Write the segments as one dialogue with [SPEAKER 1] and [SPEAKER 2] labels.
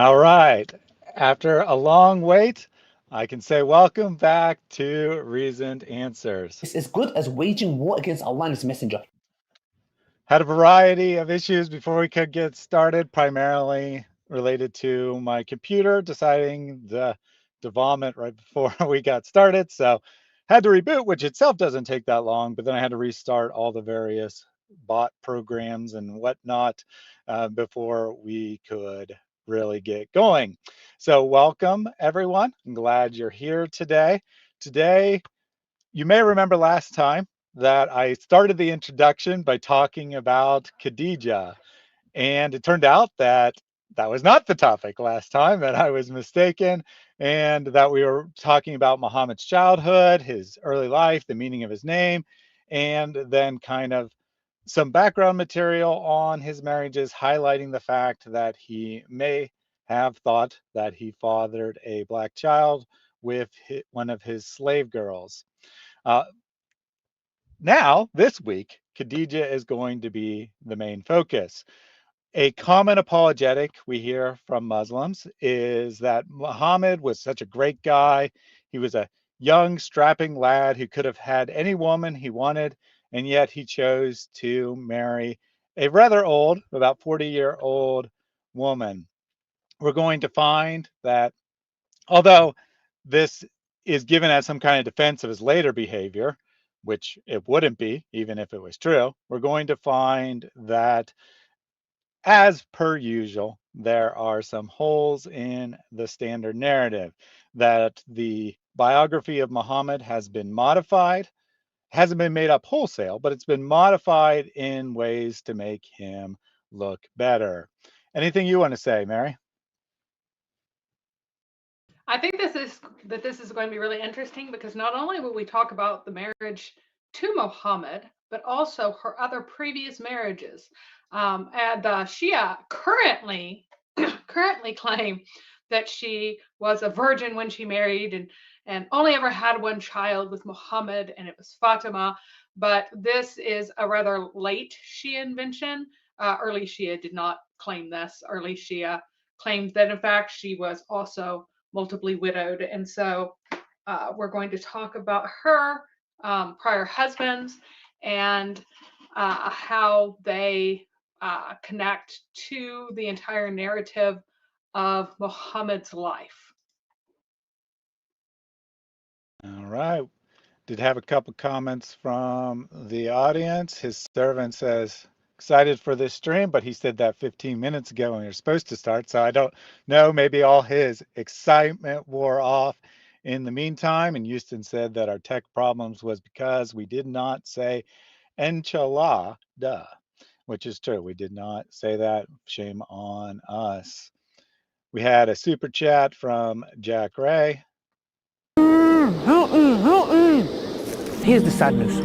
[SPEAKER 1] All right. After a long wait, I can say welcome back to Reasoned Answers.
[SPEAKER 2] It's as good as waging war against Allah and His Messenger.
[SPEAKER 1] Had a variety of issues before we could get started, primarily related to my computer deciding to vomit right before we got started. So had to reboot, which itself doesn't take that long, but then I had to restart all the various bot programs and whatnot before we could really get going. So welcome everyone. I'm glad you're here today. Today, you may remember last time that I started the introduction by talking about Khadija, and it turned out that that was not the topic last time, that I was mistaken, and that we were talking about Muhammad's childhood, his early life, the meaning of his name, and then kind of some background material on his marriages, highlighting the fact that he may have thought that he fathered a black child with one of his slave girls. Uh, Now, this week, Khadija is going to be the main focus. A common apologetic we hear from Muslims is that Muhammad was such a great guy. He was a young, strapping lad who could have had any woman he wanted, and yet he chose to marry a rather old, about 40-year-old woman. We're going to find that although this is given as some kind of defense of his later behavior, which it wouldn't be, even if it was true, we're going to find that, as per usual, there are some holes in the standard narrative, that the biography of Muhammad has been modified, hasn't been made up wholesale, but it's been modified in ways to make him look better. Anything you want to say, Mary?
[SPEAKER 3] I think this is going to be really interesting because not only will we talk about the marriage to Muhammad, but also her other previous marriages. And the Shia currently claim that she was a virgin when she married and only ever had one child with Muhammad, and it was Fatima. But this is a rather late Shia invention. Early Shia did not claim this. Early Shia claimed that, in fact, she was also multiply widowed. And so we're going to talk about her prior husbands and how they connect to the entire narrative of Muhammad's life.
[SPEAKER 1] All right. Did have a couple comments from the audience. His servant says, excited for this stream, but he said that 15 minutes ago when we were supposed to start. So I don't know, maybe all his excitement wore off in the meantime. And Houston said that our tech problems was because we did not say inshallah, duh, which is true. We did not say that. Shame on us. We had a super chat from Jack Ray.
[SPEAKER 2] Here's the sad news.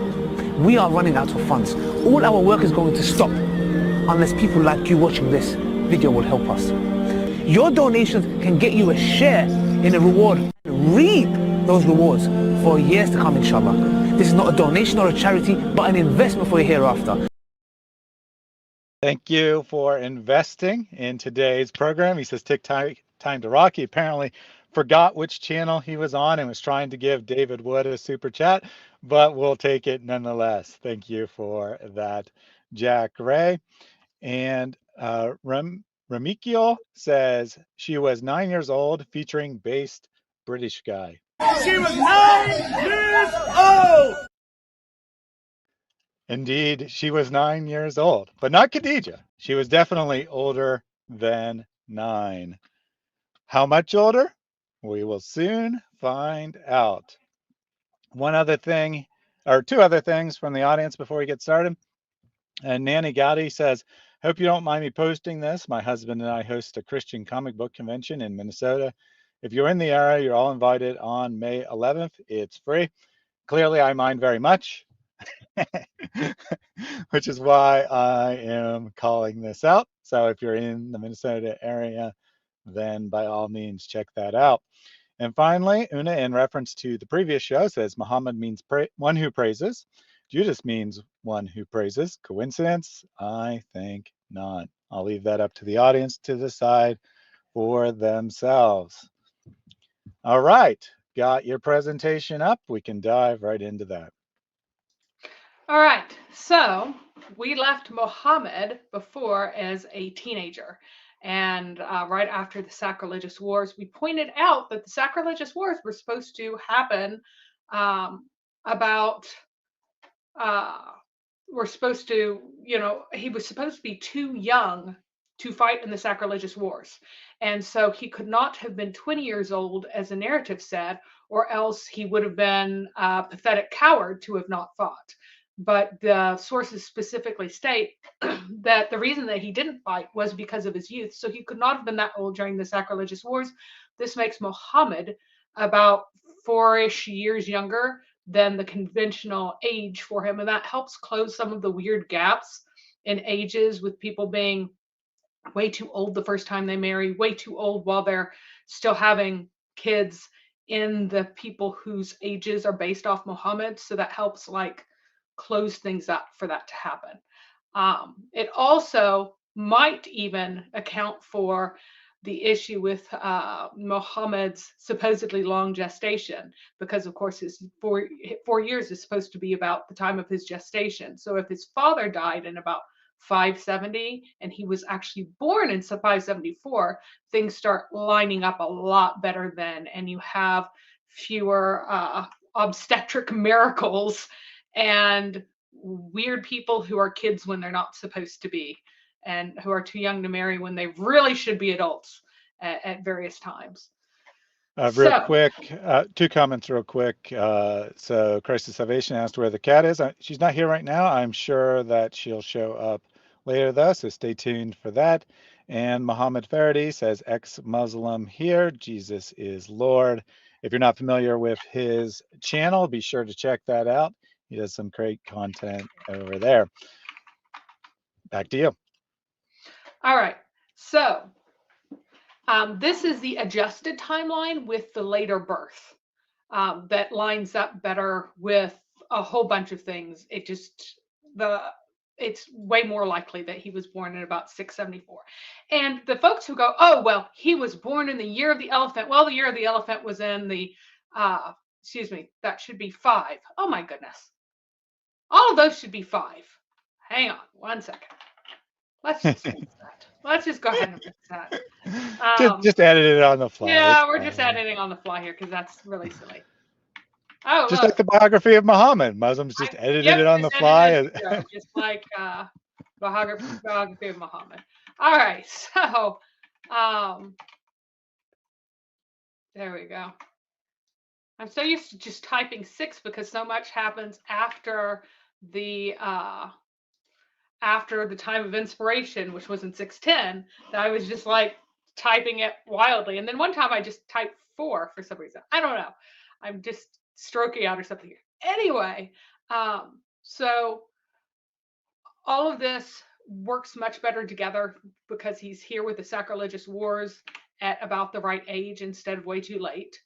[SPEAKER 2] We are running out of funds. All our work is going to stop unless people like you watching this video will help us. Your donations can get you a share in a reward and reap those rewards for years to come, inshallah. This is not a donation or a charity, but an investment for your hereafter.
[SPEAKER 1] Thank you for investing in today's program. He says, tick time to rock. He apparently forgot which channel he was on and was trying to give David Wood a super chat, but we'll take it nonetheless. Thank you for that, Jack Ray. And Ramikiel says she was 9 years old, featuring based British guy.
[SPEAKER 4] She was 9 years old!
[SPEAKER 1] Indeed, she was 9 years old, but not Khadija. She was definitely older than 9. How much older? We will soon find out. One other thing, or two other things from the audience before we get started. And Nanny Gowdy says, hope you don't mind me posting this. My husband and I host a Christian comic book convention in Minnesota. If you're in the area, you're all invited on May 11th. It's free. Clearly, I mind very much. Which is why I am calling this out. So if you're in the Minnesota area, then by all means check that out. And finally, Una, in reference to the previous show, says Muhammad means one who praises. Judas means one who praises. Coincidence? I think not. I'll leave that up to the audience to decide for themselves. All right, got your presentation up. We can dive right into that.
[SPEAKER 3] All right, so we left Muhammad before as a teenager. And right after the sacrilegious wars, we pointed out that the sacrilegious wars were supposed to happen about, were supposed to, he was supposed to be too young to fight in the sacrilegious wars. And so he could not have been 20 years old, as the narrative said, or else he would have been a pathetic coward to have not fought. But the sources specifically state that the reason that he didn't fight was because of his youth. So he could not have been that old during the sacrilegious wars. This makes Muhammad about 4-ish years younger than the conventional age for him. And that helps close some of the weird gaps in ages, with people being way too old the first time they marry, way too old while they're still having kids in the people whose ages are based off Muhammad. So that helps like close things up for that to happen. It also might even account for the issue with Muhammad's supposedly long gestation, because of course his 4 years is supposed to be about the time of his gestation. So if his father died in about 570 and he was actually born in 574, things start lining up a lot better then, and you have fewer obstetric miracles and weird people who are kids when they're not supposed to be, and who are too young to marry when they really should be adults at various times.
[SPEAKER 1] Real quick, 2 comments real quick. So Christ of Salvation asked where the cat is. She's not here right now. I'm sure that she'll show up later though, so stay tuned for that. And Muhammad Faraday says, ex-Muslim here, Jesus is Lord. If you're not familiar with his channel, be sure to check that out. He does some great content over there. Back to you.
[SPEAKER 3] All right, so this is the adjusted timeline with the later birth that lines up better with a whole bunch of things. It's way more likely that he was born in about 674. And the folks who go, oh, well, he was born in the year of the elephant. Well, the year of the elephant was in the, excuse me, that should be 5. Oh my goodness. All of those should be 5. Hang on 1 second. Let's just fix that. Let's just go ahead and fix that.
[SPEAKER 1] Just edit it on the fly.
[SPEAKER 3] Yeah, we're just editing on the fly here because that's really silly. Oh,
[SPEAKER 1] just
[SPEAKER 3] look.
[SPEAKER 1] like the biography of Muhammad. Muslims just edited it on the fly.
[SPEAKER 3] Just like biography of Muhammad. All right, so there we go. I'm so used to just typing 6 because so much happens after the time of inspiration, which was in 610, that I was just like typing it wildly. And then one time I just typed 4 for some reason. I don't know. I'm just stroking out or something. Anyway, so all of this works much better together because he's here with the sacrilegious wars at about the right age instead of way too late.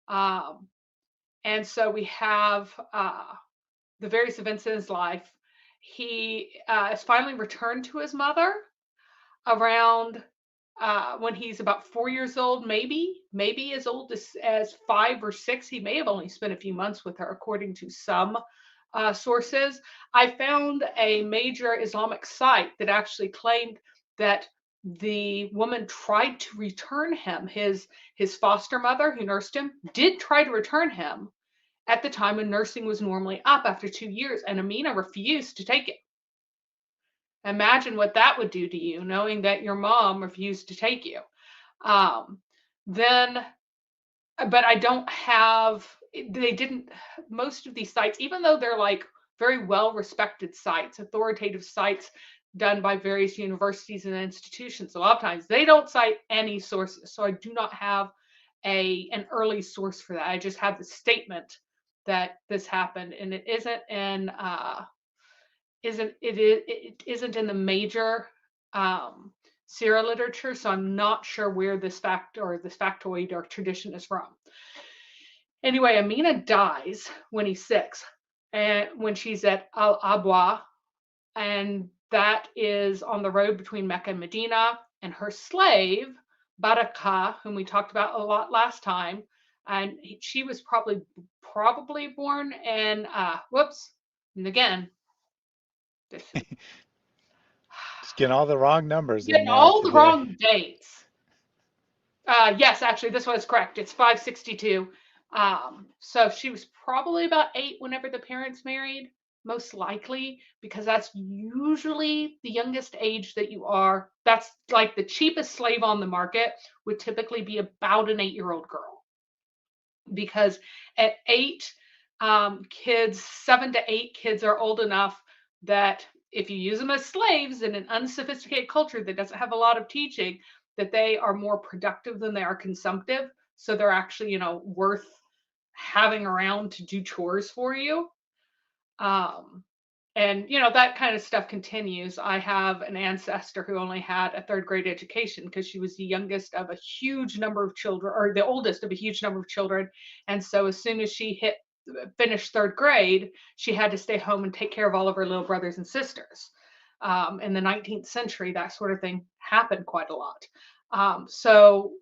[SPEAKER 3] And so we have the various events in his life. He is finally returned to his mother around when he's about 4 years old, maybe as old as 5 or 6. He may have only spent a few months with her, according to some sources. I found a major Islamic site that actually claimed that the woman tried to return him. His foster mother, who nursed him, did try to return him at the time when nursing was normally up after 2 years, and Amina refused to take it. Imagine what that would do to you, knowing that your mom refused to take you. But I don't have, they didn't, most of these sites, even though they're like very well-respected sites, authoritative sites done by various universities and institutions, a lot of times they don't cite any sources. So I do not have an early source for that. I just have the statement that this happened, and it isn't in it isn't in the major Sierra literature, so I'm not sure where this fact or this factoid or tradition is from. Anyway, Amina dies when he's 6, and when she's at Al Abwa, and that is on the road between Mecca and Medina, and her slave Barakah, whom we talked about a lot last time, and she was probably born in whoops, and again, this is
[SPEAKER 1] Just getting all the wrong numbers in
[SPEAKER 3] getting
[SPEAKER 1] there
[SPEAKER 3] all the
[SPEAKER 1] today.
[SPEAKER 3] wrong dates. Yes, actually, this one is correct. It's 562. So she was probably about 8 whenever the parents married, most likely, because that's usually the youngest age that you are. That's like the cheapest slave on the market would typically be about an 8-year-old girl. Because at 8, kids, 7 to 8 kids are old enough that if you use them as slaves in an unsophisticated culture that doesn't have a lot of teaching, that they are more productive than they are consumptive. So they're actually, worth having around to do chores for you. Um, and that kind of stuff continues. I have an ancestor who only had a 3rd grade education because she was the youngest of a huge number of children, or the oldest of a huge number of children. And so as soon as she finished 3rd grade, she had to stay home and take care of all of her little brothers and sisters. In the 19th century, that sort of thing happened quite a lot. So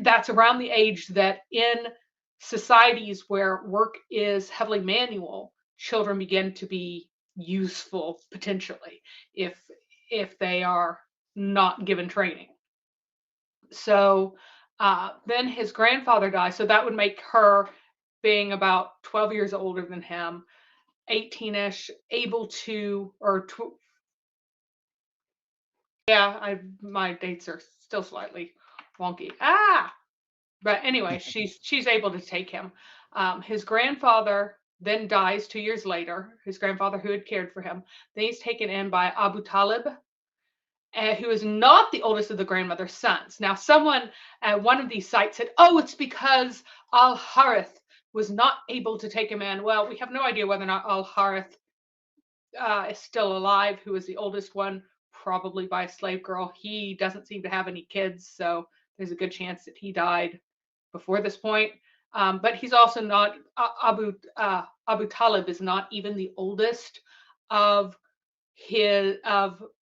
[SPEAKER 3] that's around the age that in societies where work is heavily manual, children begin to be useful potentially if they are not given training. So then his grandfather dies, so that would make her, being about 12 years older than him, 18ish, able to, yeah, my dates are still slightly wonky. But anyway, she's able to take him. His grandfather then dies 2 years later, his grandfather who had cared for him. Then he's taken in by Abu Talib, who is not the oldest of the grandmother's sons. Now, someone at one of these sites said, oh, it's because Al-Harith was not able to take him in. Well, we have no idea whether or not Al-Harith is still alive, who is the oldest one, probably by a slave girl. He doesn't seem to have any kids, so there's a good chance that he died before this point. But he's also not, Abu Talib is not even the oldest of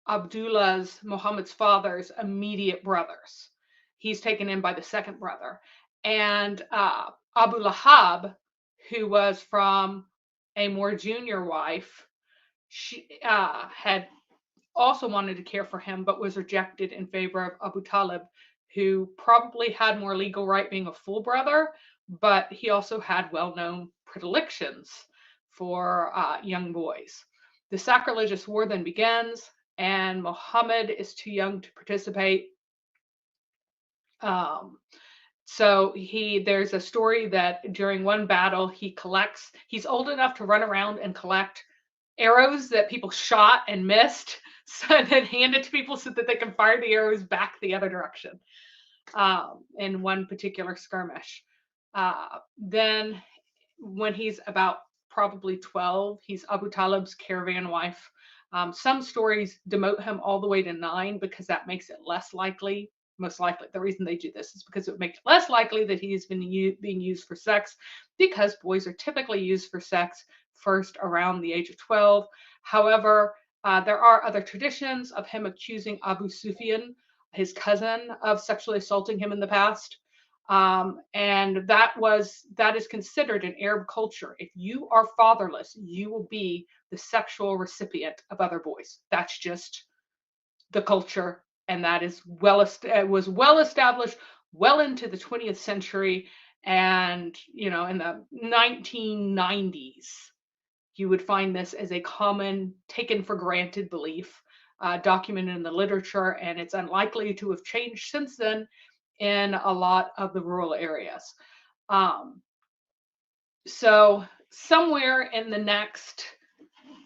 [SPEAKER 3] Abdullah's, Muhammad's father's immediate brothers. He's taken in by the second brother. And Abu Lahab, who was from a more junior wife, she had also wanted to care for him, but was rejected in favor of Abu Talib, who probably had more legal right being a full brother, but he also had well-known predilections for young boys. The sacrilegious war then begins, and Muhammad is too young to participate. So there's a story that during one battle, he's old enough to run around and collect arrows that people shot and missed, so then hand it to people so that they can fire the arrows back the other direction in one particular skirmish. Then when he's about probably 12, he's Abu Talib's caravan wife. Some stories demote him all the way to 9 because that makes it less likely. Most likely, the reason they do this is because it makes it less likely that he's been being used for sex, because boys are typically used for sex first around the age of 12. However, there are other traditions of him accusing Abu Sufyan, his cousin, of sexually assaulting him in the past. And that is considered in Arab culture. If you are fatherless, you will be the sexual recipient of other boys. That's just the culture, and that was well established well into the 20th century. And in the 1990s, you would find this as a common, taken for granted belief, documented in the literature, and it's unlikely to have changed since then in a lot of the rural areas. So somewhere in the next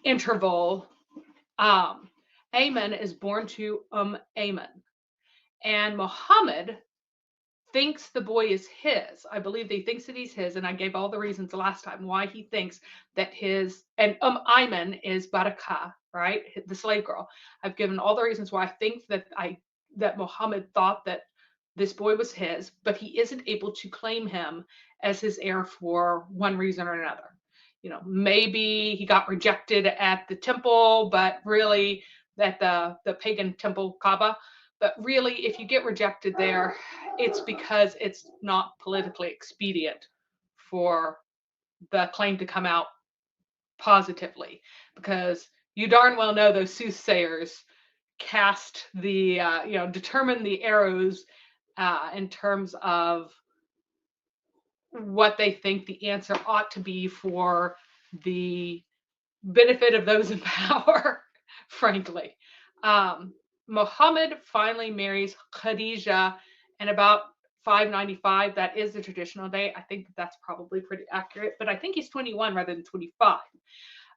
[SPEAKER 3] interval, Amen is born to Amen, and Muhammad thinks the boy is his. I believe that he thinks that he's his, and I gave all the reasons the last time why he thinks that and Ayman is Barakah, right? The slave girl. I've given all the reasons why I think that Muhammad thought that this boy was his, but he isn't able to claim him as his heir for one reason or another. Maybe he got rejected at the temple, but really at the pagan temple Kaaba, But really, if you get rejected there, it's because it's not politically expedient for the claim to come out positively, because you darn well know those soothsayers cast the, determine the arrows in terms of what they think the answer ought to be for the benefit of those in power, frankly. Muhammad finally marries Khadija in about 595. That is the traditional date. I think that's probably pretty accurate, but I think he's 21 rather than 25.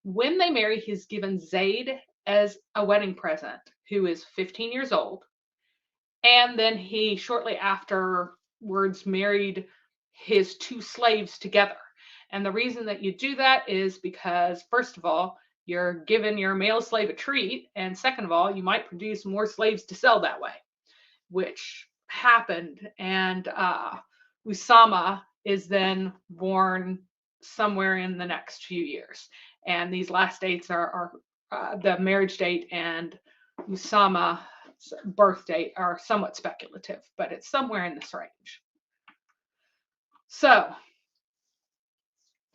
[SPEAKER 3] When they marry, he's given Zayd as a wedding present, who is 15 years old. And then he shortly afterwards married his two slaves together. And the reason that you do that is because, first of all, you're giving your male slave a treat. And second of all, you might produce more slaves to sell that way, which happened. And Usama is then born somewhere in the next few years. And these last dates are the marriage date and Usama's birth date are somewhat speculative, but it's somewhere in this range. So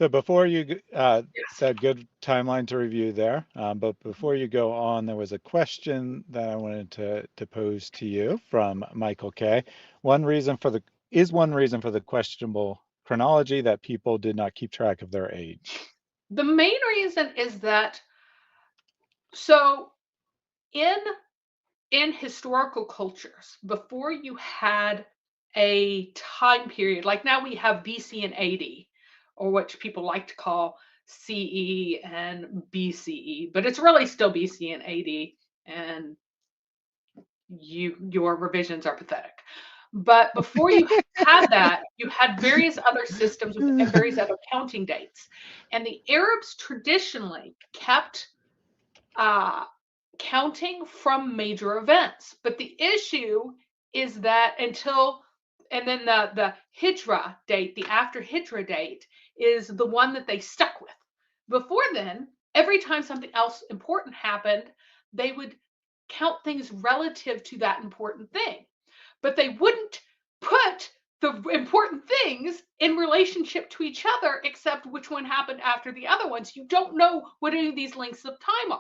[SPEAKER 1] before you,
[SPEAKER 3] yes.
[SPEAKER 1] a good timeline to review there. But before you go on, there was a question that I wanted to pose to you from Michael K. One reason for the questionable chronology that people did not keep track of their age.
[SPEAKER 3] The main reason is that, so in historical cultures, before you had a time period, like now we have BC and AD, or what people like to call CE and BCE, but it's really still BC and AD, and your revisions are pathetic. But before you had that, you had various other systems with various other counting dates. And the Arabs traditionally kept counting from major events. But the issue is that and then the Hijra date, the after Hijra date, is the one that they stuck with. Before then, every time something else important happened, they would count things relative to that important thing. But they wouldn't put the important things in relationship to each other, except which one happened after the other ones. You don't know what any of these lengths of time are.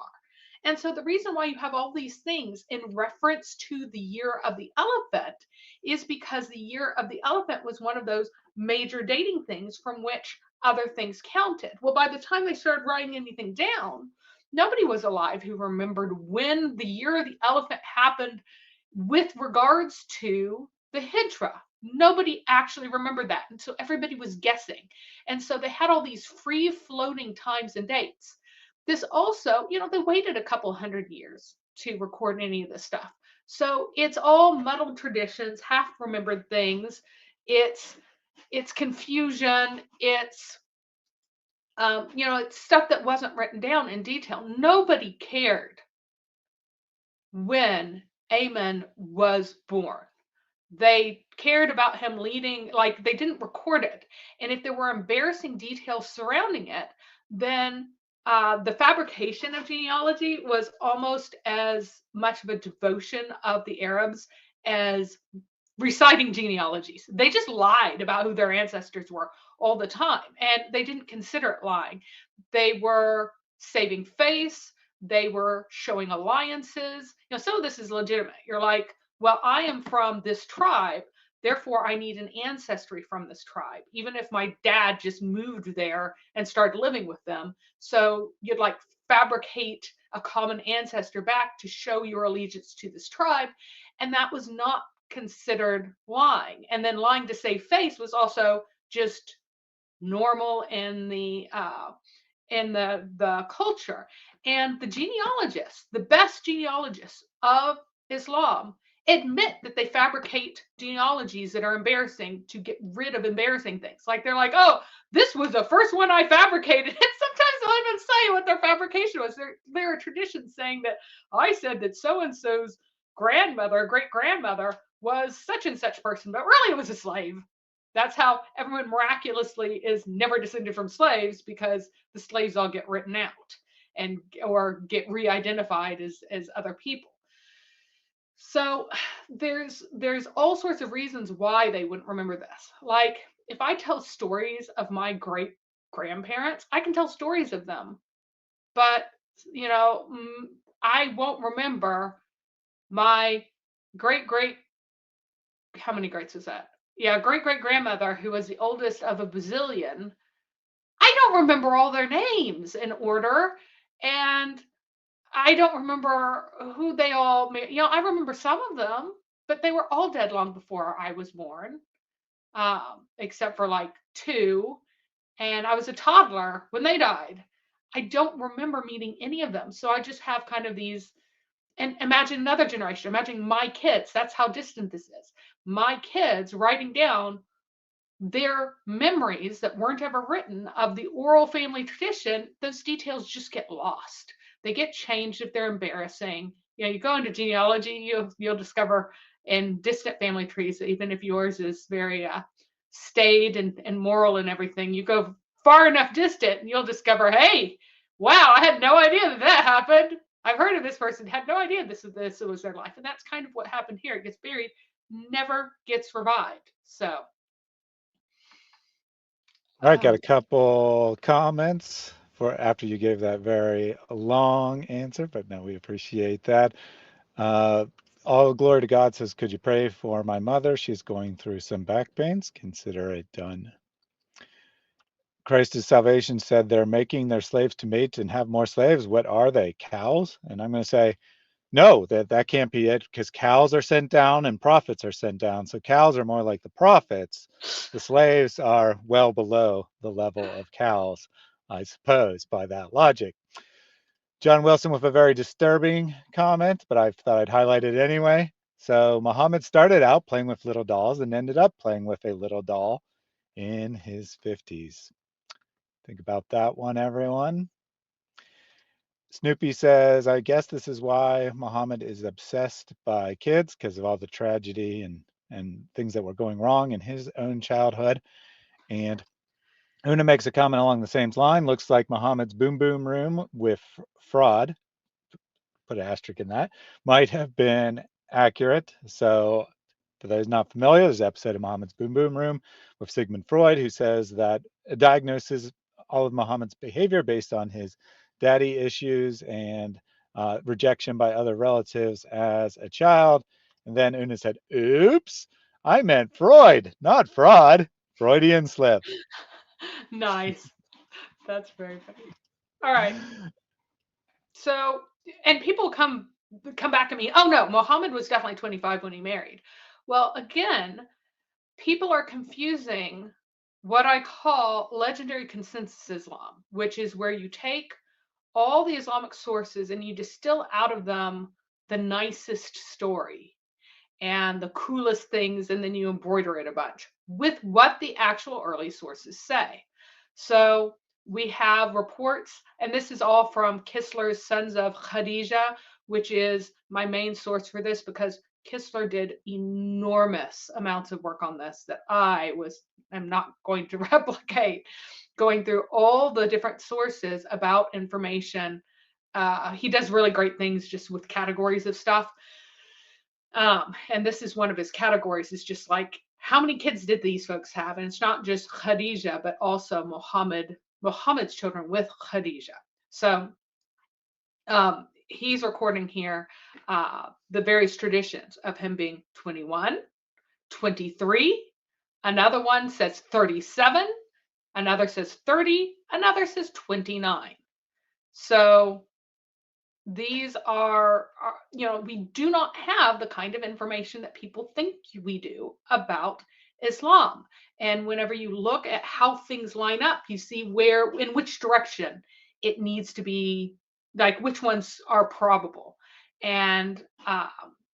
[SPEAKER 3] And so the reason why you have all these things in reference to the year of the elephant is because the year of the elephant was one of those major dating things from which other things counted. Well, by the time they started writing anything down, nobody was alive who remembered when the year of the elephant happened with regards to the Hijra. Nobody actually remembered that. And so everybody was guessing. And so they had all these free floating times and dates. This also, they waited a couple hundred years to record any of this stuff. So it's all muddled traditions, half remembered things. It's confusion. It's it's stuff that wasn't written down in detail. Nobody cared when Amen was born. They cared about him leading, like they didn't record it. And if there were embarrassing details surrounding it, then the fabrication of genealogy was almost as much of a devotion of the Arabs as reciting genealogies. They just lied about who their ancestors were all the time, and they didn't consider it lying. They were saving face. They were showing alliances. Some of this is legitimate. You're like, well, I am from this tribe, therefore I need an ancestry from this tribe, even if my dad just moved there and started living with them. So you'd like fabricate a common ancestor back to show your allegiance to this tribe. And that was not considered lying. And then lying to save face was also just normal in the culture. And the genealogists, the best genealogists of Islam, admit that they fabricate genealogies that are embarrassing to get rid of embarrassing things. Like they're like, oh, this was the first one I fabricated. And sometimes they'll even say what their fabrication was. There are traditions saying that I said that so-and-so's grandmother, great-grandmother, was such and such person, but really it was a slave. That's how everyone miraculously is never descended from slaves, because the slaves all get written out or get re-identified as other people. So there's all sorts of reasons why they wouldn't remember this. Like if I tell stories of my great grandparents, I can tell stories of them, but you know, I won't remember my great great how many greats is that? Yeah, great great grandmother who was the oldest of a bazillion. I don't remember all their names in order, and I don't remember who they all. I remember some of them, but they were all dead long before I was born, except for like two, and I was a toddler when they died. I don't remember meeting any of them, so I just have kind of these. And imagine another generation. Imagine my kids. That's how distant this is. My kids writing down their memories that weren't ever written of the oral family tradition, those details just get lost. They get changed if they're embarrassing. You go into genealogy, you'll discover in distant family trees, even if yours is very staid and moral and everything, you go far enough distant and you'll discover, hey, wow, I had no idea that happened. I've heard of this person, had no idea this was their life. And that's kind of what happened here. It gets buried, never gets revived. So
[SPEAKER 1] All right, got a couple comments for after you gave that very long answer, but no, we appreciate that. Uh, all glory to God says, could you pray for my mother? She's going through some back pains. Consider it done. Christ's salvation said they're making their slaves to mate and have more slaves. What are they? Cows? And I'm going to say, no, that can't be it, because cows are sent down and prophets are sent down. So cows are more like the prophets. The slaves are well below the level of cows, I suppose, by that logic. John Wilson with a very disturbing comment, but I thought I'd highlight it anyway. So Muhammad started out playing with little dolls and ended up playing with a little doll in his 50s. Think about that one, everyone. Snoopy says, I guess this is why Muhammad is obsessed by kids, because of all the tragedy and things that were going wrong in his own childhood. And Una makes a comment along the same line. Looks like Muhammad's boom boom room with fraud, put an asterisk in that, might have been accurate. So for those not familiar, there's an episode of Muhammad's Boom Boom Room with Sigmund Freud, who says that it diagnoses all of Muhammad's behavior based on his daddy issues and rejection by other relatives as a child. And then Una said, oops, I meant Freud, not fraud. Freudian slip.
[SPEAKER 3] nice. That's very funny. All right. So, and people come back to me. Oh no, Muhammad was definitely 25 when he married. Well, again, people are confusing what I call legendary consensus Islam, which is where you take all the Islamic sources and you distill out of them the nicest story and the coolest things, and then you embroider it a bunch with what the actual early sources say. So we have reports, and this is all from Kistler's Sons of Khadijah, which is my main source for this, because Kistler did enormous amounts of work on this that am not going to replicate, going through all the different sources about information. He does really great things just with categories of stuff. And this is one of his categories, is just like, how many kids did these folks have? And it's not just Khadijah, but also Muhammad's children with Khadijah. So he's recording here the various traditions of him being 21, 23. Another one says 37. Another says 30. Another says 29. So these are, we do not have the kind of information that people think we do about Islam. And whenever you look at how things line up, you see in which direction it needs to be, like which ones are probable. And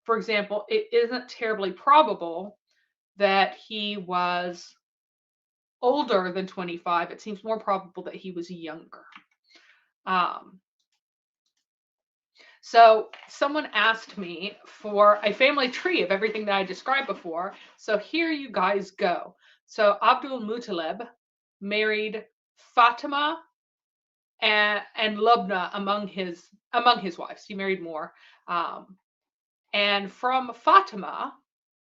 [SPEAKER 3] for example, it isn't terribly probable that he was older than 25. It seems more probable that he was younger. So someone asked me for a family tree of everything that I described before. So here you guys go. So Abdul Muttalib married Fatima and Lubna among his wives. He married more. And from Fatima,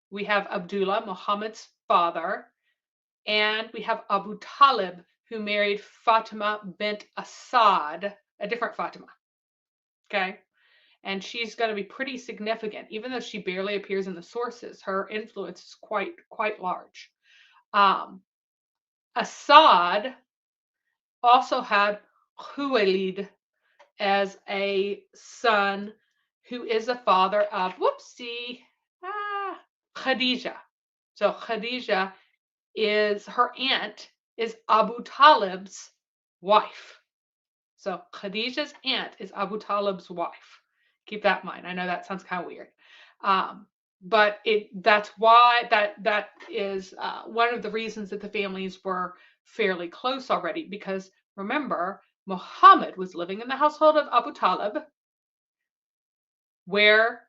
[SPEAKER 3] we have Abdullah, Muhammad's father, and we have Abu Talib, who married Fatima bint Asad, a different Fatima. Okay. And she's going to be pretty significant, even though she barely appears in the sources. Her influence is quite large. Asad also had Khuwaylid as a son, who is a father of Khadija. So Khadija is her aunt, is Abu Talib's wife. So Khadija's aunt is Abu Talib's wife. Keep that in mind. I know that sounds kind of weird, but that's why that is one of the reasons that the families were fairly close already. Because remember, Muhammad was living in the household of Abu Talib, where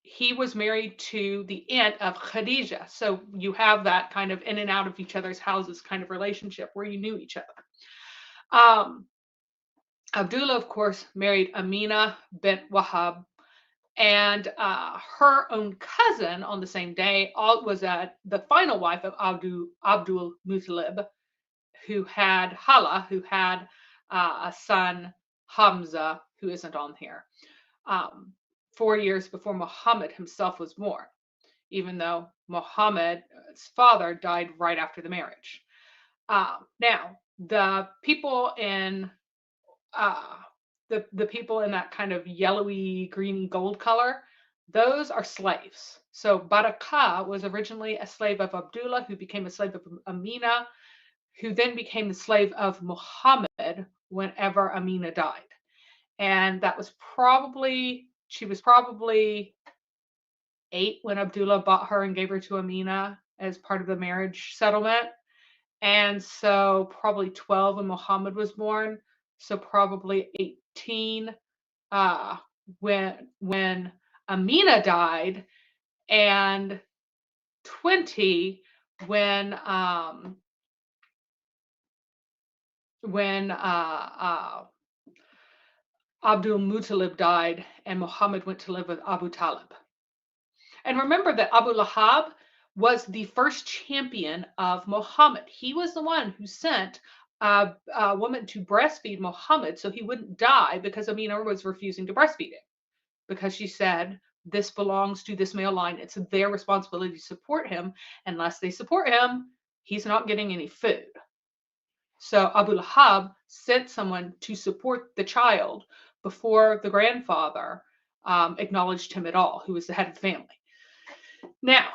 [SPEAKER 3] he was married to the aunt of Khadija. So you have that kind of in and out of each other's houses kind of relationship where you knew each other. Abdullah, of course, married Amina bint Wahab, and her own cousin on the same day was the final wife of Abdul Muttalib, who had Hala, who had a son, Hamza, who isn't on here, 4 years before Muhammad himself was born, even though Muhammad's father died right after the marriage. Now, the people in the people in that kind of yellowy, greeny, gold color, those are slaves. So Barakah was originally a slave of Abdullah, who became a slave of Amina, who then became the slave of Muhammad whenever Amina died. And that was she was probably 8 when Abdullah bought her and gave her to Amina as part of the marriage settlement. And so probably 12 when Muhammad was born. So probably 18 when Amina died, and 20 when Abdul Muttalib died and Muhammad went to live with Abu Talib. And remember that Abu Lahab was the first champion of Muhammad. He was the one who sent a woman to breastfeed Muhammad so he wouldn't die, because Amina was refusing to breastfeed him, because she said, this belongs to this male line. It's their responsibility to support him. Unless they support him, he's not getting any food. So Abu Lahab sent someone to support the child before the grandfather acknowledged him at all, who was the head of the family. Now,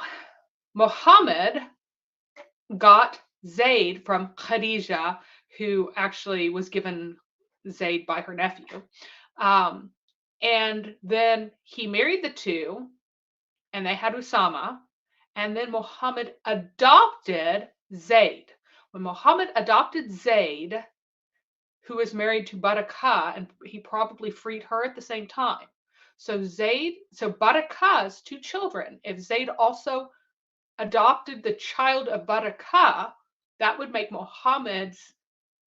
[SPEAKER 3] Muhammad got Zayd from Khadija, who actually was given Zayd by her nephew. And then he married the two, and they had Usama. And then Muhammad adopted Zayd. When Muhammad adopted Zayd, who was married to Barakah, and he probably freed her at the same time. So Barakah's 2 children, if Zayd also adopted the child of Barakah, that would make Muhammad's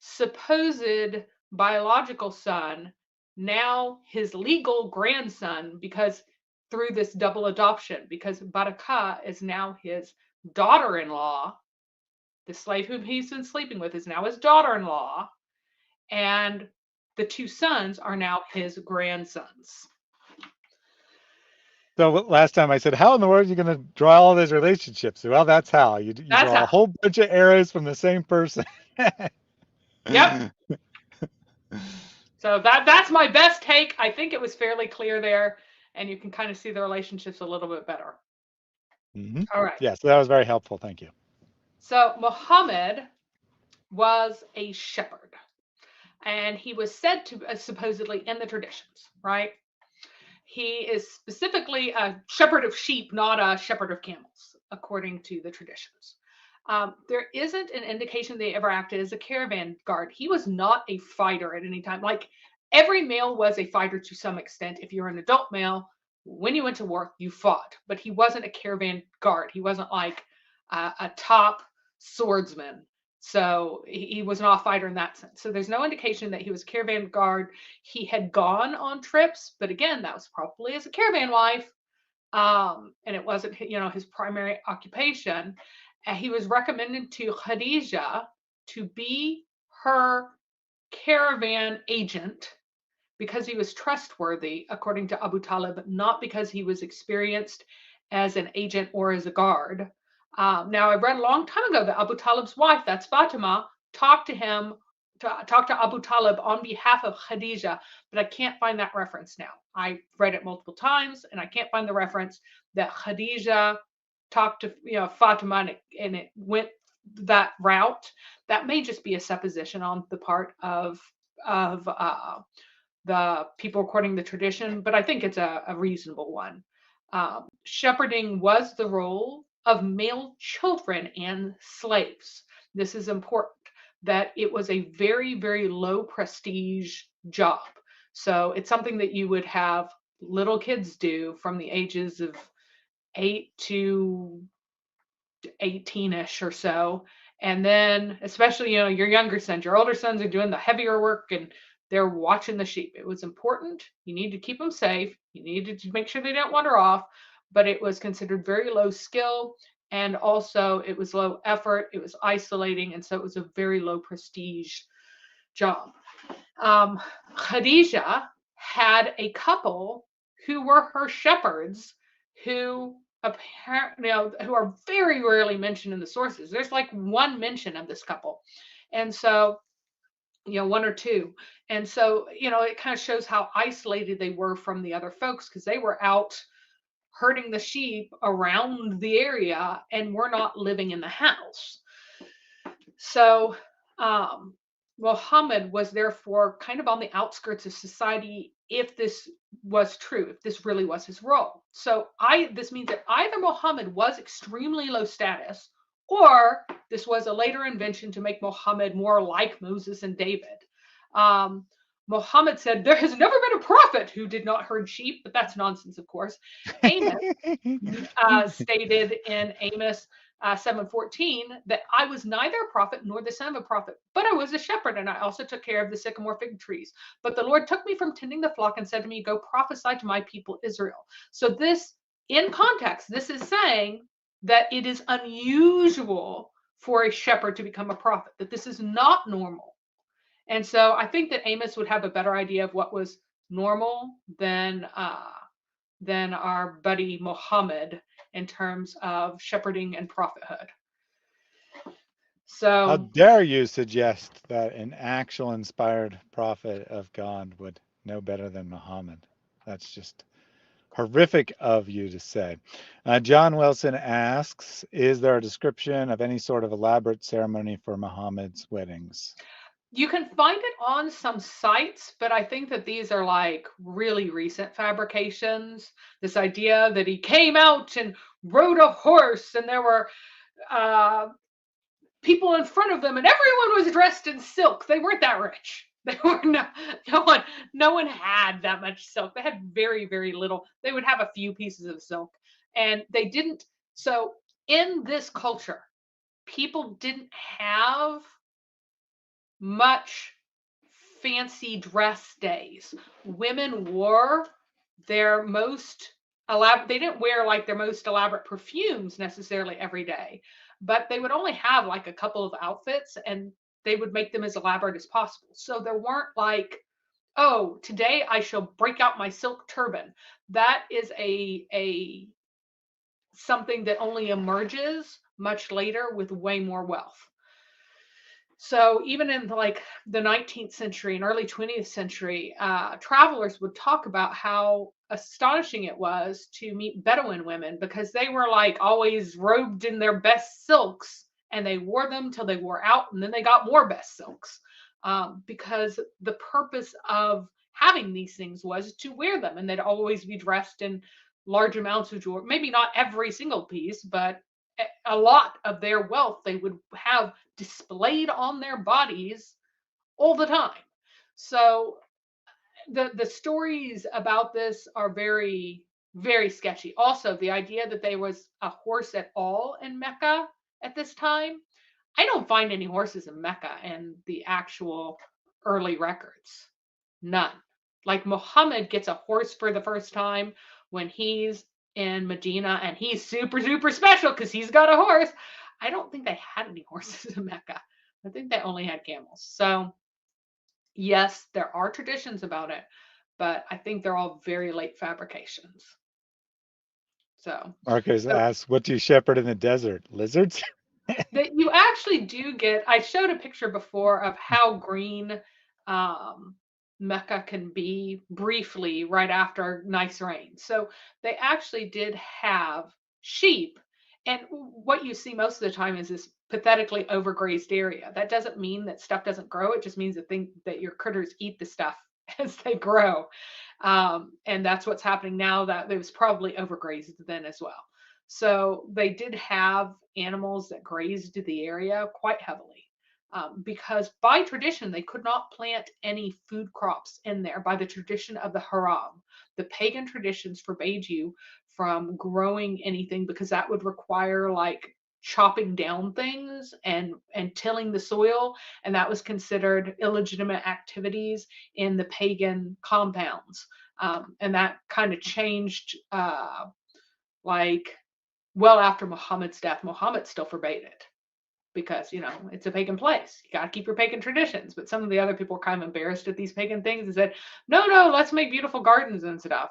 [SPEAKER 3] supposed biological son now his legal grandson, because through this double adoption, because Barakah is now his daughter-in-law. The slave whom he's been sleeping with is now his daughter-in-law, and the 2 sons are now his grandsons.
[SPEAKER 1] So last time I said, how in the world are you going to draw all those relationships? Well, that's how. You draw a whole bunch of arrows from the same person.
[SPEAKER 3] Yep. So that's my best take. I think it was fairly clear there, and you can kind of see the relationships a little bit better.
[SPEAKER 1] Mm-hmm.
[SPEAKER 3] All right.
[SPEAKER 1] Yeah, so that was very helpful. Thank you.
[SPEAKER 3] So Muhammad was a shepherd, and he was said to supposedly in the traditions, right? He is specifically a shepherd of sheep, not a shepherd of camels, according to the traditions. There isn't an indication they ever acted as a caravan guard. He was not a fighter at any time. Like, every male was a fighter to some extent. If you're an adult male, when you went to war, you fought. But he wasn't a caravan guard. He wasn't like a top swordsman. So he was not a fighter in that sense. So there's no indication that he was a caravan guard. He had gone on trips, but again, that was probably as a caravan wife, and it wasn't his primary occupation. And he was recommended to Khadija to be her caravan agent because he was trustworthy, according to Abu Talib, not because he was experienced as an agent or as a guard. Now, I read a long time ago that Abu Talib's wife, that's Fatima, talked to him, talked to Abu Talib on behalf of Khadija, but I can't find that reference now. I read it multiple times, and I can't find the reference that Khadija talked to Fatima, and it went that route. That may just be a supposition on the part of the people according to the tradition, but I think it's a reasonable one. Shepherding was the role of male children and slaves. This is important, that it was a very, very low prestige job. So it's something that you would have little kids do from the ages of 8 to 18ish or so. And then, especially, your younger sons, your older sons are doing the heavier work and they're watching the sheep. It was important. You need to keep them safe. You needed to make sure they don't wander off, but it was considered very low skill. And also it was low effort. It was isolating. And so it was a very low prestige job. Khadija had a couple who were her shepherds who apparently, who are very rarely mentioned in the sources. There's like one mention of this couple. And so, one or two. And so, it kind of shows how isolated they were from the other folks because they were out herding the sheep around the area and were not living in the house. So, Muhammad was therefore kind of on the outskirts of society if this was true, if this really was his role. So this means that either Muhammad was extremely low status or this was a later invention to make Muhammad more like Moses and David. Muhammad said, there has never been a prophet who did not herd sheep, but that's nonsense, of course. Amos stated in Amos 7:14 that I was neither a prophet nor the son of a prophet, but I was a shepherd, and I also took care of the sycamore fig trees. But the Lord took me from tending the flock and said to me, go prophesy to my people Israel. So this, in context, this is saying that it is unusual for a shepherd to become a prophet, that this is not normal. And so I think that Amos would have a better idea of what was normal than our buddy Muhammad in terms of shepherding and prophethood. So
[SPEAKER 1] how dare you suggest that an actual inspired prophet of God would know better than Muhammad? That's just horrific of you to say. John Wilson asks, is there a description of any sort of elaborate ceremony for Muhammad's weddings?
[SPEAKER 3] You can find it on some sites, but I think that these are like really recent fabrications. This idea that he came out and rode a horse and there were people in front of them and everyone was dressed in silk. They weren't that rich. They were no one had that much silk. They had very, very little. They would have a few pieces of silk and they didn't. So in this culture, people didn't have much fancy dress days. Women wore their most elaborate, they didn't wear like their most elaborate perfumes necessarily every day, but they would only have like a couple of outfits and they would make them as elaborate as possible. So there weren't like, oh, today I shall break out my silk turban. That is a something that only emerges much later with way more wealth. So even in like the 19th century and early 20th century, travelers would talk about how astonishing it was to meet Bedouin women because they were like always robed in their best silks and they wore them till they wore out and then they got more best silks because the purpose of having these things was to wear them and they'd always be dressed in large amounts of jewelry, maybe not every single piece, but a lot of their wealth they would have displayed on their bodies all the time. So the stories about this are very, very sketchy. Also, the idea that there was a horse at all in Mecca at this time, I don't find any horses in Mecca in the actual early records. None. Like Muhammad gets a horse for the first time when he's in Medina, and he's super, super special because he's got a horse. I don't think they had any horses in Mecca. I think they only had camels. So, yes, there are traditions about it, but I think they're all very late fabrications. So,
[SPEAKER 1] Marcus asks, what do you shepherd in the desert? Lizards?
[SPEAKER 3] that you actually do get, I showed a picture before of how green Mecca can be briefly right after nice rain. So they actually did have sheep. And what you see most of the time is this pathetically overgrazed area. That doesn't mean that stuff doesn't grow. It just means that your critters eat the stuff as they grow. And that's what's happening now. That it was probably overgrazed then as well. So they did have animals that grazed the area quite heavily. Because by tradition, they could not plant any food crops in there by the tradition of the Haram. The pagan traditions forbade you from growing anything because that would require like chopping down things and tilling the soil, and that was considered illegitimate activities in the pagan compounds. And that kind of changed like well after Muhammad's death. Muhammad still forbade it because, you know, it's a pagan place. You got to keep your pagan traditions. But some of the other people were kind of embarrassed at these pagan things and said, no, let's make beautiful gardens and stuff.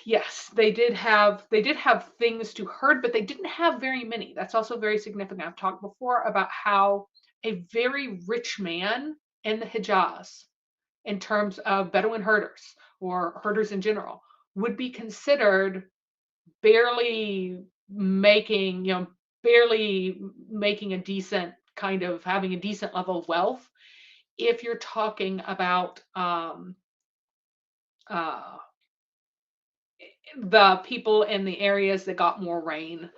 [SPEAKER 3] Yes, they did have things to herd, but they didn't have very many. That's also very significant. I've talked before about how a very rich man in the Hijaz, in terms of Bedouin herders or herders in general, would be considered barely making, barely making a decent kind of having a decent level of wealth. If you're talking about the people in the areas that got more rain,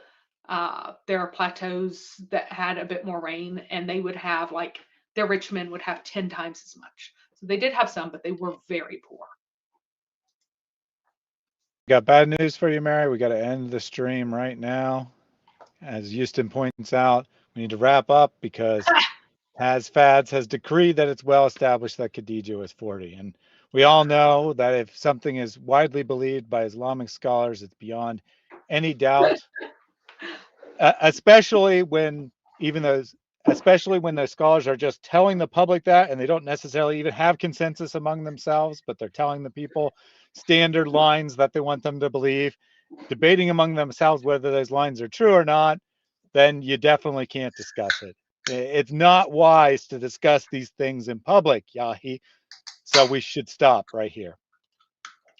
[SPEAKER 3] there are plateaus that had a bit more rain, and they would have like their rich men would have 10 times as much. So they did have some, but they were very poor.
[SPEAKER 1] Got bad news for you, Mary. We got to end the stream right now. As Houston points out, we need to wrap up because Fads has decreed that it's well established that Khadija was 40. And we all know that if something is widely believed by Islamic scholars, it's beyond any doubt, especially when those scholars are just telling the public that, and they don't necessarily even have consensus among themselves, but they're telling the people standard lines that they want them to believe, debating among themselves whether those lines are true or not, then you definitely can't discuss it. It's not wise to discuss these things in public, Yahi. So we should stop right here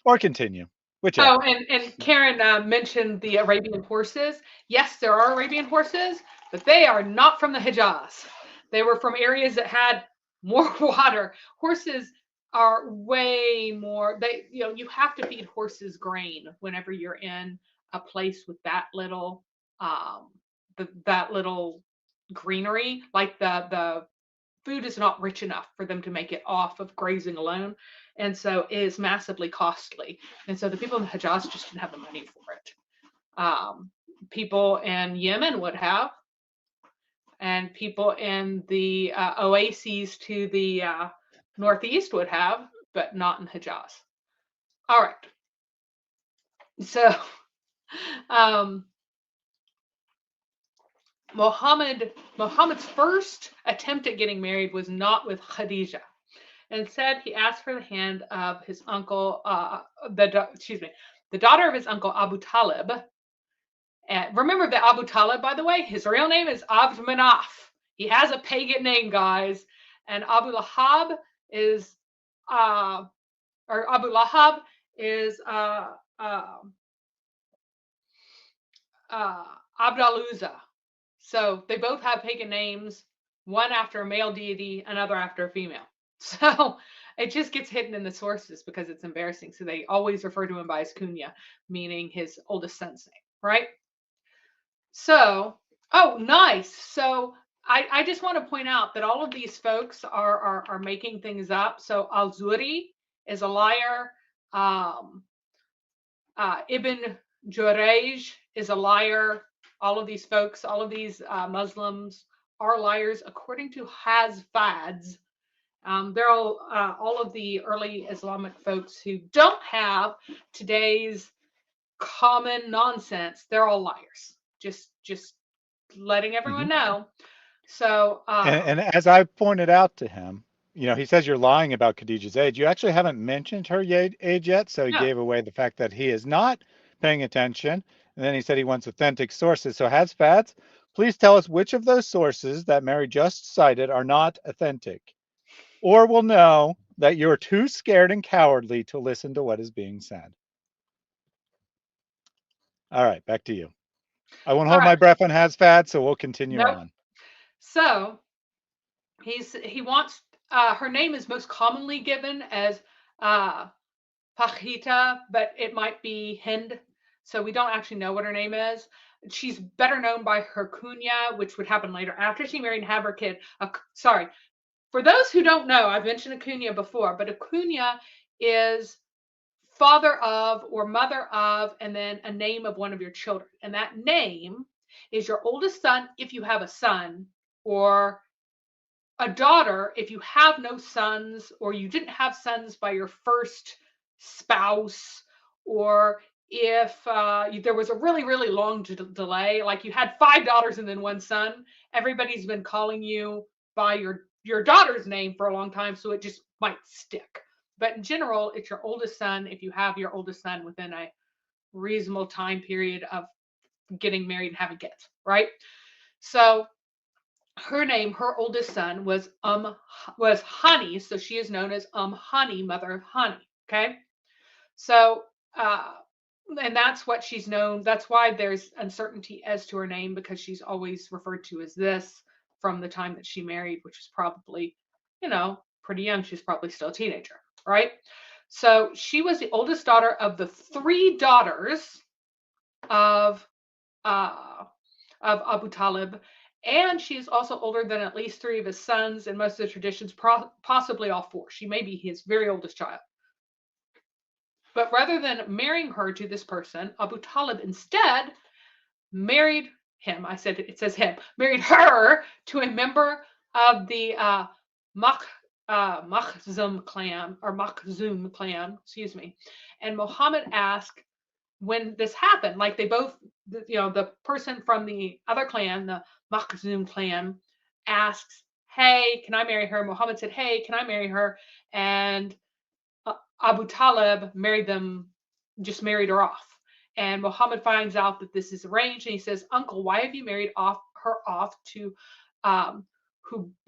[SPEAKER 1] or continue, whichever.
[SPEAKER 3] Oh, and Karen mentioned the Arabian horses. Yes, there are Arabian horses, but they are not from the Hijaz. They were from areas that had more water. Horses are way more. You have to feed horses grain whenever you're in a place with that little, that little greenery. Like the food is not rich enough for them to make it off of grazing alone. And so it is massively costly. And so the people in the Hijaz just didn't have the money for it. People in Yemen would have, and people in the oases to the northeast would have, but not in Hijaz. All right. So Muhammad's first attempt at getting married was not with Khadija. Instead, he asked for the hand of his uncle, the daughter of his uncle Abu Talib. And remember that Abu Talib, by the way, his real name is Abd Manaf. He has a pagan name, guys. And Abu Lahab is Abdaluzza. So they both have pagan names, one after a male deity, another after a female. So it just gets hidden in the sources because it's embarrassing. So they always refer to him by his kunya, meaning his oldest son's name, right? So, oh, nice. So I just want to point out that all of these folks are making things up. So Al-Zuri is a liar. Ibn Jurayj is a liar. all of these folks, all of these Muslims are liars according to Hazfads. They're all of the early Islamic folks who don't have today's common nonsense. They're all liars. Just letting everyone
[SPEAKER 1] Mhm.
[SPEAKER 3] know. So
[SPEAKER 1] And as I pointed out to him, he says you're lying about Khadijah's age. You actually haven't mentioned her age yet, so he
[SPEAKER 3] no,
[SPEAKER 1] gave away the fact that he is not paying attention. And then he said he wants authentic sources. So Hasfats, please tell us which of those sources that Mary just cited are not authentic, or we'll know that you're too scared and cowardly to listen to what is being said. All right, back to you. I won't
[SPEAKER 3] all
[SPEAKER 1] hold
[SPEAKER 3] right,
[SPEAKER 1] my breath on Hasfats, so we'll continue
[SPEAKER 3] nope.
[SPEAKER 1] on.
[SPEAKER 3] So he wants her name is most commonly given as Pachita, but it might be Hind. So we don't actually know what her name is. She's better known by her kunya, which would happen later after she married and have her kid. Sorry, for those who don't know, I've mentioned a kunya before, but a kunya is father of or mother of, and then a name of one of your children. And that name is your oldest son if you have a son, or a daughter if you have no sons, or you didn't have sons by your first spouse, or if there was a really, really long delay, like you had 5 daughters and then one son, everybody's been calling you by your daughter's name for a long time, so it just might stick. But in general, it's your oldest son if you have your oldest son within a reasonable time period of getting married and having kids, right? So her name, her oldest son was Hani, so she is known as Hani, mother of Hani. Okay, so and that's what she's known. That's why there's uncertainty as to her name, because she's always referred to as this from the time that she married, which is probably, pretty young. She's probably still a teenager, right? So she was the oldest daughter of the 3 daughters of uh, Abu Talib, and she's also older than at least 3 of his sons, and most of the traditions, possibly all 4. She may be his very oldest child. But rather than marrying her to this person, Abu Talib instead married him. It says him, married her to a member of the Makhzum clan, excuse me. And Muhammad asked when this happened, like they both, the person from the other clan, the Makhzum clan, asks, hey, can I marry her? Muhammad said, hey, can I marry her? And Abu Talib just married her off. And Muhammad finds out that this is arranged, and he says, uncle, why have you married her off to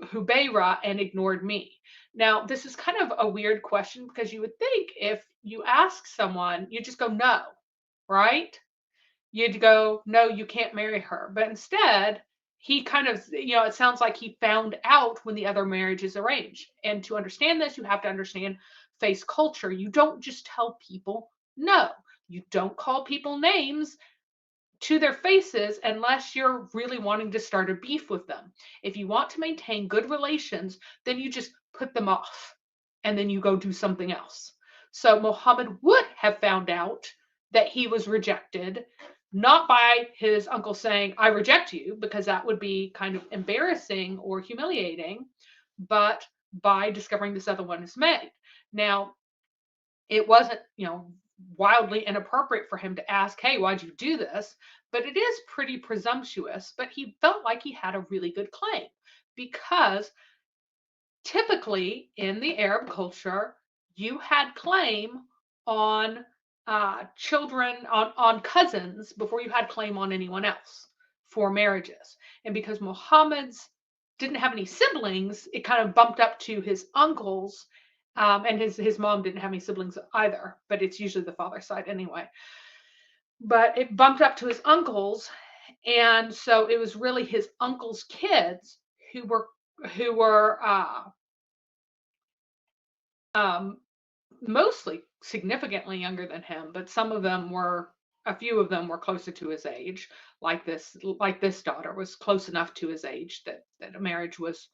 [SPEAKER 3] Hubayra and ignored me? Now, this is kind of a weird question, because you would think if you ask someone, you just go, no, right? You'd go, no, you can't marry her. But instead, he kind of, it sounds like he found out when the other marriage is arranged. And to understand this, you have to understand face culture. You don't just tell people no. You don't call people names to their faces unless you're really wanting to start a beef with them. If you want to maintain good relations, then you just put them off and then you go do something else. So Muhammad would have found out that he was rejected, not by his uncle saying, I reject you, because that would be kind of embarrassing or humiliating, but by discovering this other one is married. Now, it wasn't, wildly inappropriate for him to ask, hey, why'd you do this? But it is pretty presumptuous. But he felt like he had a really good claim, because typically in the Arab culture, you had claim on children, on cousins, before you had claim on anyone else for marriages. And because Muhammad's didn't have any siblings, it kind of bumped up to his uncles. And his mom didn't have any siblings either, but it's usually the father's side anyway. But it bumped up to his uncles, and so it was really his uncle's kids who were um, mostly significantly younger than him, but a few of them were closer to his age. Like this daughter was close enough to his age that a marriage was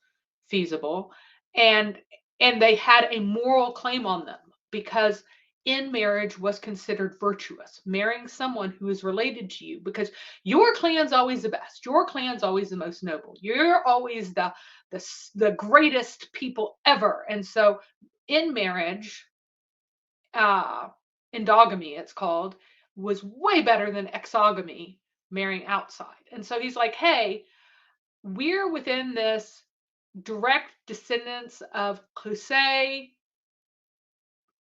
[SPEAKER 3] feasible, and they had a moral claim on them, because in marriage was considered virtuous, marrying someone who is related to you, because your clan's always the best. Your clan's always the most noble. You're always the greatest people ever. And so in marriage, endogamy, it's called, was way better than exogamy, marrying outside. And so he's like, hey, we're within this direct descendants of Qusay,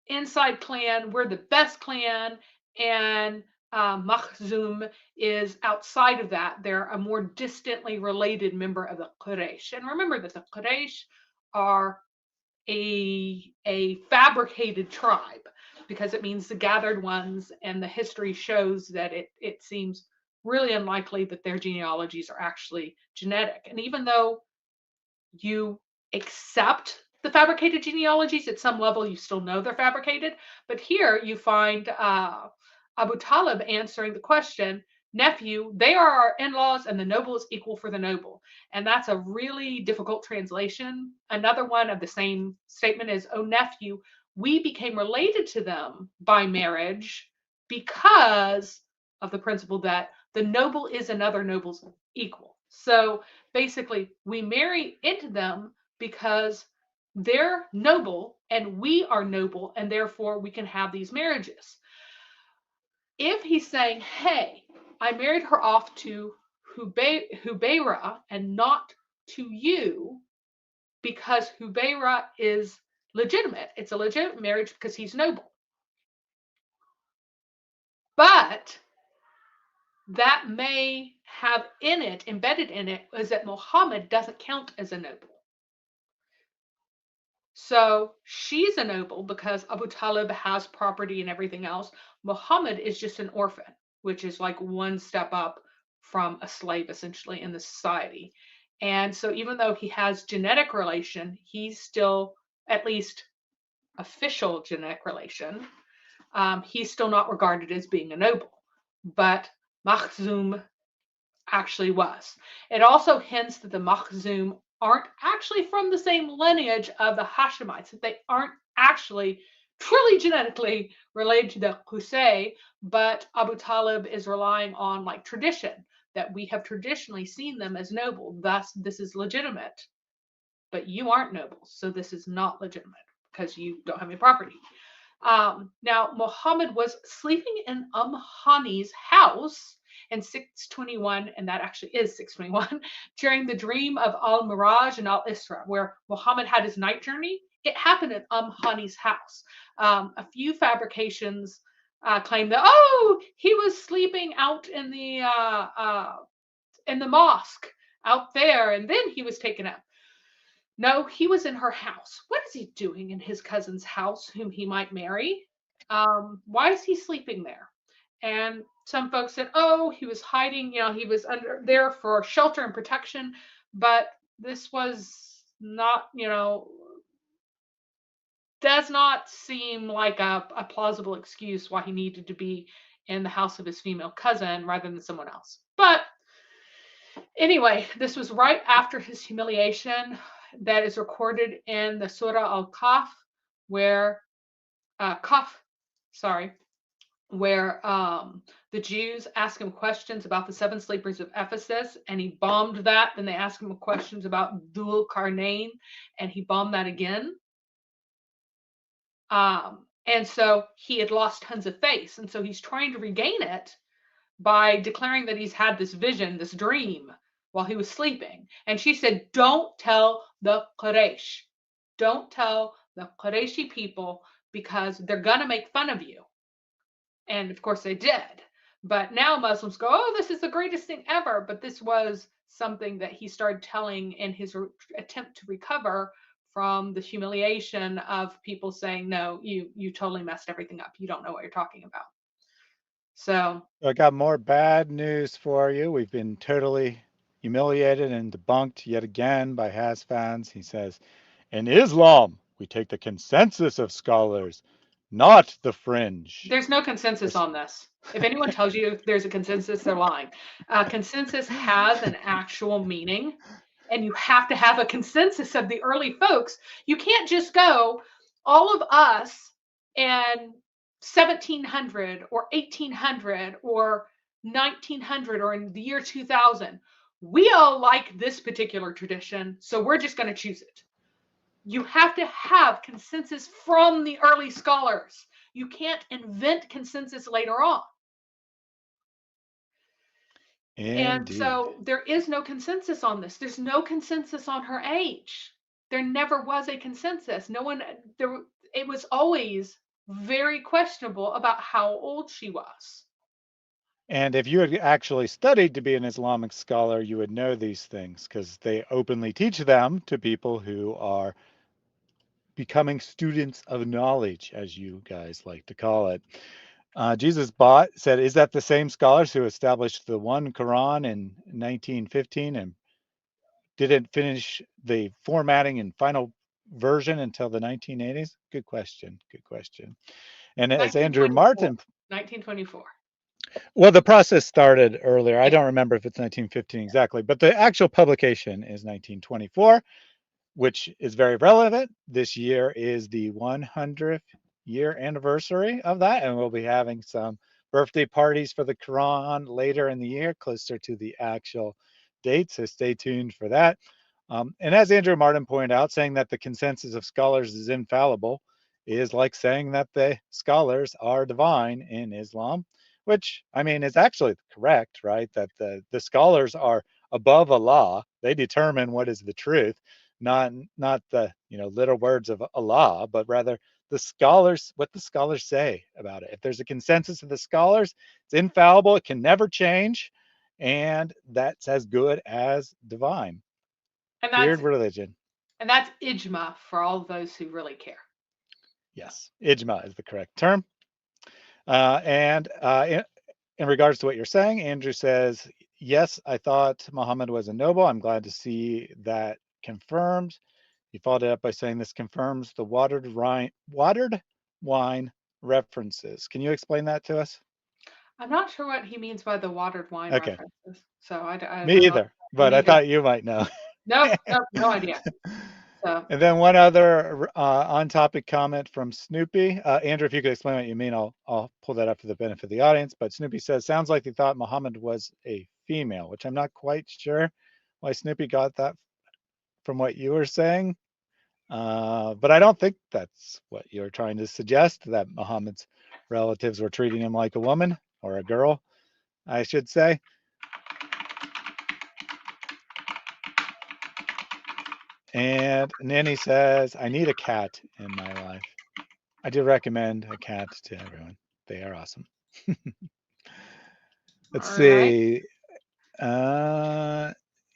[SPEAKER 3] inside clan, we're the best clan, and Makhzum is outside of that. They're a more distantly related member of the Quraysh. And remember that the Quraysh are a fabricated tribe, because it means the gathered ones, and the history shows that it seems really unlikely that their genealogies are actually genetic. And even though you accept the fabricated genealogies, at some level you still know they're fabricated. But here you find Abu Talib answering the question, nephew, they are our in-laws, and the noble is equal for the noble. And that's a really difficult translation. Another one of the same statement is, oh nephew, we became related to them by marriage because of the principle that the noble is another noble's equal. So basically, we marry into them because they're noble and we are noble, and therefore we can have these marriages. If he's saying, hey, I married her off to Hubayra and not to you because Hubayra is legitimate, it's a legitimate marriage because he's noble. But that may have in it, embedded in it, is that Muhammad doesn't count as a noble. So she's a noble because Abu Talib has property and everything else. Muhammad is just an orphan, which is like one step up from a slave essentially in the society. And so even though he has genetic relation, he's still, at least official genetic relation, he's still not regarded as being a noble. But Makhzum actually was. It also hints that the Makhzum aren't actually from the same lineage of the Hashemites, that they aren't actually truly genetically related to the Qusay, but Abu Talib is relying on like tradition, that we have traditionally seen them as noble, thus this is legitimate, but you aren't noble, so this is not legitimate because you don't have any property. Now, Muhammad was sleeping in Hani's house in 621, and that actually is 621, during the dream of Al-Miraj and Al-Isra, where Muhammad had his night journey. It happened at Hani's house. A few fabrications claim that, oh, he was sleeping out in the mosque out there, and then he was taken up. No, he was in her house. What is he doing in his cousin's house, whom he might marry? Why is he sleeping there? And some folks said, oh, he was hiding, he was under there for shelter and protection. But this was not, does not seem like a plausible excuse why he needed to be in the house of his female cousin rather than someone else. But anyway, this was right after his humiliation that is recorded in the Surah Al-Kahf, where where the Jews ask him questions about the seven sleepers of Ephesus, and he bombed that. Then they asked him questions about Dhul Qarnayn, and he bombed that again. And so he had lost tons of faith, and so he's trying to regain it by declaring that he's had this vision, this dream, while he was sleeping. And she said, don't tell the Quraysh. Don't tell the Qurayshi people, because they're going to make fun of you. And of course they did. But now Muslims go, oh, this is the greatest thing ever. But this was something that he started telling in his attempt to recover from the humiliation of people saying, no, you totally messed everything up. You don't know what you're talking about. So
[SPEAKER 1] I got more bad news for you. We've been totally humiliated and debunked yet again by Has fans. He says, in Islam, we take the consensus of scholars, not the fringe.
[SPEAKER 3] There's no consensus on this. If anyone tells you there's a consensus, they're lying. Consensus has an actual meaning, and you have to have a consensus of the early folks. You can't just go, all of us, and 1700 or 1800 or 1900 or in the year 2000. We all like this particular tradition, so we're just going to choose it. You have to have consensus from the early scholars. You can't invent consensus later on. And
[SPEAKER 1] Indeed.
[SPEAKER 3] so there is no consensus on this. There's no consensus on her age. There never was a consensus. No one there it was always very questionable about how old she was.
[SPEAKER 1] And if you had actually studied to be an Islamic scholar, you would know these things because they openly teach them to people who are becoming students of knowledge, as you guys like to call it. Jesus Bott said, is that the same scholars who established the one Quran in 1915 and didn't finish the formatting and final version until the 1980s? Good question. Good question. And as Andrew
[SPEAKER 3] 1924.
[SPEAKER 1] Martin,
[SPEAKER 3] 1924.
[SPEAKER 1] well, the process started earlier. I
[SPEAKER 3] Yeah.
[SPEAKER 1] don't remember if it's 1915 exactly, but the actual publication is 1924, which is very relevant. This year is the 100th year anniversary of that, and we'll be having some birthday parties for the Quran later in the year, closer to the actual date. So stay tuned for that. And as Andrew Martin pointed out, saying that the consensus of scholars is infallible is like saying that the scholars are divine in Islam, which I mean is actually correct, right? That the scholars are above Allah. They determine what is the truth, not the little words of Allah, but rather the scholars, what the scholars say about it. If there's a consensus of the scholars, it's infallible, it can never change, and that's as good as divine.
[SPEAKER 3] And
[SPEAKER 1] Weird religion.
[SPEAKER 3] that's ijma for all those who really care.
[SPEAKER 1] Yes, ijma is the correct term. And in regards to what you're saying, Andrew says, yes, I thought Muhammad was a noble. I'm glad to see that confirmed. He followed it up by saying this confirms the watered wine references. Can you explain that to us?
[SPEAKER 3] I'm not sure what he means by the watered wine
[SPEAKER 1] Okay,
[SPEAKER 3] references. So
[SPEAKER 1] me
[SPEAKER 3] I'm not
[SPEAKER 1] either,
[SPEAKER 3] me
[SPEAKER 1] but I
[SPEAKER 3] neither.
[SPEAKER 1] thought you might know.
[SPEAKER 3] Nope, nope, no idea. So
[SPEAKER 1] And then one other on-topic comment from Snoopy. Andrew, if you could explain what you mean, I'll pull that up for the benefit of the audience. But Snoopy says, sounds like they thought Muhammad was a female, which I'm not quite sure why Snoopy got that from what you were saying. But I don't think that's what you're trying to suggest, that Muhammad's relatives were treating him like a woman or a girl, I should say. And Nanny says, I need a cat in my life. I do recommend a cat to everyone. They are awesome. Let's
[SPEAKER 3] all right.
[SPEAKER 1] see.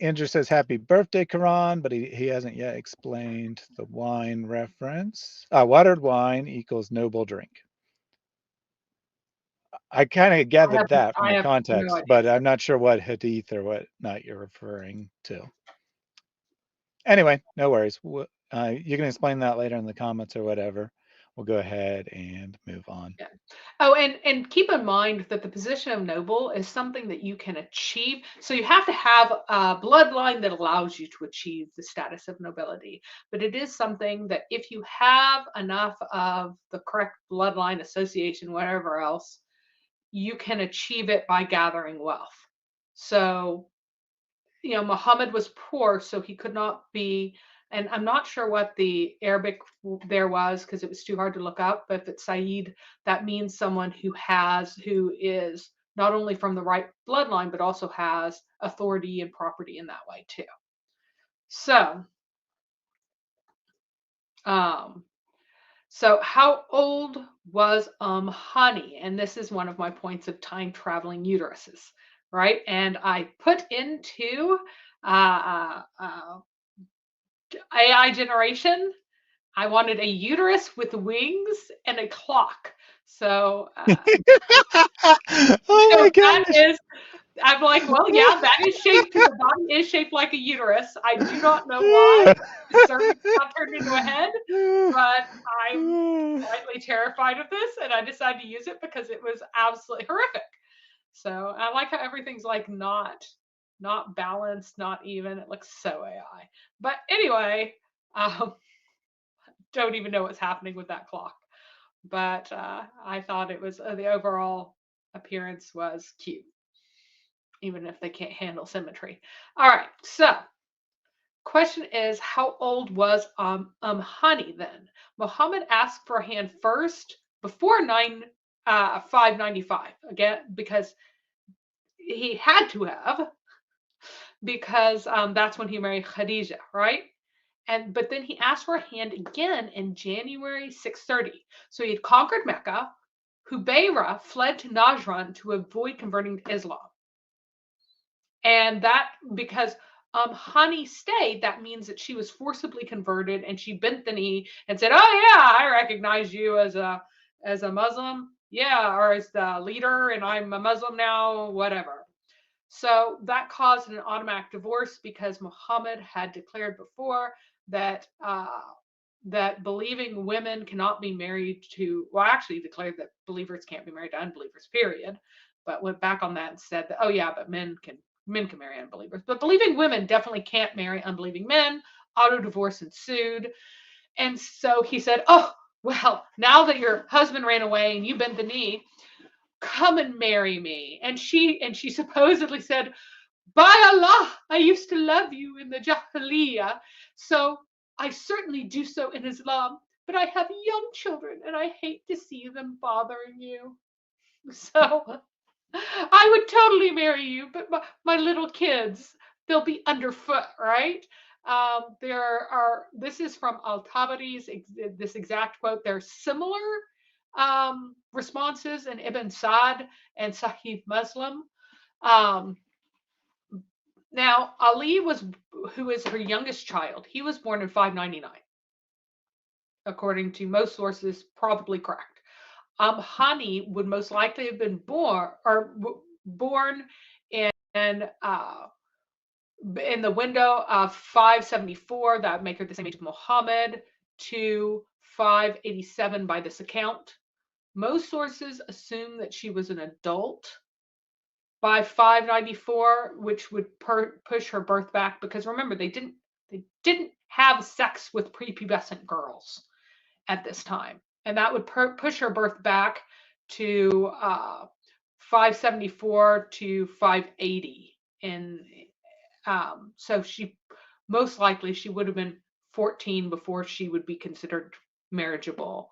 [SPEAKER 1] Andrew says, happy birthday, Quran, but he hasn't yet explained the wine reference. Watered wine equals noble drink. I kind of gathered that from
[SPEAKER 3] I
[SPEAKER 1] the
[SPEAKER 3] have no
[SPEAKER 1] context,
[SPEAKER 3] idea,
[SPEAKER 1] but
[SPEAKER 3] sir.
[SPEAKER 1] I'm not sure what hadith or what not you're referring to. Anyway, no worries. You can explain that later in the comments or whatever. We'll go ahead and move on.
[SPEAKER 3] Yeah. Oh, and keep in mind that the position of noble is something that you can achieve. So you have to have a bloodline that allows you to achieve the status of nobility. But it is something that if you have enough of the correct bloodline association, whatever else, you can achieve it by gathering wealth. So, Muhammad was poor, so he could not be, and I'm not sure what the Arabic there was because it was too hard to look up, but if it's Saeed, that means someone who is not only from the right bloodline, but also has authority and property in that way too. So, um, so how old was Hani? And this is one of my points of time traveling uteruses, right? And I put into AI generation, I wanted a uterus with wings and a clock. So,
[SPEAKER 1] Oh
[SPEAKER 3] so
[SPEAKER 1] my
[SPEAKER 3] that
[SPEAKER 1] gosh.
[SPEAKER 3] is, I'm like, well, yeah, that is shaped, the body is shaped like a uterus. I do not know why the cervix got turned into a head, but I'm slightly terrified of this, and I decided to use it because it was absolutely horrific. So I like how everything's like not balanced, not even. It looks so AI. But anyway, don't even know what's happening with that clock. but I thought it was the overall appearance was cute, even if they can't handle symmetry. All right, so question is, how old was Hani then? Muhammad asked for a hand first before 595 again, because he had to have, because that's when he married Khadija, right? But then he asked for a hand again in January 630. So he had conquered Mecca. Hubayra fled to Najran to avoid converting to Islam. And that, because Hani stayed, that means that she was forcibly converted, and she bent the knee and said, "Oh yeah, I recognize you as a Muslim, yeah, or as the leader, and I'm a Muslim now, whatever." So that caused an automatic divorce, because Muhammad had declared before that that believing women cannot be married to, well, actually declared that believers can't be married to unbelievers, period. But went back on that and said that, oh yeah, but men can marry unbelievers. But believing women definitely can't marry unbelieving men. Auto divorce ensued. And so he said, oh, well, now that your husband ran away and you bent the knee, come and marry me. And she supposedly said, by Allah, I used to love you in the Jahiliyyah, so I certainly do so in Islam, but I have young children and I hate to see them bothering you. So I would totally marry you, but my little kids, they'll be underfoot, right? This is from Al-Tabari's, this exact quote. There are similar responses in Ibn Sa'd and Sahih Muslim. Um, Now, Ali who is her youngest child, he was born in 599, according to most sources, probably correct. Hani would most likely have been born in uh, in the window of 574. That would make her the same age as Muhammad, to 587 by this account. Most sources assume that she was an adult by 594, which would push her birth back, because remember, they didn't have sex with prepubescent girls at this time, and that would push her birth back to 574 to 580. So she most likely she would have been 14 before she would be considered marriageable.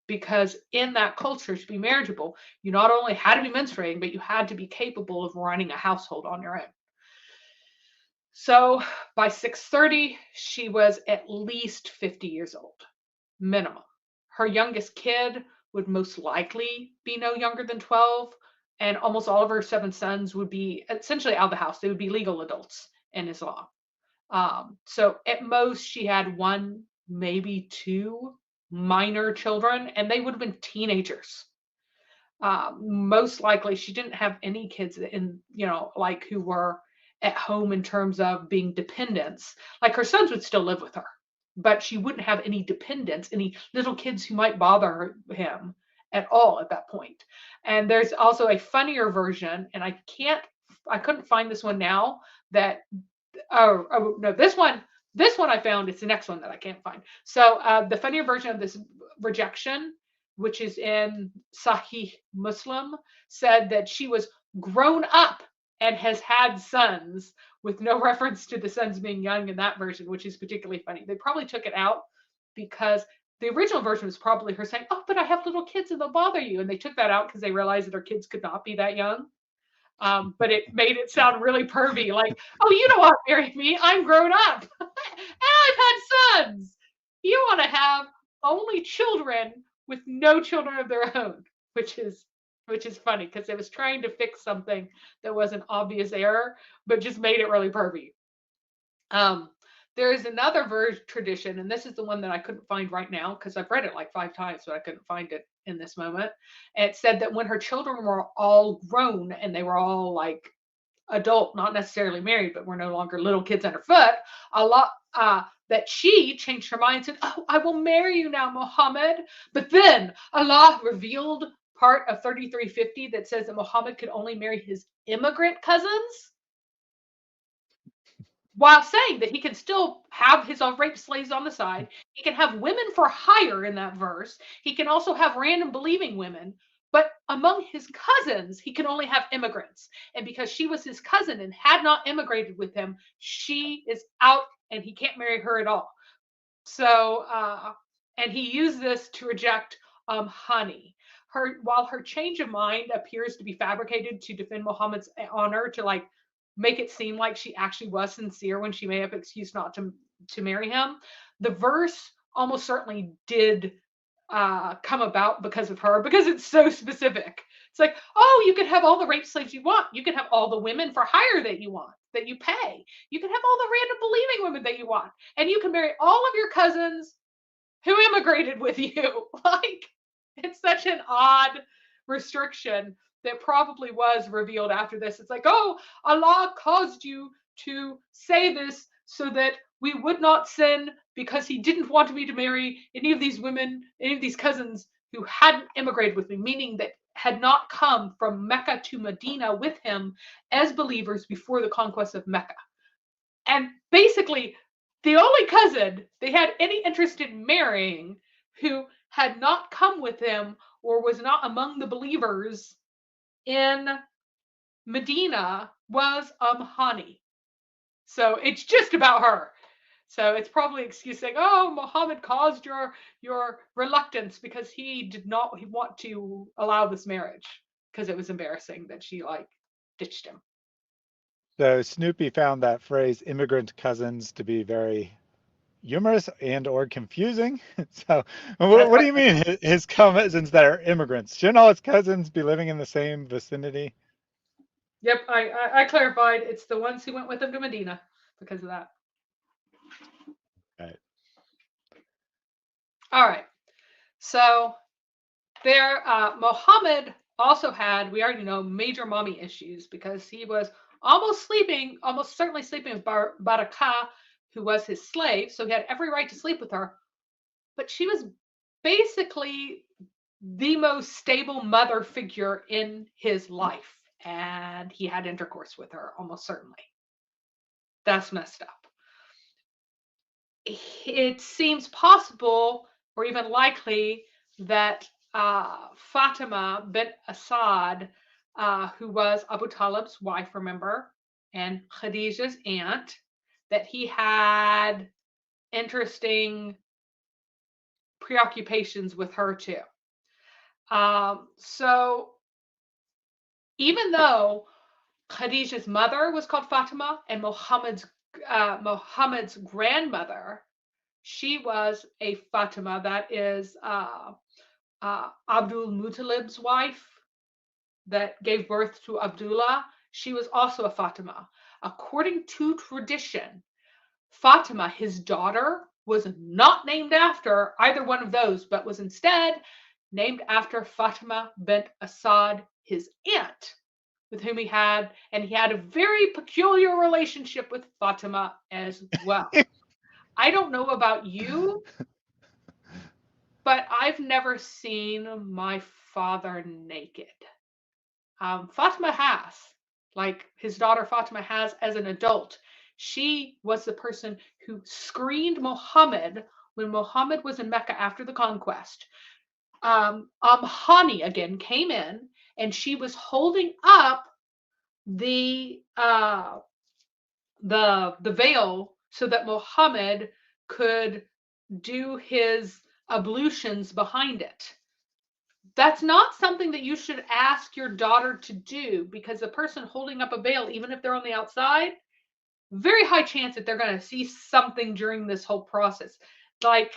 [SPEAKER 3] Because in that culture, to be marriageable, you not only had to be menstruating, but you had to be capable of running a household on your own. So by 630, she was at least 50 years old, minimum. Her youngest kid would most likely be no younger than 12, and almost all of her 7 sons would be essentially out of the house. They would be legal adults in Islam. So at most, she had 1, maybe 2 minor children, and they would have been teenagers. Most likely she didn't have any kids in, like, who were at home in terms of being dependents. Like, her sons would still live with her, but she wouldn't have any dependents, any little kids who might bother him at all at that point. And there's also a funnier version, and I couldn't find this one now, that no, this one I found. It's the next one that I can't find. So the funnier version of this rejection, which is in Sahih Muslim, said that she was grown up and has had sons, with no reference to the sons being young in that version, which is particularly funny. They probably took it out because the original version was probably her saying, oh, but I have little kids and they'll bother you. And they took that out because they realized that her kids could not be that young. But it made it sound really pervy, like, oh, you don't want to marry me, I'm grown up and I've had sons. You want to have only children with no children of their own, which is funny, because it was trying to fix something that was an obvious error, but just made it really pervy. There is another tradition, and this is the one that I couldn't find right now because I've read it like 5 times, so I couldn't find it in this moment. And it said that when her children were all grown and they were all like adult, not necessarily married, but were no longer little kids underfoot, that she changed her mind and said, oh, I will marry you now, Muhammad. But then Allah revealed part of 3350 that says that Muhammad could only marry his immigrant cousins. while saying that he can still have his own rape slaves on the side. He can have women for hire in that verse. He can also have random believing women. But among his cousins, he can only have immigrants. And because she was his cousin and had not immigrated with him, she is out and he can't marry her at all. So, and he used this to reject Hani. While her change of mind appears to be fabricated to defend Muhammad's honor, to like make it seem like she actually was sincere when she made up excuse not to marry him, the verse almost certainly did come about because of her, because it's so specific. It's like, oh, you can have all the rape slaves you want. You can have all the women for hire that you want, that you pay. You can have all the random believing women that you want. And you can marry all of your cousins who immigrated with you. Like, it's such an odd restriction that probably was revealed after this. It's like, oh, Allah caused you to say this so that we would not sin, because he didn't want me to marry any of these women, any of these cousins who hadn't immigrated with me, meaning that had not come from Mecca to Medina with him as believers before the conquest of Mecca. And basically, the only cousin they had any interest in marrying who had not come with him or was not among the believers in Medina was Hani. So it's just about her. So it's probably excuse saying, oh, Muhammad caused your reluctance because he did not want to allow this marriage, because it was embarrassing that she like ditched him.
[SPEAKER 1] So Snoopy found that phrase immigrant cousins to be very humorous and or confusing. So what do you mean his cousins that are immigrants? Shouldn't all his cousins be living in the same vicinity?
[SPEAKER 3] Yep, I clarified. It's the ones who went with him to Medina because of that.
[SPEAKER 1] Right.
[SPEAKER 3] All right. So there, Muhammad also had, we already know, major mommy issues because he was almost certainly sleeping with Barakah, who was his slave. So he had every right to sleep with her. But she was basically the most stable mother figure in his life. And he had intercourse with her almost certainly. That's messed up. It seems possible or even likely that Fatima bint Asad, who was Abu Talib's wife, remember, and Khadijah's aunt, that he had interesting preoccupations with her too. So even though Khadijah's mother was called Fatima and Muhammad's grandmother, she was a Fatima, that is Abdul Muttalib's wife that gave birth to Abdullah. She was also a Fatima. According to tradition, Fatima, his daughter, was not named after either one of those, but was instead named after Fatima bint Asad, his aunt, with whom he had a very peculiar relationship with Fatima as well. I don't know about you, but I've never seen my father naked. Fatima has, like his daughter Fatima has as an adult. She was the person who screened Muhammad when Muhammad was in Mecca after the conquest. Hani again came in, and she was holding up the veil so that Muhammad could do his ablutions behind it. That's not something that you should ask your daughter to do, because the person holding up a veil, even if they're on the outside, very high chance that they're going to see something during this whole process. Like,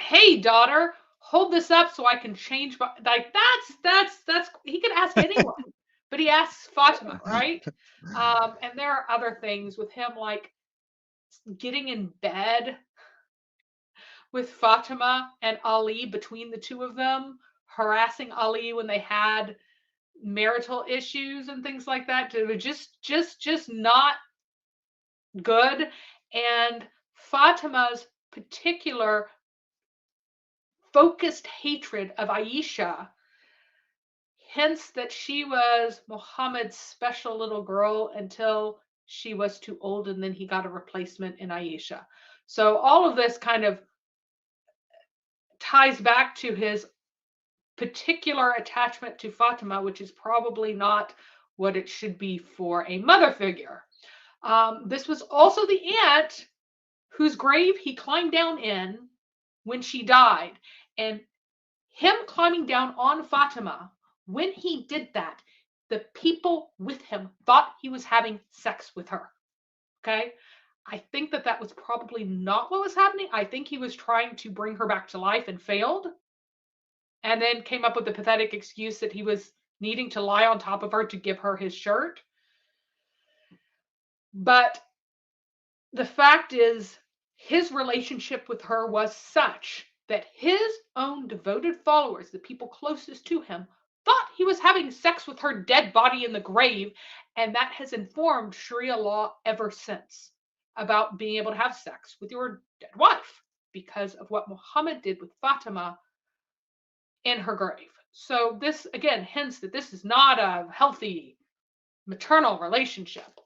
[SPEAKER 3] hey, daughter, hold this up so I can change my, like, that's he could ask anyone, but he asks Fatima, right? And there are other things with him, like getting in bed with Fatima and Ali, between the two of them, harassing Ali when they had marital issues and things like that. It was just not good. And Fatima's particular focused hatred of Aisha hints that she was Muhammad's special little girl until she was too old, and then he got a replacement in Aisha. So all of this kind of ties back to his particular attachment to Fatima, which is probably not what it should be for a mother figure. This was also the aunt whose grave he climbed down in when she died. And him climbing down on Fatima, when he did that, the people with him thought he was having sex with her. Okay? I think that that was probably not what was happening. I think he was trying to bring her back to life and failed, and then came up with the pathetic excuse that he was needing to lie on top of her to give her his shirt. But the fact is, his relationship with her was such that his own devoted followers, the people closest to him, thought he was having sex with her dead body in the grave, and that has informed Sharia law ever since about being able to have sex with your dead wife because of what Muhammad did with Fatima in her grave. So this, again, hints that this is not a healthy maternal relationship.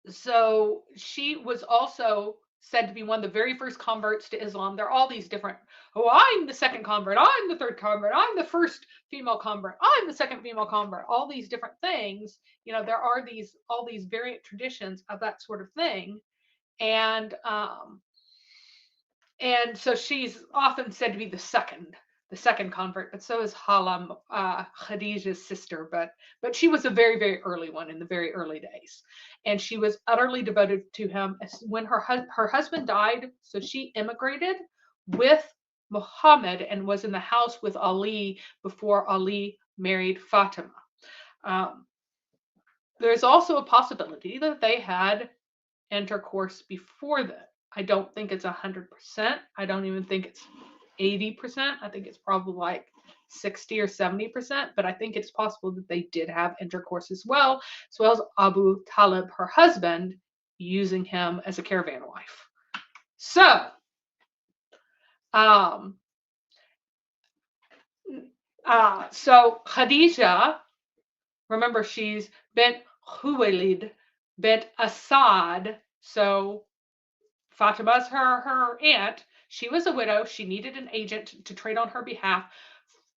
[SPEAKER 3] So she was also said to be one of the very first converts to Islam. There are all these different, oh, I'm the second convert, I'm the third convert, I'm the first female convert, I'm the second female convert, all these different things. You know, there are all these variant traditions of that sort of thing. And so she's often said to be the second convert, but so is Halam, Khadijah's sister, but she was a very, very early one in the very early days. And she was utterly devoted to him. When her husband died, so she immigrated with Muhammad and was in the house with Ali before Ali married Fatima. There's also a possibility that they had intercourse before that. I don't think it's 100%. I don't even think it's 80%. I think it's probably like 60 or 70%, but I think it's possible that they did have intercourse as well as Abu Talib, her husband, using him as a caravan wife. So, Khadija, remember, she's bint Khuwaylid, bint Asad. So Fatima's her aunt. She was a widow. She needed an agent to trade on her behalf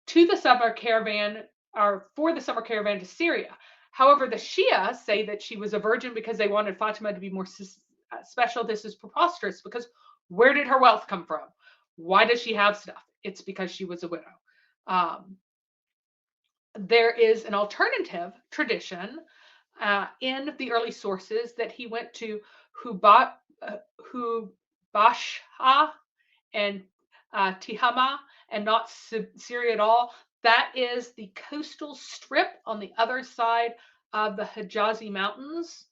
[SPEAKER 3] to the summer caravan, or for the summer caravan to Syria. However, the Shia say that she was a virgin because they wanted Fatima to be more special. This is preposterous, because where did her wealth come from? Why does she have stuff? It's because she was a widow. There is an alternative tradition in the early sources that he went to Hubasha and Tihama, and not Syria at all. That is the coastal strip on the other side of the Hijazi Mountains.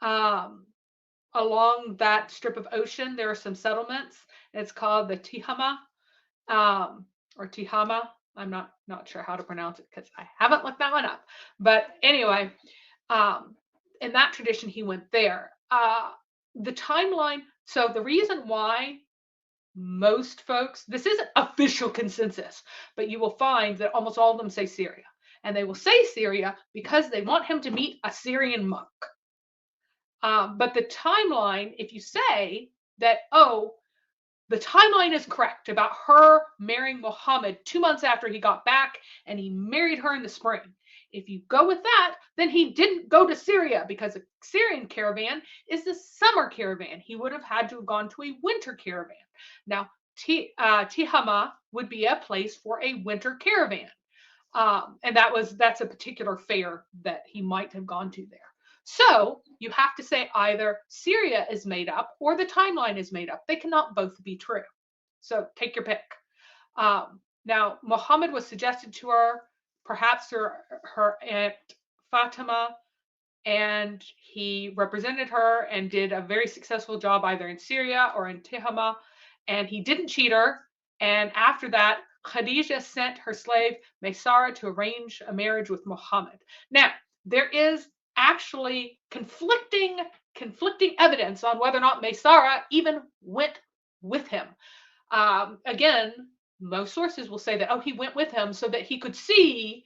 [SPEAKER 3] Along that strip of ocean, there are some settlements. It's called the Tihama, or Tihama. I'm not sure how to pronounce it because I haven't looked that one up. But anyway, in that tradition, he went there. The timeline, so the reason why most folks, this isn't official consensus, but you will find that almost all of them say Syria. And they will say Syria because they want him to meet a Syrian monk. But the timeline, if you say that, oh, the timeline is correct about her marrying Muhammad 2 months after he got back, and he married her in the spring. If you go with that, then he didn't go to Syria, because a Syrian caravan is the summer caravan. He would have had to have gone to a winter caravan. Now, Tihama would be a place for a winter caravan. And that's a particular fair that he might have gone to there. So you have to say either Syria is made up or the timeline is made up. They cannot both be true. So take your pick. Now, Muhammad was suggested to her, perhaps her aunt Fatima, and he represented her and did a very successful job either in Syria or in Tihama, and he didn't cheat her. And after that, Khadija sent her slave Maysara to arrange a marriage with Muhammad. Now, there is actually conflicting evidence on whether or not Maysara even went with him. Again, most sources will say that, oh, he went with him so that he could see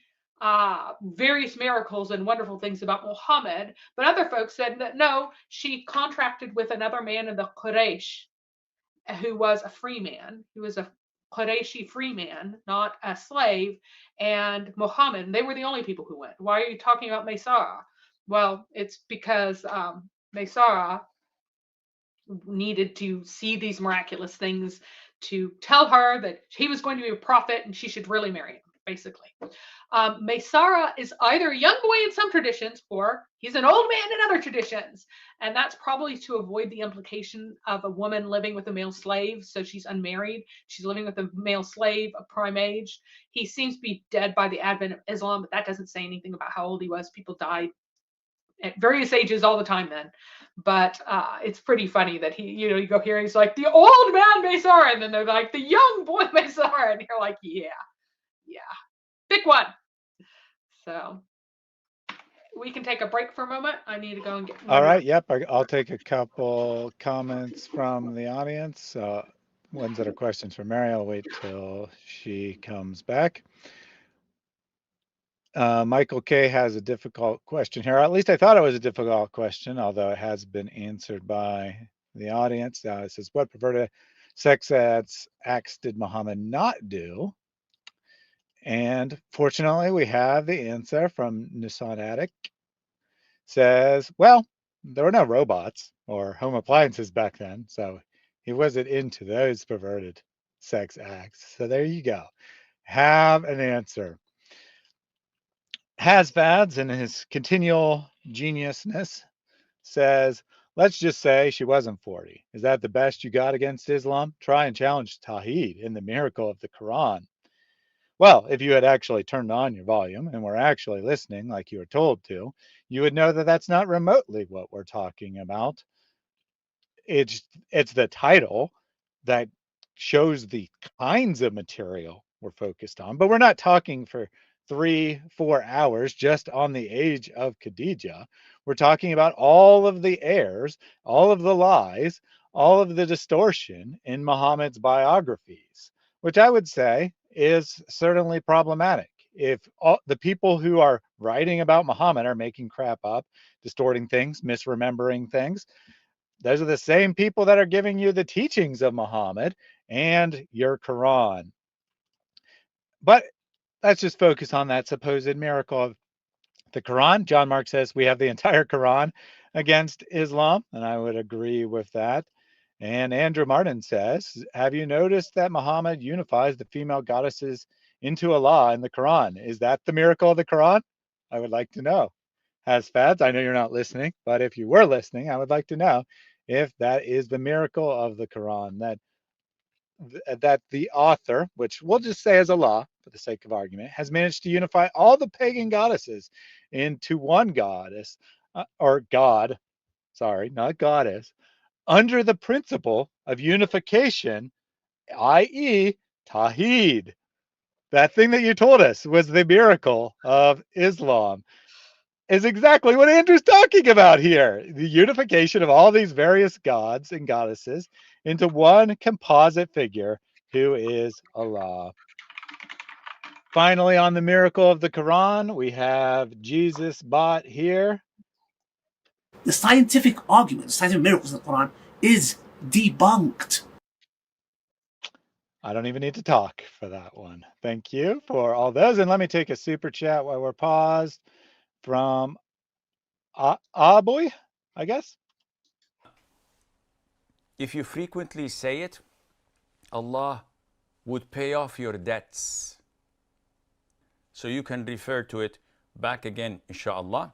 [SPEAKER 3] various miracles and wonderful things about Muhammad, but other folks said that no, she contracted with another man in the Quraysh who was a free man, who was a Qurayshi free man, not a slave, and Muhammad. They were the only people who went. Why are you talking about Maysara? Well, it's because Maysara needed to see these miraculous things to tell her that he was going to be a prophet and she should really marry him, basically. Maysara is either a young boy in some traditions or he's an old man in other traditions. And that's probably to avoid the implication of a woman living with a male slave. So she's unmarried. She's living with a male slave of prime age. He seems to be dead by the advent of Islam, but that doesn't say anything about how old he was. People died at various ages all the time then. But it's pretty funny that he, you go here, he's like, the old man Maysara, and then they're like, the young boy Maysara, and you're like, yeah, pick one. So we can take a break for a moment. I need to go and get.
[SPEAKER 1] All right. Yep. I'll take a couple comments from the audience. Ones that are questions for Mary. I'll wait till she comes back. Michael K has a difficult question here. At least I thought it was a difficult question, although it has been answered by the audience. It says, what perverted sex acts did Muhammad not do? And fortunately, we have the answer from Nissan Attic. Says, well, there were no robots or home appliances back then, so he wasn't into those perverted sex acts. So there you go. Have an answer. Hasfads, in his continual geniusness, says, let's just say she wasn't 40. Is that the best you got against Islam? Try and challenge Tawheed in the miracle of the Quran. Well, if you had actually turned on your volume and were actually listening like you were told to, you would know that that's not remotely what we're talking about. It's the title that shows the kinds of material we're focused on, but we're not talking for 3-4 hours just on the age of Khadijah. We're talking about all of the errors, all of the lies, all of the distortion in Muhammad's biographies, which I would say is certainly problematic. If the people who are writing about Muhammad are making crap up, distorting things, misremembering things, those are the same people that are giving you the teachings of Muhammad and your Quran. But let's just focus on that supposed miracle of the Quran. John Mark says we have the entire Quran against Islam, and I would agree with that. And Andrew Martin says, have you noticed that Muhammad unifies the female goddesses into Allah in the Quran? Is that the miracle of the Quran? I would like to know. Hasfads, I know you're not listening, but if you were listening, I would like to know if that is the miracle of the Quran, that the author, which we'll just say is Allah for the sake of argument, has managed to unify all the pagan goddesses into one goddess, or God, sorry, not goddess, under the principle of unification, i.e., Tawheed. That thing that you told us was the miracle of Islam is exactly what Andrew's talking about here. The unification of all these various gods and goddesses into one composite figure who is Allah. Finally, on the miracle of the Quran, we have Jesus bot here.
[SPEAKER 5] The scientific argument, the scientific miracles of the Quran is debunked.
[SPEAKER 1] I don't even need to talk for that one. Thank you for all those. And let me take a super chat while we're paused from Boy, I guess.
[SPEAKER 6] If you frequently say it, Allah would pay off your debts. So you can refer to it back again, inshallah.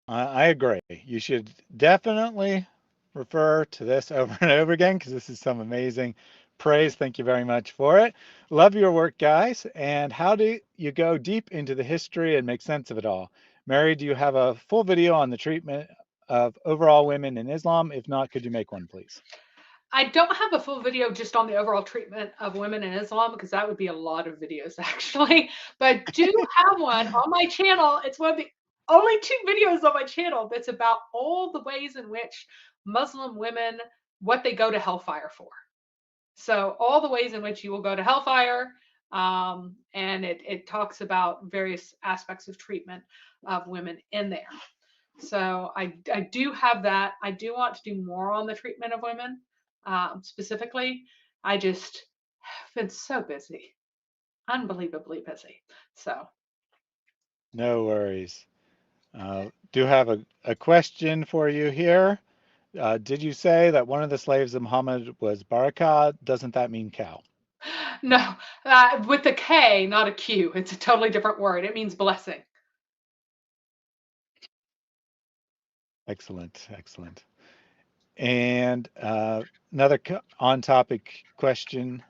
[SPEAKER 1] I agree. You should definitely refer to this over and over again because this is some amazing praise. Thank you very much for it. Love your work, guys. And how do you go deep into the history and make sense of it all? Mary, do you have a full video on the treatment of overall women in Islam? If not, could you make one, please?
[SPEAKER 3] I don't have a full video just on the overall treatment of women in Islam because that would be a lot of videos actually, but I do have one on my channel. It's one of the only 2 videos on my channel that's about all the ways in which Muslim women, what they go to hellfire for. So all the ways in which you will go to hellfire, And it talks about various aspects of treatment of women in there. So I do have that. I do want to do more on the treatment of women specifically. I just have been so busy, unbelievably busy. So
[SPEAKER 1] No worries. Do have a question for you here. Did you say that one of the slaves of Muhammad was Barakah? Doesn't that mean cow?
[SPEAKER 3] no, with a K, not a Q. It's a totally different word. It means blessing.
[SPEAKER 1] Excellent, excellent. And another on-topic question.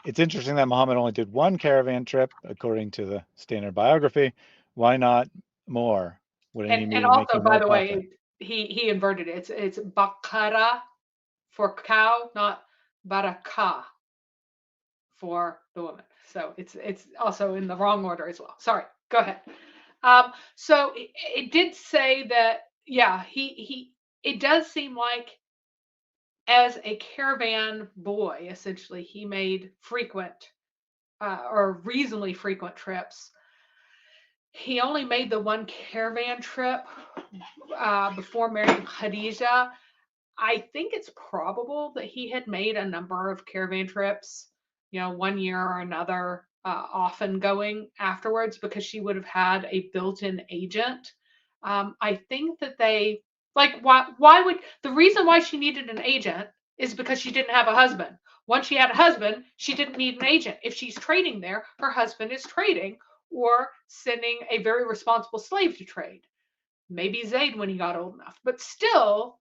[SPEAKER 1] It's interesting that Muhammad only did one caravan trip, according to the standard biography. Why not more? Wouldn't he
[SPEAKER 3] And
[SPEAKER 1] be
[SPEAKER 3] also,
[SPEAKER 1] making
[SPEAKER 3] by
[SPEAKER 1] more
[SPEAKER 3] the
[SPEAKER 1] profit?
[SPEAKER 3] way, he inverted it. It's bakara for cow, not barakah for the woman. So it's also in the wrong order as well. Sorry. Go ahead. So it did say that, yeah, it does seem like as a caravan boy, essentially, he made frequent or reasonably frequent trips. He only made the one caravan trip before marrying Khadija. I think it's probable that he had made a number of caravan trips, one year or another, often going afterwards, because she would have had a built-in agent. I think that they why would the reason why she needed an agent is because she didn't have a husband. Once she had a husband, she didn't need an agent. If she's trading there, her husband is trading or sending a very responsible slave to trade. Maybe Zayd when he got old enough, but still,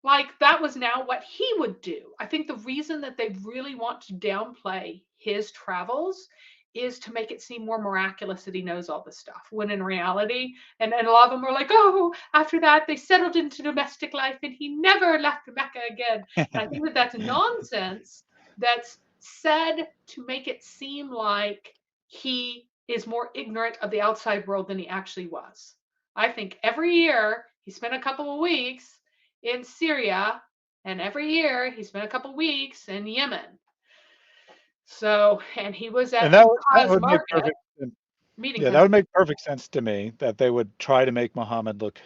[SPEAKER 3] that was now what he would do. I think the reason that they really want to downplay his travels is to make it seem more miraculous that he knows all this stuff, when in reality, and a lot of them were like, oh, after that they settled into domestic life and he never left Mecca again. And I think that that's nonsense. That's said to make it seem like he is more ignorant of the outside world than he actually was. I think every year he spent a couple of weeks in Syria, and every year he spent a couple weeks in Yemen. So, and he was
[SPEAKER 1] And
[SPEAKER 3] at
[SPEAKER 1] that
[SPEAKER 3] Ukaz
[SPEAKER 1] would make
[SPEAKER 3] market
[SPEAKER 1] perfect sense.
[SPEAKER 3] meeting
[SPEAKER 1] Yeah, that would
[SPEAKER 3] husbands.
[SPEAKER 1] make perfect sense to me that they would try to make Muhammad look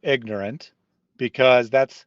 [SPEAKER 1] ignorant, because that's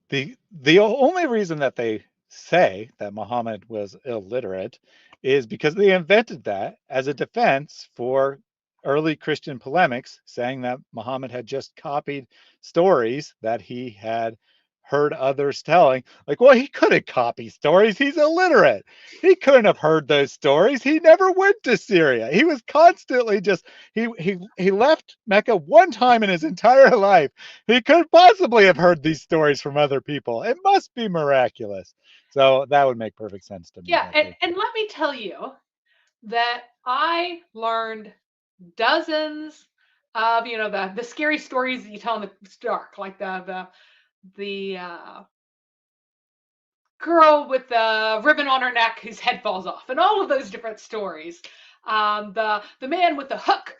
[SPEAKER 1] the only reason that they say that Muhammad was illiterate is because they invented that as a defense for early Christian polemics, saying that Muhammad had just copied stories that he had heard others telling. Like, well, he couldn't copy stories. He's illiterate. He couldn't have heard those stories. He never went to Syria. He was constantly just he left Mecca one time in his entire life. He could possibly have heard these stories from other people. It must be miraculous. So that would make perfect sense to me
[SPEAKER 3] Yeah,
[SPEAKER 1] that
[SPEAKER 3] and,
[SPEAKER 1] they.
[SPEAKER 3] and let me tell you that I learned dozens of the scary stories that you tell in the dark, like the girl with the ribbon on her neck whose head falls off, and all of those different stories. The man with the hook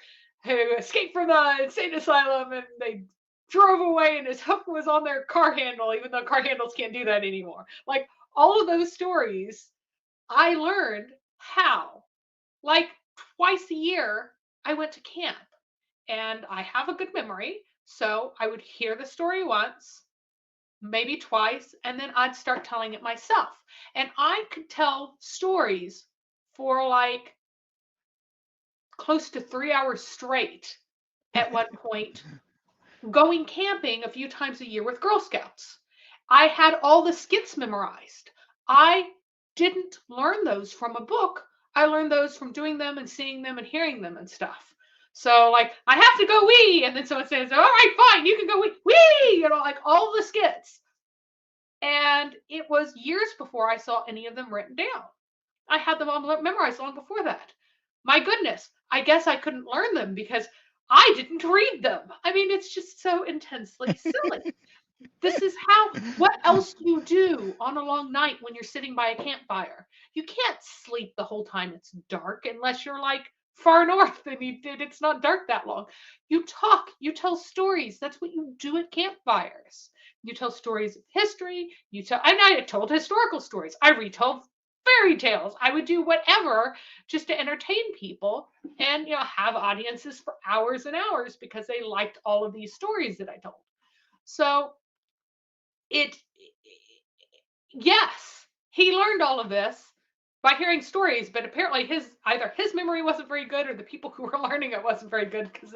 [SPEAKER 3] who escaped from the insane asylum and they drove away and his hook was on their car handle, even though car handles can't do that anymore. Like all of those stories, I learned how. Like twice a year, I went to camp and I have a good memory. So I would hear the story once, maybe twice, and then I'd start telling it myself. And I could tell stories for close to 3 hours straight at one point, going camping a few times a year with Girl Scouts. I had all the skits memorized. I didn't learn those from a book. I learned those from doing them and seeing them and hearing them and stuff. So I have to go wee, and then someone says, all right, fine, you can go wee, all the skits. And it was years before I saw any of them written down. I had them all memorized long before that. My goodness, I guess I couldn't learn them because I didn't read them. I mean, it's just so intensely silly. This is what else do you do on a long night when you're sitting by a campfire? You can't sleep the whole time it's dark unless you're far north and it's not dark that long. You talk, you tell stories. That's what you do at campfires. You tell stories of history. And I told historical stories. I retold fairy tales. I would do whatever just to entertain people and have audiences for hours and hours because they liked all of these stories that I told. So it yes, he learned all of this by hearing stories, but apparently either his memory wasn't very good or the people who were learning it wasn't very good because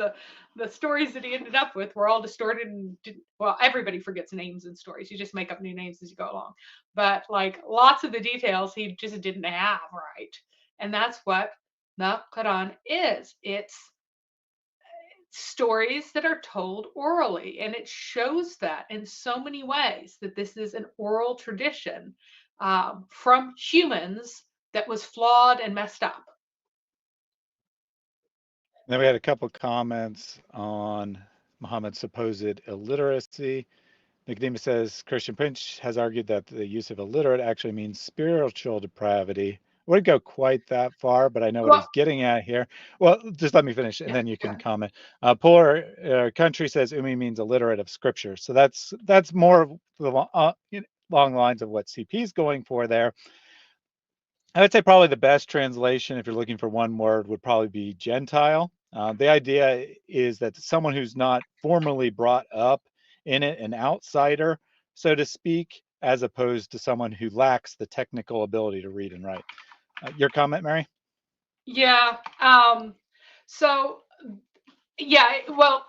[SPEAKER 3] the stories that he ended up with were all distorted and well, everybody forgets names in stories. You just make up new names as you go along. But like lots of the details he just didn't have right. And that's what the Quran is. It's stories that are told orally, and it shows that in so many ways that this is an oral tradition from humans that was flawed and messed up.
[SPEAKER 1] Then we had a couple comments on Muhammad's supposed illiteracy. Nicodemus says Christian Prince has argued that the use of illiterate actually means spiritual depravity. I wouldn't go quite that far, but I know what
[SPEAKER 3] Well,
[SPEAKER 1] he's getting at here. Well, just let me finish, and
[SPEAKER 3] yeah,
[SPEAKER 1] then you
[SPEAKER 3] go
[SPEAKER 1] can
[SPEAKER 3] ahead.
[SPEAKER 1] comment. Poor Country says Umi means illiterate of scripture, so that's more of the long lines of what CP is going for there. I would say probably the best translation, if you're looking for one word, would probably be Gentile. The idea is that someone who's not formally brought up in it, an outsider, so to speak, as opposed to someone who lacks the technical ability to read and write. Your comment, Mary?
[SPEAKER 3] Yeah. So yeah, well,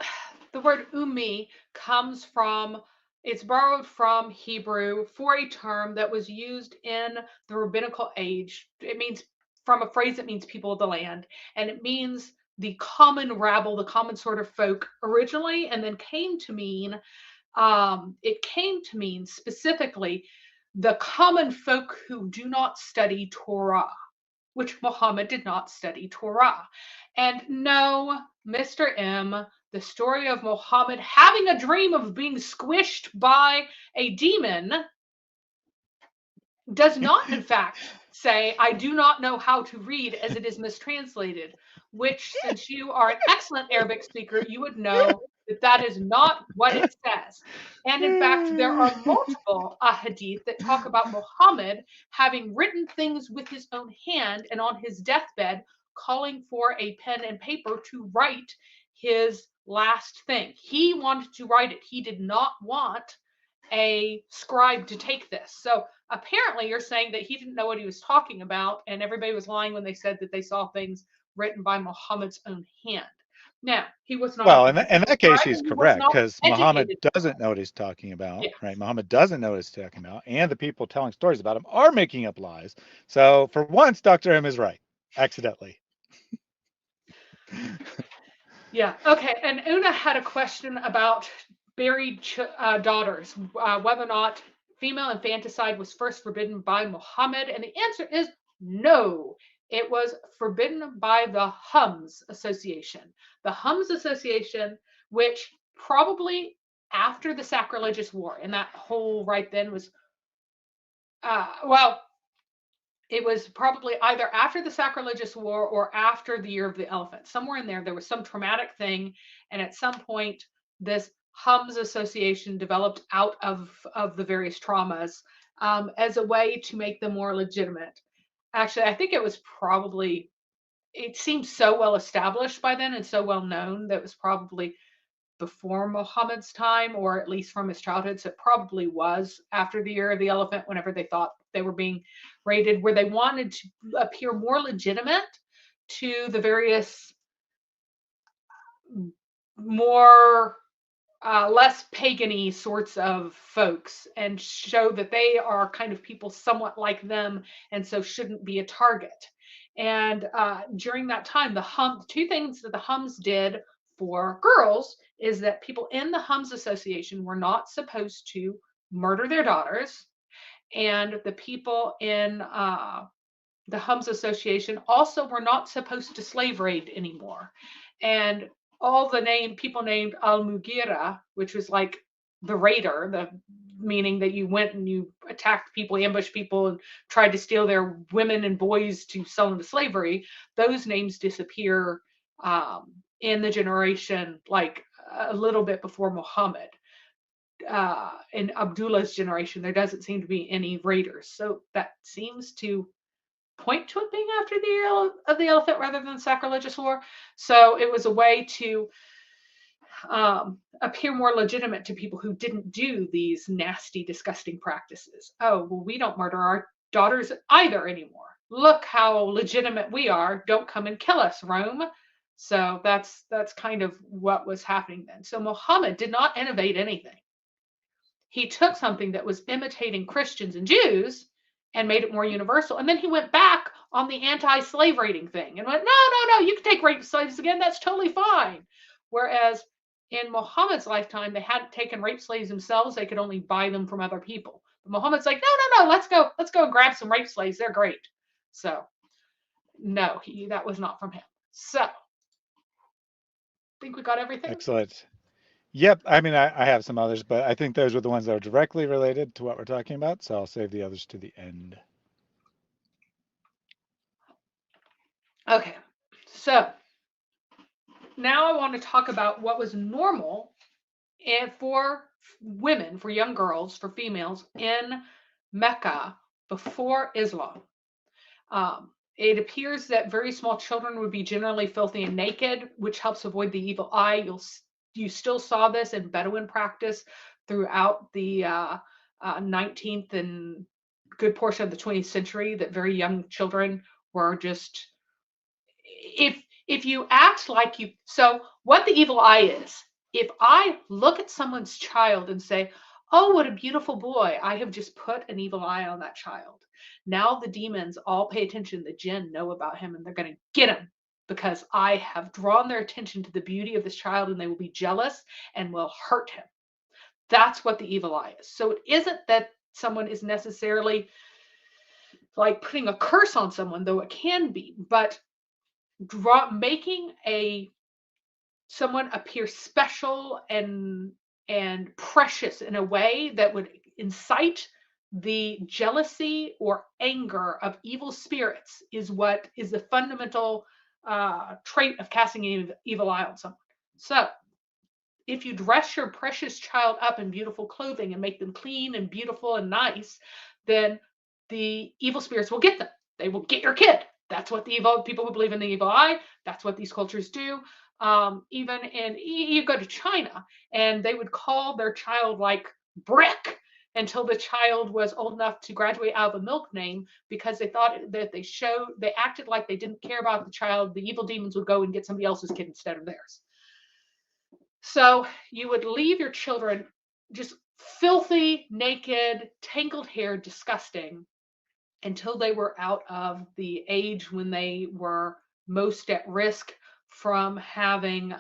[SPEAKER 3] the word ummi comes from, it's borrowed from Hebrew for a term that was used in the rabbinical age. It means, from a phrase that means people of the land, and it means the common rabble, the common sort of folk originally, and then it came to mean specifically the common folk who do not study Torah, which Muhammad did not study Torah. And no, Mr. M, the story of Muhammad having a dream of being squished by a demon does not, in fact, say, I do not know how to read, as it is mistranslated, which, since you are an excellent Arabic speaker, you would know that that is not what it says. And in fact, there are multiple hadith that talk about Muhammad having written things with his own hand and on his deathbed, calling for a pen and paper to write his last thing. He wanted to write it. He did not want a scribe to take this. So apparently you're saying that he didn't know what he was talking about, and everybody was lying when they said that they saw things written by Muhammad's own hand. Now, he was not a
[SPEAKER 1] Well, in
[SPEAKER 3] particular
[SPEAKER 1] that case,
[SPEAKER 3] scribe,
[SPEAKER 1] he's
[SPEAKER 3] and he was
[SPEAKER 1] correct
[SPEAKER 3] not
[SPEAKER 1] because Muhammad
[SPEAKER 3] educated.
[SPEAKER 1] doesn't know what he's talking about,
[SPEAKER 3] Yes.
[SPEAKER 1] right? Muhammad doesn't know what he's talking about, and the people telling stories about him are making up lies. So, for once, Dr. M is right, accidentally.
[SPEAKER 3] Yeah. Okay. And Una had a question about buried daughters, whether or not female infanticide was first forbidden by Muhammad. And the answer is no. It was forbidden by the Hums Association. The Hums Association, which probably after the sacrilegious war, and that whole right then was, well, it was probably either after the sacrilegious war or after the year of the elephant. Somewhere in there was some traumatic thing, and at some point this Hums Association developed out of the various traumas as a way to make them more legitimate. Actually, I think it seemed so well established by then and so well known that it was probably before Muhammad's time, or at least from his childhood. So it probably was after the year of the elephant, whenever they thought they were being raided, where they wanted to appear more legitimate to the various more less pagan-y sorts of folks, and show that they are kind of people somewhat like them and so shouldn't be a target. And during that time, two things that the Hums did for girls is that people in the Hums Association were not supposed to murder their daughters, and the people in the Hums Association also were not supposed to slave raid anymore. And all the people named Al-Mughira, which was like the raider, the meaning that you went and you attacked people, ambushed people, and tried to steal their women and boys to sell them to slavery, those names disappear in the generation like a little bit before Muhammad. In Abdullah's generation, there doesn't seem to be any raiders. So that seems to point to it being after the year of the elephant rather than sacrilegious war. So it was a way to appear more legitimate to people who didn't do these nasty, disgusting practices. Oh, well, we don't murder our daughters either anymore. Look how legitimate we are. Don't come and kill us, Rome. So that's kind of what was happening then. So Muhammad did not innovate anything. He took something that was imitating Christians and Jews and made it more universal. And then he went back on the anti-slave raiding thing and went, no, you can take rape slaves again. That's totally fine. Whereas in Muhammad's lifetime, they hadn't taken rape slaves themselves. They could only buy them from other people. But Muhammad's like, no, let's go and grab some rape slaves. They're great. So no, that was not from him. So I think we got everything.
[SPEAKER 1] Excellent. Yep. I mean, I have some others, but I think those were the ones that are directly related to what we're talking about. So I'll save the others to the end.
[SPEAKER 3] Okay. So now I want to talk about what was normal for women, for young girls, for females in Mecca before Islam. It appears that very small children would be generally filthy and naked, which helps avoid the evil eye. You still saw this in Bedouin practice throughout the 19th and good portion of the 20th century, that very young children were just, if you act like you, so what the evil eye is, if I look at someone's child and say, oh, what a beautiful boy, I have just put an evil eye on that child. Now the demons all pay attention. The jinn know about him and they're going to get him because I have drawn their attention to the beauty of this child, and they will be jealous and will hurt him. That's what the evil eye is. So it isn't that someone is necessarily like putting a curse on someone, though it can be, but making someone appear special and precious in a way that would incite the jealousy or anger of evil spirits is what is the fundamental trait of casting an evil eye on someone. So if you dress your precious child up in beautiful clothing and make them clean and beautiful and nice, then the evil spirits will get them. They will get your kid. That's what the evil people who believe in the evil eye, that's what these cultures do. Even you go to China and they would call their child like Brick until the child was old enough to graduate out of a milk name, because they thought that they acted like they didn't care about the child. The evil demons would go and get somebody else's kid instead of theirs. So you would leave your children just filthy, naked, tangled hair, disgusting, until they were out of the age when they were most at risk from having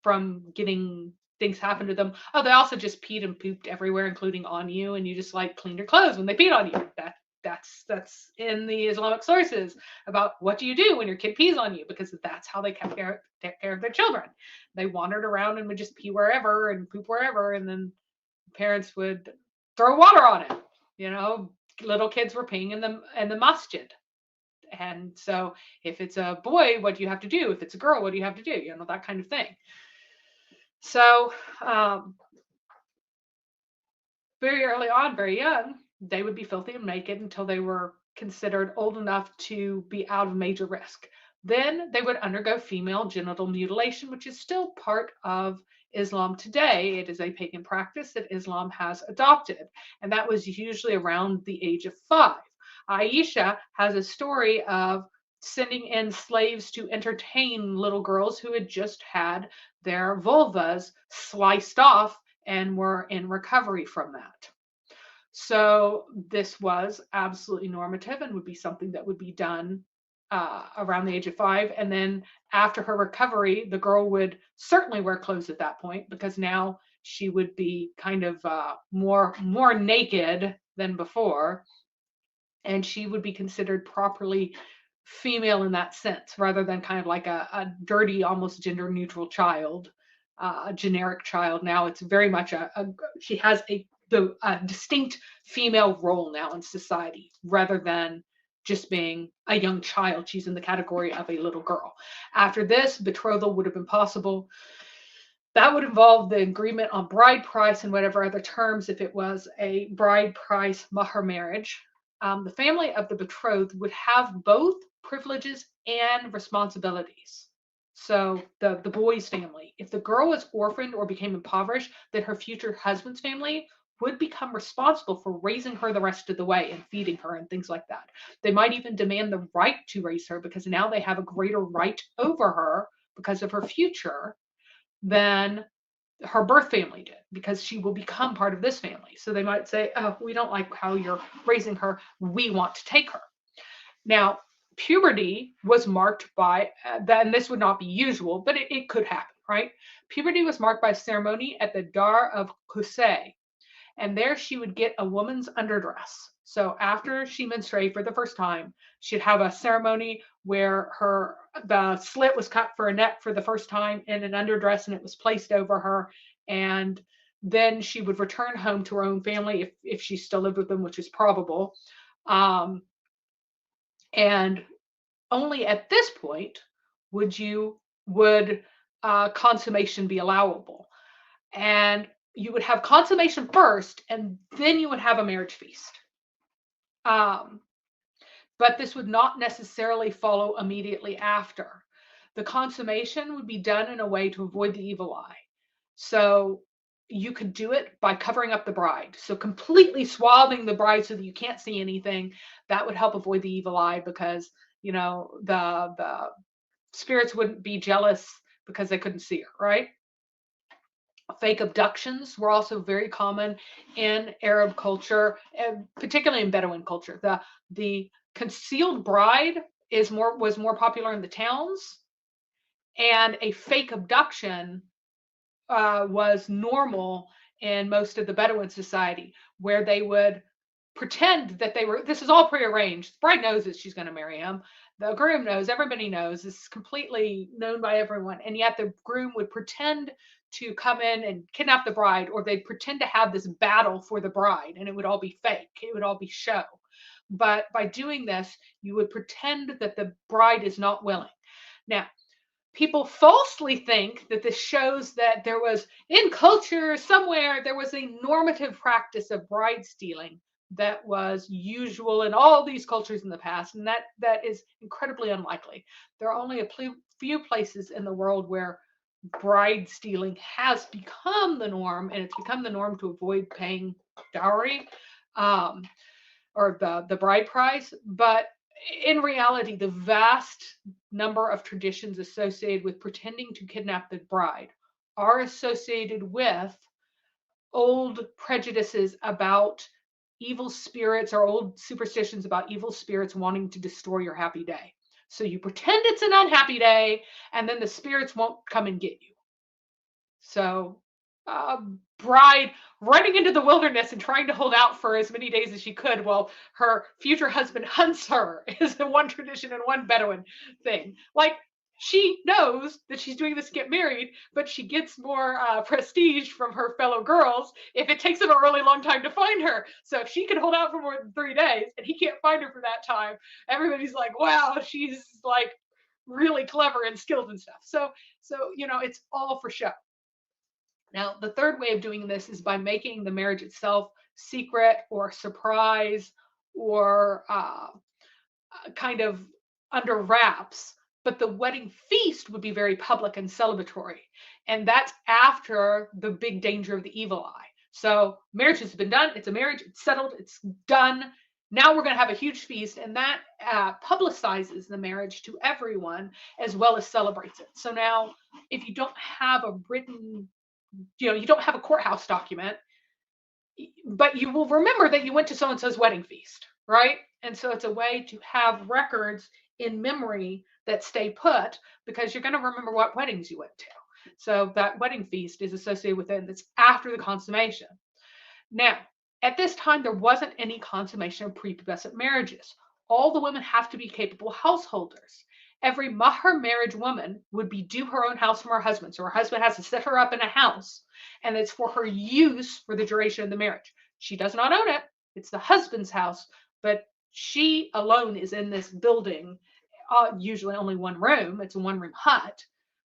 [SPEAKER 3] from getting things happen to them. Oh, they also just peed and pooped everywhere, including on you, and you just like cleaned your clothes when they peed on you. That's in the Islamic sources about what do you do when your kid pees on you, because that's how they take care of their children. They wandered around and would just pee wherever and poop wherever, and then parents would throw water on it. You know, little kids were peeing in the masjid. And so if it's a boy, what do you have to do? If it's a girl, what do you have to do? You know, that kind of thing. So very early on, very young, they would be filthy and naked until they were considered old enough to be out of major risk. Then they would undergo female genital mutilation, which is still part of Islam today. It is a pagan practice that Islam has adopted, and that was usually around the age of 5. Aisha has a story of sending in slaves to entertain little girls who had just had their vulvas sliced off and were in recovery from that. So this was absolutely normative and would be something that would be done around the age of 5. And then after her recovery, the girl would certainly wear clothes at that point, because now she would be kind of more naked than before. And she would be considered properly female in that sense, rather than kind of like a dirty, almost gender neutral child, a generic child. Now it's very much she has a distinct female role now in society, rather than just being a young child. She's in the category of a little girl. After this, betrothal would have been possible. That would involve the agreement on bride price and whatever other terms, if it was a bride price mahr marriage. the family of the betrothed would have both privileges and responsibilities. So the boy's family, if the girl was orphaned or became impoverished, then her future husband's family would become responsible for raising her the rest of the way and feeding her and things like that. They might even demand the right to raise her because now they have a greater right over her because of her future than her birth family did, because she will become part of this family. So they might say, oh, we don't like how you're raising her. We want to take her. Now, puberty was marked by, and this would not be usual, but it could happen, right? Puberty was marked by a ceremony at the Dar of Qusay, and there she would get a woman's underdress. So after she menstruated for the first time, she'd have a ceremony where the slit was cut for a neck for the first time in an underdress, and it was placed over her. And then she would return home to her own family if she still lived with them, which is probable. And only at this point would consummation be allowable. And you would have consummation first, and then you would have a marriage feast. But this would not necessarily follow immediately after. The consummation would be done in a way to avoid the evil eye. So you could do it by covering up the bride. So completely swathing the bride so that you can't see anything. That would help avoid the evil eye, because, you know, the spirits wouldn't be jealous because they couldn't see her, right? Fake abductions were also very common in Arab culture, and particularly in Bedouin culture. The concealed bride was more popular in the towns, and a fake abduction was normal in most of the Bedouin society, where they would pretend that this is all prearranged. The bride knows that she's going to marry him. The groom knows, everybody knows, this is completely known by everyone. And yet the groom would pretend to come in and kidnap the bride, or they'd pretend to have this battle for the bride, and it would all be fake. It would all be show. But by doing this, you would pretend that the bride is not willing. Now, people falsely think that this shows that there was, in culture somewhere, there was a normative practice of bride stealing that was usual in all these cultures in the past, and that is incredibly unlikely. There are only a few places in the world where bride stealing has become the norm, and it's become the norm to avoid paying dowry or the bride price. But in reality, the vast number of traditions associated with pretending to kidnap the bride are associated with old prejudices about evil spirits, or old superstitions about evil spirits wanting to destroy your happy day. So you pretend it's an unhappy day, and then the spirits won't come and get you. So bride running into the wilderness and trying to hold out for as many days as she could while her future husband hunts her is one tradition and one Bedouin thing. Like, she knows that she's doing this to get married, but she gets more prestige from her fellow girls if it takes them a really long time to find her. So if she can hold out for more than 3 days and he can't find her for that time, everybody's like, wow, she's like really clever and skilled and stuff. So you know, it's all for show. Now, the third way of doing this is by making the marriage itself secret or surprise, or kind of under wraps. But the wedding feast would be very public and celebratory. And that's after the big danger of the evil eye. So marriage has been done. It's a marriage. It's settled. It's done. Now we're going to have a huge feast, and that publicizes the marriage to everyone as well as celebrates it. So now, if you don't have a written, you don't have a courthouse document, but you will remember that you went to so-and-so's wedding feast, right? And so it's a way to have records in memory that stay put, because you're going to remember what weddings you went to. So that wedding feast is associated with it, and it's after the consummation. Now, at this time, there wasn't any consummation of prepubescent marriages. All the women have to be capable householders. Every mahr marriage woman would be due her own house from her husband. So her husband has to set her up in a house, and it's for her use for the duration of the marriage. She does not own it. It's the husband's house, but she alone is in this building, usually only one room. It's a one-room hut,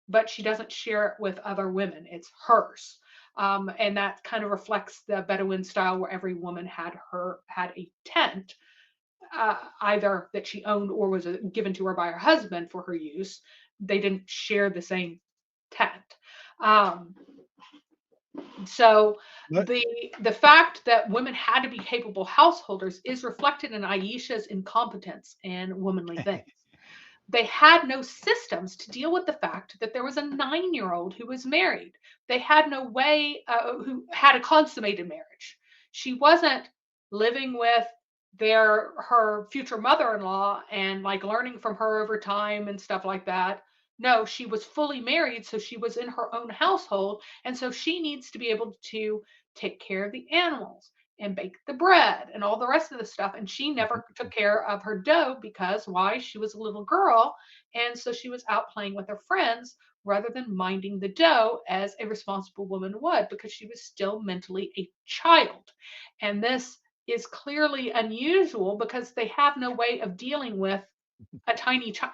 [SPEAKER 3] but she doesn't share it with other women. It's hers. And that kind of reflects the Bedouin style, where every woman had a tent either that she owned or was given to her by her husband for her use. They didn't share the same tent. So
[SPEAKER 1] But
[SPEAKER 3] the fact that women had to be capable householders is reflected in Aisha's incompetence and womanly things. They had no systems to deal with the fact that there was a 9-year-old who was married. They had no way, who had a consummated marriage. She wasn't living with her future mother-in-law and like learning from her over time and stuff like that. No, she was fully married, so she was in her own household, and so she needs to be able to take care of the animals and bake the bread and all the rest of the stuff. And she never took care of her dough because why? She was a little girl. And so she was out playing with her friends rather than minding the dough as a responsible woman would, because she was still mentally a child. And this is clearly unusual because they have no way of dealing with a tiny child.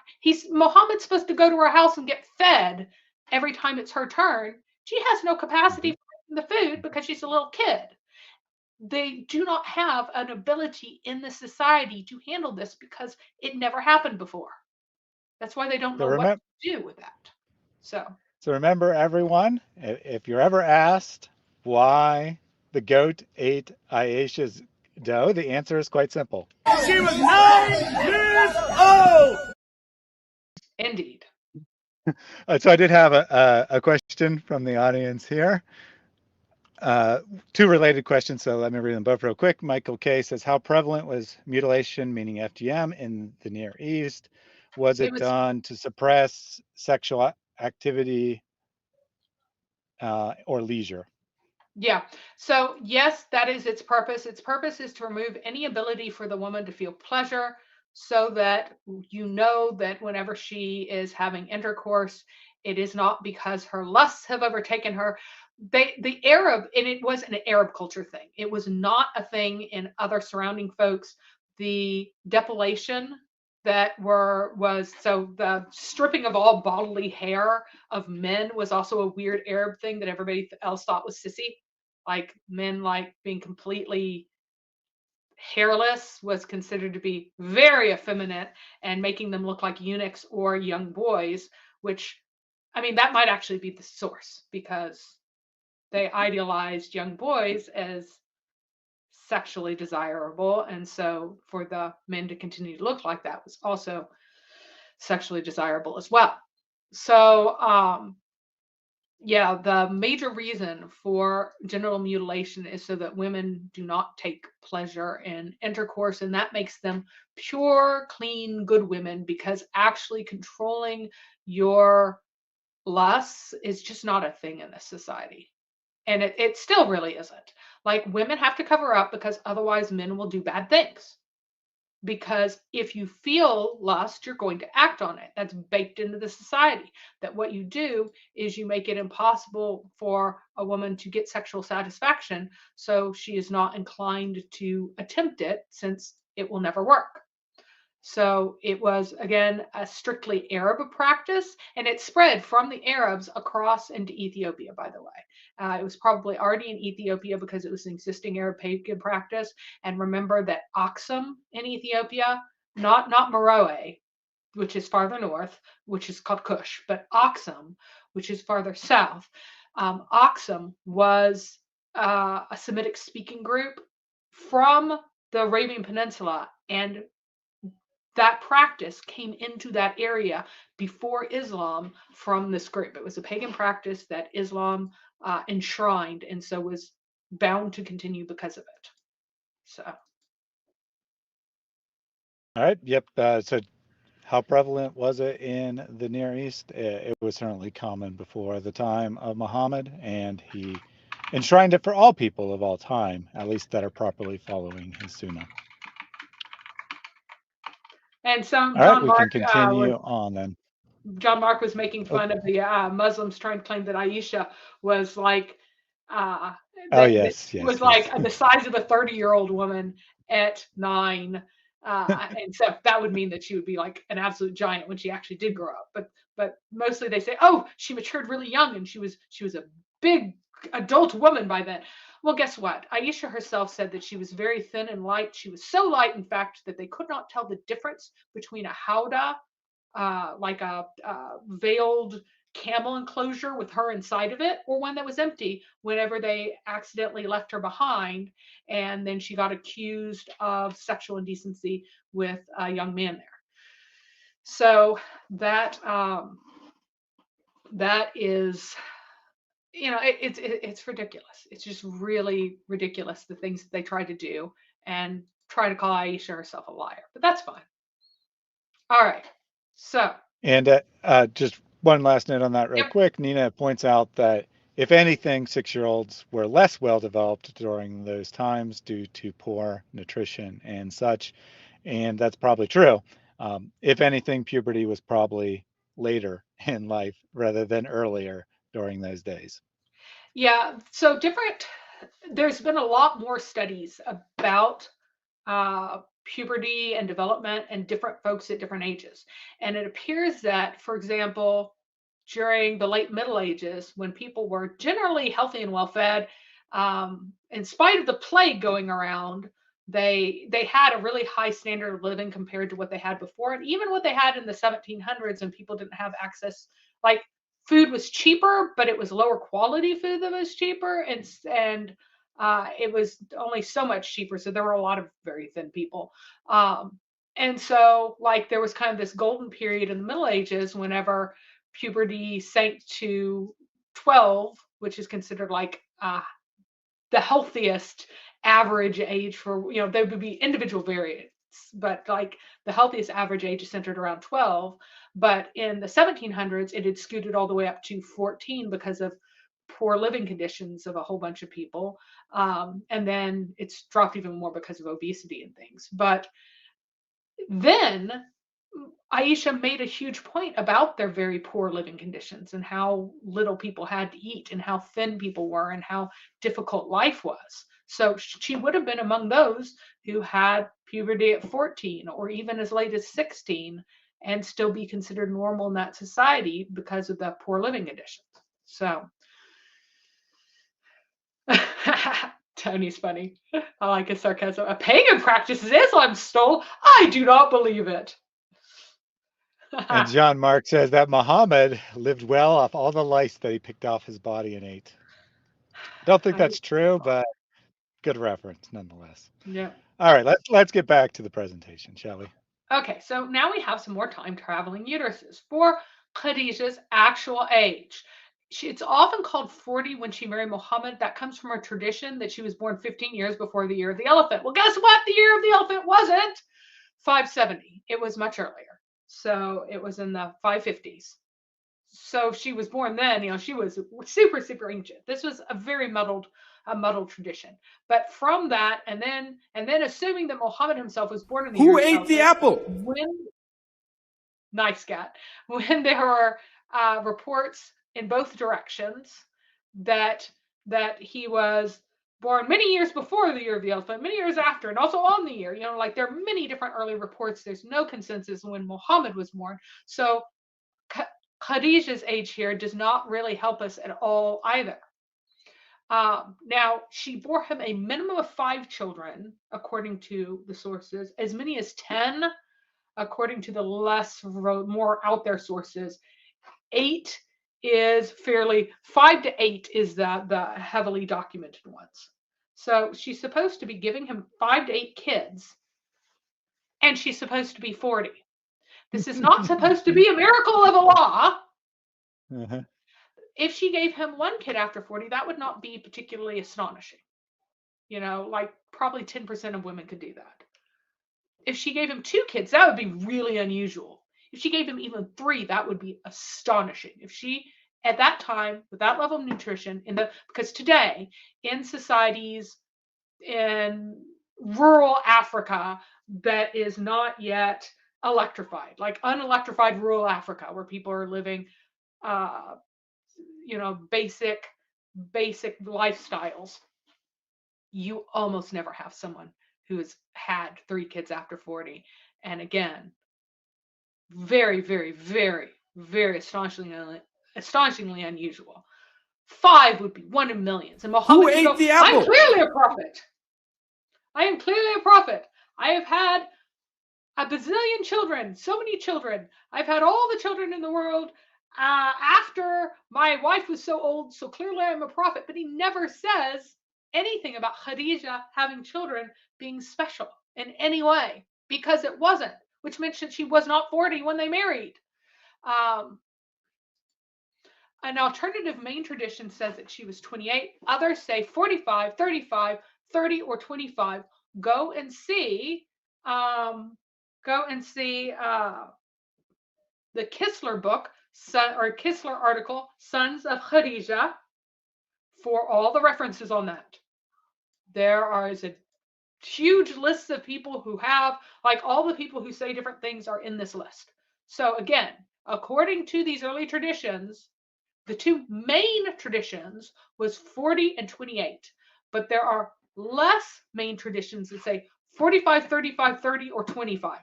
[SPEAKER 3] Muhammad's supposed to go to her house and get fed every time it's her turn. She has no capacity for making the food because she's a little kid. They do not have an ability in the society to handle this because it never happened before. That's why they don't
[SPEAKER 1] so
[SPEAKER 3] know what
[SPEAKER 1] remember,
[SPEAKER 3] to do with that. So
[SPEAKER 1] remember everyone, if you're ever asked why the goat ate Aisha's dough, the answer is quite simple.
[SPEAKER 4] She was 9 years old.
[SPEAKER 3] indeed.
[SPEAKER 1] So I did have a question from the audience here. Two related questions, so let me read them both real quick. Michael K says, how prevalent was mutilation, meaning FGM, in the Near East? Was
[SPEAKER 3] It
[SPEAKER 1] it
[SPEAKER 3] was,
[SPEAKER 1] done to suppress sexual activity or leisure?
[SPEAKER 3] yeah. So yes, that is its purpose. Its purpose is to remove any ability for the woman to feel pleasure so that you know that whenever she is having intercourse, it is not because her lusts have overtaken her. The Arab, and it was an Arab culture thing. It was not a thing in other surrounding folks. The depilation was so the stripping of all bodily hair of men was also a weird Arab thing that everybody else thought was sissy. Like men like being completely hairless was considered to be very effeminate and making them look like eunuchs or young boys, which I mean that might actually be the source because they idealized young boys as sexually desirable, and so for the men to continue to look like that was also sexually desirable as well. So yeah, the major reason for genital mutilation is so that women do not take pleasure in intercourse, and that makes them pure, clean, good women, because actually controlling your lusts is just not a thing in this society. And it still really isn't. Like women have to cover up because otherwise men will do bad things. Because if you feel lust, you're going to act on it. That's baked into the society. That what you do is you make it impossible for a woman to get sexual satisfaction, so she is not inclined to attempt it since it will never work. So it was, again, a strictly Arab practice, and it spread from the Arabs across into Ethiopia, by the way. It was probably already in Ethiopia because it was an existing Arab pagan practice. And remember that Aksum in Ethiopia, not Meroe, which is farther north, which is called Kush, but Aksum, which is farther south. Aksum was a Semitic speaking group from the Arabian Peninsula, and that practice came into that area before Islam from this group. It was a pagan practice that Islam enshrined, and so was bound to continue because of it. So,
[SPEAKER 1] All right. Yep. So how prevalent was it in the Near East? It was certainly common before the time of Muhammad, and he enshrined it for all people of all time, at least that are properly following his sunnah.
[SPEAKER 3] and so
[SPEAKER 1] All right, we can continue on then.
[SPEAKER 3] John Mark was making
[SPEAKER 1] Oh,
[SPEAKER 3] fun of the Muslims trying to claim that Aisha was like uh,
[SPEAKER 1] oh
[SPEAKER 3] that
[SPEAKER 1] yes,
[SPEAKER 3] she
[SPEAKER 1] yes,
[SPEAKER 3] was
[SPEAKER 1] yes.
[SPEAKER 3] like the size of a 30-year-old woman at 9. And so that would mean that she would be like an absolute giant when she actually did grow up. But mostly they say, oh, she matured really young and she was a big adult woman by then. Well, guess what? Aisha herself said that she was very thin and light. She was so light, in fact, that they could not tell the difference between a howdah, like a veiled camel enclosure with her inside of it, or one that was empty whenever they accidentally left her behind. And then she got accused of sexual indecency with a young man there. So that that is, it's ridiculous. It's just really ridiculous, the things that they try to do, and try to call Aisha herself a liar. But that's fine. All right. So,
[SPEAKER 1] And just one last note on that, real
[SPEAKER 3] yep.
[SPEAKER 1] quick. Nina points out that if anything, 6-year-olds were less well developed during those times due to poor nutrition and such. And that's probably true. If anything, puberty was probably later in life rather than earlier during those days.
[SPEAKER 3] Yeah. So there's been a lot more studies about puberty and development and different folks at different ages. And it appears that, for example, during the late Middle Ages, when people were generally healthy and well fed, in spite of the plague going around, they had a really high standard of living compared to what they had before, and even what they had in the 1700s, and people didn't have access. Like, food was cheaper, but it was lower quality food that was cheaper, and it was only so much cheaper. So there were a lot of very thin people. And so, like, there was kind of this golden period in the Middle Ages whenever puberty sank to 12, which is considered like the healthiest average age for, there would be individual variants, but like the healthiest average age is centered around 12. But in the 1700s, it had scooted all the way up to 14 because of poor living conditions of a whole bunch of people. And then it's dropped even more because of obesity and things. But then Aisha made a huge point about their very poor living conditions and how little people had to eat and how thin people were and how difficult life was. So she would have been among those who had puberty at 14 or even as late as 16 and still be considered normal in that society because of the poor living conditions. So Tony's funny. I like his sarcasm. A pagan practices Islam stole. I do not believe it.
[SPEAKER 1] And John Mark says that Muhammad lived well off all the lice that he picked off his body and ate. I don't think that's true, but good reference nonetheless.
[SPEAKER 3] Yeah.
[SPEAKER 1] All right, let's get back to the presentation, shall we?
[SPEAKER 3] Okay, so now we have some more time traveling uteruses for Khadijah's actual age. It's often called 40 when she married Muhammad. That comes from a tradition that she was born 15 years before the year of the elephant. Well, guess what? The year of the elephant wasn't 570. It was much earlier. So it was in the 550s. So she was born then, she was super, super ancient. This was a very muddled tradition. But from that, and then assuming that Muhammad himself was born in the
[SPEAKER 4] Who
[SPEAKER 3] year
[SPEAKER 4] ate the apple?
[SPEAKER 3] Nice cat. When there are reports in both directions that he was born many years before the year of the elephant, many years after, and also on the year. Like, there are many different early reports. There's no consensus when Muhammad was born. So Khadijah's age here does not really help us at all either. Now, she bore him a minimum of 5 children, according to the sources, as many as 10, according to the more out there sources. 8 is 5 to 8 is the heavily documented ones. So she's supposed to be giving him 5 to 8 kids, and she's supposed to be 40. This is not supposed to be a miracle of Allah.
[SPEAKER 1] Uh-huh.
[SPEAKER 3] If she gave him 1 kid after 40, that would not be particularly astonishing. Like probably 10% of women could do that. If she gave him 2 kids, that would be really unusual. If she gave him even 3, that would be astonishing. If she, at that time, with that level of nutrition, because today, in societies in rural Africa that is not yet electrified, like unelectrified rural Africa, where people are living basic lifestyles, you almost never have someone who has had 3 kids after 40. And again, very, very, very, very astonishingly unusual. 5 would be 1 in millions. And Muhammad
[SPEAKER 4] Who
[SPEAKER 3] would go,
[SPEAKER 4] ate the
[SPEAKER 3] I'm
[SPEAKER 4] apple?
[SPEAKER 3] clearly a prophet. I am clearly a prophet. I have had a bazillion children, so many children. I've had all the children in the world after my wife was so old, so clearly I'm a prophet. But he never says anything about Khadija having children being special in any way, because it wasn't, which meant that she was not 40 when they married. An alternative main tradition says that she was 28. Others say 45, 35, 30, or 25. Go and see the Kistler book, or Kistler article, Sons of Khadija, for all the references on that. There are a huge list of people who have, like, all the people who say different things are in this list. So again, according to these early traditions, the two main traditions was 40 and 28, but there are less main traditions that say 45, 35, 30, or 25.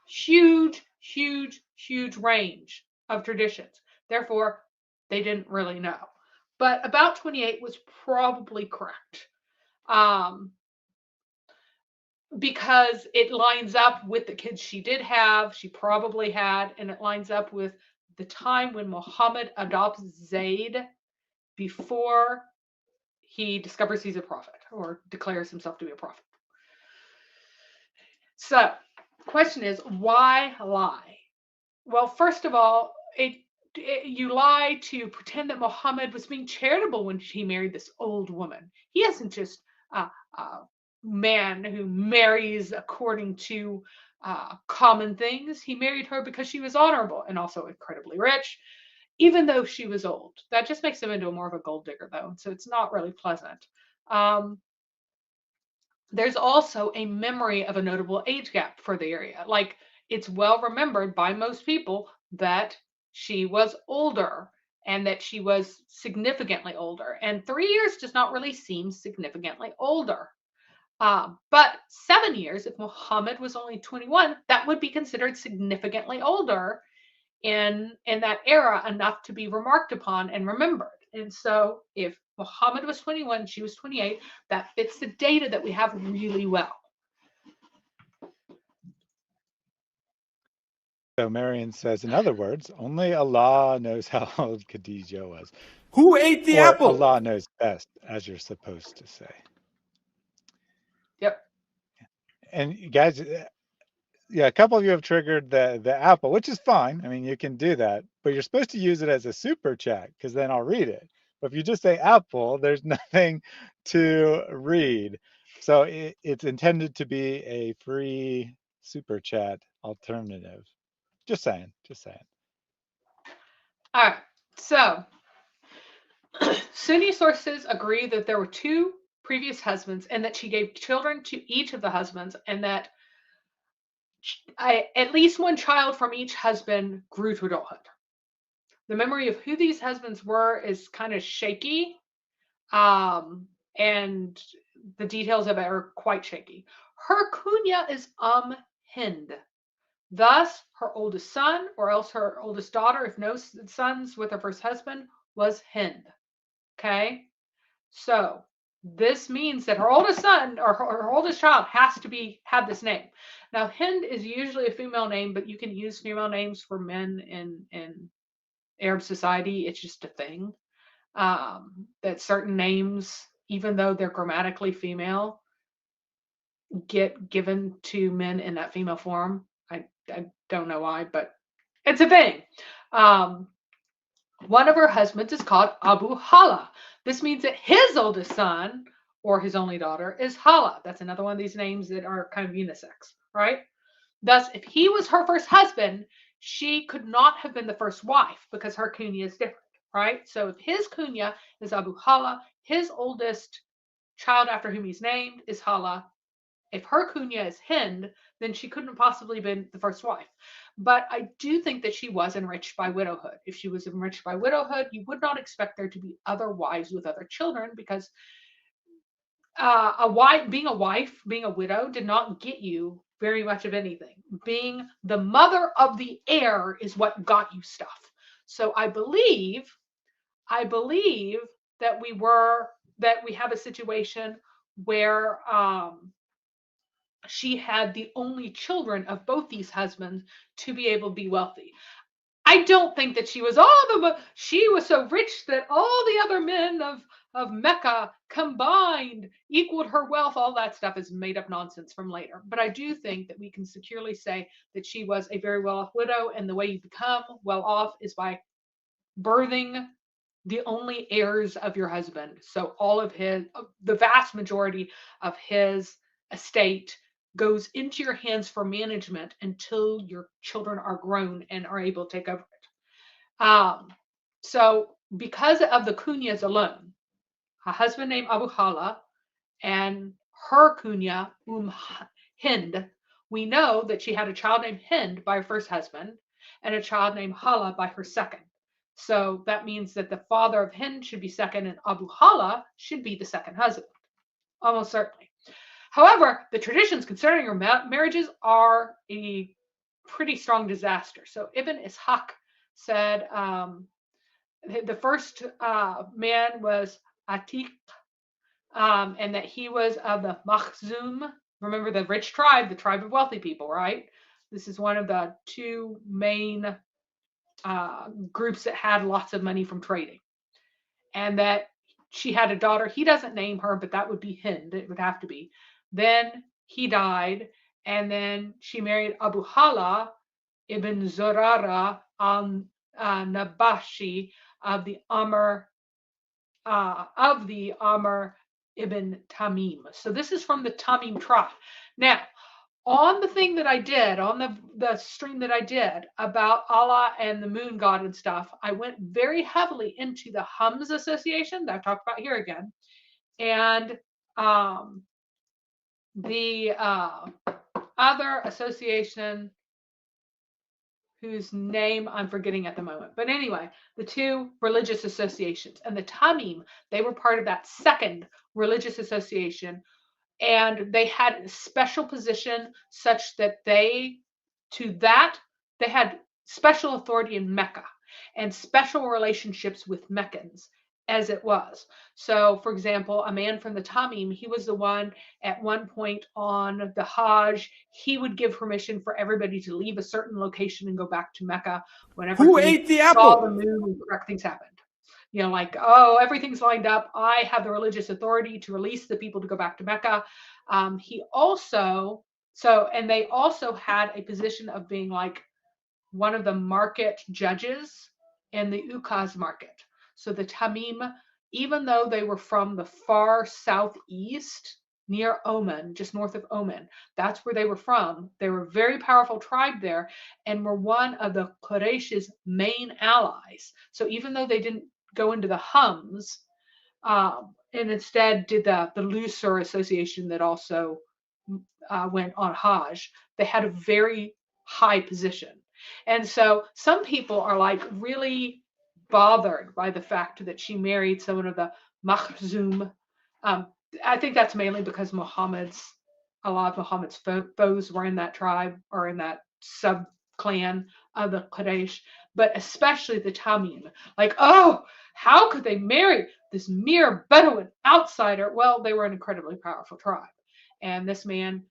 [SPEAKER 3] Huge, huge, huge range of traditions. Therefore, they didn't really know. But about 28 was probably correct. Because it lines up with the kids she did have, she probably had, and it lines up with the time when Muhammad adopts Zayd before he discovers he's a prophet or declares himself to be a prophet. So, question is, why lie? Well, first of all, you lie to pretend that Muhammad was being charitable when he married this old woman. He isn't just a man who marries according to common things. He married her because she was honorable and also incredibly rich, even though she was old. That just makes him into more of a gold digger, though, so it's not really pleasant. There's also a memory of a notable age gap for the area. Like, it's well remembered by most people that she was older and that she was significantly older. And 3 years does not really seem significantly older. But 7 years, if Muhammad was only 21, that would be considered significantly older in that era, enough to be remarked upon and remembered. And so if Muhammad was 21, she was 28, that fits the data that we have really well.
[SPEAKER 1] So Marion says, in other words, only Allah knows how old Khadija was.
[SPEAKER 4] Who ate the
[SPEAKER 1] Or
[SPEAKER 4] apple?
[SPEAKER 1] Allah knows best, as you're supposed to say.
[SPEAKER 3] Yep.
[SPEAKER 1] And you guys, yeah, a couple of you have triggered the apple, which is fine. I mean, you can do that, but you're supposed to use it as a super chat, because then I'll read it. But if you just say apple, there's nothing to read. So it's intended to be a free super chat alternative. Just saying, just saying.
[SPEAKER 3] All right. So Sunni sources agree that there were 2 previous husbands and that she gave children to each of the husbands, and that at least 1 child from each husband grew to adulthood. The memory of who these husbands were is kind of shaky, and the details of it are quite shaky. Her kunya is Hind. Thus, her oldest son, or else her oldest daughter, if no sons with her first husband, was Hind. Okay? So this means that her oldest son or her oldest child has to have this name. Now, Hind is usually a female name, but you can use female names for men in Arab society. It's just a thing. That certain names, even though they're grammatically female, get given to men in that female form. I don't know why, but it's a thing. One of her husbands is called Abu Hala. This means that his oldest son or his only daughter is Hala. That's another one of these names that are kind of unisex, right? Thus, if he was her first husband, she could not have been the first wife because her kunya is different, right? So if his kunya is Abu Hala, his oldest child after whom he's named is Hala. If her kunya is Hind, then she couldn't possibly have been the first wife. But I do think that she was enriched by widowhood. If she was enriched by widowhood, you would not expect there to be other wives with other children, because being a widow did not get you very much of anything. Being the mother of the heir is what got you stuff. So I believe I believe that we have a situation where she had the only children of both these husbands to be able to be wealthy. I don't think that she was she was so rich that all the other men of Mecca combined equaled her wealth. All that stuff is made up nonsense from later. But I do think that we can securely say that she was a very well-off widow, and the way you become well-off is by birthing the only heirs of your husband. So all of the vast majority of his estate goes into your hands for management until your children are grown and are able to take over it. So because of the kunyas alone, a husband named Abu Hala and her kunya Hind, we know that she had a child named Hind by her first husband and a child named Hala by her second. So that means that the father of Hind should be second and Abu Hala should be the second husband, almost certainly. However, the traditions concerning her marriages are a pretty strong disaster. So Ibn Ishaq said the first man was Atiq, and that he was of the Makhzum. Remember the rich tribe, the tribe of wealthy people, right? This is one of the two main groups that had lots of money from trading. And that she had a daughter. He doesn't name her, but that would be Hind. It would have to be. Then he died, and then she married Abu Hala ibn Zurara al-Nabashi of the Amr ibn Tamim. So this is from the Tamim tribe. Now, on the thing that I did, on the stream that I did about Allah and the moon god and stuff, I went very heavily into the Hums association that I've talked about here again. And the other association whose name I'm forgetting at the moment. But anyway, the two religious associations. And the Tamim, they were part of that second religious association. And they had a special position such that they had special authority in Mecca and special relationships with Meccans as it was. So, for example, a man from the Tamim, he was the one at one point on the Hajj, he would give permission for everybody to leave a certain location and go back to Mecca whenever
[SPEAKER 4] Who
[SPEAKER 3] he
[SPEAKER 4] ate the
[SPEAKER 3] saw
[SPEAKER 4] apple?
[SPEAKER 3] the moon and correct things happened. You know, like, oh, everything's lined up. I have the religious authority to release the people to go back to Mecca. He also, and they also had a position of being like one of the market judges in the Ukaz market. So the Tamim, even though they were from the far southeast near Oman, just north of Oman, that's where they were from. They were a very powerful tribe there and were one of the Quraysh's main allies. So even though they didn't go into the Hums, and instead did the looser association that also went on Hajj, they had a very high position. And so some people are like really bothered by the fact that she married someone of the Makhzum. I think that's mainly because a lot of Muhammad's foes were in that tribe or in that sub clan of the Quraysh, but especially the Tamim. Like, oh, how could they marry this mere Bedouin outsider? Well, they were an incredibly powerful tribe. And this man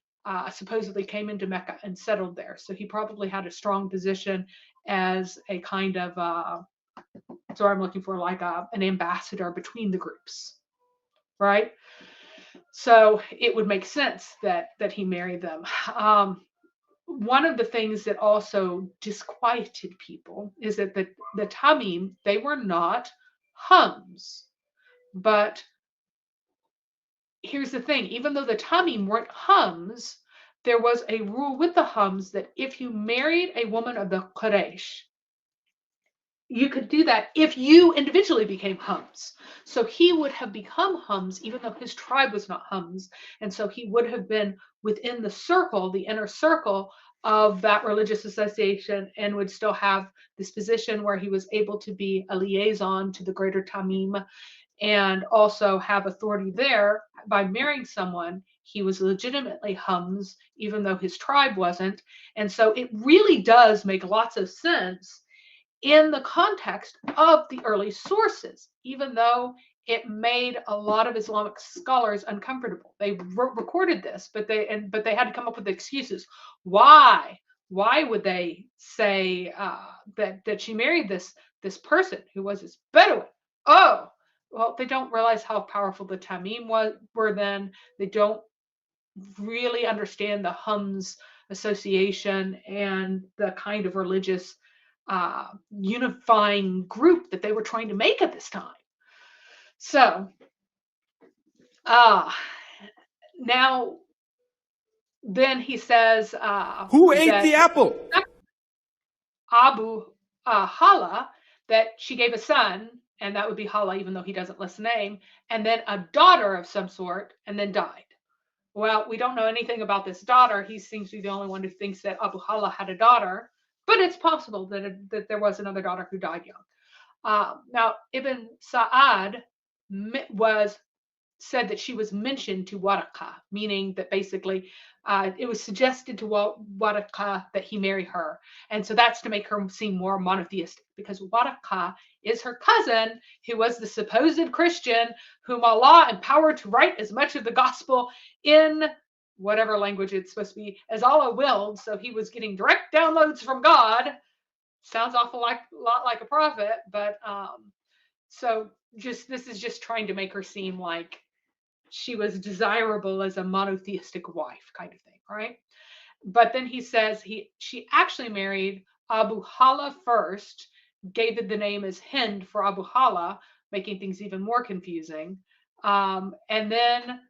[SPEAKER 3] supposedly came into Mecca and settled there. So he probably had a strong position as a kind of, so I'm looking for like an ambassador between the groups, right? So it would make sense that he married them. One of the things that also disquieted people is that the Tamim, they were not Hums. But here's the thing, even though the Tamim weren't Hums, there was a rule with the Hums that if you married a woman of the Quraysh, you could do that if you individually became Hums. So he would have become Hums even though his tribe was not Hums. And so he would have been within the circle, the inner circle of that religious association, and would still have this position where he was able to be a liaison to the greater Tamim and also have authority there. By marrying someone, he was legitimately Hums, even though his tribe wasn't. And so it really does make lots of sense in the context of the early sources, even though it made a lot of Islamic scholars uncomfortable. They recorded this, but they had to come up with excuses. Why? Why would they say that she married this person who was this Bedouin? Oh, well, they don't realize how powerful the Tamim were then. They don't really understand the Hums association and the kind of religious unifying group that they were trying to make at this time. So now then he says
[SPEAKER 4] Who ate the apple?
[SPEAKER 3] Abu Hala, that she gave a son, and that would be Hala, even though he doesn't list the name, and then a daughter of some sort, and then died. Well, we don't know anything about this daughter. He seems to be the only one who thinks that Abu Hala had a daughter, but it's possible that there was another daughter who died young. Now, Ibn Sa'ad said that she was mentioned to Waraqah, meaning that basically it was suggested to Waraqah that he marry her. And so that's to make her seem more monotheistic, because Waraqah is her cousin, who was the supposed Christian whom Allah empowered to write as much of the gospel in whatever language it's supposed to be as Allah willed. So he was getting direct downloads from God. Sounds awful lot like a prophet, but so this is just trying to make her seem like she was desirable as a monotheistic wife, kind of thing, right? But then he says she actually married Abu Hala first, gave it the name as Hind for Abu Hala, making things even more confusing. And then,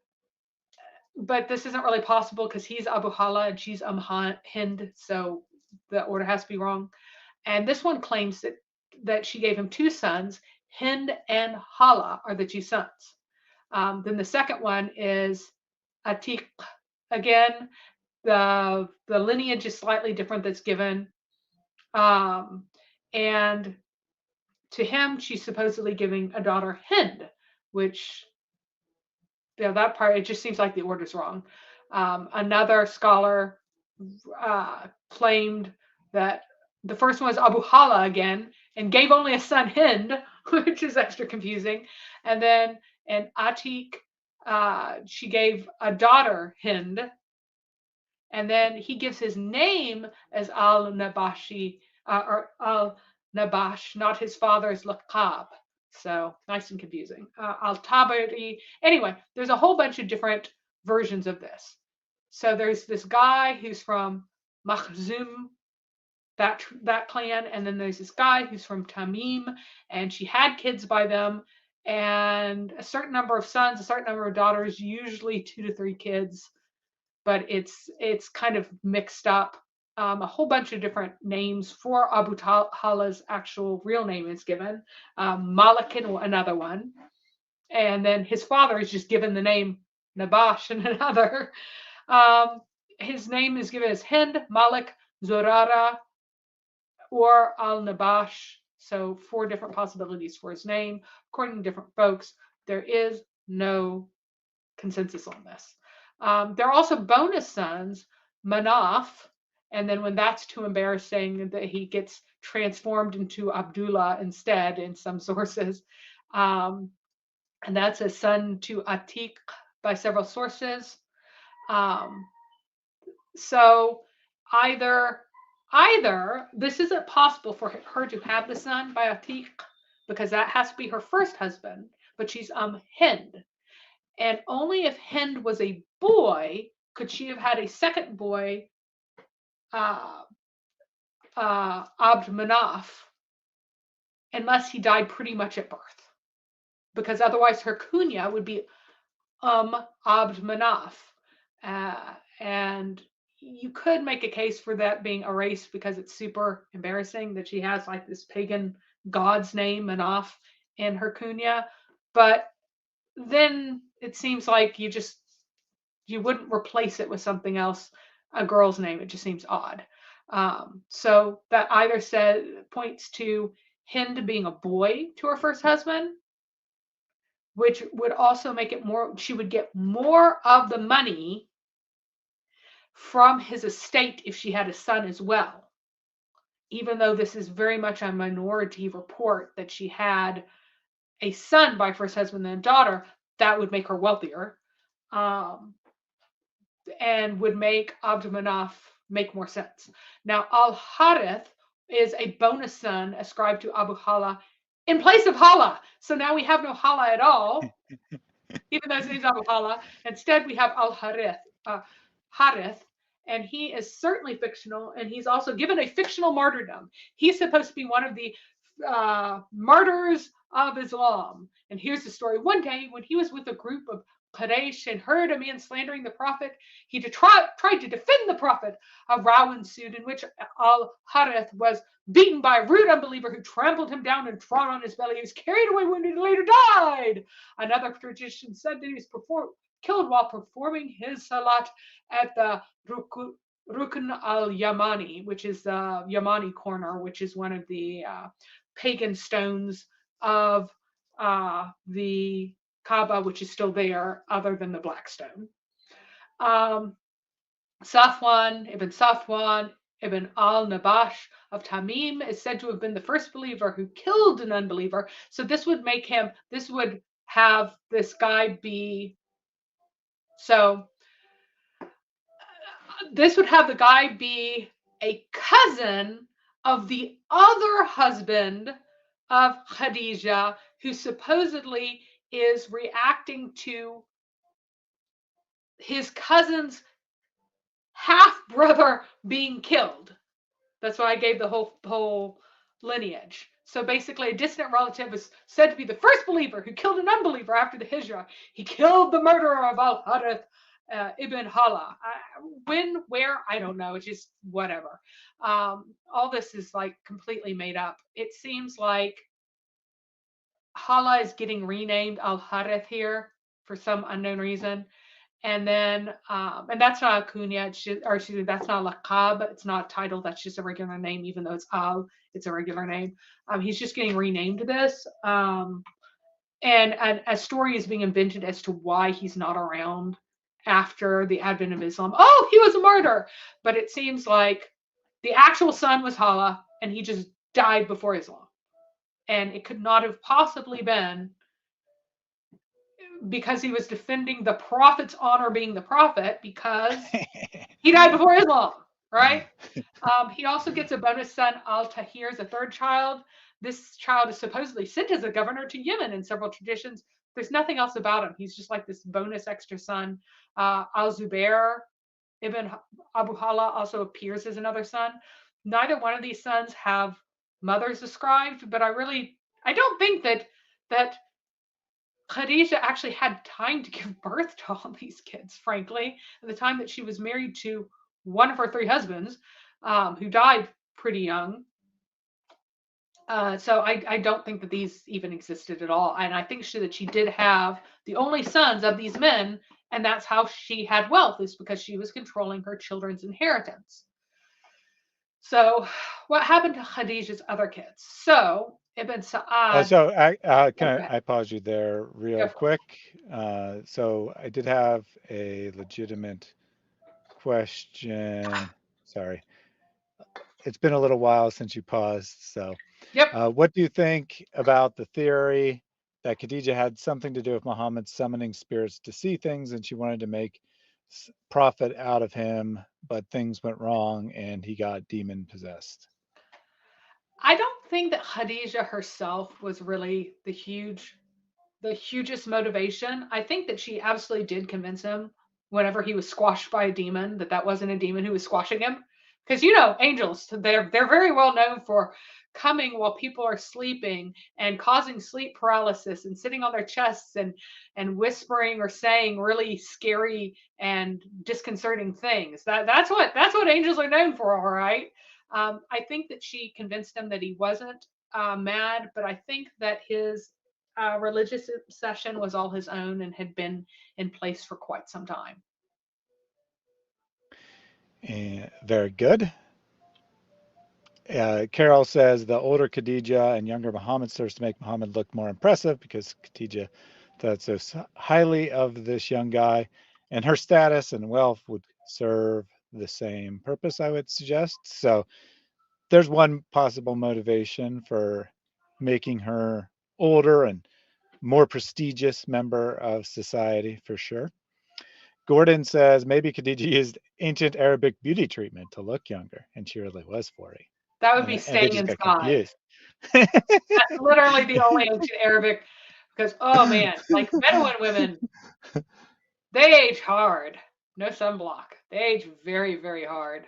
[SPEAKER 3] but this isn't really possible because he's Abu Hala and she's Hind, so the order has to be wrong. And this one claims that she gave him two sons. Hind and Hala are the two sons. Then the second one is Atiq. Again, the lineage is slightly different that's given. And to him, she's supposedly giving a daughter Hind, which, that part, it just seems like the order's wrong. Another scholar claimed that the first one was Abu Hala again, and gave only a son Hind, which is extra confusing. And then and Atiq, she gave a daughter Hind, and then he gives his name as Al-Nabashi, or Al-Nabash, not his father's laqab. So nice and confusing. Al-Tabari. Anyway, there's a whole bunch of different versions of this. So there's this guy who's from Makhzum, that clan, and then there's this guy who's from Tamim, and she had kids by them, and a certain number of sons, a certain number of daughters, usually 2 to 3 kids, but it's kind of mixed up. A whole bunch of different names for Abu Hala's actual real name is given. Malik, another one, and then his father is just given the name Nabash in another. His name is given as Hind, Malik, Zurara, or Al-Nabash. So 4 different possibilities for his name. According to different folks, there is no consensus on this. There are also bonus sons, Manaf, and then when that's too embarrassing, that he gets transformed into Abdullah instead in some sources. And that's a son to Atiq by several sources. So either this isn't possible for her to have the son by Atiq, because that has to be her first husband, but she's Hind. And only if Hind was a boy could she have had a second boy, Abd Manaf, unless he died pretty much at birth. Because otherwise her kunya would be Abd Manaf. And you could make a case for that being erased because it's super embarrassing that she has like this pagan god's name, Manaf, in her kunya. But then it seems like you wouldn't replace it with something else, a girl's name. It just seems odd. So that either points to Hind being a boy to her first husband, which would also make it more, she would get more of the money from his estate if she had a son as well. even though this is very much a minority report that she had a son by first husband and a daughter, that would make her wealthier, and would make Abdulmanaf make more sense. Now, Al-Harith is a bonus son ascribed to Abu Hala in place of Hala. So now we have no Hala at all, even though his name's Abu Hala. Instead, we have Al-Harith, Harith, and he is certainly fictional, and he's also given a fictional martyrdom. He's supposed to be one of the martyrs of Islam. And here's the story. One day, when he was with a group of Quraysh and heard a man slandering the Prophet, he tried to defend the Prophet. A row ensued in which Al-Harith was beaten by a rude unbeliever who trampled him down and trod on his belly. He was carried away wounded and later died. Another tradition said that he was killed while performing his salat at the Rukn al-Yamani, which is the Yamani corner, which is one of the pagan stones of the Kaaba, which is still there, other than the black stone. Safwan ibn al-Nabash of Tamim is said to have been the first believer who killed an unbeliever. So this would have this guy be, this would have the guy be a cousin of the other husband of Khadija, who supposedly is reacting to his cousin's half-brother being killed. That's why I gave the whole lineage. So basically, a distant relative is said to be the first believer who killed an unbeliever after the Hijrah. He killed the murderer of Al-Harith ibn Hala. When, where, I don't know. It's just whatever. All this is like completely made up. It seems like Hala is getting renamed Al-Harith here for some unknown reason. And then, and that's not a kunya, that's not a laqab, it's not a title, that's just a regular name, even though it's Al, it's a regular name. He's just getting renamed this. And a story is being invented as to why he's not around after the advent of Islam. Oh, he was a martyr. But it seems like the actual son was Hala, and he just died before Islam. And it could not have possibly been because he was defending the Prophet's honor being the Prophet, because he died before Islam, right? He also gets a bonus son, Al-Tahir, is a third child. This child is supposedly sent as a governor to Yemen in several traditions. There's nothing else about him. He's just like this bonus extra son. Al-Zubair ibn Abu Hala also appears as another son. Neither one of these sons have mothers ascribed, but I don't think that Khadija actually had time to give birth to all these kids, frankly, at the time that she was married to one of her three husbands, who died pretty young. So I don't think that these even existed at all. And I think that she did have the only sons of these men, and that's how she had wealth, is because she was controlling her children's inheritance. So what happened to Khadija's other kids? So Ibn Sa'ad.
[SPEAKER 1] So I pause you there real quick? So I did have a legitimate question. Sorry. It's been a little while since you paused. So what do you think about the theory that Khadija had something to do with Muhammad summoning spirits to see things, and she wanted to make profit out of him, but things went wrong and he got demon possessed?
[SPEAKER 3] I don't think that Khadija herself was really the hugest motivation. I think that she absolutely did convince him whenever he was squashed by a demon that wasn't a demon who was squashing him. Because angels, they're very well known for coming while people are sleeping and causing sleep paralysis and sitting on their chests and whispering or saying really scary and disconcerting things. That's what angels are known for, all right? I think that she convinced him that he wasn't mad, but I think that his religious obsession was all his own and had been in place for quite some time.
[SPEAKER 1] Very good. Carol says the older Khadija and younger Muhammad serves to make Muhammad look more impressive because Khadija thought so highly of this young guy, and her status and wealth would serve the same purpose, I would suggest. So there's one possible motivation for making her older and more prestigious member of society for sure. Gordon says maybe Khadija used ancient Arabic beauty treatment to look younger, and she really was 40.
[SPEAKER 3] That would be
[SPEAKER 1] And they
[SPEAKER 3] staying
[SPEAKER 1] just got
[SPEAKER 3] inside.
[SPEAKER 1] confused.
[SPEAKER 3] That's literally the only ancient Arabic, because oh man, like Bedouin women, they age hard. No sunblock. They age very, very hard.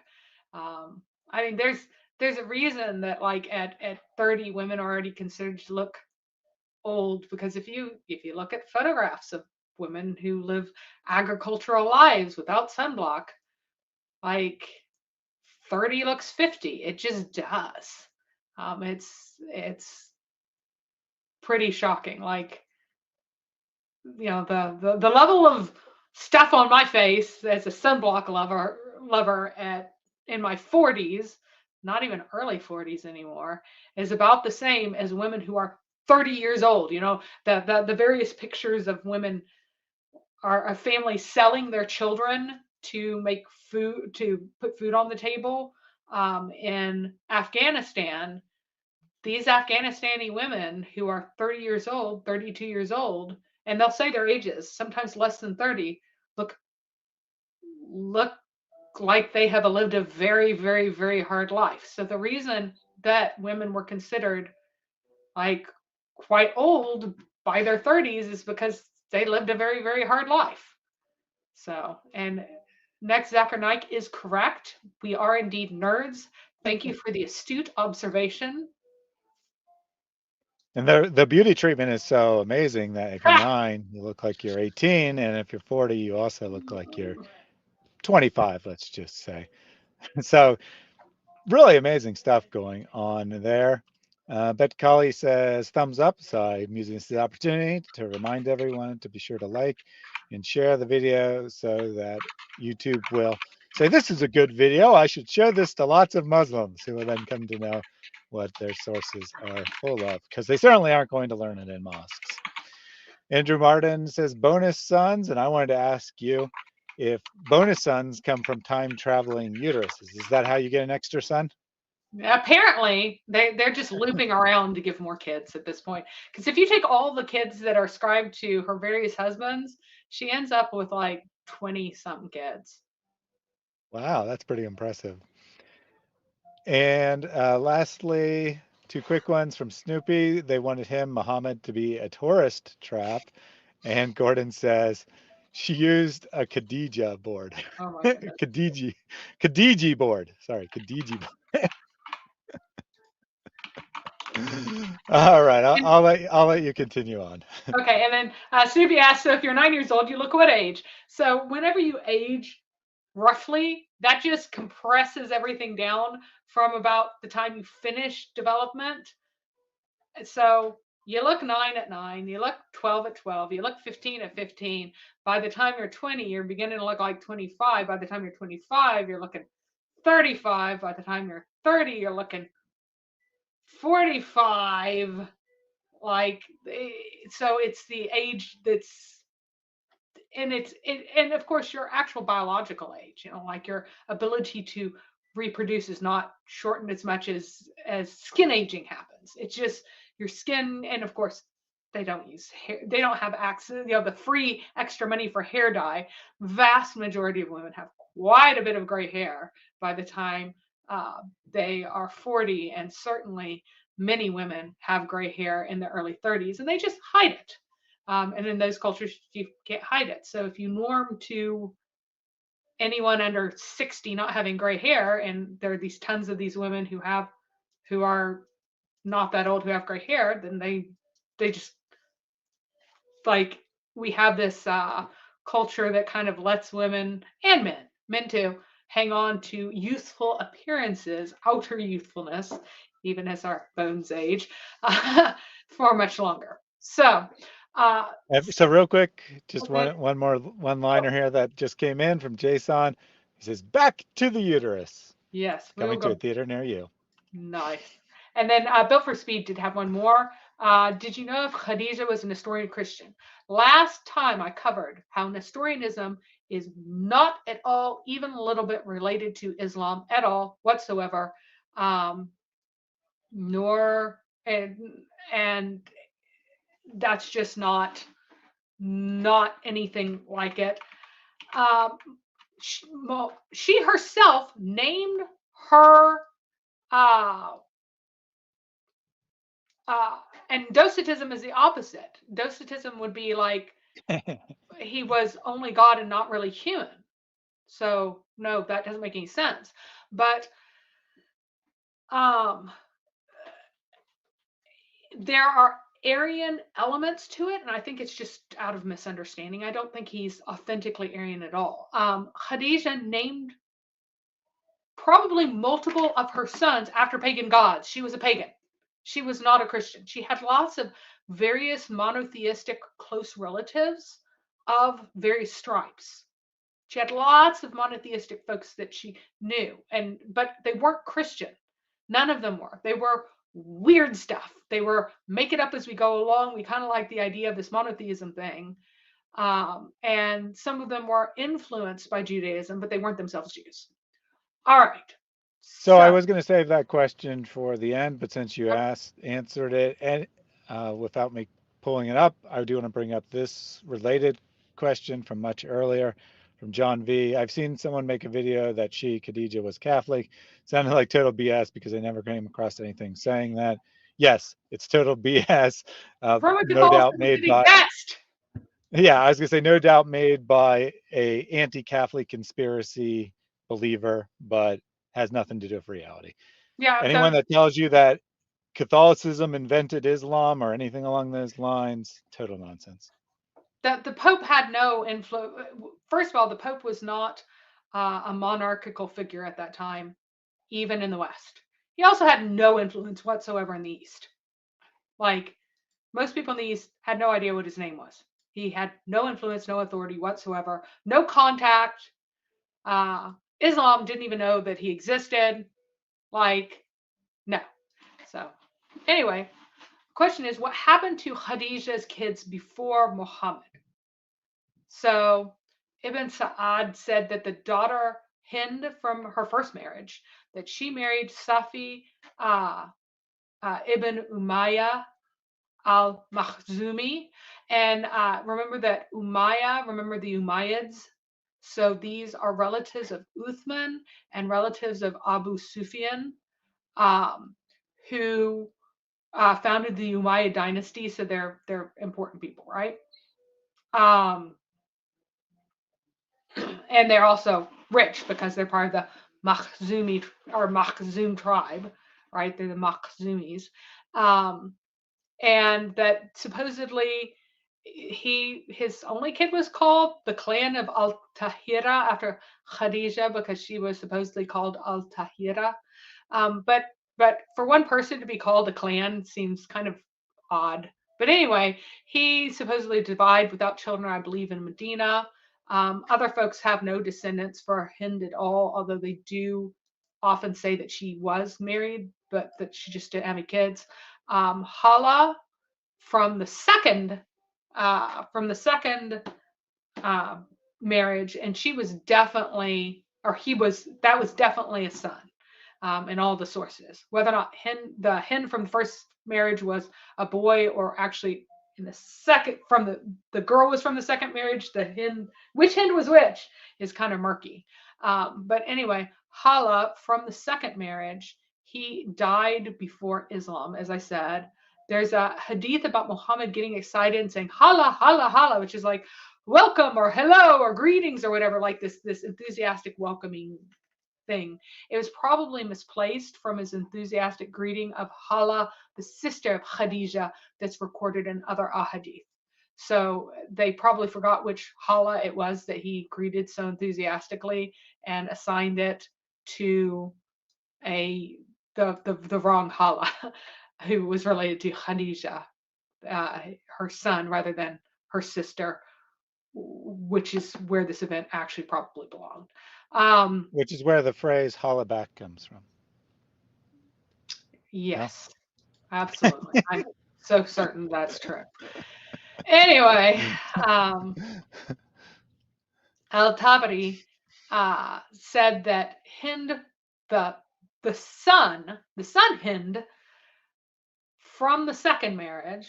[SPEAKER 3] Um, I mean, there's a reason that like at 30, women are already considered to look old, because if you look at photographs of women who live agricultural lives without sunblock, like 30 looks 50. It just does. It's pretty shocking. Like, the level of stuff on my face as a sunblock lover at in my 40s, not even early 40s anymore, is about the same as women who are 30 years old. The various pictures of women are a family selling their children to make food, to put food on the table. In Afghanistan, these Afghanistani women who are 30 years old, 32 years old, and they'll say their ages, sometimes less than 30, look look like they have lived a very, very, very hard life. So the reason that women were considered like quite old by their 30s is because they lived a very, very hard life. So, and next Zachar Naik is correct. We are indeed nerds. Thank you for the astute observation.
[SPEAKER 1] And the beauty treatment is so amazing that if you're 9, you look like you're 18, and if you're 40, you also look like you're 25, let's just say. So really amazing stuff going on there. Bet Kali says thumbs up. So I'm using this opportunity to remind everyone to be sure to like and share the video so that YouTube will say, this is a good video. I should show this to lots of Muslims who will then come to know what their sources are full of, because they certainly aren't going to learn it in mosques. Andrew Martin says bonus sons. And I wanted to ask you if bonus sons come from time traveling uteruses. Is that how you get an extra son?
[SPEAKER 3] Apparently, they're just looping around to give more kids at this point. Because if you take all the kids that are ascribed to her various husbands, she ends up with like 20 something kids.
[SPEAKER 1] Wow, that's pretty impressive. And lastly, 2 quick ones from Snoopy. They wanted him, Muhammad, to be a tourist trap. And Gordon says she used a Khadija board.
[SPEAKER 3] Oh my goodness.
[SPEAKER 1] Khadija board. Sorry, Khadija board. All right, I'll let you continue on.
[SPEAKER 3] Okay, and then Snoopy asked, so if you're 9 years old, you look what age? So whenever you age roughly, that just compresses everything down from about the time you finish development. So you look 9 at 9, you look 12 at 12, you look 15 at 15. By the time you're 20, you're beginning to look like 25. By the time you're 25, you're looking 35. By the time you're 30, you're looking 45. Like, so it's the age that's, and of course your actual biological age, like your ability to reproduce is not shortened as much as skin aging happens. It's just your skin, and of course they don't use hair, they don't have access, the free extra money for hair dye. Vast majority of women have quite a bit of gray hair by the time they are 40, and certainly many women have gray hair in the early 30s, and they just hide it. And in those cultures, you can't hide it. So if you norm to anyone under 60 not having gray hair, and there are these tons of these women who are not that old who have gray hair, then they just, like, we have this culture that kind of lets women, and men too, hang on to youthful appearances, outer youthfulness, even as our bones age, for much longer. So
[SPEAKER 1] real quick, just
[SPEAKER 3] okay.
[SPEAKER 1] one liner here that just came in from Jason. He says, back to the uterus.
[SPEAKER 3] Yes, we will
[SPEAKER 1] Coming to a
[SPEAKER 3] go.
[SPEAKER 1] theater near you.
[SPEAKER 3] Nice. And then Built for Speed did have one more. Did you know if Khadija was a Nestorian Christian? Last time I covered how Nestorianism is not at all, even a little bit related to Islam at all whatsoever. nor and that's just not anything like it. Um, she herself named her and Docetism is the opposite. Docetism would be like he was only God and not really human. So no, that doesn't make any sense. But there are Aryan elements to it, and I think it's just out of misunderstanding. I don't think he's authentically Aryan at all. Khadijah named probably multiple of her sons after pagan gods. She was a pagan. She was not a Christian. She had lots of various monotheistic close relatives of various stripes. She had lots of monotheistic folks that she knew, but they weren't Christian. None of them were. They were weird stuff. They were make it up as we go along. We kind of like the idea of this monotheism thing. And some of them were influenced by Judaism, but they weren't themselves Jews. All right.
[SPEAKER 1] So I was going to save that question for the end, but since you answered it, and without me pulling it up, I do want to bring up this related question from much earlier from John V. I've seen someone make a video that Khadijah, was Catholic. Sounded like total BS because I never came across anything saying that. Yes, it's total BS. No doubt made by. Yeah, I was going to say no doubt made by a anti-Catholic conspiracy believer, but has nothing to do with reality.
[SPEAKER 3] Yeah.
[SPEAKER 1] Anyone that tells you that Catholicism invented Islam or anything along those lines, total nonsense.
[SPEAKER 3] The Pope had no influence. First of all, the Pope was not a monarchical figure at that time, even in the West. He also had no influence whatsoever in the East. Like most people in the East had no idea what his name was. He had no influence, no authority whatsoever, no contact. Islam didn't even know that he existed. Like, no. So anyway, question is, what happened to Khadijah's kids before Muhammad? So Ibn Sa'ad said that the daughter Hind from her first marriage, that she married Safi ibn Umayyah al-Makhzumi. And remember that remember the Umayyads? So these are relatives of Uthman and relatives of Abu Sufyan, who founded the Umayyad dynasty. So they're important people, right? And they're also rich because they're part of the Makhzumi or Makhzum tribe, right? They're the Makhzumis. And that supposedly his only kid was called the clan of Al-Tahira after Khadijah because she was supposedly called Al-Tahira. But for one person to be called a clan seems kind of odd. But anyway, he supposedly died without children, I believe, in Medina. Other folks have no descendants for Hind at all, although they do often say that she was married, but that she just didn't have any kids. Hala from the second marriage, and she was definitely, or that was definitely a son in all the sources. Whether or not the Hind from the first marriage was a boy, or actually in the second from the girl was from the second marriage, which Hind was which is kind of murky. But anyway, Hala from the second marriage, he died before Islam, as I said. There's a hadith about Muhammad getting excited and saying Hala, Hala, Hala, which is like welcome or hello or greetings or whatever, like this enthusiastic welcoming thing. It was probably misplaced from his enthusiastic greeting of Hala, the sister of Khadija, that's recorded in other ahadith. So they probably forgot which Hala it was that he greeted so enthusiastically and assigned it to the wrong Hala, who was related to Khadija, her son, rather than her sister, which is where this event actually probably belonged.
[SPEAKER 1] Which is where the phrase hollaback comes from.
[SPEAKER 3] Yes, no? Absolutely. I'm so certain that's true. Anyway, Al-Tabari said that Hind, the the son Hind, from the second marriage,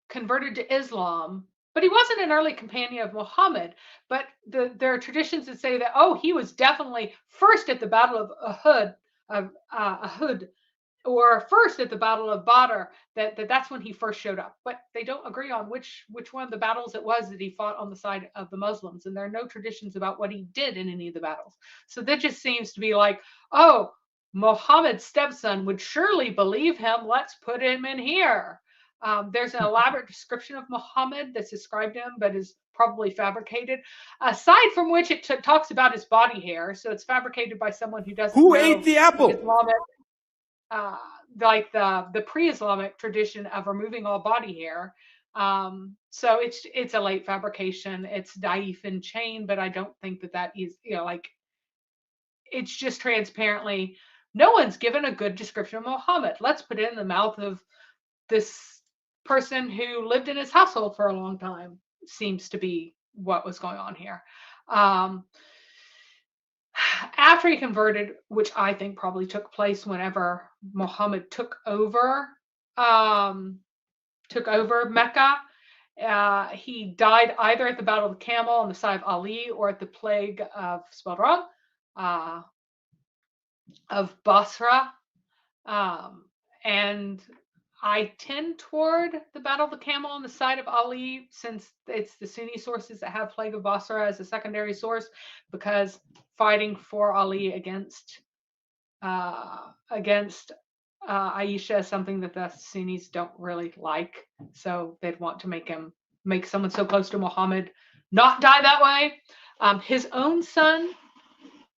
[SPEAKER 3] converted to Islam, but he wasn't an early companion of Muhammad. But there are traditions that say that, oh, he was definitely first at the Battle of Uhud, or first at the Battle of Badr, that's when he first showed up. But they don't agree on which one of the battles it was that he fought on the side of the Muslims, and there are no traditions about what he did in any of the battles. So that just seems to be like, oh, Muhammad's stepson would surely believe him. Let's put him in here. There's an elaborate description of Muhammad that's described him, but is probably fabricated. Aside from which, it talks about his body hair, so it's fabricated by someone who doesn't
[SPEAKER 4] Who
[SPEAKER 3] know
[SPEAKER 4] ate the apple?
[SPEAKER 3] Islamic, like the pre-Islamic tradition of removing all body hair. So it's a late fabrication. It's Daif in chain, but I don't think that is, like, it's just transparently, no one's given a good description of Muhammad. Let's put it in the mouth of this person who lived in his household for a long time. Seems to be what was going on here. After he converted, which I think probably took place whenever Muhammad took over Mecca, he died either at the Battle of the Camel on the side of Ali, or at the plague of spelled wrong, of Basra. And I tend toward the Battle of the Camel on the side of Ali, since it's the Sunni sources that have plague of Basra as a secondary source, because fighting for Ali against Aisha is something that the Sunnis don't really like. So they'd want to make someone so close to Muhammad not die that way. His own son,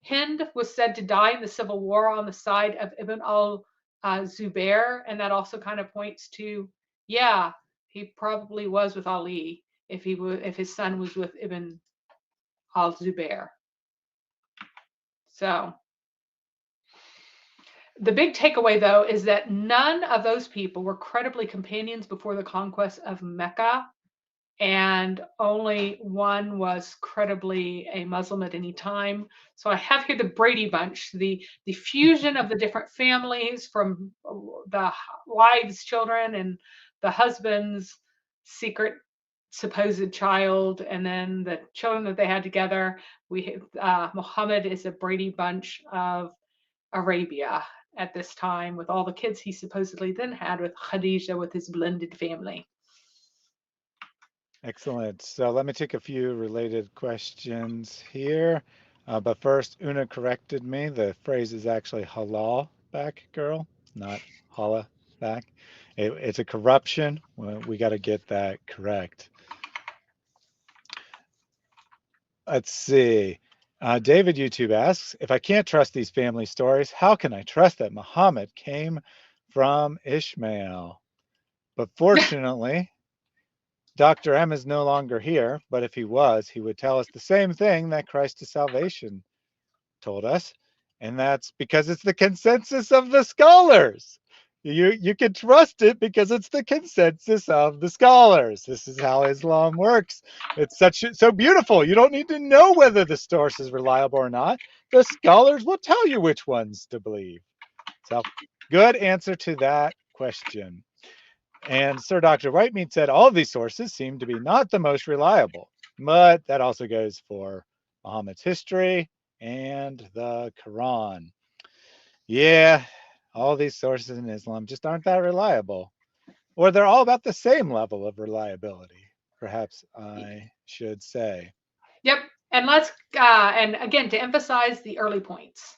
[SPEAKER 3] Hind, was said to die in the civil war on the side of Ibn al-Zubair, and that also kind of points to, yeah, he probably was with Ali if his son was with Ibn al-Zubair. So the big takeaway, though, is that none of those people were credibly companions before the conquest of Mecca, and only one was credibly a Muslim at any time. So I have here the Brady Bunch, the fusion of the different families, from the wives' children and the husband's secret supposed child, and then the children that they had together. Muhammad is a Brady Bunch of Arabia at this time, with all the kids he supposedly then had with Khadija, with his blended family.
[SPEAKER 1] Excellent. So let me take a few related questions here. But first, Una corrected me. The phrase is actually halal back, girl, not holla back. It's a corruption. We got to get that correct. Let's see. David YouTube asks, if I can't trust these family stories, how can I trust that Muhammad came from Ishmael? But fortunately, Dr. M is no longer here, but if he was, he would tell us the same thing that Christ of Salvation told us, and that's because it's the consensus of the scholars. You can trust it because it's the consensus of the scholars. This is how Islam works. It's so beautiful. You don't need to know whether the source is reliable or not. The scholars will tell you which ones to believe. So, good answer to that question. And Sir Dr. Whitemead said all of these sources seem to be not the most reliable, but that also goes for Muhammad's history and the Quran. Yeah, all these sources in Islam just aren't that reliable, or they're all about the same level of reliability, perhaps I should say.
[SPEAKER 3] Yep. And and again, to emphasize the early points,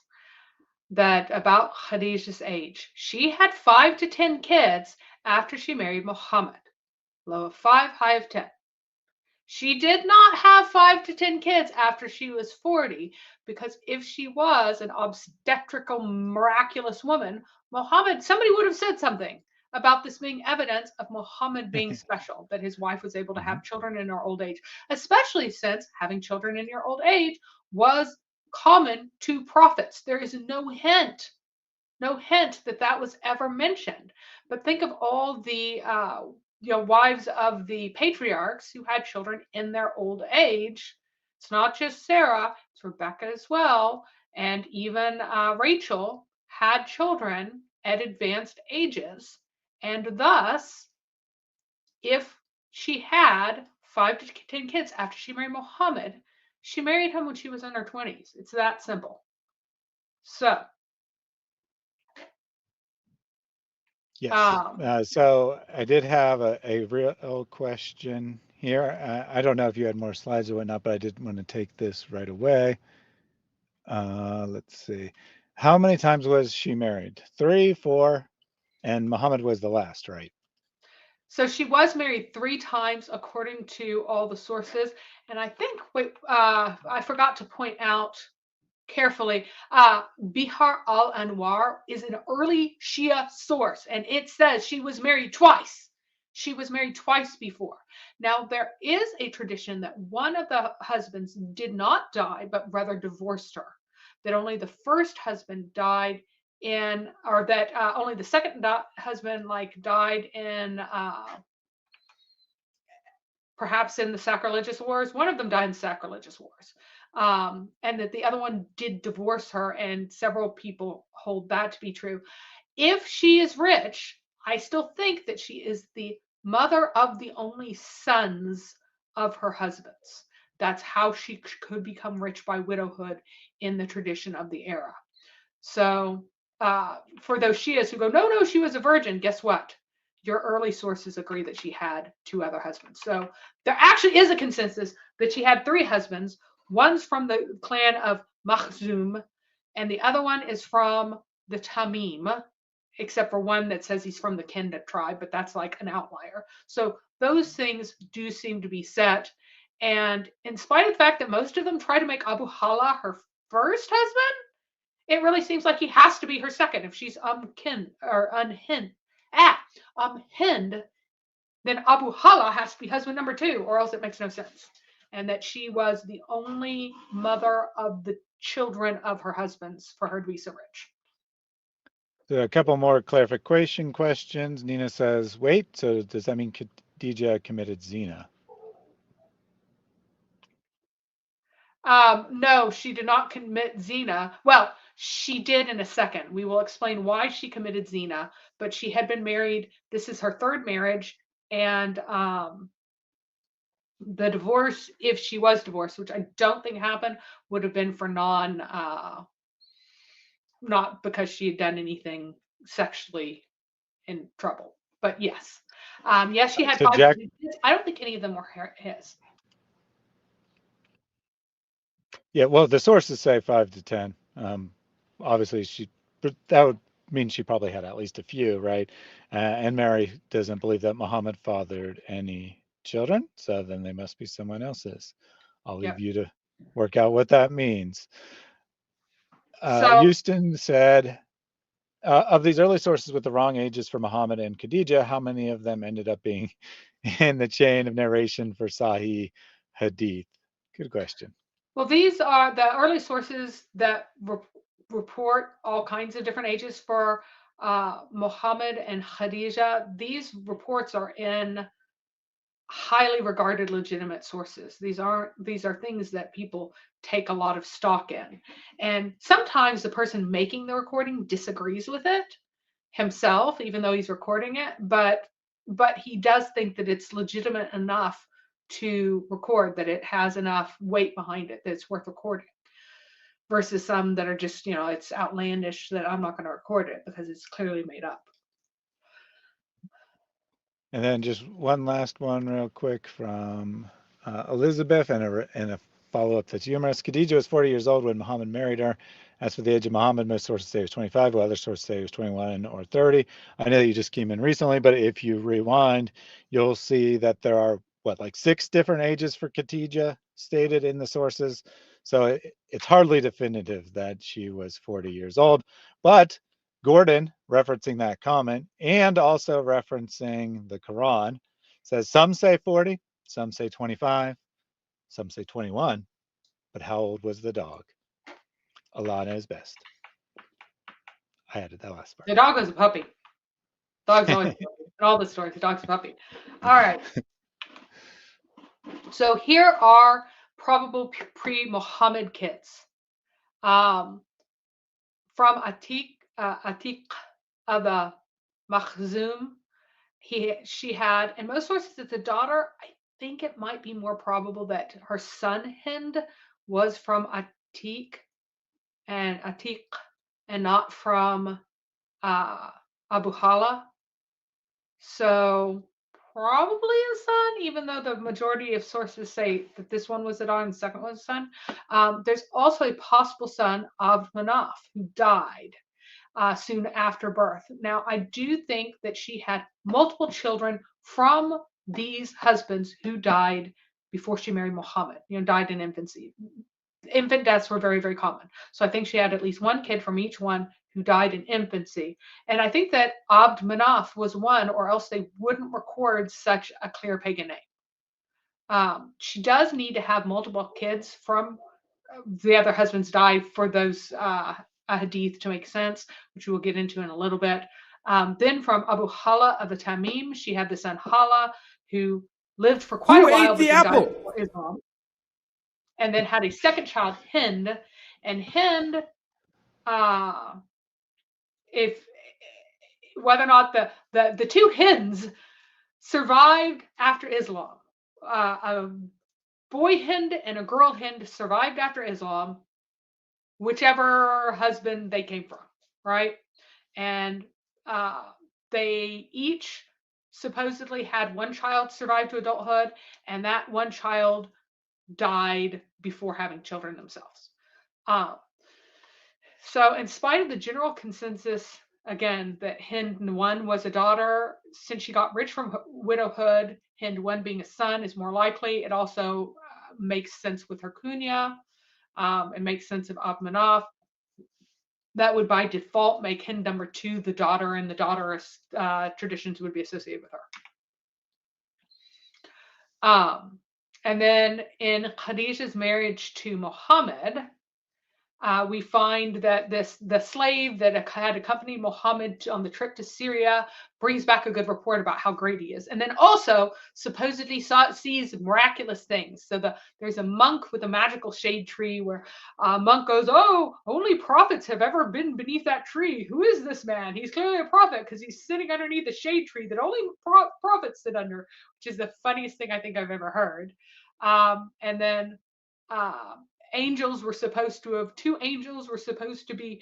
[SPEAKER 3] that about Khadijah's age, she had 5 to 10 kids after she married Muhammad. Low of 5, high of 10. She did not have 5 to 10 kids after she was 40, because if she was an obstetrical, miraculous woman, somebody would have said something about this being evidence of Muhammad being special, that his wife was able to have children in her old age, especially since having children in your old age was common to prophets. There is no hint that was ever mentioned. But think of all the wives of the patriarchs who had children in their old age. It's not just Sarah, it's Rebecca as well, and even Rachel had children at advanced ages, and thus, if she had 5 to 10 kids after she married Muhammad, she married him when she was in her 20s. It's that simple. So,
[SPEAKER 1] Yes. So I did have a real question here. I don't know if you had more slides or whatnot, but I did want to take this right away. Let's see. How many times was she married? 3, 4, and Muhammad was the last, right?
[SPEAKER 3] so she was married 3 times according to all the sources, and I think I forgot to point out carefully. Bihar al-Anwar is an early Shia source, and it says she was married twice. She was married twice before. Now, there is a tradition that one of the husbands did not die, but rather divorced her. That only the first husband died in, or that only the second husband died in perhaps in the sacrilegious wars. One of them died in sacrilegious wars. And that the other one did divorce her, and several people hold that to be true. If she is rich, I still think that she is the mother of the only sons of her husbands. That's how she could become rich by widowhood in the tradition of the era. So for those Shias who go, no, no, she was a virgin, guess what? Your early sources agree that she had 2 other husbands. So there actually is a consensus that she had 3 husbands. One's from the clan of Makhzum, and the other one is from the Tamim, except for one that says he's from the Kenda tribe, but that's like an outlier. So those things do seem to be set. And in spite of the fact that most of them try to make Abu Hala her first husband, it really seems like he has to be her second. If she's unhind, then Abu Hala has to be husband number 2, or else it makes no sense. And that she was the only mother of the children of her husbands for her to be so rich.
[SPEAKER 1] So a couple more clarification questions. Nina says, wait, so does that mean Khadija committed zina?
[SPEAKER 3] No, she did not commit zina. Well, she did in a second. We will explain why she committed zina, but she had been married. This is her 3rd marriage, and the divorce, if she was divorced, which I don't think happened, would have been for not because she had done anything sexually in trouble. But yes, yes, she had
[SPEAKER 1] So
[SPEAKER 3] 5
[SPEAKER 1] Jack,
[SPEAKER 3] kids. I don't think any of them were his.
[SPEAKER 1] yeah, well, the sources say 5 to 10. Obviously, but that would mean she probably had at least a few, right? And Mary doesn't believe that Muhammad fathered any children, so then they must be someone else's. I'll leave you to work out what that means.
[SPEAKER 3] So
[SPEAKER 1] Houston said, of these early sources with the wrong ages for Muhammad and Khadijah, how many of them ended up being in the chain of narration for Sahih Hadith? Good question.
[SPEAKER 3] well, these are the early sources that report all kinds of different ages for Muhammad and Khadijah. These reports are in highly regarded legitimate sources. These are things that people take a lot of stock in. And sometimes the person making the recording disagrees with it himself, even though he's recording it, but he does think that it's legitimate enough to record, that it has enough weight behind it that it's worth recording, versus some that are just, it's outlandish that I'm not going to record it because it's clearly made up.
[SPEAKER 1] And then just one last one real quick from Elizabeth, and a follow-up that's humorous. Khadija was 40 years old when Muhammad married her. As for the age of Muhammad, most sources say he was 25, while other sources say he was 21 or 30. I know that you just came in recently, but if you rewind, you'll see that there are, like 6 different ages for Khadija stated in the sources. So it's hardly definitive that she was 40 years old. But Gordon, referencing that comment and also referencing the Quran, says some say 40, some say 25, some say 21, but how old was the dog? Allah knows best. I added that last part.
[SPEAKER 3] The dog was a puppy. Dog's always a puppy. In all the stories, the dog's a puppy. All right. So here are probable pre-Muhammad kids. From Atiq Atiq Aba Makhzum. She had, in most sources, it's a daughter. I think it might be more probable that her son Hind was from Atiq and not from Abu Hala. So probably a son, even though the majority of sources say that this one was a daughter and the second one was a son. There's also a possible son, Abd Manaf, who died soon after birth. Now, I do think that she had multiple children from these husbands who died before she married Muhammad, died in infancy. Infant deaths were very, very common. So I think she had at least one kid from each one who died in infancy. And I think that Abd Manaf was one, or else they wouldn't record such a clear pagan name. She does need to have multiple kids from the other husbands died for those hadith to make sense, which we will get into in a little bit. Then from Abu Hala of the Tamim, she had the son Hala, who lived for quite a while, but then died before Islam. And then had a second child, Hind. And Hind, if whether or not the two Hinds survived after Islam, a boy Hind and a girl Hind survived after Islam, whichever husband they came from, right? And they each supposedly had one child survive to adulthood, and that one child died before having children themselves. So in spite of the general consensus, again, that Hind 1 was a daughter, since she got rich from widowhood, Hind 1 being a son is more likely. It also makes sense with her kunya. It makes sense of Abd Manaf. That would by default make Hind number 2 the daughter, and the daughter traditions would be associated with her. And then in Khadijah's marriage to Muhammad, we find that the slave that had accompanied Muhammad on the trip to Syria brings back a good report about how great he is, and then also supposedly sees miraculous things. So there's a monk with a magical shade tree where a monk goes, "Oh, only prophets have ever been beneath that tree. Who is this man? He's clearly a prophet because he's sitting underneath the shade tree that only prophets sit under," which is the funniest thing I think I've ever heard. And then two angels were supposed to be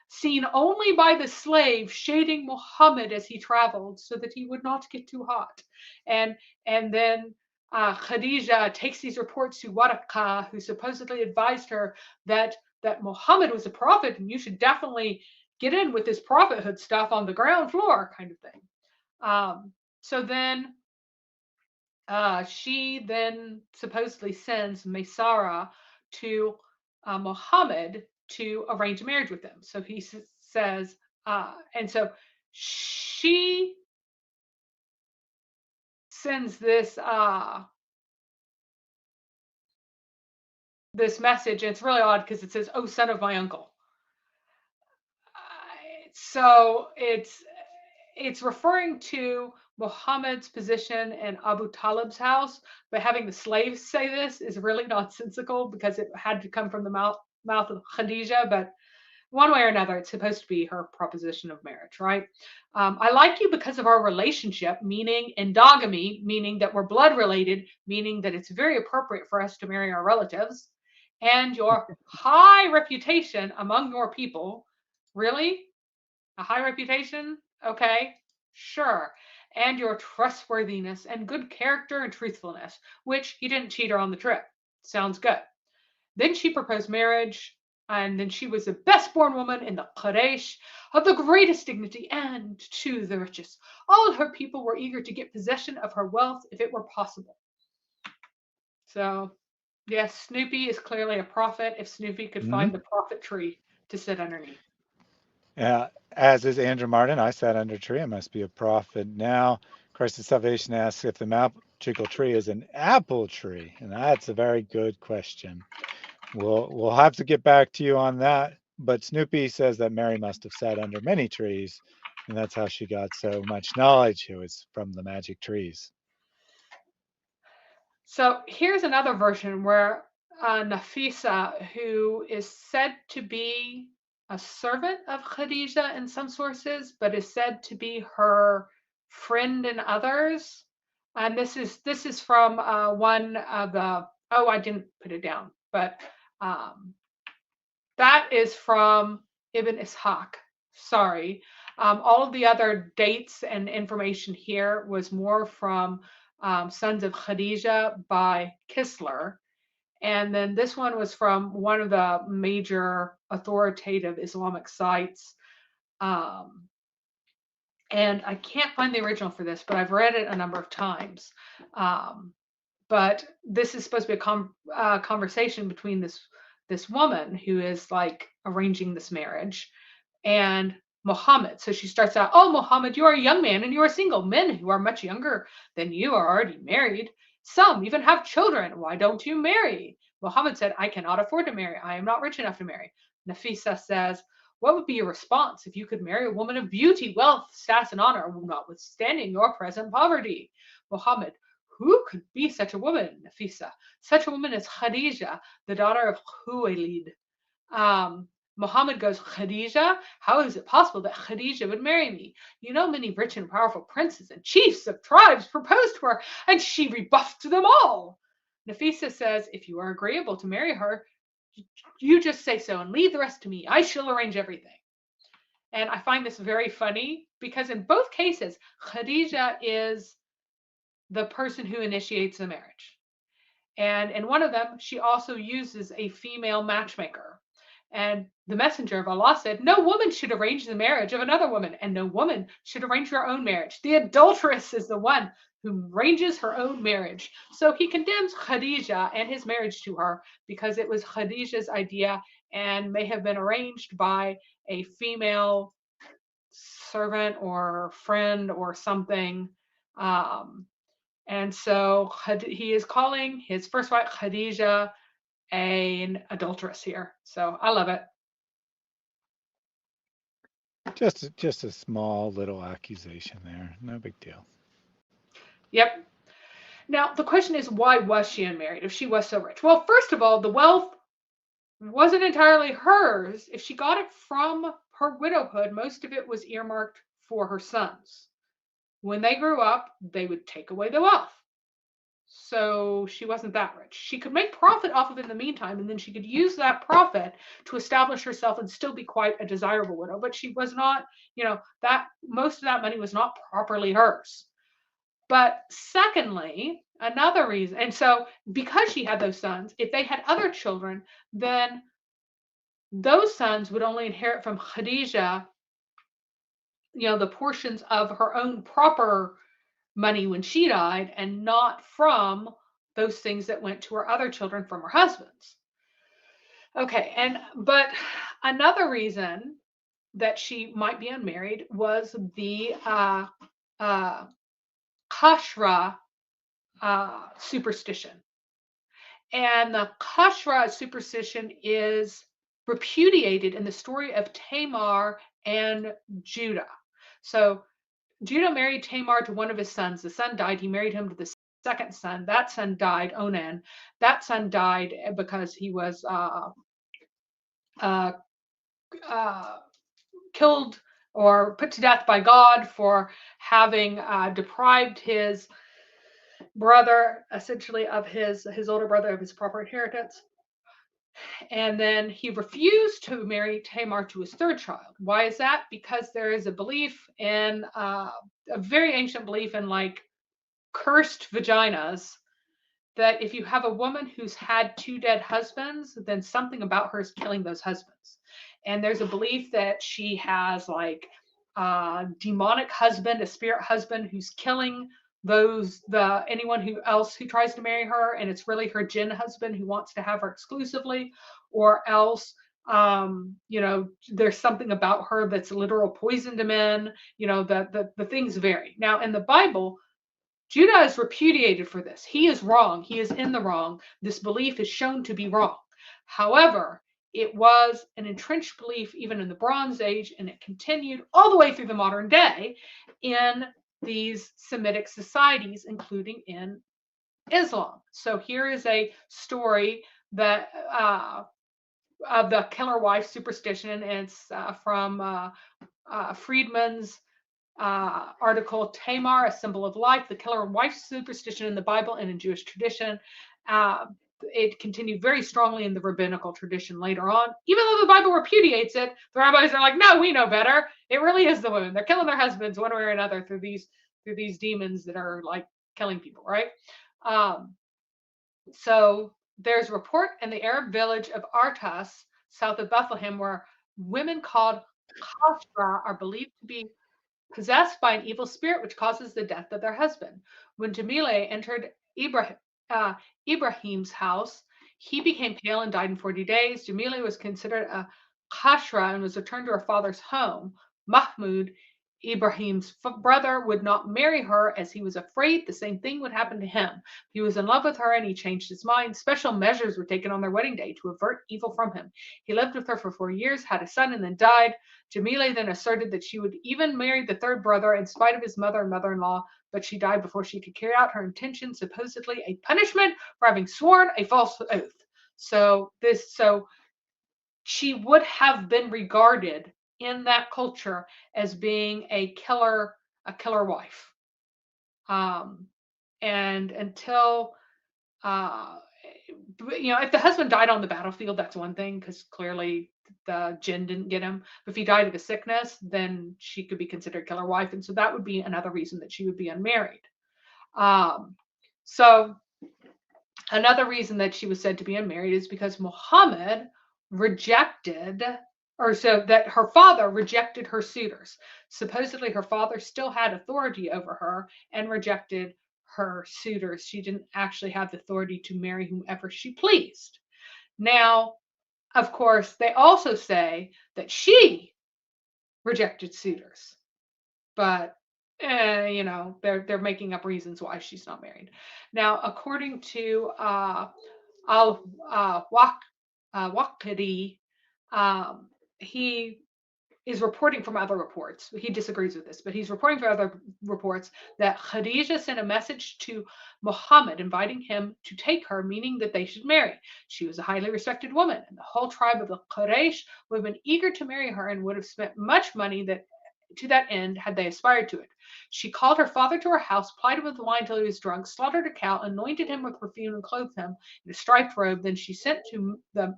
[SPEAKER 3] seen only by the slave shading Muhammad as he traveled so that he would not get too hot. And then Khadija takes these reports to Waraqah, who supposedly advised her that Muhammad was a prophet and you should definitely get in with this prophethood stuff on the ground floor kind of thing. So then she then supposedly sends Maysara to Muhammad to arrange a marriage with him. So he says, and so she sends this this message, and it's really odd because it says, "Oh, son of my uncle." So it's referring to Muhammad's position in Abu Talib's house, but having the slaves say this is really nonsensical because it had to come from the mouth of Khadija. But one way or another, it's supposed to be her proposition of marriage, right? I like you because of our relationship, meaning endogamy, meaning that we're blood related, meaning that it's very appropriate for us to marry our relatives, and your high reputation among your people. Really? A high reputation? Okay, sure. And your trustworthiness and good character and truthfulness, which he didn't cheat her on the trip. Sounds good. Then she proposed marriage, and then she was the best born woman in the Quraysh, of the greatest dignity and to the richest. All her people were eager to get possession of her wealth if it were possible. So, yes, Snoopy is clearly a prophet if Snoopy could find the prophet tree to sit underneath.
[SPEAKER 1] Yeah, as is Andrew Martin, I sat under a tree. I must be a prophet now. Christ of Salvation asks if the magical tree is an apple tree, and that's a very good question. We'll have to get back to you on that. But Snoopy says that Mary must have sat under many trees, and that's how she got so much knowledge. It was from the magic trees.
[SPEAKER 3] So here's another version where Nafisa, who is said to be a servant of Khadijah in some sources, but is said to be her friend in others. And this is from one of the, oh, I didn't put it down, but that is from Ibn Ishaq. Sorry. All of the other dates and information here was more from Sons of Khadijah by Kistler. And then this one was from one of the major authoritative Islamic sites. And I can't find the original for this, but I've read it a number of times. But this is supposed to be a conversation between this woman who is like arranging this marriage and Muhammad. So she starts out, "Oh, Muhammad, you are a young man and you are single. Men who are much younger than you are already married. Some even have children. Why don't you marry?" Muhammad said, "I cannot afford to marry. I am not rich enough to marry." Nafisa says, "What would be your response if you could marry a woman of beauty, wealth, status, and honor, notwithstanding your present poverty?" Muhammad, "Who could be such a woman?" Nafisa, "Such a woman is Khadija, the daughter of Khuwaylid." Muhammad goes, "Khadija? How is it possible that Khadija would marry me? You know, many rich and powerful princes and chiefs of tribes proposed to her, and she rebuffed them all." Nafisa says, "If you are agreeable to marry her, you just say so and leave the rest to me. I shall arrange everything." And I find this very funny because in both cases, Khadija is the person who initiates the marriage. And in one of them, she also uses a female matchmaker. And the messenger of Allah said, "No woman should arrange the marriage of another woman, and no woman should arrange her own marriage. The adulteress is the one who arranges her own marriage." So he condemns Khadija and his marriage to her because it was Khadija's idea and may have been arranged by a female servant or friend or something. And so he is calling his first wife Khadija an adulteress here. So I love it.
[SPEAKER 1] Just a small little accusation there. No big deal.
[SPEAKER 3] Yep. Now the question is, why was she unmarried if she was so rich? Well, first of all, the wealth wasn't entirely hers. If she got it from her widowhood, most of it was earmarked for her sons. When they grew up, they would take away the wealth. So she wasn't that rich. She could make profit off of it in the meantime, and then she could use that profit to establish herself and still be quite a desirable widow. But she was not, that most of that money was not properly hers. But secondly, another reason, and so because she had those sons, if they had other children, then those sons would only inherit from Khadijah, the portions of her own proper money when she died, and not from those things that went to her other children from her husbands. Okay, but another reason that she might be unmarried was the Kashra superstition. And the Kashra superstition is repudiated in the story of Tamar and Judah. So Judah married Tamar to one of his sons. The son died. He married him to the second son. That son died, Onan. That son died because he was killed or put to death by God for having deprived his brother, essentially, of his older brother, of his proper inheritance. And then he refused to marry Tamar to his third child. Why is that? Because there is a belief in a very ancient belief in like cursed vaginas, that if you have a woman who's had 2 dead husbands, then something about her is killing those husbands. And there's a belief that she has like a demonic husband, a spirit husband who's killing anyone who tries to marry her, and it's really her jinn husband who wants to have her exclusively, or else there's something about her that's literal poison to men. The things vary. Now in the Bible, Judah is repudiated for this. He is wrong. He is in the wrong. This belief is shown to be wrong. However, it was an entrenched belief even in the Bronze Age, and it continued all the way through the modern day in these Semitic societies, including in Islam. So here is a story that the killer wife superstition. It's from Friedman's article, Tamar, a symbol of life, the killer wife superstition in the Bible and in Jewish tradition. It continued very strongly in the rabbinical tradition later on. Even though the Bible repudiates it, the rabbis are like, no, we know better. It really is the women. They're killing their husbands one way or another through these demons that are like killing people, right? So there's a report in the Arab village of Artas, south of Bethlehem, where women called Khasra are believed to be possessed by an evil spirit which causes the death of their husband. When Jamile entered Ibrahim's house, he became pale and died in 40 days. Jamile was considered a Khashra and was returned to her father's home. Mahmud, Ibrahim's brother, would not marry her as he was afraid the same thing would happen to him. He was in love with her and he changed his mind. Special measures were taken on their wedding day to avert evil from him. He lived with her for 4 years, had a son, and then died. Jamile then asserted that she would even marry the third brother in spite of his mother and mother-in-law, but she died before she could carry out her intention, supposedly a punishment for having sworn a false oath. So she would have been regarded in that culture as being a killer wife. And until if the husband died on the battlefield, that's one thing, because clearly the jinn didn't get him. But if he died of a sickness, then she could be considered killer wife, and so that would be another reason that she would be unmarried. So another reason that she was said to be unmarried is because Muhammad rejected, or so that her father rejected her suitors. Supposedly her father still had authority over her and rejected her suitors. She didn't actually have the authority to marry whomever she pleased. Now, of course, they also say that she rejected suitors, but they're making up reasons why she's not married. Now, according to al-Waqidi, he is reporting from other reports. He disagrees with this, but he's reporting from other reports that Khadija sent a message to Muhammad inviting him to take her, meaning that they should marry. She was a highly respected woman, and the whole tribe of the Quraysh would have been eager to marry her and would have spent much money to that end had they aspired to it. She called her father to her house, plied him with wine till he was drunk, slaughtered a cow, anointed him with perfume, and clothed him in a striped robe. Then she sent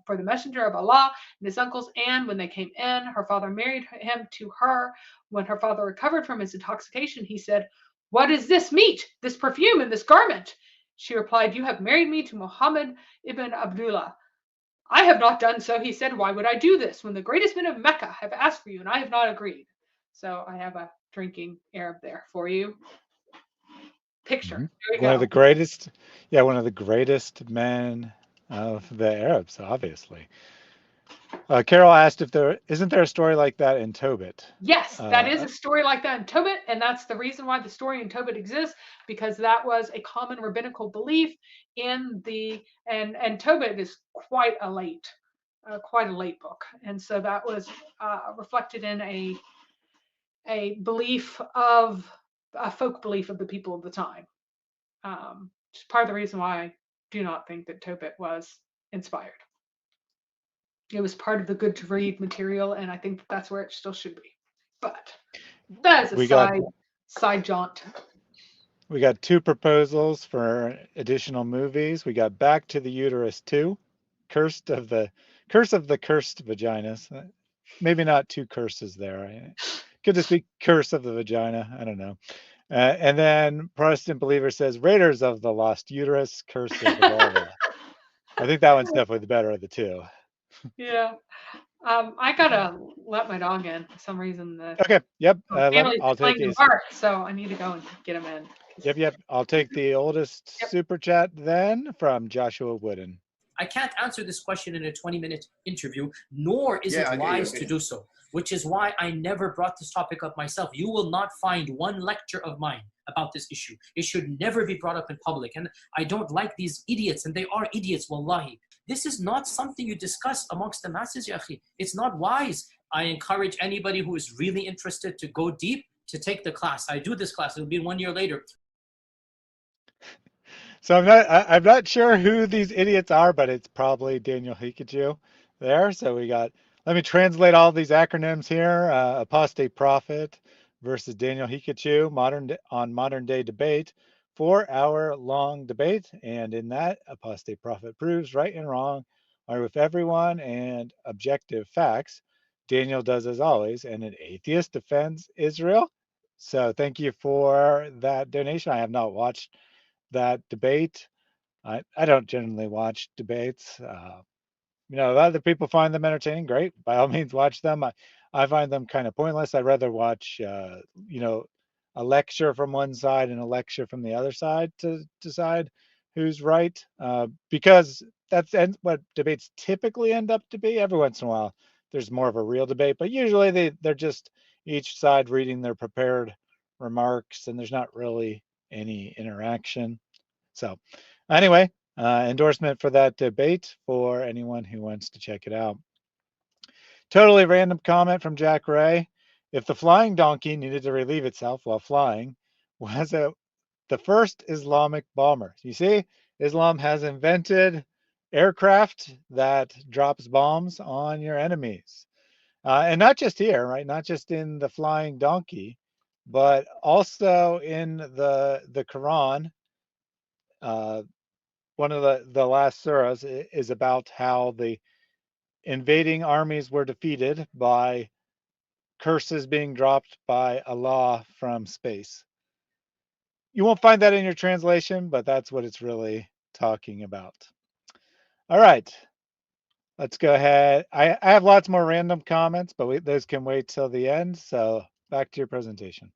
[SPEAKER 3] for the messenger of Allah and his uncles, and when they came in, her father married him to her. When her father recovered from his intoxication, he said, "What is this meat, this perfume, and this garment?" She replied, "You have married me to Muhammad ibn Abdullah." "I have not done so," he said. "Why would I do this when the greatest men of Mecca have asked for you and I have not agreed?" So I have a drinking Arab there for you. Picture.
[SPEAKER 1] Mm-hmm.
[SPEAKER 3] There we
[SPEAKER 1] One
[SPEAKER 3] go.
[SPEAKER 1] of the greatest, one of the greatest men of the Arabs, obviously. Carol asked if isn't there a story like that in Tobit?
[SPEAKER 3] Yes, that is a story like that in Tobit, and that's the reason why the story in Tobit exists, because that was a common rabbinical belief in and Tobit is quite a late book, and so that was reflected in a belief of a folk belief of the people of the time. Which is part of the reason why I do not think that Tobit was inspired. It was part of the good to read material, and I think that's where it still should be. But that is a side jaunt.
[SPEAKER 1] We got 2 proposals for additional movies. We got Back to the Uterus 2, Curse of the Cursed Vaginas. Maybe not 2 curses there. Could just be Curse of the Vagina. I don't know. And then Protestant Believer says Raiders of the Lost Uterus, Curse of the Vulva. I think that one's definitely the better of the 2.
[SPEAKER 3] Yeah. I gotta let my dog in for some reason.
[SPEAKER 1] Okay. Yep.
[SPEAKER 3] I'll take these. So I need to go and get him in.
[SPEAKER 1] Yep. I'll take the oldest super chat then from Joshua Wooden.
[SPEAKER 5] I can't answer this question in a 20-minute interview, nor is it wise to do so, which is why I never brought this topic up myself. You will not find one lecture of mine about this issue. It should never be brought up in public. And I don't like these idiots, and they are idiots, wallahi. This is not something you discuss amongst the masses, ya akhi. It's not wise. I encourage anybody who is really interested to go deep to take the class. I do this class. It'll be 1 year later.
[SPEAKER 1] So I'm not sure who these idiots are, but it's probably Daniel Hikaju. there. So we got, let me translate all these acronyms here. Apostate prophet versus Daniel Hikachu, modern day debate, 4-hour long debate. And in that, apostate prophet proves right and wrong are with everyone and objective facts. Daniel does as always, and an atheist defends Israel. So thank you for that donation. I have not watched that debate. I don't generally watch debates. Other people find them entertaining. Great, by all means, watch them. I find them kind of pointless. I'd rather watch, a lecture from one side and a lecture from the other side to decide who's right, because that's what debates typically end up to be. Every once in a while, there's more of a real debate, but usually they're just each side reading their prepared remarks, and there's not really any interaction. So, anyway, endorsement for that debate for anyone who wants to check it out. Totally random comment from Jack Ray. If the flying donkey needed to relieve itself while flying, was it the first Islamic bomber? You see, Islam has invented aircraft that drops bombs on your enemies. And not just here, right? Not just in the flying donkey, but also in the Quran. One of the last surahs is about how the invading armies were defeated by curses being dropped by Allah from space. You won't find that in your translation, but that's what it's really talking about. All right, let's go ahead. I have lots more random comments, but those can wait till the end. So back to your presentation.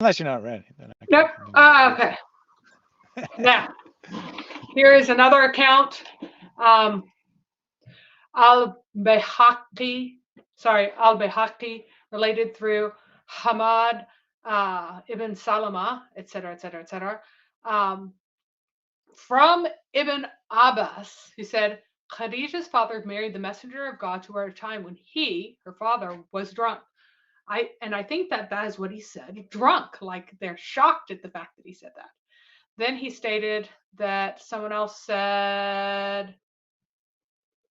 [SPEAKER 1] Unless you're not ready, then I can.
[SPEAKER 3] Nope. Okay. Now, here is another account. Al-Bayhaqi related through Hamad ibn Salama, etc., etc., etc. From Ibn Abbas, who said, Khadijah's father married the messenger of God to her at a time when he, her father, was drunk. I think that is what he said, drunk, like they're shocked at the fact that he said that. Then he stated that someone else said,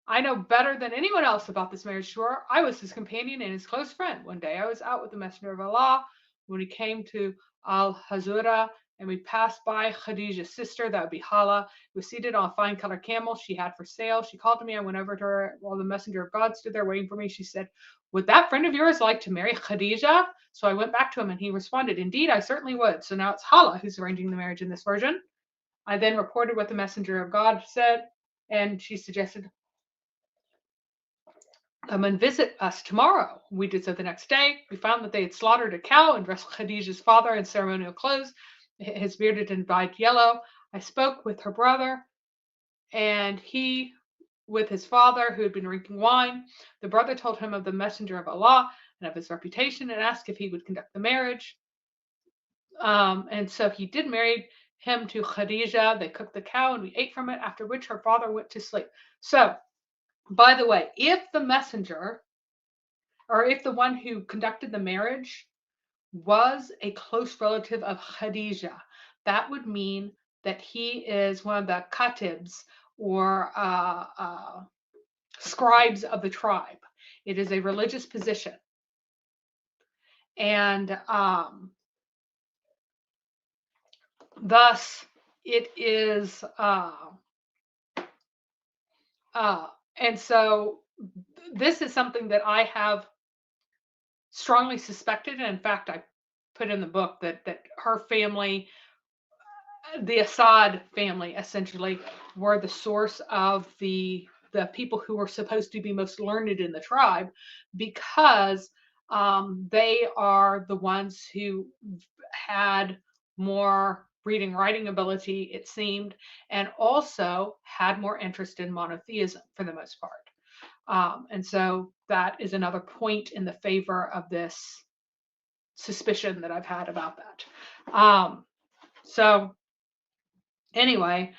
[SPEAKER 3] I know better than anyone else about this marriage to her. I was his companion and his close friend. One day I was out with the messenger of Allah when we came to Al-Hazura and we passed by Khadijah's sister, that would be Hala, who was seated on a fine colored camel she had for sale. She called to me. I went over to her while the messenger of God stood there waiting for me. She said, would that friend of yours like to marry Khadijah? So I went back to him and he responded, indeed, I certainly would. So now it's Hala who's arranging the marriage in this version. I then reported what the messenger of God said, and she suggested, come and visit us tomorrow. We did so the next day. We found that they had slaughtered a cow and dressed Khadijah's father in ceremonial clothes, his bearded and dyed yellow. I spoke with her brother, and he with his father, who had been drinking wine. The brother told him of the messenger of Allah and of his reputation and asked if he would conduct the marriage. And so he did marry him to Khadijah. They cooked the cow and we ate from it, after which her father went to sleep. So, by the way, if the messenger, or if the one who conducted the marriage was a close relative of Khadijah, that would mean that he is one of the katibs, or scribes of the tribe. It is a religious position. And thus it is, and so this is something that I have strongly suspected. And in fact, I put in the book that her family, the Assad family, essentially were the source of the people who were supposed to be most learned in the tribe, because they are the ones who had more reading writing ability, it seemed, and also had more interest in monotheism for the most part. And so that is another point in the favor of this suspicion that I've had about that. So anyway,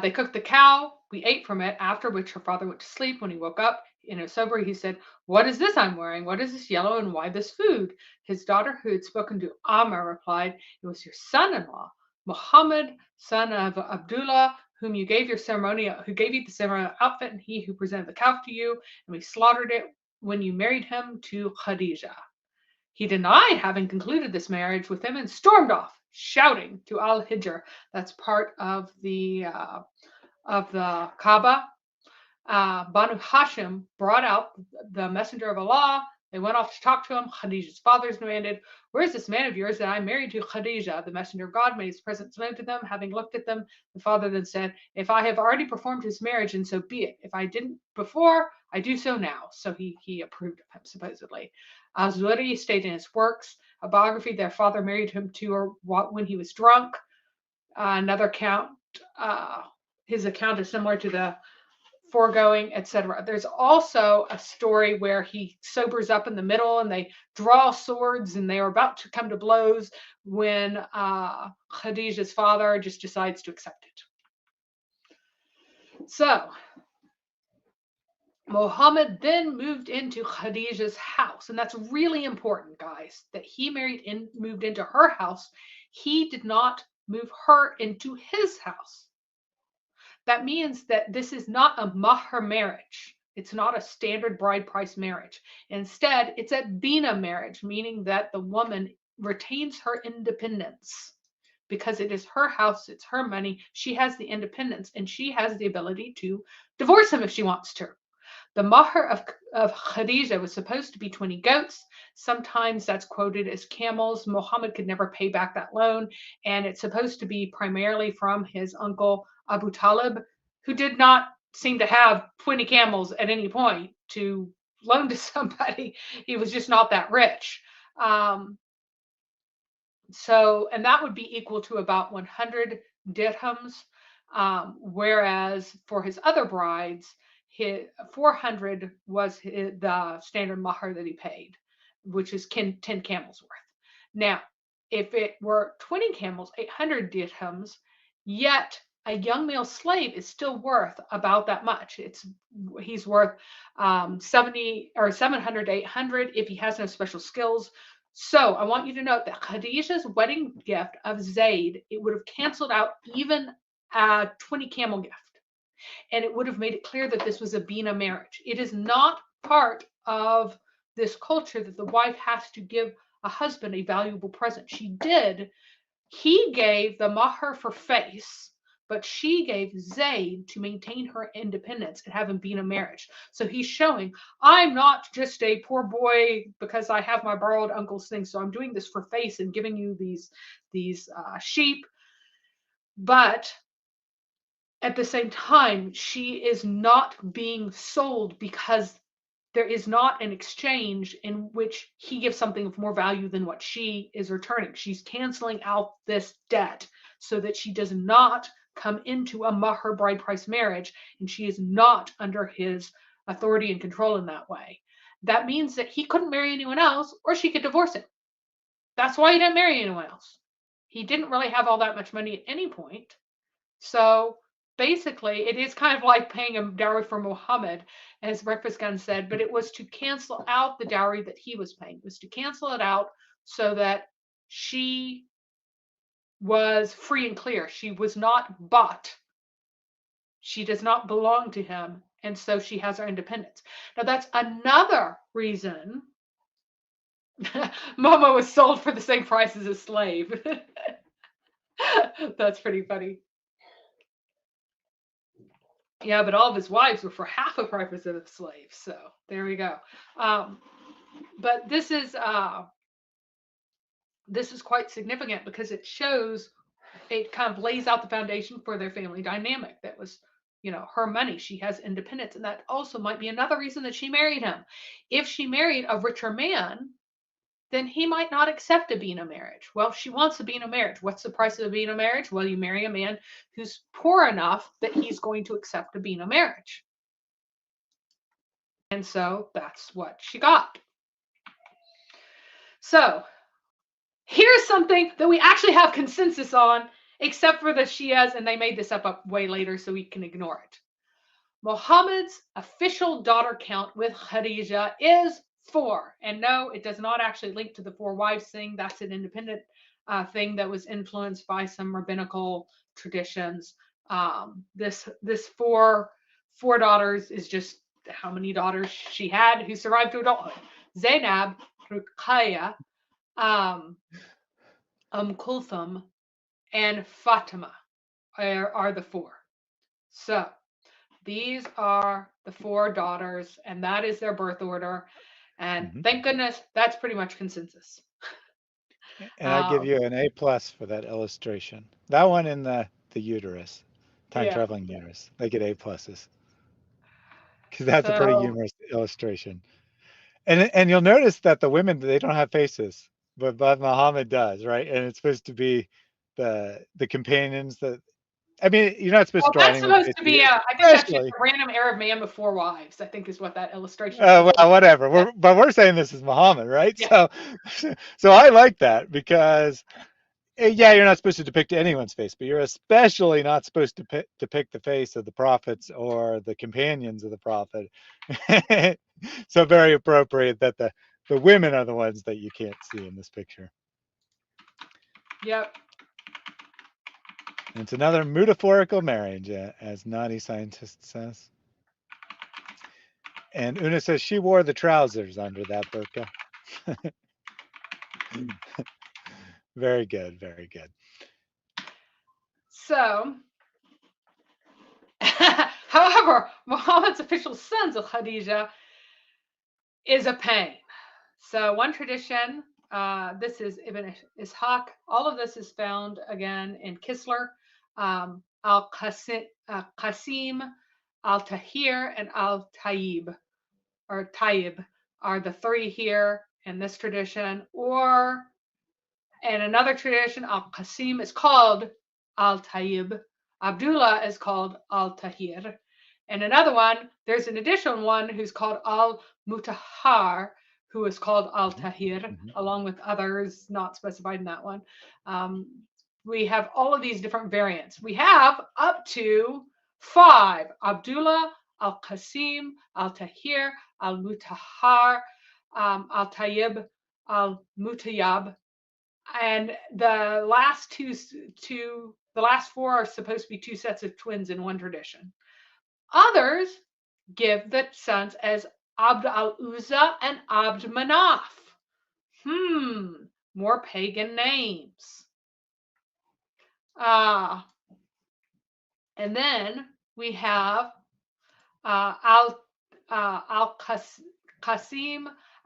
[SPEAKER 3] they cooked the cow. We ate from it, after which her father went to sleep. When he woke up in a sober, he said, what is this I'm wearing? What is this yellow, and why this food? His daughter, who had spoken to Amr, replied, it was your son-in-law. Muhammad, son of Abdullah, who gave you the ceremonial outfit, and he who presented the calf to you, and we slaughtered it when you married him to Khadijah. He denied having concluded this marriage with him and stormed off, shouting to Al-Hijr. That's part of the Kaaba. Banu Hashim brought out the messenger of Allah. They went off to talk to him. Khadijah's fathers demanded, "Where is this man of yours that I married to Khadijah?" The messenger of God made his presence known to them. Having looked at them, the father then said, "If I have already performed his marriage, then so be it. If I didn't before, I do so now." So he approved of him, supposedly. Al-Zuhri stated in his works, a biography, their father married him to her when he was drunk. Another account, his account is similar to the foregoing, etc. There's also a story where he sobers up in the middle and they draw swords and they are about to come to blows when Khadijah's father just decides to accept it. So Muhammad then moved into Khadijah's house, and that's really important, guys, that he moved into her house. He did not move her into his house. That means that this is not a mahr marriage. It's not a standard bride price marriage. Instead, it's a bina marriage, meaning that the woman retains her independence because it is her house, it's her money. She has the independence and she has the ability to divorce him if she wants to. The mahr of Khadijah was supposed to be 20 goats. Sometimes that's quoted as camels. Muhammad could never pay back that loan, and it's supposed to be primarily from his uncle Abu Talib, who did not seem to have 20 camels at any point to loan to somebody. He was just not that rich. And that would be equal to about 100 dirhams, whereas for his other brides, 400 was the standard mahr that he paid, which is 10 camels worth. Now, if it were 20 camels, 800 dirhams, yet a young male slave is still worth about that much. He's worth 70 or 700 to 800 if he has no special skills. So I want you to note that Khadijah's wedding gift of Zayd, it would have canceled out even a 20 camel gift. And it would have made it clear that this was a bina marriage. It is not part of this culture that the wife has to give a husband a valuable present. She did. He gave the mahr for face, but she gave Zayd to maintain her independence and have him be in a marriage. So he's showing, I'm not just a poor boy because I have my borrowed uncle's things. So I'm doing this for face and giving you these sheep. But at the same time, she is not being sold because there is not an exchange in which he gives something of more value than what she is returning. She's canceling out this debt so that she does not come into a mahr bride price marriage, and she is not under his authority and control in that way. That means that he couldn't marry anyone else, or she could divorce him. That's why he didn't marry anyone else. He didn't really have all that much money at any point. So basically, it is kind of like paying a dowry for Muhammad, as Breakfast Gun said, but it was to cancel out the dowry that he was paying. It was to cancel it out so that she was free and clear. She was not bought. She does not belong to him, and so she has her independence. Now, that's another reason Momo was sold for the same price as a slave. That's pretty funny. Yeah, but all of his wives were for half the price of slaves. So there we go. But this is quite significant because it shows, it kind of lays out the foundation for their family dynamic. That was, her money. She has independence, and that also might be another reason that she married him. If she married a richer man, then he might not accept a bina marriage. Well, she wants a bina marriage. What's the price of a bina marriage? Well, you marry a man who's poor enough that he's going to accept a bina marriage. And so that's what she got. So here's something that we actually have consensus on, except for the Shias, and they made this up way later, so we can ignore it. Muhammad's official daughter count with Khadija is 4. And no, it does not actually link to the 4 wives thing. That's an independent thing that was influenced by some rabbinical traditions. This four daughters is just how many daughters she had who survived to adulthood. Zainab, Ruqayya, Kulthum, and Fatima are the four. So these are the four daughters, and that is their birth order. And thank goodness that's pretty much consensus.
[SPEAKER 1] And I give you an A+ for that illustration. That one in the uterus, time traveling uterus. They get A+, because that's a pretty humorous illustration. And you'll notice that the women, they don't have faces, but Muhammad does, right? And it's supposed to be the companions that. I mean, you're not supposed to draw
[SPEAKER 3] that's
[SPEAKER 1] anyone's
[SPEAKER 3] supposed
[SPEAKER 1] face.
[SPEAKER 3] to be I think that's just a random Arab man with 4 wives, I think is what that illustration is.
[SPEAKER 1] Well, whatever. But we're saying this is Muhammad, right? Yeah. So I like that because, yeah, you're not supposed to depict anyone's face, but you're especially not supposed to depict the face of the prophets or the companions of the prophet. So very appropriate that the women are the ones that you can't see in this picture.
[SPEAKER 3] Yep.
[SPEAKER 1] And it's another metaphorical marriage, as Naughty Scientist says. And Una says she wore the trousers under that burqa. Very good, very good.
[SPEAKER 3] So, however, Muhammad's official sons of Khadija is a pain. So one tradition, this is Ibn Ishaq. All of this is found again in Kisler, Al-Qasim, Al-Tahir, and Al-Tayyib, or Tayyib, are the three here in this tradition. Or in another tradition, Al-Qasim is called Al-Tayyib. Abdullah is called Al-Tahir. And another one, there's an additional one who's called Al-Mutahhar, who is called Al-Tahir, along with others not specified in that one. We have all of these different variants. We have up to 5: Abdullah, Al-Qasim, Al-Tahir, Al-Mutahhar, Al-Tayyib, Al-Mutayyab. And the last the last 4 are supposed to be 2 sets of twins in one tradition. Others give the sons as Abd al-Uzza and Abd Manaf. More pagan names. And then we have Al-Qasim,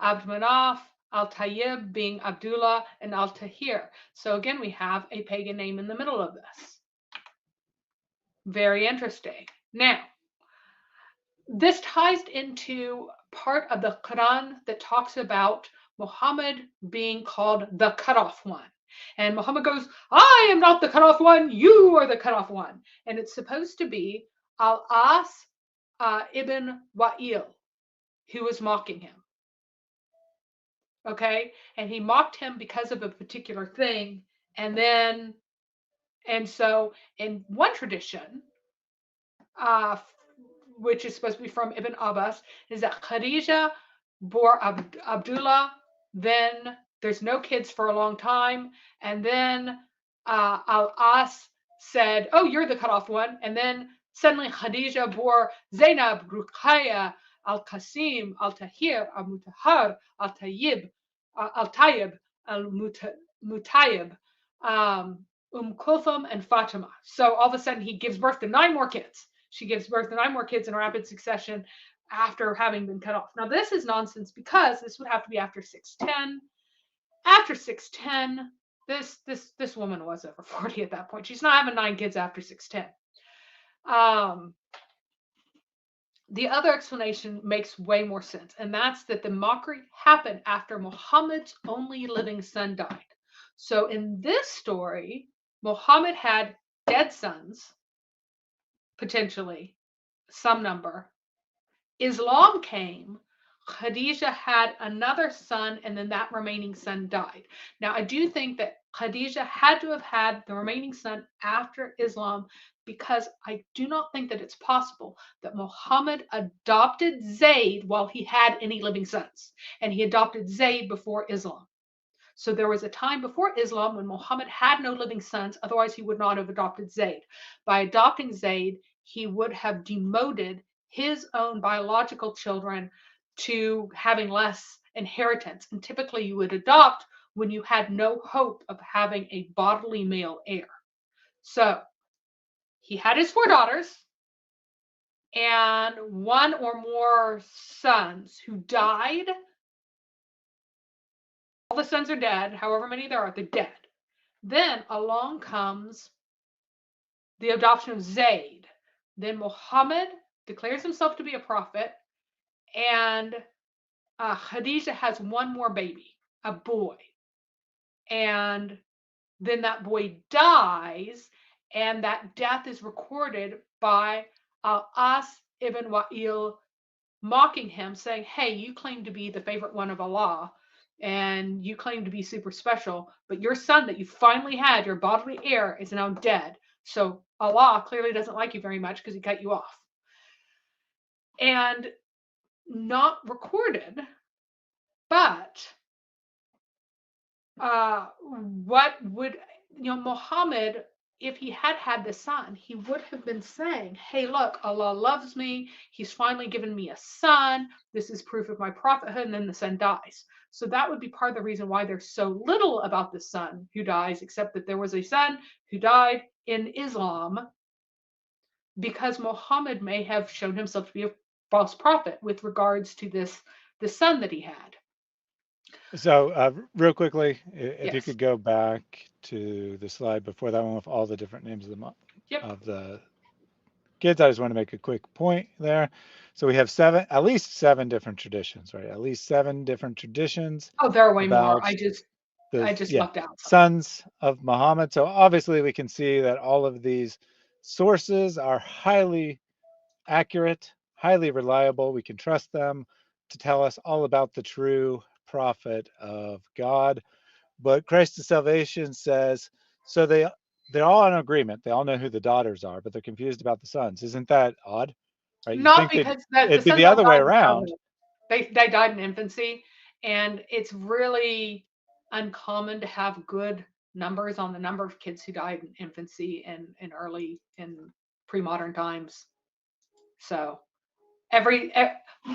[SPEAKER 3] Abd Manaf, Al-Tayyib being Abdullah, and Al-Tahir. So again, we have a pagan name in the middle of this. Very interesting. Now, this ties into part of the Quran that talks about Muhammad being called the cut-off one. And Muhammad goes, I am not the cut-off one, you are the cut-off one. And it's supposed to be Al-As ibn Wa'il who was mocking him. Okay? And he mocked him because of a particular thing. And so in one tradition, which is supposed to be from Ibn Abbas, is that Khadija bore Abdullah, then there's no kids for a long time, and then Al-As said, oh, you're the cut-off one, and then suddenly Khadija bore Zainab, Ruqayya, Al-Qasim, Al-Tahir, Al-Mutahhar, Al-Tayyib, Al-Mutayyib, Kulthum, and Fatima. So all of a sudden he gives birth to 9 more kids. She gives birth to 9 more kids in rapid succession after having been cut off. Now this is nonsense because this would have to be after 610. After 610, this woman was over 40 at that point. She's not having 9 kids after 610. The other explanation makes way more sense, and that's that the mockery happened after Muhammad's only living son died. So in this story, Muhammad had dead sons, potentially some number. Islam came, Khadija had another son, and then that remaining son died. Now, I do think that Khadija had to have had the remaining son after Islam, because I do not think that it's possible that Muhammad adopted Zayd while he had any living sons, and he adopted Zayd before Islam. So there was a time before Islam when Muhammad had no living sons, otherwise he would not have adopted Zayd. By adopting Zayd, he would have demoted his own biological children to having less inheritance. And typically you would adopt when you had no hope of having a bodily male heir. So he had his 4 daughters and 1 or more sons who died. All the sons are dead, however many there are, they're dead. Then along comes the adoption of Zayd. Then Muhammad declares himself to be a prophet, and Khadija has 1 more baby, a boy. And then that boy dies, and that death is recorded by As ibn Wa'il mocking him, saying, hey, you claim to be the favorite one of Allah, and you claim to be super special, but your son that you finally had, your bodily heir, is now dead. So Allah clearly doesn't like you very much because he cut you off. And not recorded, but what would, Muhammad, if he had had the son, he would have been saying, hey, look, Allah loves me. He's finally given me a son. This is proof of my prophethood. And then the son dies. So that would be part of the reason why there's so little about the son who dies, except that there was a son who died in Islam, because Muhammad may have shown himself to be a false prophet with regards to the son that he had.
[SPEAKER 1] So real quickly, if you
[SPEAKER 3] Yes.
[SPEAKER 1] could go back to the slide before that one with all the different names of
[SPEAKER 3] Yep.
[SPEAKER 1] the kids, I just want to make a quick point there. So we have at least seven different traditions, right? At least 7 different traditions.
[SPEAKER 3] Oh, there are way more.
[SPEAKER 1] about
[SPEAKER 3] I just lucked out.
[SPEAKER 1] sons of Muhammad. So obviously we can see that all of these sources are highly accurate, highly reliable. We can trust them to tell us all about the true prophet of God. But Christ of Salvation says, so they're all in agreement. They all know who the daughters are, but they're confused about the sons. Isn't that odd? Right? You
[SPEAKER 3] Not
[SPEAKER 1] think
[SPEAKER 3] because the
[SPEAKER 1] it'd be
[SPEAKER 3] sons
[SPEAKER 1] the
[SPEAKER 3] all
[SPEAKER 1] other way
[SPEAKER 3] died in
[SPEAKER 1] around.
[SPEAKER 3] childhood. They died in infancy, and it's really uncommon to have good numbers on the number of kids who died in infancy and in pre-modern times. So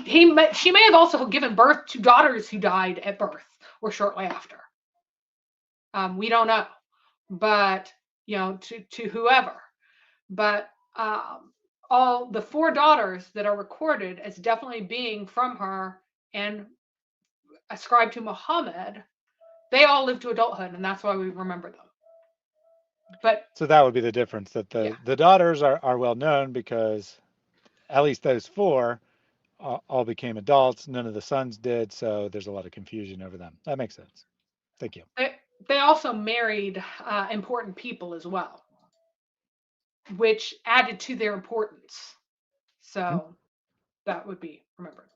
[SPEAKER 3] she may have also given birth to daughters who died at birth or shortly after. We don't know, but to whoever. But all the 4 daughters that are recorded as definitely being from her and ascribed to Muhammad, they all lived to adulthood, and that's why we remember them. But
[SPEAKER 1] so that would be the difference, that the daughters are well known because at least those 4 all became adults. None of the sons did, so there's a lot of confusion over them. That makes sense. Thank you.
[SPEAKER 3] they also married important people as well, which added to their importance. So that would be remembered.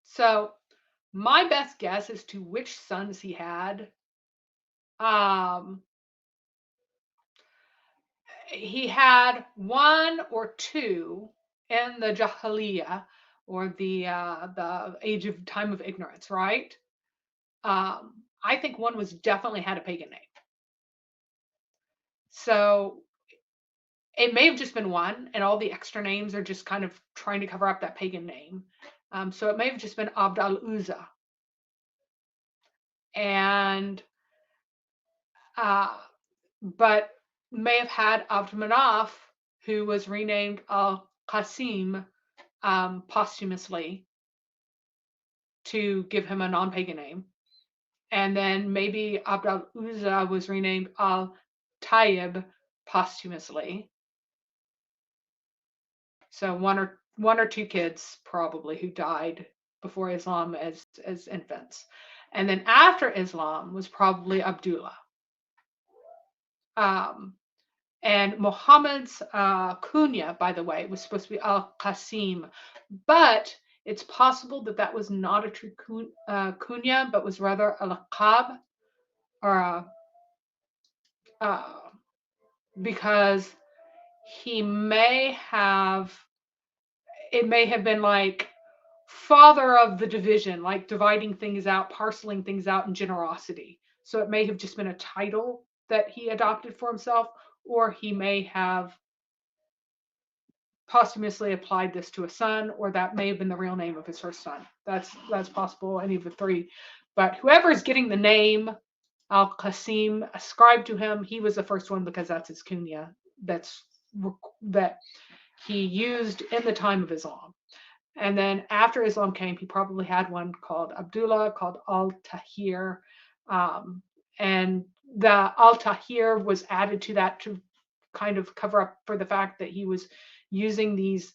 [SPEAKER 3] So my best guess as to which sons he had, he had 1 or 2 in the Jahiliyyah, or the age of time of ignorance, right? I think 1 was definitely had a pagan name. So it may have just been 1, and all the extra names are just kind of trying to cover up that pagan name. So it may have just been Abd al-Uzza. And but may have had Abd Manaf, who was renamed al-Qasim posthumously to give him a non-pagan name. And then maybe Abd al-Uzza was renamed al-Tayyib posthumously. So one or 2 kids probably who died before Islam as infants. And then after Islam was probably Abdullah. And Muhammad's kunya, by the way, was supposed to be al-Qasim, but it's possible that was not a true kunya, but was rather a laqab, or because it may have been like father of the division, like dividing things out, parceling things out in generosity. So it may have just been a title that he adopted for himself, or he may have posthumously applied this to a son, or that may have been the real name of his first son. That's possible, any of the three. But whoever is getting the name Al-Qasim ascribed to him, he was the first one because that's his kunya that he used in the time of Islam. And then after Islam came, he probably had one called Abdullah, called Al-Tahir. And the Al-Tahir was added to that to kind of cover up for the fact that he was using these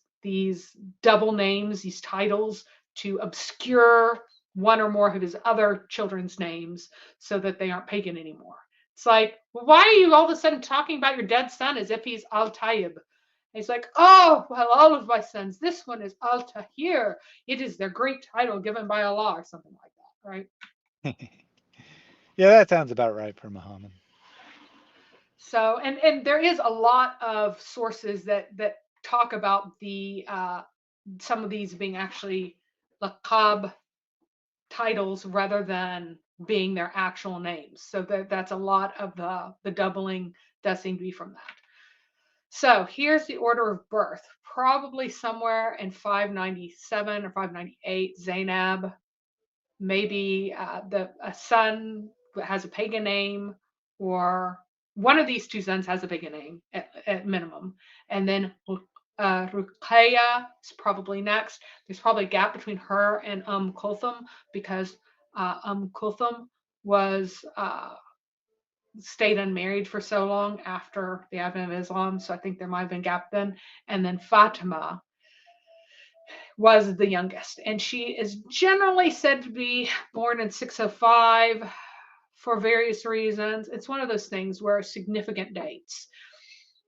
[SPEAKER 3] double names, these titles, to obscure one or more of his other children's names so that they aren't pagan anymore. It's like, well, why are you all of a sudden talking about your dead son as if he's Al-Tayyib? He's like, oh, well, all of my sons, this one is Al-Tahir. It is their great title given by Allah, or something like that, right?
[SPEAKER 1] Yeah, that sounds about right for Muhammad.
[SPEAKER 3] So, and there is a lot of sources that talk about the some of these being actually laqab titles rather than being their actual names. So that's a lot of the doubling does seem to be from that. So here's the order of birth, probably somewhere in 597 or 598. Zainab, maybe a son has a pagan name, or one of these two sons has a pagan name at minimum. And then Ruqayya is probably next. There's probably a gap between her and Kulthum because Kulthum was stayed unmarried for so long after the advent of Islam. So I think there might have been a gap then. And then Fatima was the youngest. And she is generally said to be born in 605 for various reasons. It's one of those things where significant dates.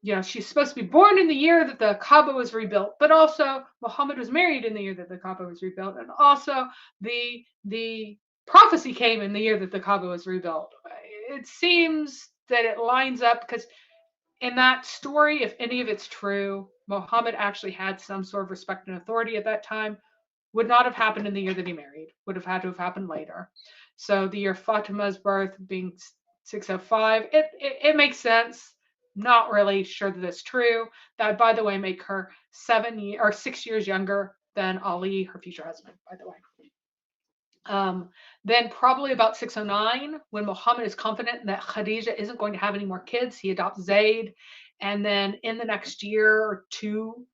[SPEAKER 3] You know, she's supposed to be born in the year that the Kaaba was rebuilt, but also Muhammad was married in the year that the Kaaba was rebuilt, and also the prophecy came in the year that the Kaaba was rebuilt. It seems that it lines up because in that story, if any of it's true, Muhammad actually had some sort of respect and authority at that time. Would not have happened in the year that he married. Would have had to have happened later. So the year Fatima's birth being 605, it makes sense. Not really sure that it's true. That would, by the way, make her 6 years younger than Ali, her future husband, by the way. Then probably about 609, when Muhammad is confident that Khadija isn't going to have any more kids, he adopts Zayd. And then in the next year or two,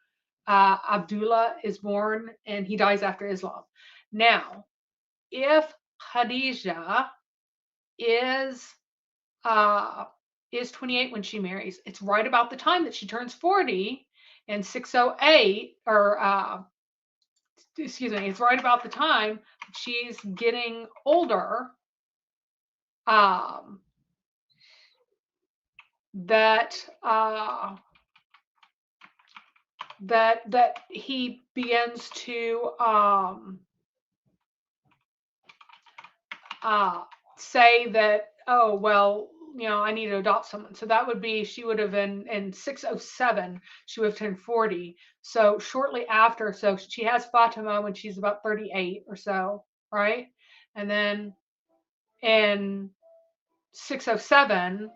[SPEAKER 3] Abdullah is born, and he dies after Islam. Now, if Khadija is 28 when she marries, it's right about the time that she turns 40 in 608, or excuse me, it's right about the time she's getting older that he begins to say that, oh, well, you know, I need to adopt someone. So that would be, she would have in 607, she would have turned 40. So shortly after, so she has Fatima when she's about 38 or so, right? And then in 607,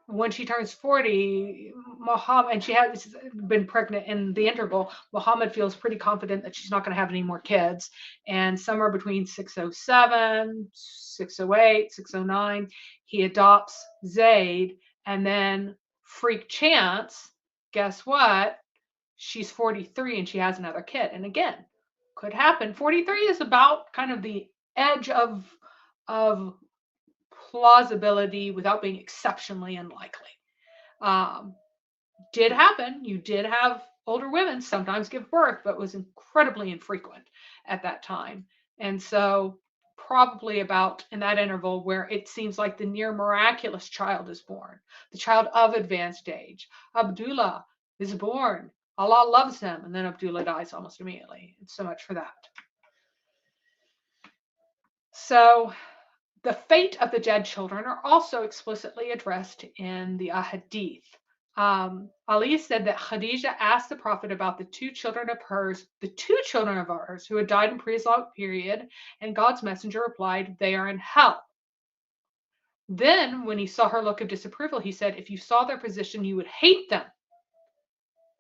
[SPEAKER 3] when she turns 40, Muhammad, and she has been pregnant in the interval, Muhammad feels pretty confident that she's not going to have any more kids. And somewhere between 607, 608, 609, he adopts Zayd. And then, freak chance, guess what? She's 43 and she has another kid. And again, could happen. 43 is about kind of the edge of plausibility without being exceptionally unlikely. Did happen. You did have older women sometimes give birth, but was incredibly infrequent at that time. And so probably about in that interval where it seems like the near miraculous child is born, the child of advanced age. Abdullah is born. Allah loves him. And then Abdullah dies almost immediately. And so much for that. So the fate of the dead children are also explicitly addressed in the Ahadith. Ali said that Khadija asked the Prophet about the two children of ours who had died in pre-Islamic period, and God's messenger replied, they are in hell. Then, when he saw her look of disapproval, he said, if you saw their position, you would hate them.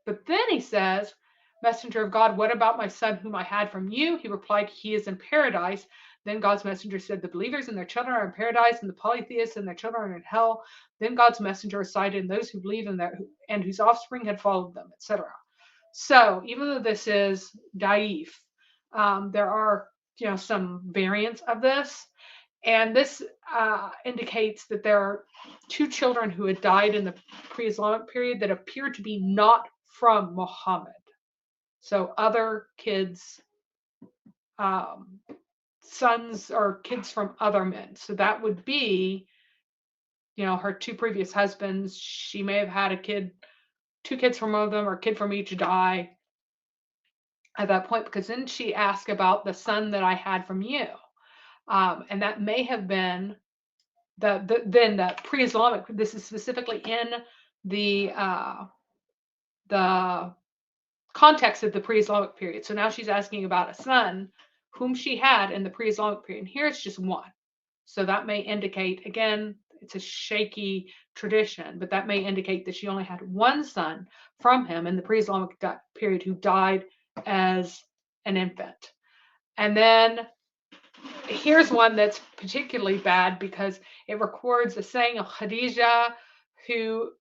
[SPEAKER 3] But then he says, Messenger of God, what about my son whom I had from you? He replied, he is in paradise. Then God's messenger said, the believers and their children are in paradise, and the polytheists and their children are in hell. Then God's messenger recited, and those who believe in their and whose offspring had followed them, etc. So even though this is daif, there are some variants of this. And this indicates that there are two children who had died in the pre-Islamic period that appear to be not from Muhammad. So other kids, sons or kids from other men. So that would be, her two previous husbands. She may have had a kid, two kids from one of them, or a kid from each die at that point, because then she asked about the son that I had from you. And that may have been the pre-Islamic. This is specifically in the context of the pre-Islamic period. So now she's asking about a son whom she had in the pre-Islamic period. And here it's just one. So that may indicate, again, it's a shaky tradition, but that may indicate that she only had one son from him in the pre-Islamic period who died as an infant. And then here's one that's particularly bad because it records a saying of Khadija, who,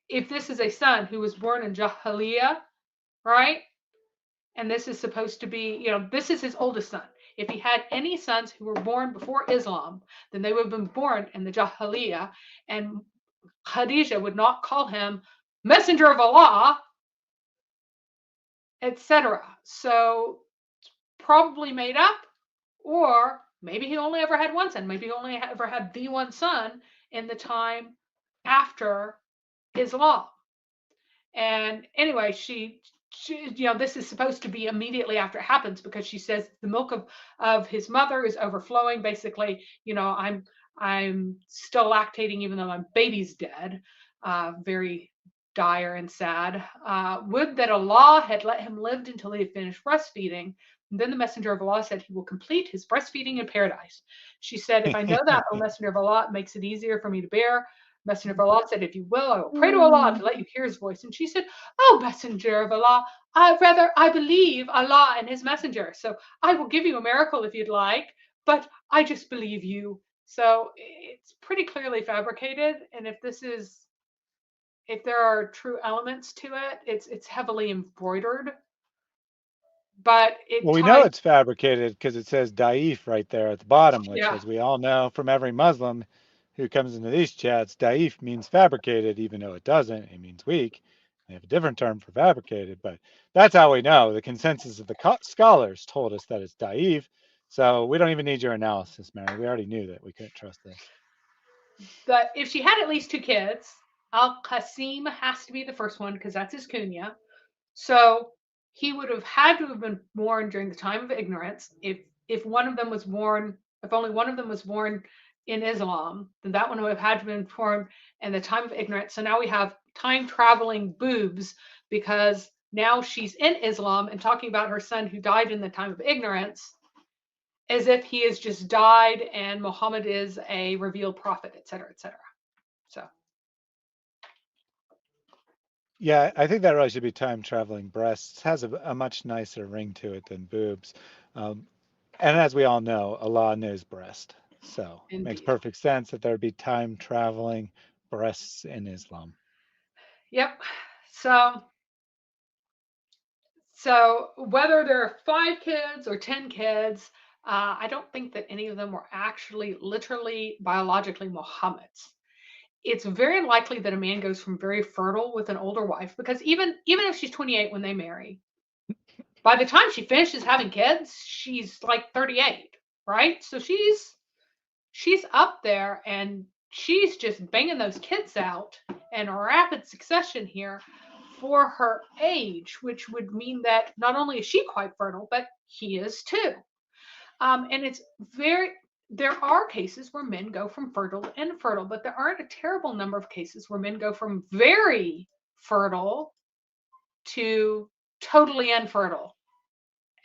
[SPEAKER 3] if this is a son who was born in Jahiliyyah, right? And this is supposed to be, this is his oldest son. If he had any sons who were born before Islam, then they would have been born in the Jahiliyyah, and Khadija would not call him Messenger of Allah, etc. So probably made up, or maybe he only ever had one son. Maybe he only ever had the one son in the time after Islam. And anyway, she this is supposed to be immediately after it happens, because she says the milk of his mother is overflowing. Basically, I'm still lactating even though my baby's dead. Very dire and sad. Would that Allah had let him live until he had finished breastfeeding. And then the messenger of Allah said he will complete his breastfeeding in paradise. She said, if I know that, O messenger of Allah, it makes it easier for me to bear. Messenger of Allah said, if you will, I will pray to Allah to let you hear his voice. And she said, oh, messenger of Allah, I believe Allah and his messenger. So I will give you a miracle if you'd like, but I just believe you. So it's pretty clearly fabricated. And if there are true elements to it, it's heavily embroidered. But
[SPEAKER 1] we know it's fabricated because it says daif right there at the bottom, which, as we all know from every Muslim who comes into these chats, daif means fabricated, even though it doesn't. It means weak. They have a different term for fabricated, but that's how we know. The consensus of the scholars told us that it's daif. So we don't even need your analysis, Mary. We already knew that we couldn't trust this.
[SPEAKER 3] But if she had at least two kids, Al-Qasim has to be the first one because that's his kunya. So he would have had to have been born during the time of ignorance. If one of them was born, if only one of them was born in Islam, then that one would have had to have been born in the time of ignorance. So now we have time traveling boobs, because now she's in Islam and talking about her son who died in the time of ignorance, as if he has just died and Muhammad is a revealed prophet, etc., etc. So.
[SPEAKER 1] Yeah, I think that really should be time traveling breasts. It has a much nicer ring to it than boobs. And as we all know, Allah knows breast. So it makes perfect sense that there would be time traveling breasts in Islam.
[SPEAKER 3] Yep. So whether there are 5 kids or 10 kids, I don't think that any of them were actually literally biologically Muhammad's. It's very likely that a man goes from very fertile with an older wife, because even if she's 28 when they marry, by the time she finishes having kids, she's like 38, right? So she's up there and she's just banging those kids out in a rapid succession here for her age, which would mean that not only is she quite fertile, but he is too. And it's there are cases where men go from fertile to infertile, but there aren't a terrible number of cases where men go from very fertile to totally infertile,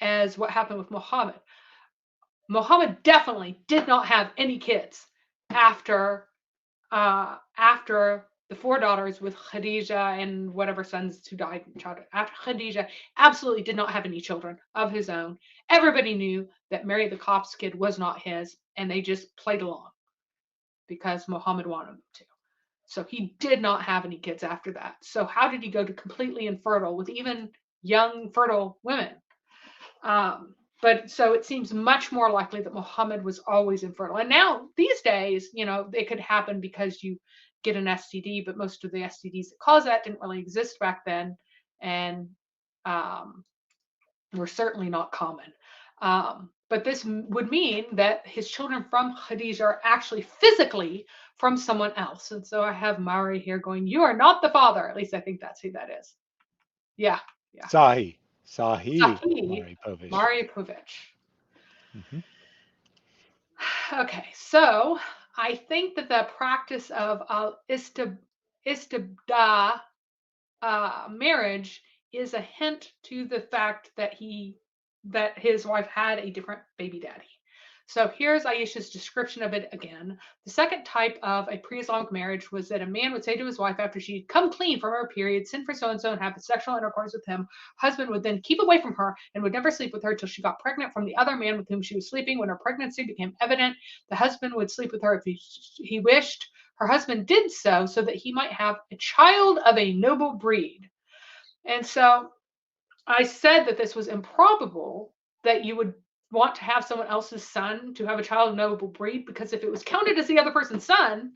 [SPEAKER 3] as what happened with Muhammad. Muhammad definitely did not have any kids after the 4 daughters with Khadija and whatever sons who died in childhood. After Khadija absolutely did not have any children of his own. Everybody knew that Mary the Copt's kid was not his, and they just played along because Muhammad wanted them to. So he did not have any kids after that. So how did he go to completely infertile with even young fertile women? But so it seems much more likely that Muhammad was always infertile. And now these days, it could happen because you get an STD, but most of the STDs that cause that didn't really exist back then, and were certainly not common. But this would mean that his children from Khadija are actually physically from someone else. And so I have Mari here going, "You are not the father." At least I think that's who that is. Yeah.
[SPEAKER 1] Sahi
[SPEAKER 3] Maripovich.
[SPEAKER 1] Mm-hmm.
[SPEAKER 3] Okay, so I think that the practice of istibda marriage is a hint to the fact that his wife had a different baby daddy. So here's Aisha's description of it again. The second type of a pre-Islamic marriage was that a man would say to his wife after she'd come clean from her period, sin for so-and-so, and have sexual intercourse with him. Husband would then keep away from her and would never sleep with her till she got pregnant from the other man with whom she was sleeping. When her pregnancy became evident, the husband would sleep with her if he wished. Her husband did so that he might have a child of a noble breed. And so I said that this was improbable that you would want to have someone else's son to have a child of noble breed, because if it was counted as the other person's son,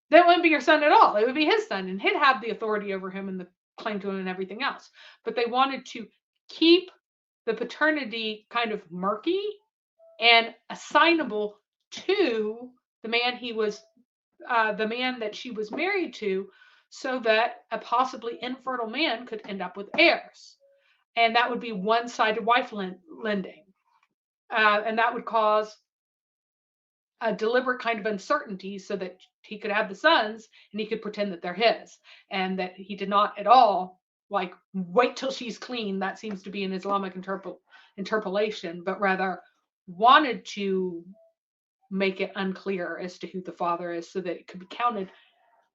[SPEAKER 3] that wouldn't be your son at all. It would be his son, and he'd have the authority over him and the claim to him and everything else. But they wanted to keep the paternity kind of murky and assignable to the man the man that she was married to, so that a possibly infertile man could end up with heirs. And that would be one-sided wife lending. And that would cause a deliberate kind of uncertainty so that he could have the sons and he could pretend that they're his, and that he did not at all wait till she's clean. That seems to be an Islamic interpolation, but rather wanted to make it unclear as to who the father is so that it could be counted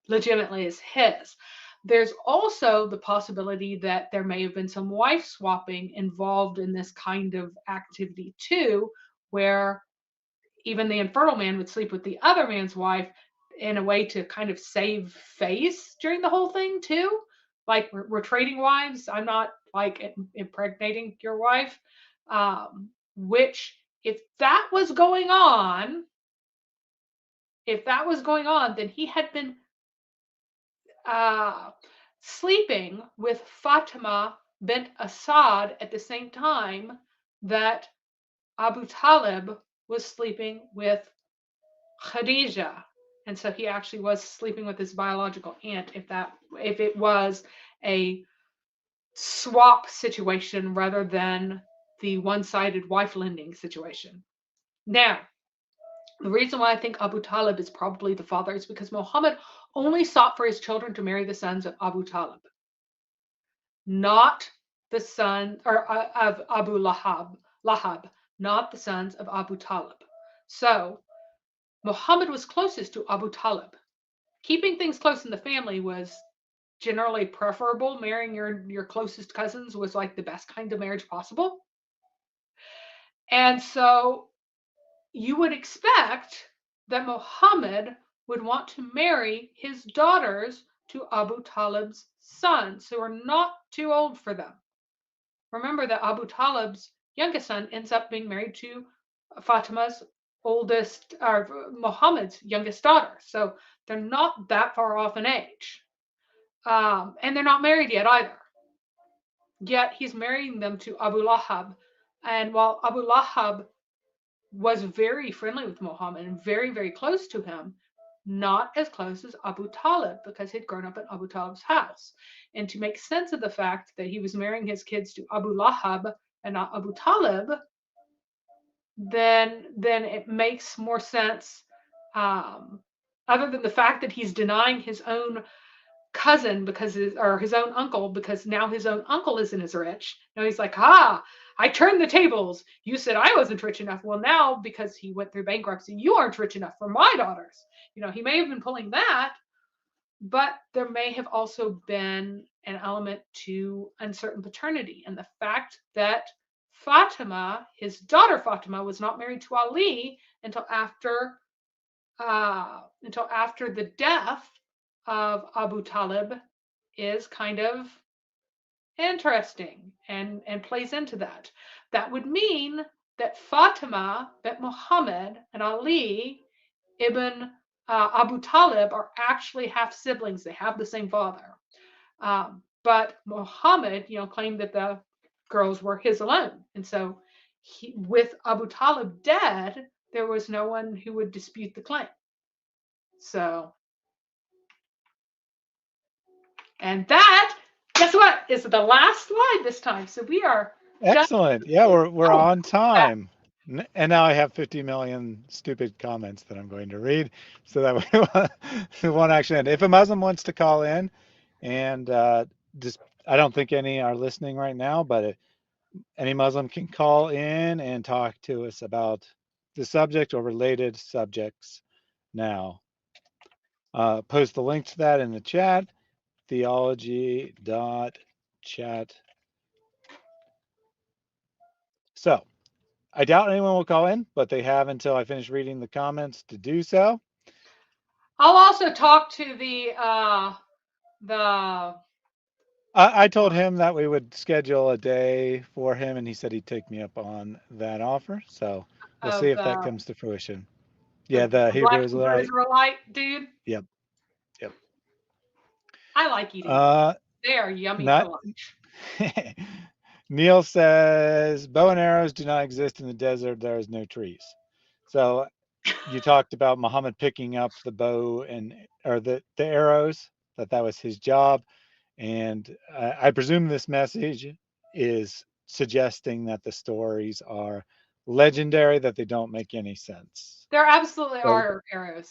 [SPEAKER 3] legitimately as his. There's also the possibility that there may have been some wife swapping involved in this kind of activity too, where even the infertile man would sleep with the other man's wife in a way to kind of save face during the whole thing too. Like, we're trading wives. I'm not impregnating your wife. Which, if that was going on, then he had been sleeping with Fatima bint Asad at the same time that Abu Talib was sleeping with Khadija. And so he actually was sleeping with his biological aunt, if it was a swap situation rather than the one-sided wife lending situation. Now, the reason why I think Abu Talib is probably the father is because Muhammad only sought for his children to marry the sons of Abu Talib, not the son of Abu Lahab, not the sons of Abu Talib. So Muhammad was closest to Abu Talib. Keeping things close in the family was generally preferable. Marrying your closest cousins was like the best kind of marriage possible. And so you would expect that Muhammad would want to marry his daughters to Abu Talib's sons, who are not too old for them. Remember that Abu Talib's youngest son ends up being married to Fatima's oldest, or Muhammad's youngest daughter. So they're not that far off in age. And they're not married yet either. Yet he's marrying them to Abu Lahab. And while Abu Lahab was very friendly with Muhammad and very, very close to him, not as close as Abu Talib, because he'd grown up in Abu Talib's house. And to make sense of the fact that he was marrying his kids to Abu Lahab and not Abu Talib, then it makes more sense. Other than the fact that he's denying his own cousin or his own uncle, because now his own uncle isn't as rich. Now he's like, I turned the tables. You said I wasn't rich enough. Well, now because he went through bankruptcy, you aren't rich enough for my daughters. He may have been pulling that, but there may have also been an element to uncertain paternity, and the fact that Fatima, his daughter Fatima, was not married to Ali until after the death of Abu Talib is kind of interesting and plays into that. That would mean that Fatima, that Muhammad and Ali ibn Abu Talib are actually half siblings. They have the same father. But Muhammad, claimed that the girls were his alone. And so with Abu Talib dead, there was no one who would dispute the claim. So, and that, guess what, is the last slide this time. So we are
[SPEAKER 1] excellent. Yeah, we're on time. And now I have 50 million stupid comments that I'm going to read so that we won't actually end. If a Muslim wants to call in, and I don't think any are listening right now, but any Muslim can call in and talk to us about the subject or related subjects now. Post the link to that in the chat, theology.chat. So I doubt anyone will call in, but they have until I finish reading the comments to do so.
[SPEAKER 3] I'll also talk to the
[SPEAKER 1] I told him that we would schedule a day for him, and he said he'd take me up on that offer. So we'll see if that comes to fruition. Yeah, the Hebrew
[SPEAKER 3] Israelite dude.
[SPEAKER 1] Yep.
[SPEAKER 3] I like eating. They are yummy for lunch.
[SPEAKER 1] Neil says, bow and arrows do not exist in the desert. There is no trees. So you talked about Muhammad picking up the bow or the arrows, that was his job. And I presume this message is suggesting that the stories are legendary, that they don't make any sense.
[SPEAKER 3] There absolutely are arrows,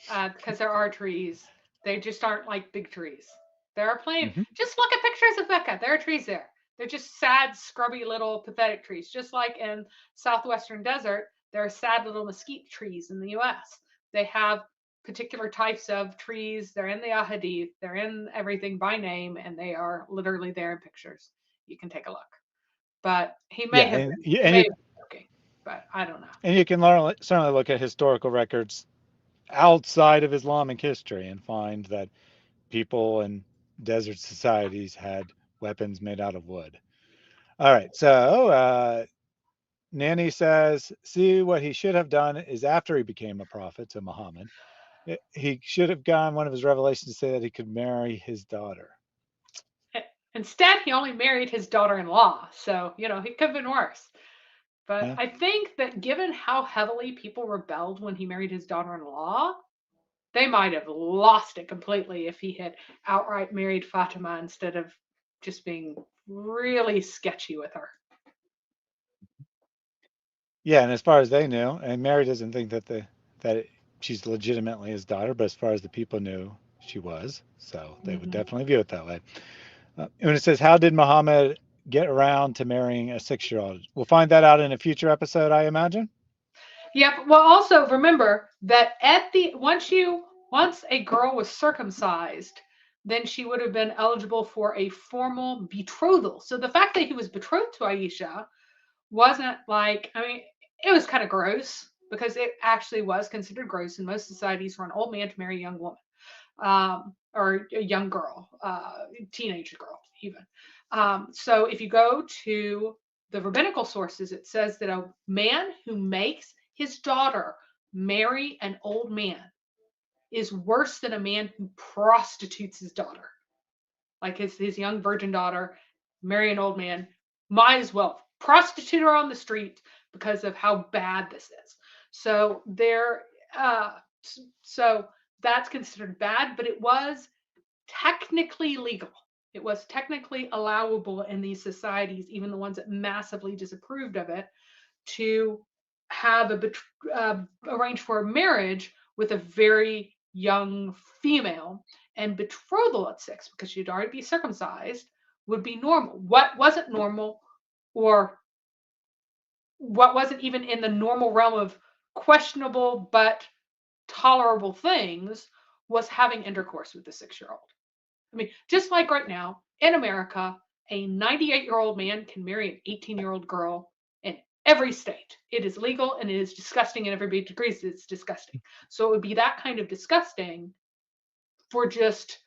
[SPEAKER 3] because there are trees. They just aren't like big trees. There are plenty. Mm-hmm. Just look at pictures of Mecca. There are trees there. They're just sad, scrubby little pathetic trees. Just like in southwestern desert, there are sad little mesquite trees in the U.S. They have particular types of trees. They're in the ahadith. They're in everything by name, and they are literally there in pictures. You can take a look. But he may have been joking, but I don't know.
[SPEAKER 1] And you can certainly look at historical records outside of Islamic history and find that people in desert societies had weapons made out of wood. All right, so Nanny says, see, what he should have done is after he became a prophet to Muhammad, he should have gone one of his revelations to say that he could marry his daughter.
[SPEAKER 3] Instead, he only married his daughter-in-law, so, he could have been worse. But yeah. I think that given how heavily people rebelled when he married his daughter-in-law, they might have lost it completely if he had outright married Fatima instead of just being really sketchy with her.
[SPEAKER 1] Yeah, and as far as they knew, and Mary doesn't think that she's legitimately his daughter, but as far as the people knew, she was. So they would definitely view it that way. When it says, how did Muhammad get around to marrying a 6-year-old? We'll find that out in a future episode, I imagine.
[SPEAKER 3] Yep. Well, also remember that once a girl was circumcised, then she would have been eligible for a formal betrothal. So the fact that he was betrothed to Aisha wasn't it was kind of gross, because it actually was considered gross in most societies for an old man to marry a young woman, or a young girl, teenage girl even. So if you go to the rabbinical sources, it says that a man who makes his daughter marry an old man is worse than a man who prostitutes his daughter. Like his young virgin daughter, marry an old man, might as well prostitute her on the street because of how bad this is. So so that's considered bad, but it was technically legal. It was technically allowable in these societies, even the ones that massively disapproved of it, to have arranged for a marriage with a very young female, and betrothal at 6 because she'd already be circumcised would be normal. What wasn't normal, or what wasn't even in the normal realm of questionable but tolerable things, was having intercourse with a 6-year-old. I mean, just like right now in America, a 98-year-old man can marry an 18-year-old girl in every state. It is legal and it is disgusting, and everybody agrees it's disgusting. So it would be that kind of disgusting for just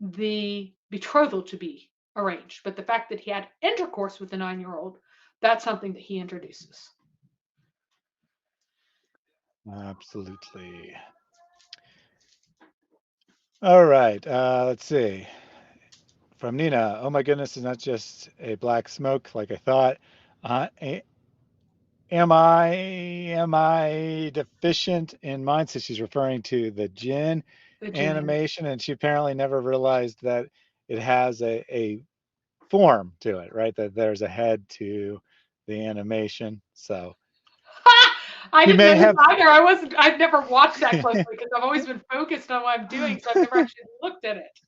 [SPEAKER 3] the betrothal to be arranged. But the fact that he had intercourse with a 9-year-old, that's something that he introduces.
[SPEAKER 1] Absolutely. All right. Let's see. From Nina. Oh my goodness, it's not just a black smoke like I thought. Am I deficient in mindset? She's referring to the Jinn animation, and she apparently never realized that it has a form to it, right? That there's a head to the animation. So
[SPEAKER 3] I
[SPEAKER 1] you
[SPEAKER 3] didn't
[SPEAKER 1] may
[SPEAKER 3] know
[SPEAKER 1] have.
[SPEAKER 3] I've never watched that closely because I've always been focused on what I'm doing, so I've never actually looked at it.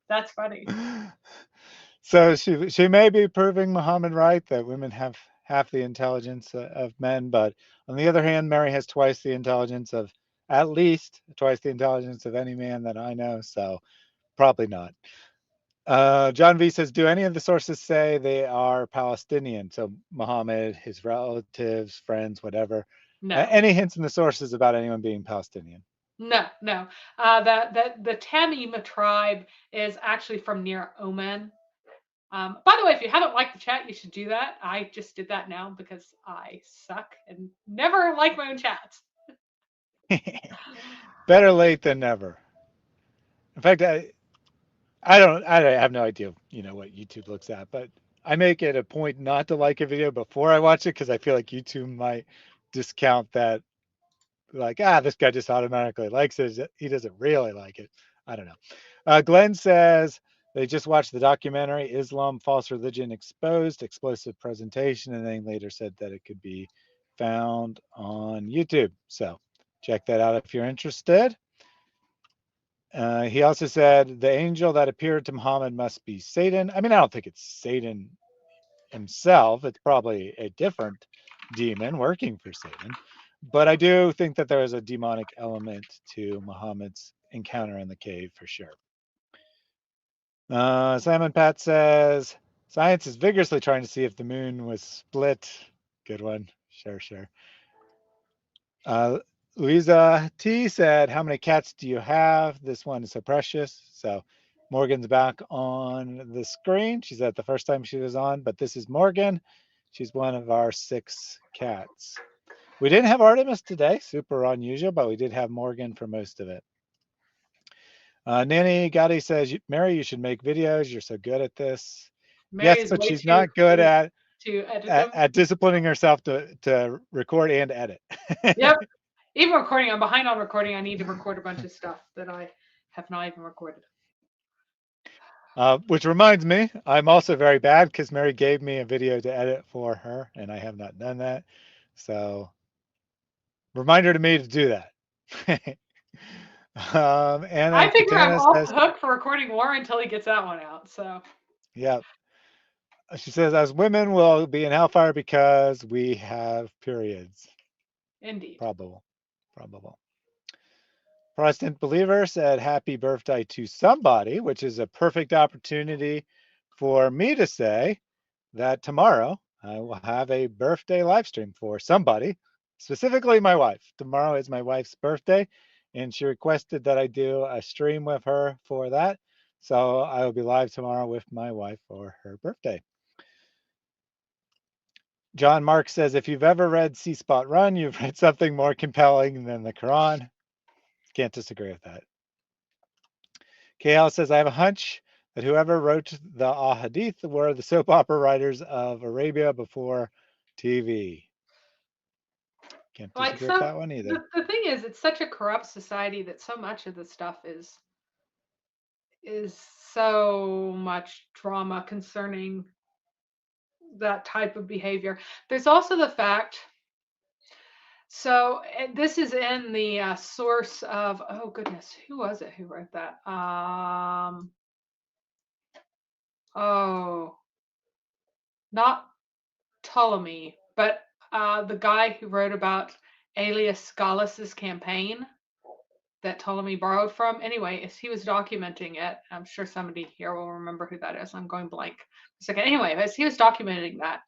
[SPEAKER 3] That's funny.
[SPEAKER 1] So she may be proving Muhammad right that women have half the intelligence of men, but on the other hand, Mary has twice the intelligence of, at least twice the intelligence of any man that I know. So probably not. John V says, do any of the sources say they are Palestinian? So Muhammad, his relatives, friends, whatever.
[SPEAKER 3] No.
[SPEAKER 1] Any hints in the sources about anyone being Palestinian?
[SPEAKER 3] No. The Tamim tribe is actually from near Oman. By the way, if you haven't liked the chat, you should do that. I just did that now because I suck and never like my own chats.
[SPEAKER 1] Better late than never. In fact, I have no idea, what YouTube looks at, but I make it a point not to like a video before I watch it because I feel like YouTube might discount that, like, this guy just automatically likes it. He doesn't really like it. I don't know. Glenn says they just watched the documentary Islam False Religion Exposed, explosive presentation, and then later said that it could be found on YouTube. So check that out if you're interested. He also said the angel that appeared to Muhammad must be Satan. I mean, I don't think it's Satan himself. It's probably a different demon working for Satan. But I do think that there is a demonic element to Muhammad's encounter in the cave for sure. Simon Pat says, science is vigorously trying to see if the moon was split. Good one. Sure. Louisa T said, how many cats do you have? This one is so precious. So Morgan's back on the screen. She said the first time she was on, but this is Morgan. She's one of our 6 cats. We didn't have Artemis today, super unusual, but we did have Morgan for most of it. Nanny Gotti says, Mary, you should make videos. You're so good at this.
[SPEAKER 3] Mary
[SPEAKER 1] yes, but she's not good at disciplining herself to record and edit.
[SPEAKER 3] Yep. Even recording, I'm behind on recording. I need to record a bunch of stuff that I have not even recorded.
[SPEAKER 1] Which reminds me, I'm also very bad because Mary gave me a video to edit for her, and I have not done that. So, reminder to me to do that. And
[SPEAKER 3] I figure I'm off the hook for recording more until he gets that one out. So.
[SPEAKER 1] Yeah. She says, as women will be in hellfire because we have periods.
[SPEAKER 3] Indeed.
[SPEAKER 1] Probable. Protestant believer said, happy birthday to somebody, which is a perfect opportunity for me to say that tomorrow I will have a birthday live stream for somebody, specifically my wife. Tomorrow is my wife's birthday, and she requested that I do a stream with her for that. So I will be live tomorrow with my wife for her birthday. John Mark says, if you've ever read See Spot Run, you've read something more compelling than the Quran. Can't disagree with that. KL says, I have a hunch that whoever wrote the Ahadith were the soap opera writers of Arabia before TV. Can't disagree with that one either.
[SPEAKER 3] The thing is, it's such a corrupt society that so much of the stuff is so much drama concerning that type of behavior. There's also the fact So this is in the source of, oh goodness, who was it who wrote that? Oh, not Ptolemy, but the guy who wrote about Aelius Gallus's campaign that Ptolemy borrowed from. Anyway, as he was documenting it, I'm sure somebody here will remember who that is. I'm going blank for a second. Anyway, as he was documenting that,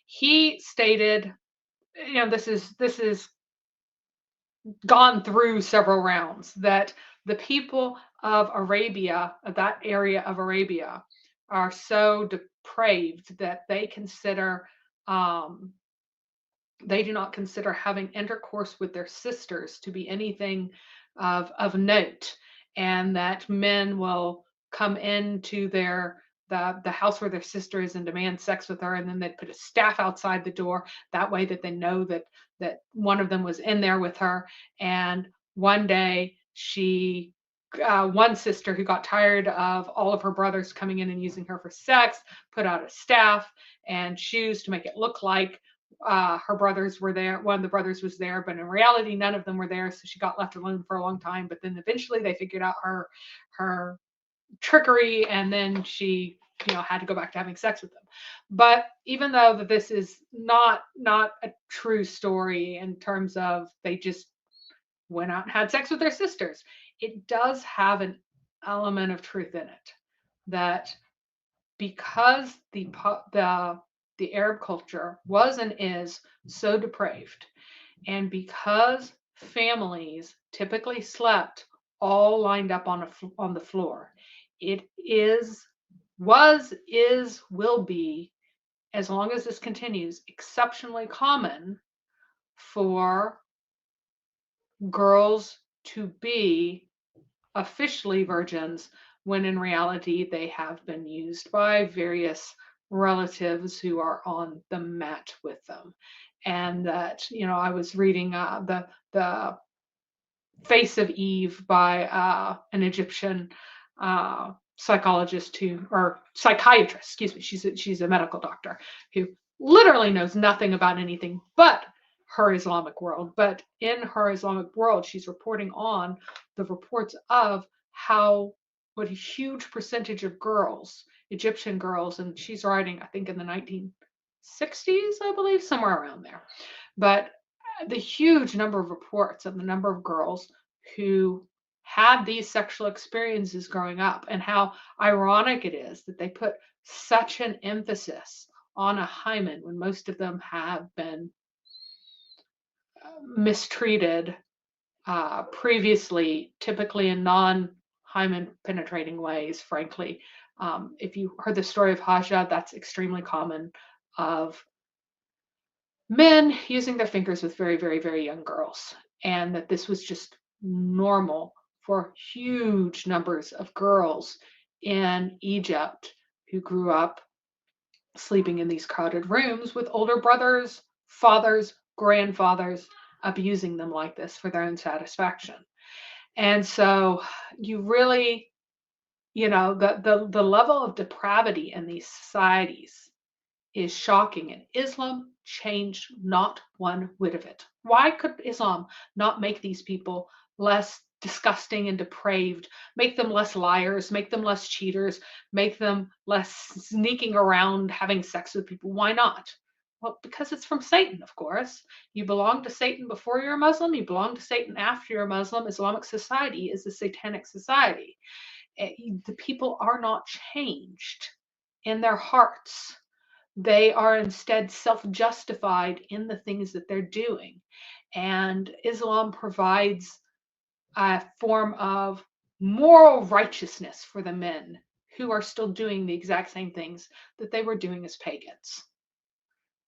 [SPEAKER 3] he stated, you know, this is gone through several rounds, that the people of Arabia, of that area of Arabia, are so depraved that they consider they do not consider having intercourse with their sisters to be anything of note, and that men will come into the house where their sister is and demand sex with her, and then they'd put a staff outside the door, that way that they know that one of them was in there with her. And one day one sister who got tired of all of her brothers coming in and using her for sex put out a staff and shoes to make it look like her brothers were there. One of the brothers was there, but in reality, none of them were there. So she got left alone for a long time. But then eventually they figured out her trickery, and then she, you know, had to go back to having sex with them. But even though that this is not a true story in terms of they just went out and had sex with their sisters, it does have an element of truth in it, that because the Arab culture was and is so depraved, and because families typically slept all lined up on the floor, it will be, as long as this continues, exceptionally common for girls to be officially virgins when in reality they have been used by various relatives who are on the mat with them. And that, you know, I was reading the Face of Eve by an Egyptian psychologist or psychiatrist, excuse me. She's a medical doctor who literally knows nothing about anything but her Islamic world. But in her Islamic world, she's reporting on the reports of what a huge percentage of girls, Egyptian girls, and she's writing, I think, in the 1960s, I believe, somewhere around there. But the huge number of reports of the number of girls who had these sexual experiences growing up, and how ironic it is that they put such an emphasis on a hymen when most of them have been mistreated previously, typically in non-hymen penetrating ways, frankly. If you heard the story of Khadijah, that's extremely common, of men using their fingers with very, very, very young girls, and that this was just normal for huge numbers of girls in Egypt who grew up sleeping in these crowded rooms with older brothers, fathers, grandfathers, abusing them like this for their own satisfaction. And so you really, you know, the level of depravity in these societies is shocking, and Islam changed not one whit of it. Why could Islam not make these people less disgusting and depraved, make them less liars, make them less cheaters, make them less sneaking around having sex with people? Why not? Well, because it's from Satan, of course. You belong to Satan before you're a Muslim, you belong to Satan after you're a Muslim. Islamic society is a satanic society. The people are not changed in their hearts. They are instead self-justified in the things that they're doing. And Islam provides a form of moral righteousness for the men who are still doing the exact same things that they were doing as pagans.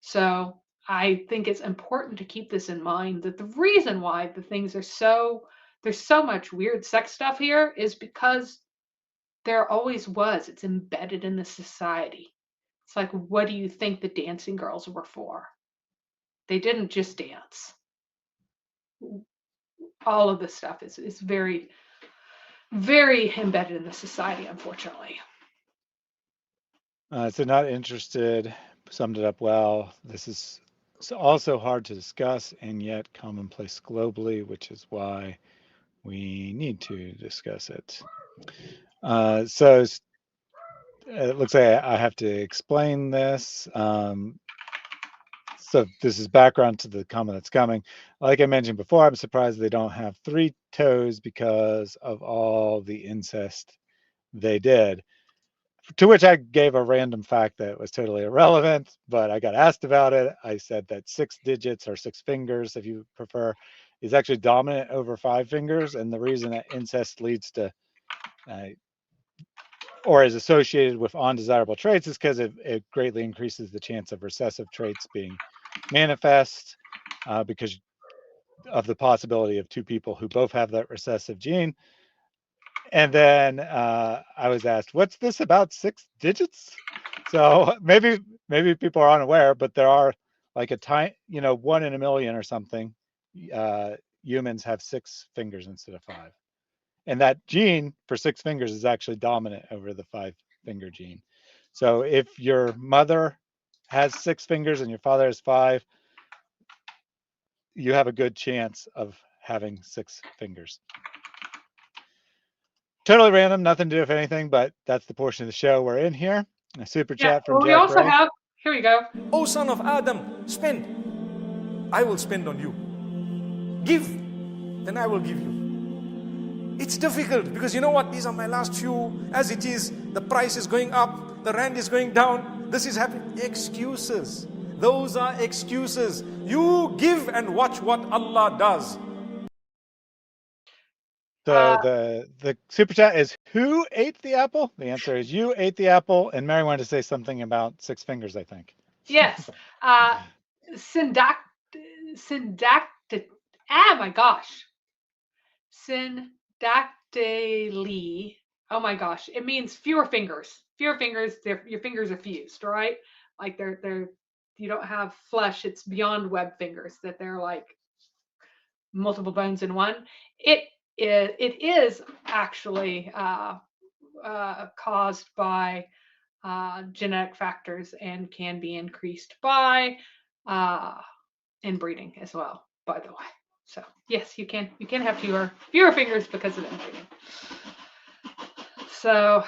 [SPEAKER 3] So I think it's important to keep this in mind, that the reason why the things are there's so much weird sex stuff here is because there always was. It's embedded in the society. It's like, what do you think the dancing girls were for? They didn't just dance. All of this stuff is very, very embedded in the society, unfortunately.
[SPEAKER 1] So not interested summed it up well. This is it's also hard to discuss and yet commonplace globally, which is why we need to discuss it. So it looks like I have to explain this. So this is background to the comment that's coming. Like I mentioned before, I'm surprised they don't have 3 toes because of all the incest they did. To which I gave a random fact that was totally irrelevant, but I got asked about it. I said that 6 digits or 6 fingers, if you prefer, is actually dominant over 5 fingers. And the reason that incest leads to or is associated with undesirable traits is because it greatly increases the chance of recessive traits being manifest because of the possibility of 2 people who both have that recessive gene. And then I was asked, "What's this about 6 digits?" So maybe people are unaware, but there are like a tiny, 1 in a million or something. Humans have 6 fingers instead of 5. And that gene for 6 fingers is actually dominant over the 5-finger gene. So if your mother has 6 fingers and your father has 5, you have a good chance of having 6 fingers. Totally random, nothing to do with anything, but that's the portion of the show we're in here. A super chat from
[SPEAKER 3] Well, we
[SPEAKER 1] Jack
[SPEAKER 3] also
[SPEAKER 1] Ray.
[SPEAKER 3] have, here we go.
[SPEAKER 4] O son of Adam, spend. I will spend on you. Give, then I will give you. It's difficult because you know what? These are my last few. As it is, the price is going up, the rand is going down, this is happening. Excuses. Those are excuses. You give and watch what Allah does.
[SPEAKER 1] So the super chat is, who ate the apple? The answer is you ate the apple. And Mary wanted to say something about 6 fingers, I think.
[SPEAKER 3] Yes. My gosh. Syndactyly. Oh my gosh. It means fewer fingers. Fewer fingers, your fingers are fused, right? Like they're you don't have flesh, it's beyond web fingers, that they're like multiple bones in one. It is actually caused by genetic factors and can be increased by inbreeding as well, by the way. So yes, you can have fewer fingers because of inbreeding. So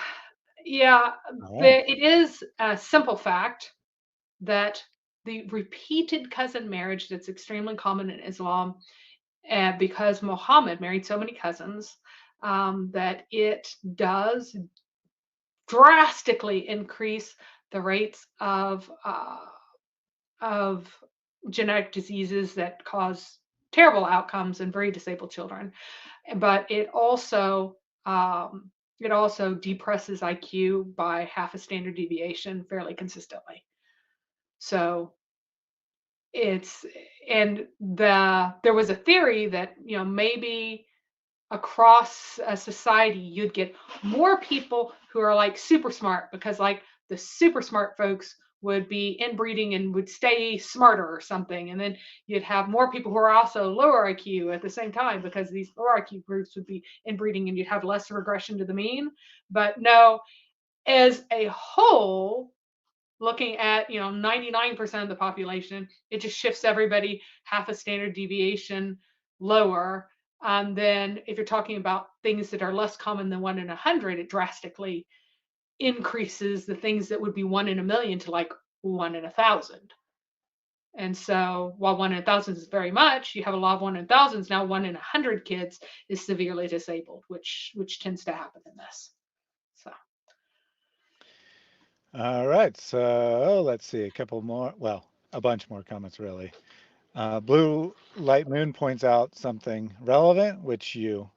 [SPEAKER 3] yeah,
[SPEAKER 1] Right.
[SPEAKER 3] it is a simple fact that the repeated cousin marriage that's extremely common in Islam, because Muhammad married so many cousins, that it does drastically increase the rates of genetic diseases that cause terrible outcomes in very disabled children. But it also depresses IQ by half a standard deviation fairly consistently. So there was a theory that maybe across a society you'd get more people who are like super smart, because like the super smart folks would be inbreeding and would stay smarter or something, and then you'd have more people who are also lower IQ at the same time, because these lower IQ groups would be inbreeding and you'd have less regression to the mean. But no, as a whole, looking at 99% of the population, it just shifts everybody half a standard deviation lower. Then if you're talking about things that are less common than 1 in 100, it drastically increases the things that would be 1 in a million to like 1 in 1,000. And so while 1 in 1,000 is very much, you have a lot of 1 in thousands. Now 1 in 100 kids is severely disabled, which tends to happen in this. So.
[SPEAKER 1] All right, so let's see, a couple more, well, a bunch more comments really. Blue Light Moon points out something relevant, which you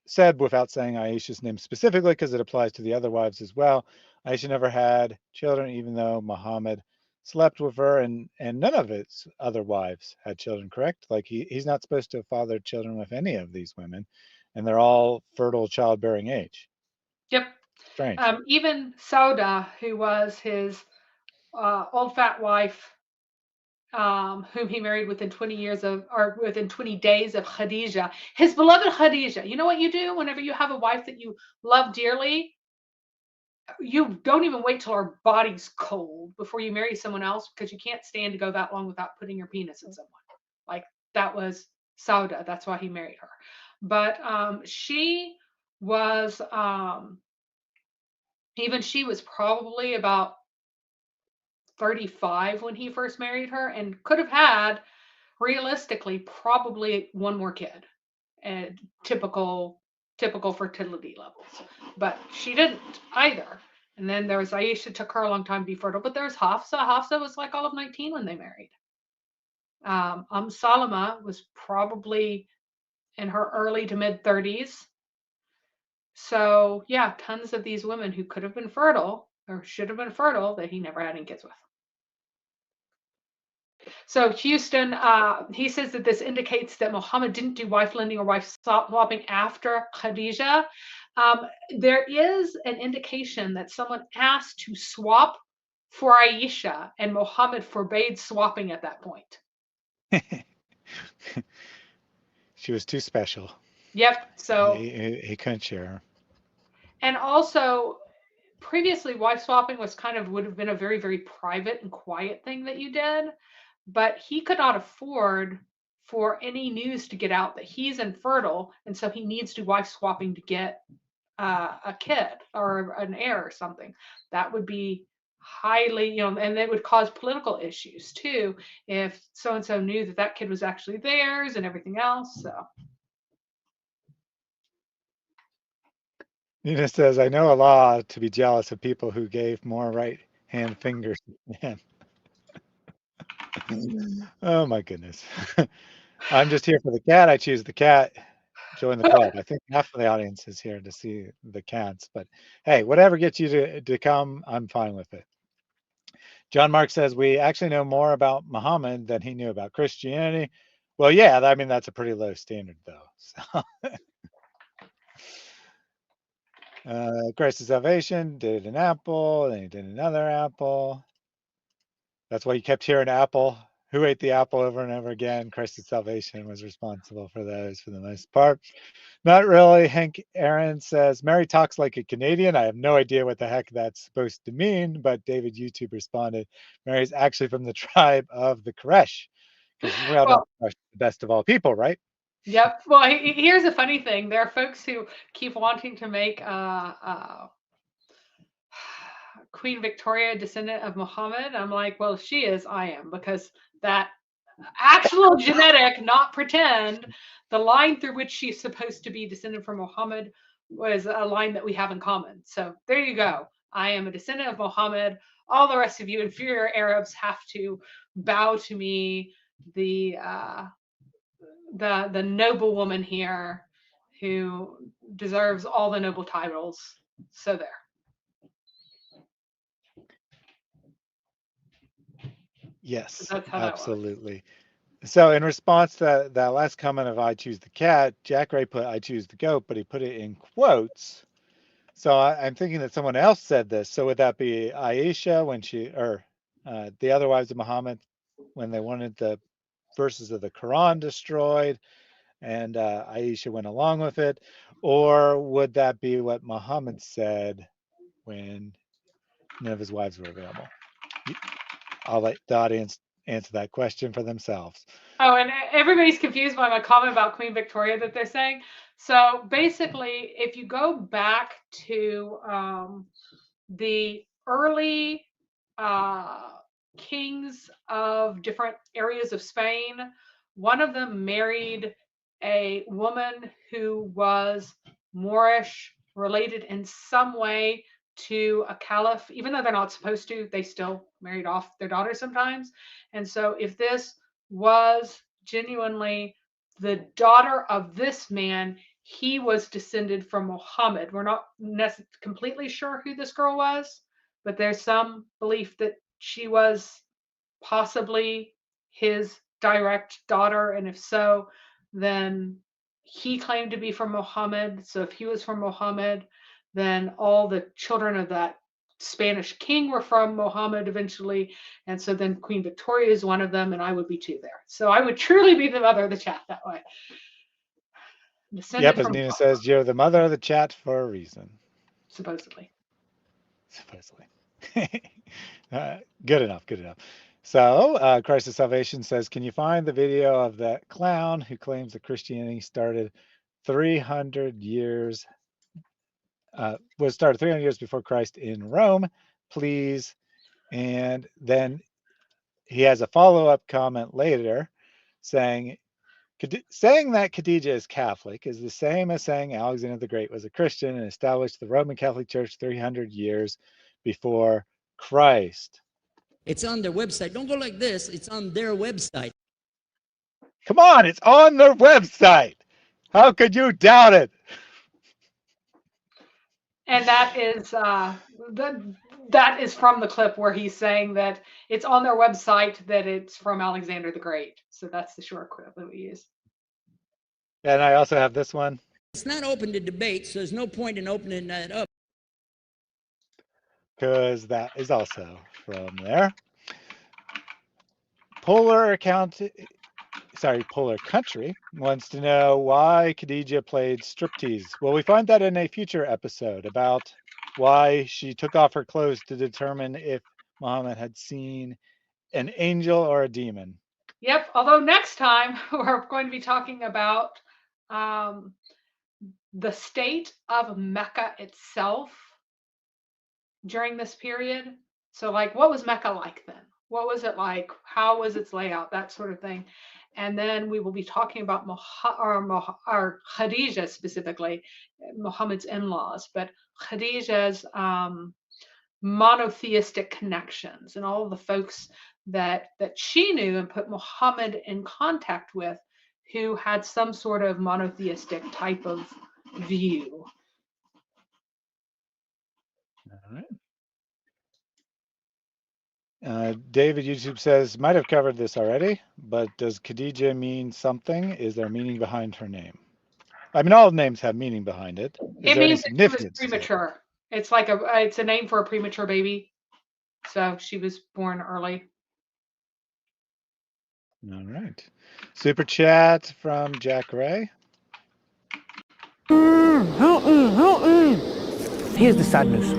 [SPEAKER 1] said without saying Aisha's name specifically, because it applies to the other wives as well. Aisha never had children, even though Muhammad slept with her, and none of his other wives had children, correct? Like he's not supposed to have fathered children with any of these women, and they're all fertile childbearing age.
[SPEAKER 3] Yep.
[SPEAKER 1] Strange.
[SPEAKER 3] Even Sauda, who was his old fat wife, whom he married within 20 days of Khadija, his beloved Khadija. You know what you do whenever you have a wife that you love dearly? you don't even wait till our body's cold before you marry someone else, because you can't stand to go that long without putting your penis in someone. Like that was Sauda. That's why he married her. But she was even she was probably about 35 when he first married her, and could have had realistically probably one more kid, and typical fertility levels, but she didn't either. And then there was Aisha, took her a long time to be fertile, but there was Hafsa. Hafsa was like all of 19 when they married. Salama was probably in her early to mid 30s. So yeah, tons of these women who could have been fertile or should have been fertile that he never had any kids with. So Houston, he says that this indicates that Muhammad didn't do wife lending or wife swapping after Khadija. There is an indication that someone asked to swap for Aisha, and Muhammad forbade swapping at that point.
[SPEAKER 1] She was too special.
[SPEAKER 3] Yep. So
[SPEAKER 1] he couldn't share her.
[SPEAKER 3] And also, previously, wife swapping was would have been a very, very private and quiet thing that you did, but he could not afford for any news to get out that he's infertile, and so he needs to do wife swapping to get a kid or an heir or something. That would be highly, and it would cause political issues too if so and so knew that that kid was actually theirs and everything else. So.
[SPEAKER 1] Nina says, I know a law to be jealous of people who gave more right hand fingers than him. Oh my goodness. I'm just here for the cat. I choose the cat. Join the club. I think half of the audience is here to see the cats, but hey, whatever gets you to come, I'm fine with it. John Mark says, we actually know more about Muhammad than he knew about Christianity. Well, yeah, I mean, that's a pretty low standard though. So. Christ of Salvation did an apple, then he did another apple. That's why you kept hearing apple. Who ate the apple over and over again? Christ of Salvation was responsible for those for the most part. Not really. Hank Aaron says, Mary talks like a Canadian. I have no idea what the heck that's supposed to mean, but David YouTube responded, Mary's actually from the tribe of the Koresh. Because we all know the best of all people, right?
[SPEAKER 3] Yep. Well, here's a funny thing. There are folks who keep wanting to make Queen Victoria a descendant of Muhammad. I'm like, well, if she is, I am, because that actual genetic, not pretend, the line through which she's supposed to be descended from Muhammad was a line that we have in common. So there you go. I am a descendant of Muhammad. All the rest of you inferior Arabs have to bow to me, the noble woman here who deserves all the noble titles. So there.
[SPEAKER 1] Yes, absolutely. So in response to that last comment of I choose the cat, Jack Ray put I choose the goat, but he put it in quotes. So I'm thinking that someone else said this. So would that be Aisha when the other wives of Muhammad when they wanted the verses of the Quran destroyed, and Aisha went along with it? Or would that be what Muhammad said when none of his wives were available? I'll let the audience answer that question for themselves.
[SPEAKER 3] Oh, and everybody's confused by my comment about Queen Victoria that they're saying. So basically, if you go back to the early kings of different areas of Spain, one of them married a woman who was Moorish, related in some way to a caliph. Even though they're not supposed to, they still married off their daughters sometimes. And so if this was genuinely the daughter of this man, he was descended from Muhammad. We're not completely sure who this girl was, but there's some belief that she was possibly his direct daughter. And if so, then he claimed to be from Muhammad. So if he was from Muhammad, then all the children of that Spanish king were from Muhammad eventually. And so then Queen Victoria is one of them, and I would be too there. So I would truly be the mother of the chat that way.
[SPEAKER 1] Yep, as Nina says, you're the mother of the chat for a reason.
[SPEAKER 3] Supposedly.
[SPEAKER 1] supposedly. Good enough, good enough. So, Christ of Salvation says, can you find the video of that clown who claims that Christianity started 300 years, was started 300 years before Christ in Rome, please? And then he has a follow-up comment later saying that Khadijah is Catholic is the same as saying Alexander the Great was a Christian and established the Roman Catholic Church 300 years before Christ.
[SPEAKER 7] It's on their website. Don't go like this. It's on their website.
[SPEAKER 1] Come on, it's on their website. How could you doubt it?
[SPEAKER 3] And that is that is from the clip where he's saying that it's on their website that it's from Alexander the Great. So that's the short clip that we use.
[SPEAKER 1] And I also have this one.
[SPEAKER 7] It's not open to debate, so there's no point in opening that up.
[SPEAKER 1] Because that is also from there. Polar Country wants to know why Khadijah played striptease. Well, we find that in a future episode about why she took off her clothes to determine if Muhammad had seen an angel or a demon.
[SPEAKER 3] Yep. Although next time we're going to be talking about the state of Mecca itself during this period. So like, what was Mecca like then? What was it like? How was its layout? That sort of thing. And then we will be talking about Khadijah specifically, Muhammad's in-laws, but Khadijah's monotheistic connections and all of the folks that she knew and put Muhammad in contact with who had some sort of monotheistic type of view.
[SPEAKER 1] All right. David YouTube says, might have covered this already, but does Khadijah mean something? Is there meaning behind her name? I mean, all names have meaning behind it.
[SPEAKER 3] It means that she was premature. It's like it's a name for a premature baby. So she was born early.
[SPEAKER 1] All right. Super chat from Jack Ray.
[SPEAKER 2] Here's the sad news.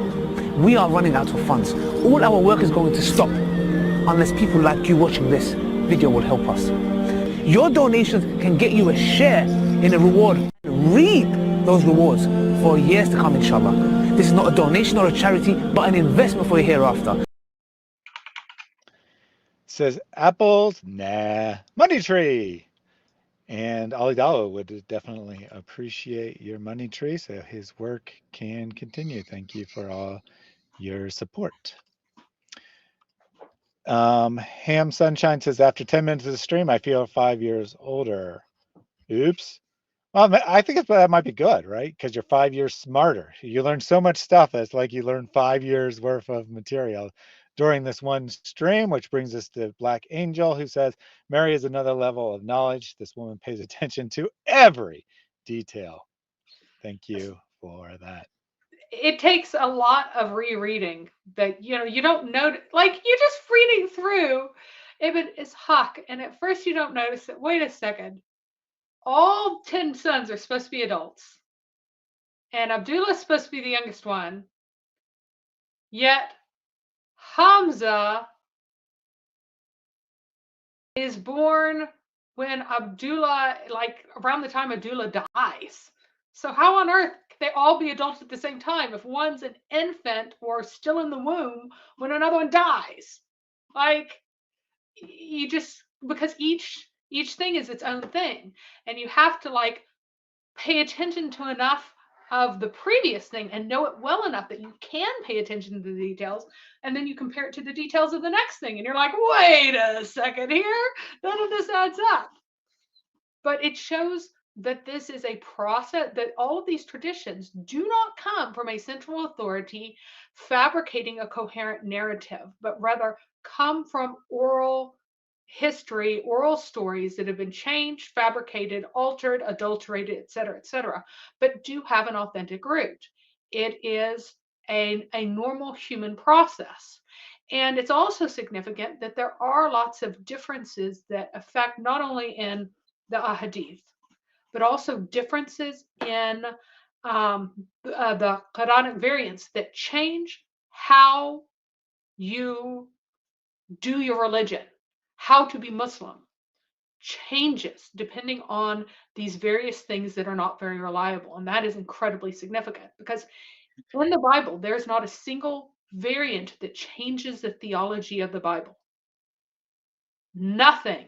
[SPEAKER 2] We are running out of funds. All our work is going to stop unless people like you watching this video will help us. Your donations can get you a share in a reward. Reap those rewards for years to come, inshallah. This is not a donation or a charity, but an investment for your hereafter.
[SPEAKER 1] Says apples, nah. Money tree. And Ali Dalo would definitely appreciate your money tree so his work can continue. Thank you for all your support. Ham Sunshine says, after 10 minutes of the stream, I feel 5 years older. Oops. Well, I think that might be good, right? Because you're 5 years smarter. You learn so much stuff. It's like you learn 5 years worth of material during this one stream, which brings us to Black Angel, who says, Mary is another level of knowledge. This woman pays attention to every detail. Thank you for that.
[SPEAKER 3] It takes a lot of rereading that, you don't know, like you're just reading through Ibn Ishaq, and at first you don't notice it. Wait a second. All 10 sons are supposed to be adults. And Abdullah's supposed to be the youngest one. Yet Hamza is born when Abdullah, like around the time Abdullah dies. So how on earth could they all be adults at the same time if one's an infant or still in the womb when another one dies? Like, you just, because each thing is its own thing, and you have to like pay attention to enough of the previous thing and know it well enough that you can pay attention to the details, and then you compare it to the details of the next thing and you're like, wait a second here, none of this adds up. But it shows that this is a process, that all of these traditions do not come from a central authority fabricating a coherent narrative, but rather come from oral history, oral stories that have been changed, fabricated, altered, adulterated, etc., but do have an authentic root. It is a normal human process. And it's also significant that there are lots of differences that affect not only in the ahadith, but also differences in the Quranic variants that change how you do your religion, how to be Muslim, changes depending on these various things that are not very reliable. And that is incredibly significant because in the Bible, there's not a single variant that changes the theology of the Bible. Nothing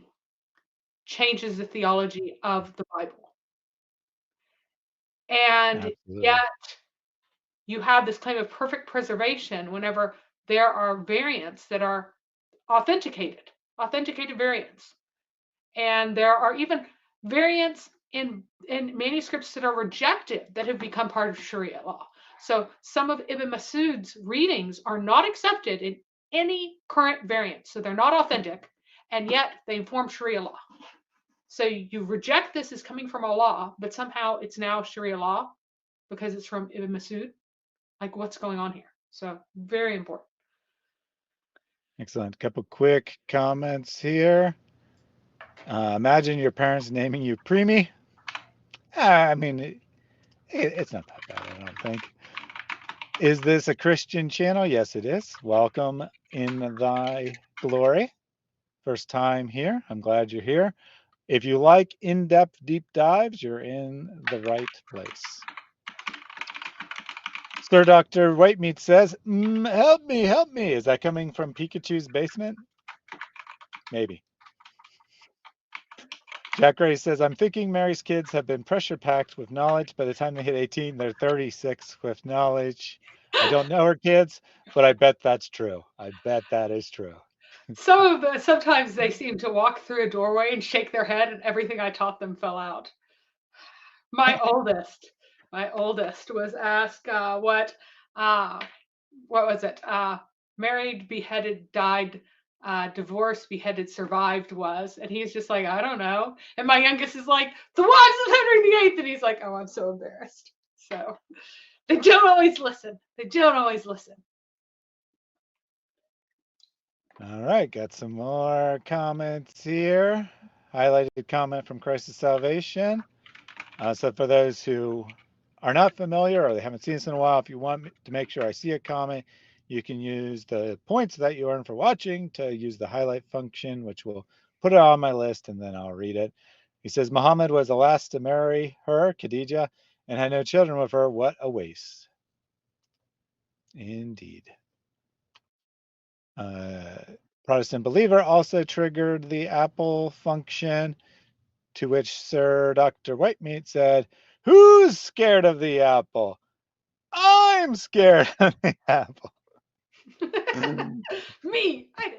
[SPEAKER 3] changes the theology of the Bible. And
[SPEAKER 1] Absolutely.
[SPEAKER 3] yet you have this claim of perfect preservation whenever there are variants that are authenticated variants. And there are even variants in manuscripts that are rejected that have become part of Sharia law. So some of Ibn Masud's readings are not accepted in any current variant. So they're not authentic, and yet they inform Sharia law. So you reject this as coming from Allah, but somehow it's now Sharia law because it's from Ibn Masud. Like, what's going on here? So very important.
[SPEAKER 1] Excellent. A couple quick comments here. Imagine your parents naming you Preemie. I mean, it's not that bad, I don't think. Is this a Christian channel? Yes, it is. Welcome in thy glory. First time here. I'm glad you're here. If you like in-depth deep dives, you're in the right place. Sir Dr. Whitemeat says, help me, help me. Is that coming from Pikachu's basement? Maybe. Jack Gray says, I'm thinking Mary's kids have been pressure packed with knowledge. By the time they hit 18, they're 36 with knowledge. I don't know her kids, but I bet that's true. I bet that is true.
[SPEAKER 3] Sometimes they seem to walk through a doorway and shake their head and everything I taught them fell out. My oldest was asked what was it? Married, beheaded, died, divorced, beheaded, survived was. And he's just like, I don't know. And my youngest is like, the wives of Henry VIII. And he's like, oh, I'm so embarrassed. So they don't always listen.
[SPEAKER 1] All right, got some more comments here. Highlighted comment from Christ of Salvation. So for those who are not familiar or they haven't seen this in a while, if you want to make sure I see a comment, you can use the points that you earn for watching to use the highlight function, which will put it on my list and then I'll read it. He says, Muhammad was the last to marry her, Khadija, and had no children with her. What a waste. Indeed. Protestant believer also triggered the Apple function, to which Sir Dr. Whitemeat said, who's scared of the apple? I'm scared of the apple.
[SPEAKER 3] Me, I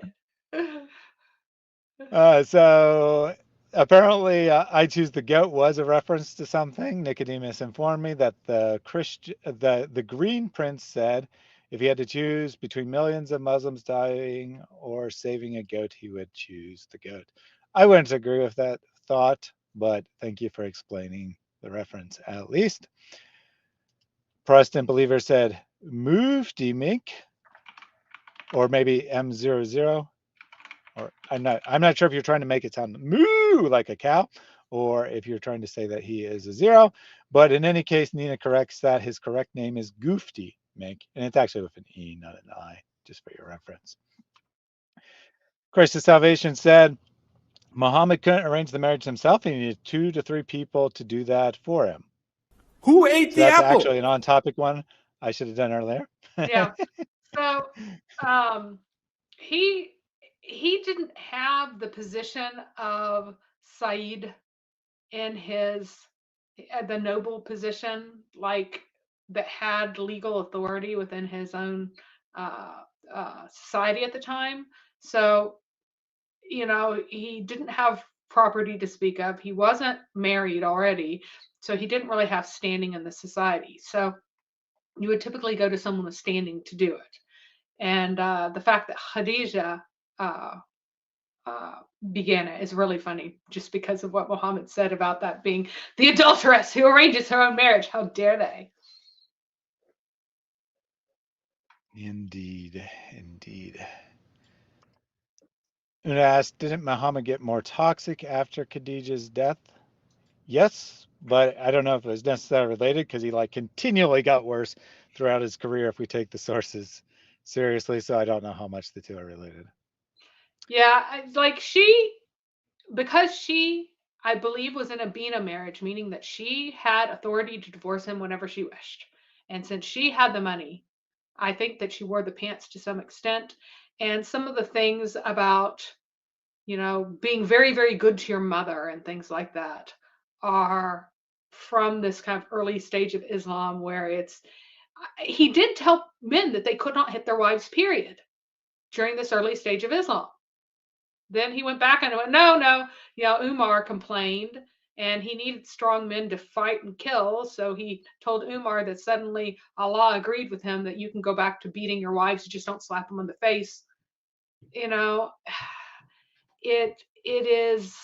[SPEAKER 3] did.
[SPEAKER 1] So apparently I Choose the Goat was a reference to something. Nicodemus informed me that the Green Prince said if he had to choose between millions of Muslims dying or saving a goat, he would choose the goat. I wouldn't agree with that thought, but thank you for explaining the reference at least. Protestant believer said, Mufti Mink, or maybe M00, or I'm not sure if you're trying to make it sound moo like a cow, or if you're trying to say that he is a 0. But in any case, Nina corrects that his correct name is Goofty Mink, and it's actually with an E, not an I, just for your reference. Christ of Salvation said, Muhammad couldn't arrange the marriage himself. He needed 2 to 3 people to do that for him.
[SPEAKER 5] Who ate the
[SPEAKER 1] that's
[SPEAKER 5] apple?
[SPEAKER 1] That's actually an on-topic one I should have done earlier.
[SPEAKER 3] Yeah. So he didn't have the position of Said in the noble position, like that had legal authority within his own society at the time. So, he didn't have property to speak of. He wasn't married already, so he didn't really have standing in the society. So you would typically go to someone with standing to do it. And the fact that Khadija began it is really funny, just because of what Muhammad said about that being the adulteress who arranges her own marriage. How dare they?
[SPEAKER 1] Indeed. Una asked, didn't Muhammad get more toxic after Khadija's death? Yes, but I don't know if it was necessarily related, because he continually got worse throughout his career if we take the sources seriously, so I don't know how much the two are related.
[SPEAKER 3] Yeah, like because she, I believe, was in a bina marriage, meaning that she had authority to divorce him whenever she wished. And since she had the money, I think that she wore the pants to some extent. And some of the things about, being very, very good to your mother and things like that are from this kind of early stage of Islam where he did tell men that they could not hit their wives, period, during this early stage of Islam. Then he went back and went, no, no. Umar complained and he needed strong men to fight and kill. So he told Umar that suddenly Allah agreed with him that you can go back to beating your wives, you just don't slap them in the face. It is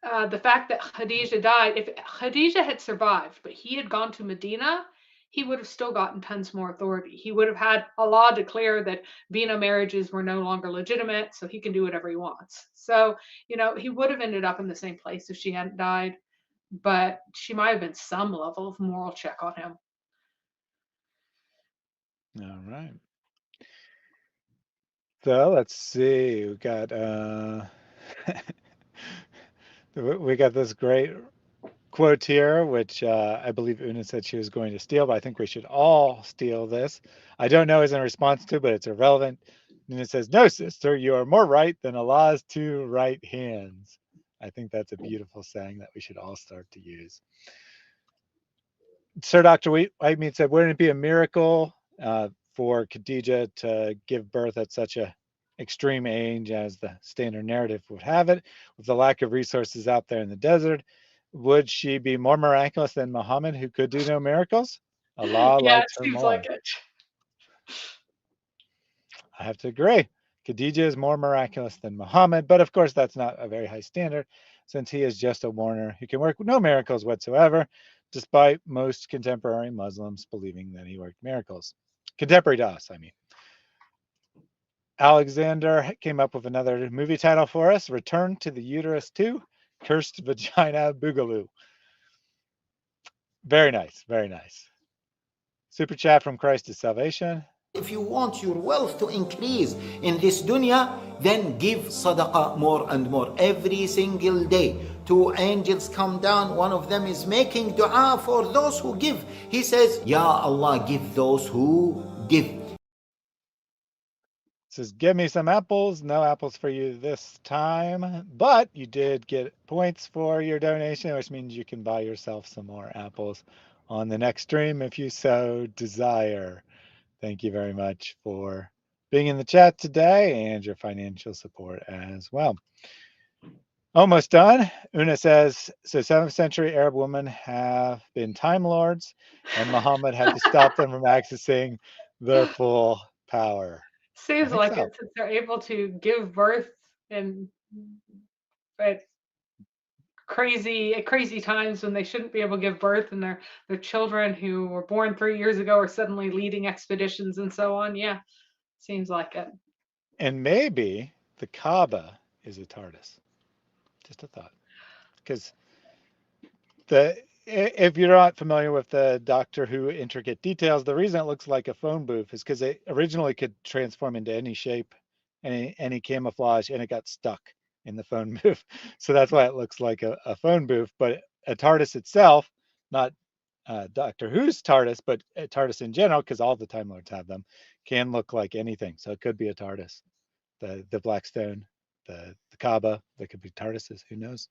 [SPEAKER 3] the fact that Khadijah died. If Khadijah had survived, but he had gone to Medina, he would have still gotten tons more authority. He would have had Allah declare that bina marriages were no longer legitimate, so he can do whatever he wants. So, he would have ended up in the same place if she hadn't died, but she might have been some level of moral check on him.
[SPEAKER 1] All right. So let's see. We got we got this great quote here, which I believe Una said she was going to steal, but I think we should all steal this. I don't know is in response to, but it's irrelevant. And it says, "No, sister, you are more right than Allah's two right hands." I think that's a beautiful saying that we should all start to use. Sir Dr. Whitemead said, "Wouldn't it be a miracle for Khadijah to give birth at such a extreme age as the standard narrative would have it, with the lack of resources out there in the desert? Would she be more miraculous than Muhammad, who could do no miracles? Allah
[SPEAKER 3] Yeah,
[SPEAKER 1] likes
[SPEAKER 3] it
[SPEAKER 1] her
[SPEAKER 3] seems
[SPEAKER 1] more."
[SPEAKER 3] like it.
[SPEAKER 1] I have to agree. Khadijah is more miraculous than Muhammad, but of course that's not a very high standard, since he is just a warner who can work no miracles whatsoever, despite most contemporary Muslims believing that he worked miracles. Contemporary to us, I mean. Alexander came up with another movie title for us, Return to the Uterus 2, Cursed Vagina Boogaloo. Very nice, very nice. Super chat from Christ is Salvation.
[SPEAKER 8] If you want your wealth to increase in this dunya, then give sadaqah more and more. Every single day, two angels come down. One of them is making dua for those who give. He says, Ya Allah, give those who give.
[SPEAKER 1] Says, give me some apples. No apples for you this time, but you did get points for your donation, which means you can buy yourself some more apples on the next stream if you so desire. Thank you very much for being in the chat today and your financial support as well. Almost done. Una says, so 7th century Arab women have been Time Lords, and Muhammad had to stop them from accessing their full power.
[SPEAKER 3] Seems like
[SPEAKER 1] So.
[SPEAKER 3] it, since they're able to give birth in crazy times when they shouldn't be able to give birth, and their children who were born 3 years ago are suddenly leading expeditions and so on. Yeah, seems like it.
[SPEAKER 1] And maybe the Kaaba is a TARDIS. Just a thought. Because if you're not familiar with the Doctor Who intricate details, the reason it looks like a phone booth is because it originally could transform into any shape, any camouflage, and it got stuck in the phone booth. So that's why it looks like a phone booth. But a TARDIS itself, not Doctor Who's TARDIS, but a TARDIS in general, because all the Time Lords have them, can look like anything. So it could be a TARDIS. The Blackstone, the Kaaba, they could be TARDISes. Who knows?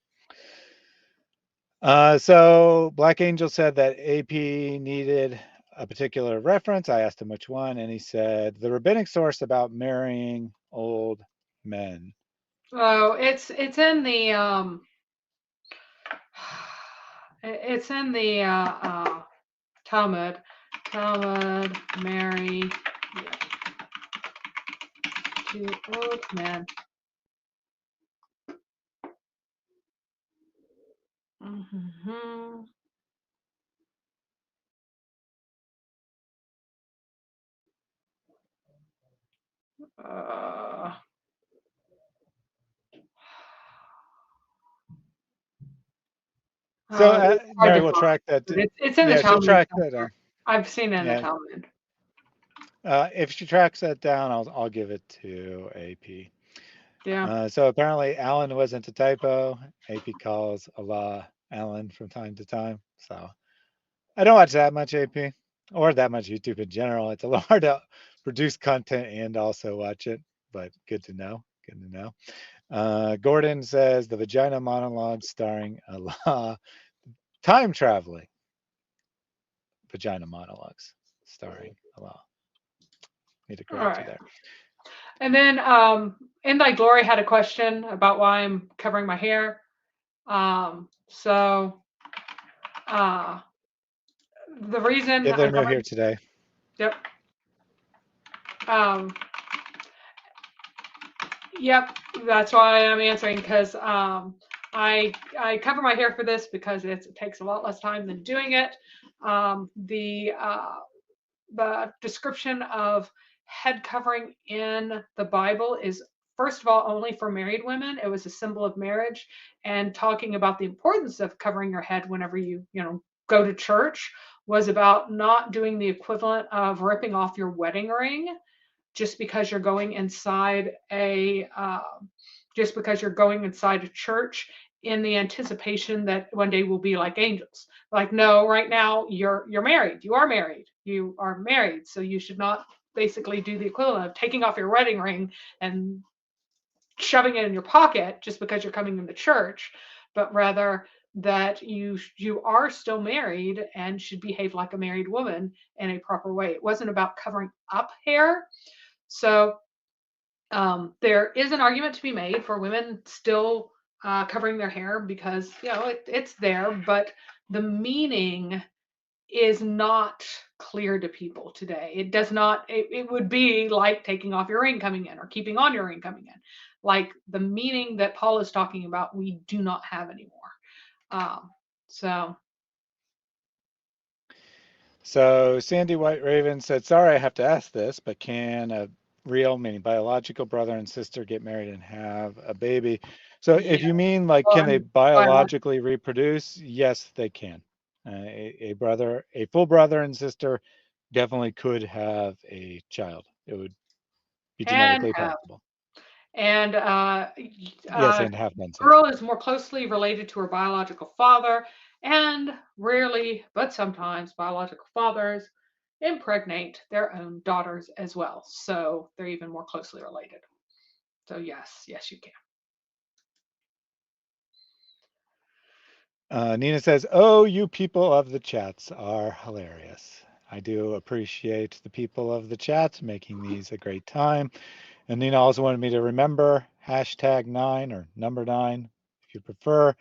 [SPEAKER 1] So Black Angel said that AP needed a particular reference. I asked him which one, and he said the rabbinic source about marrying old men.
[SPEAKER 3] Oh, it's in the it's in the Talmud. Talmud, Mary, to old men. Mm-hmm.
[SPEAKER 1] So Mary will track that.
[SPEAKER 3] It's in the
[SPEAKER 1] Yeah, she'll
[SPEAKER 3] Talmud
[SPEAKER 1] track
[SPEAKER 3] somewhere.
[SPEAKER 1] that.
[SPEAKER 3] I've seen it in the
[SPEAKER 1] Yeah,
[SPEAKER 3] Talmud.
[SPEAKER 1] If she tracks that down, I'll give it to AP.
[SPEAKER 3] Yeah.
[SPEAKER 1] So apparently Alan wasn't a typo. AP calls Allah Alan from time to time. So I don't watch that much AP or that much YouTube in general. It's a little hard to produce content and also watch it, but good to know. Good to know. Gordon says the vagina monologue starring Allah. Time traveling vagina monologues starring Allah. Need to
[SPEAKER 3] All
[SPEAKER 1] correct you
[SPEAKER 3] right.
[SPEAKER 1] there.
[SPEAKER 3] And then In Thy Glory had a question about why I'm covering my hair. So the reason
[SPEAKER 1] Yeah, they're
[SPEAKER 3] I'm
[SPEAKER 1] new
[SPEAKER 3] covering,
[SPEAKER 1] here today.
[SPEAKER 3] yep. Yep, that's why I'm answering, because I cover my hair for this because it takes a lot less time than doing it. The description of head covering in the Bible is, first of all, only for married women. It was a symbol of marriage, and talking about the importance of covering your head whenever you go to church was about not doing the equivalent of ripping off your wedding ring just because you're going inside a church in the anticipation that one day we'll be like angels. Like, no, right now you're married. You are married. You are married. So you should not basically do the equivalent of taking off your wedding ring and shoving it in your pocket just because you're coming into church, but rather that you are still married and should behave like a married woman in a proper way. It wasn't about covering up hair. So there is an argument to be made for women still covering their hair because it's there, but the meaning is not clear to people today. It does not. It would be like taking off your ring coming in or keeping on your ring coming in. Like the meaning that Paul is talking about, we do not have anymore. So
[SPEAKER 1] Sandy White Raven said, sorry I have to ask this, but can a real, meaning biological brother and sister get married and have a baby? So if you mean like, can they biologically reproduce? Yes, they can. A full brother and sister definitely could have a child. It would be
[SPEAKER 3] and
[SPEAKER 1] genetically
[SPEAKER 3] have
[SPEAKER 1] possible.
[SPEAKER 3] and
[SPEAKER 1] Yes, and have been so.
[SPEAKER 3] girl is more closely related to her biological father, and rarely, but sometimes, biological fathers impregnate their own daughters as well. So they're even more closely related. So yes, you can.
[SPEAKER 1] Nina says, oh, you people of the chats are hilarious. I do appreciate the people of the chat making these a great time. And Nina also wanted me to remember #9 or number 9, if you prefer.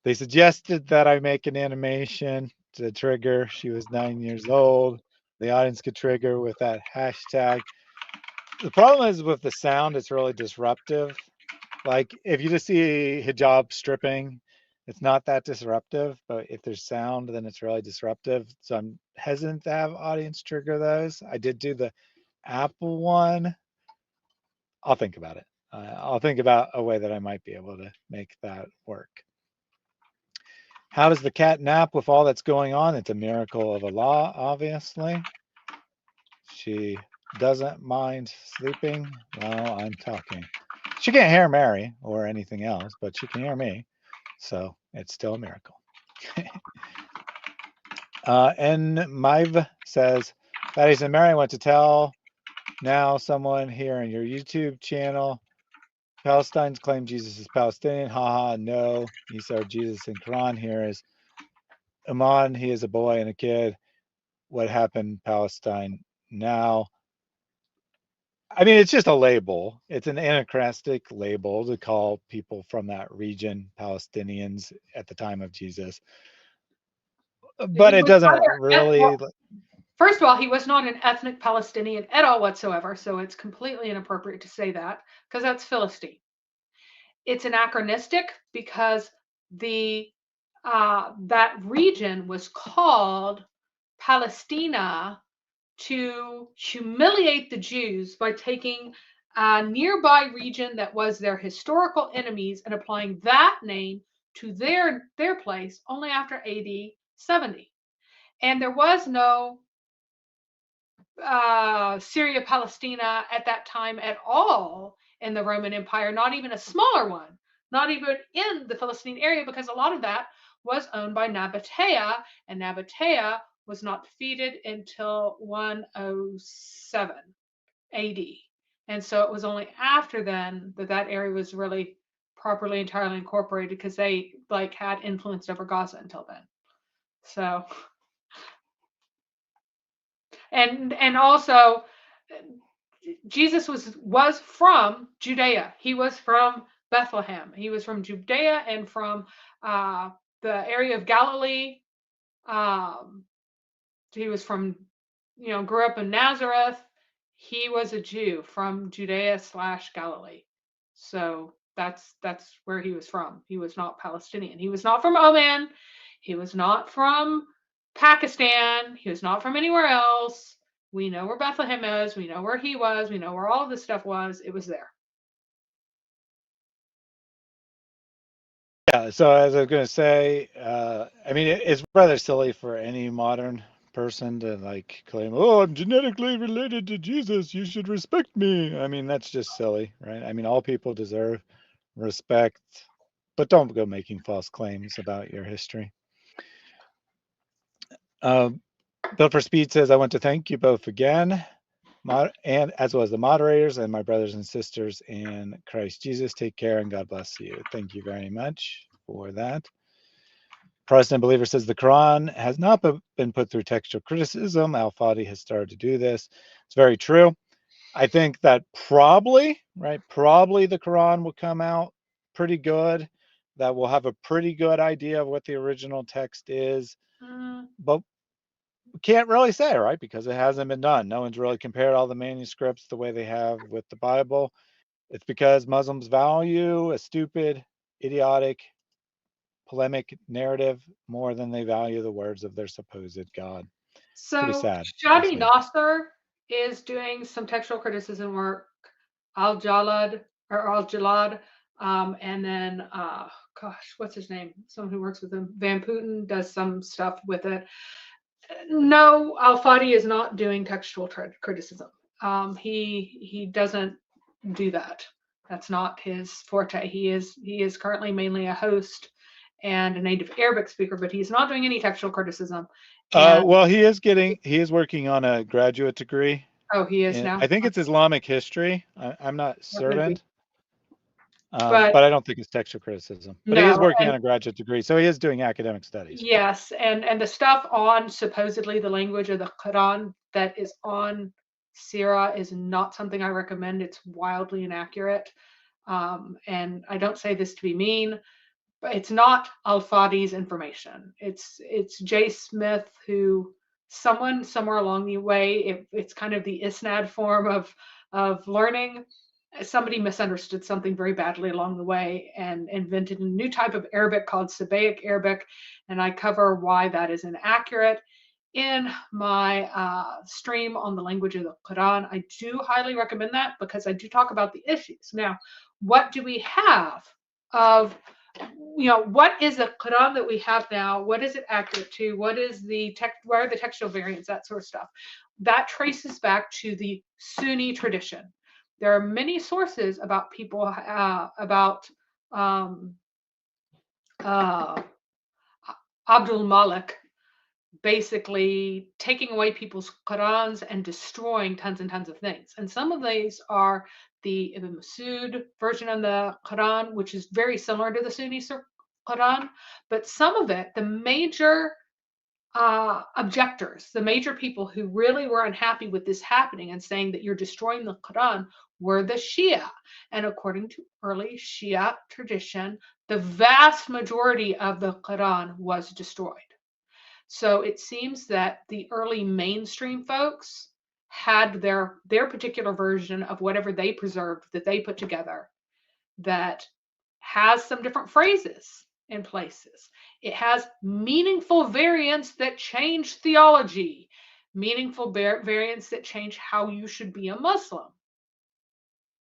[SPEAKER 1] They suggested that I make an animation to trigger. She was 9 years old. The audience could trigger with that hashtag. The problem is with the sound, it's really disruptive. Like if you just see hijab stripping, it's not that disruptive, but if there's sound, then it's really disruptive. So I'm hesitant to have audience trigger those. I did do the Apple one. I'll think about it. I'll think about a way that I might be able to make that work. How does the cat nap with all that's going on? It's a miracle of Allah, obviously. She doesn't mind sleeping while I'm talking. She can't hear Mary or anything else, but she can hear me. So it's still a miracle. And Mive says, Thaddeus and Mary want to tell now someone here on your YouTube channel. Palestine's claim Jesus is Palestinian. Haha, no. He said Jesus in Quran. Here is Iman. He is a boy and a kid. What happened Palestine now? I mean, it's just a label. It's an anachronistic label to call people from that region Palestinians at the time of Jesus. But it doesn't really.
[SPEAKER 3] First of all, he was not an ethnic Palestinian at all whatsoever, so it's completely inappropriate to say that because that's Philistine. It's anachronistic because that region was called Palestina to humiliate the Jews by taking a nearby region that was their historical enemies and applying that name to their place only after AD 70. And there was no Syria, Palestina at that time at all in the Roman Empire, not even a smaller one, not even in the Philistine area, because a lot of that was owned by Nabatea, and Nabatea was not defeated until 107 AD. And so it was only after then that that area was really properly entirely incorporated, because they like had influence over Gaza until then. So, and also Jesus was from Judea. He was from Bethlehem. He was from Judea and from the area of Galilee. He was from, grew up in Nazareth. He was a Jew from Judea / Galilee. So that's where he was from. He was not Palestinian. He was not from Oman. He was not from Pakistan. He was not from anywhere else. We know where Bethlehem is. We know where he was. We know where all of this stuff was. It was there.
[SPEAKER 1] Yeah, so as I was going to say, I mean, it's rather silly for any modern person to like claim, oh, I'm genetically related to Jesus, you should respect me. I mean, that's just silly, right? I mean, all people deserve respect, but don't go making false claims about your history. Bill for Speed says, I want to thank you both again, and as well as the moderators and my brothers and sisters in Christ Jesus. Take care and God bless you. Thank you very much for that. Protestant Believer says the Quran has not been put through textual criticism. Al-Fadi has started to do this. It's very true. I think that probably the Quran will come out pretty good, that we'll have a pretty good idea of what the original text is, but we can't really say, right? Because it hasn't been done. No one's really compared all the manuscripts the way they have with the Bible. It's because Muslims value a stupid, idiotic, polemic narrative more than they value the words of their supposed God.
[SPEAKER 3] So
[SPEAKER 1] pretty sad.
[SPEAKER 3] Shadi Nasser is doing some textual criticism work. Al-Jalad, and then gosh, what's his name? Someone who works with him. Van Putten does some stuff with it. No, Al-Fadi is not doing textual criticism. He doesn't do that. That's not his forte. He is currently mainly a host and a native Arabic speaker, but he's not doing any textual criticism.
[SPEAKER 1] Well, he is working on a graduate degree.
[SPEAKER 3] Oh, he is now?
[SPEAKER 1] I think it's Islamic history. I'm not certain.
[SPEAKER 3] But
[SPEAKER 1] I don't think it's textual criticism. But
[SPEAKER 3] no,
[SPEAKER 1] he is working on a graduate degree, so he is doing academic studies.
[SPEAKER 3] Yes, and the stuff on supposedly the language of the Quran that is on Sirah is not something I recommend. It's wildly inaccurate. And I don't say this to be mean, but it's not Al-Fadi's information. It's Jay Smith, who someone somewhere along the way, it's kind of the Isnad form of learning. Somebody misunderstood something very badly along the way and invented a new type of Arabic called Sabaic Arabic, and I cover why that is inaccurate in my stream on the language of the Quran. I do highly recommend that because I do talk about the issues. Now, what do we have of, what is the Quran that we have now? What is it accurate to? What is the where are the textual variants? That sort of stuff. That traces back to the Sunni tradition. There are many sources about people about Abdul Malik basically taking away people's Qurans and destroying tons and tons of things. And some of these are the Ibn Masud version of the Quran, which is very similar to the Sunni Quran, but some of it, the major objectors, the major people who really were unhappy with this happening and saying that you're destroying the Quran, were the Shia. And according to early Shia tradition, the vast majority of the Quran was destroyed. So it seems that the early mainstream folks had their particular version of whatever they preserved that they put together that has some different phrases in places. It has meaningful variants that change theology, meaningful variants that change how you should be a Muslim.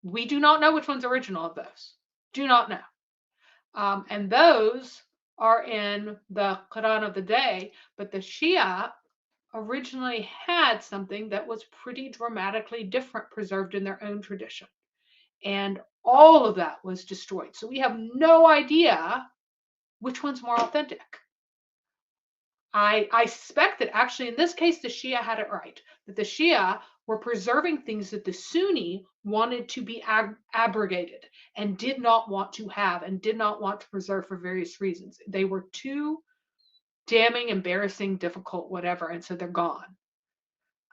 [SPEAKER 3] We do not know which one's original of those. Do not know. And those are in the Quran of the day, but the Shia originally had something that was pretty dramatically different preserved in their own tradition. And all of that was destroyed. So we have no idea which one's more authentic. I suspect that actually in this case, the Shia had it right, that the Shia were preserving things that the Sunni wanted to be abrogated and did not want to have and did not want to preserve for various reasons. They were too damning, embarrassing, difficult, whatever, and so they're gone.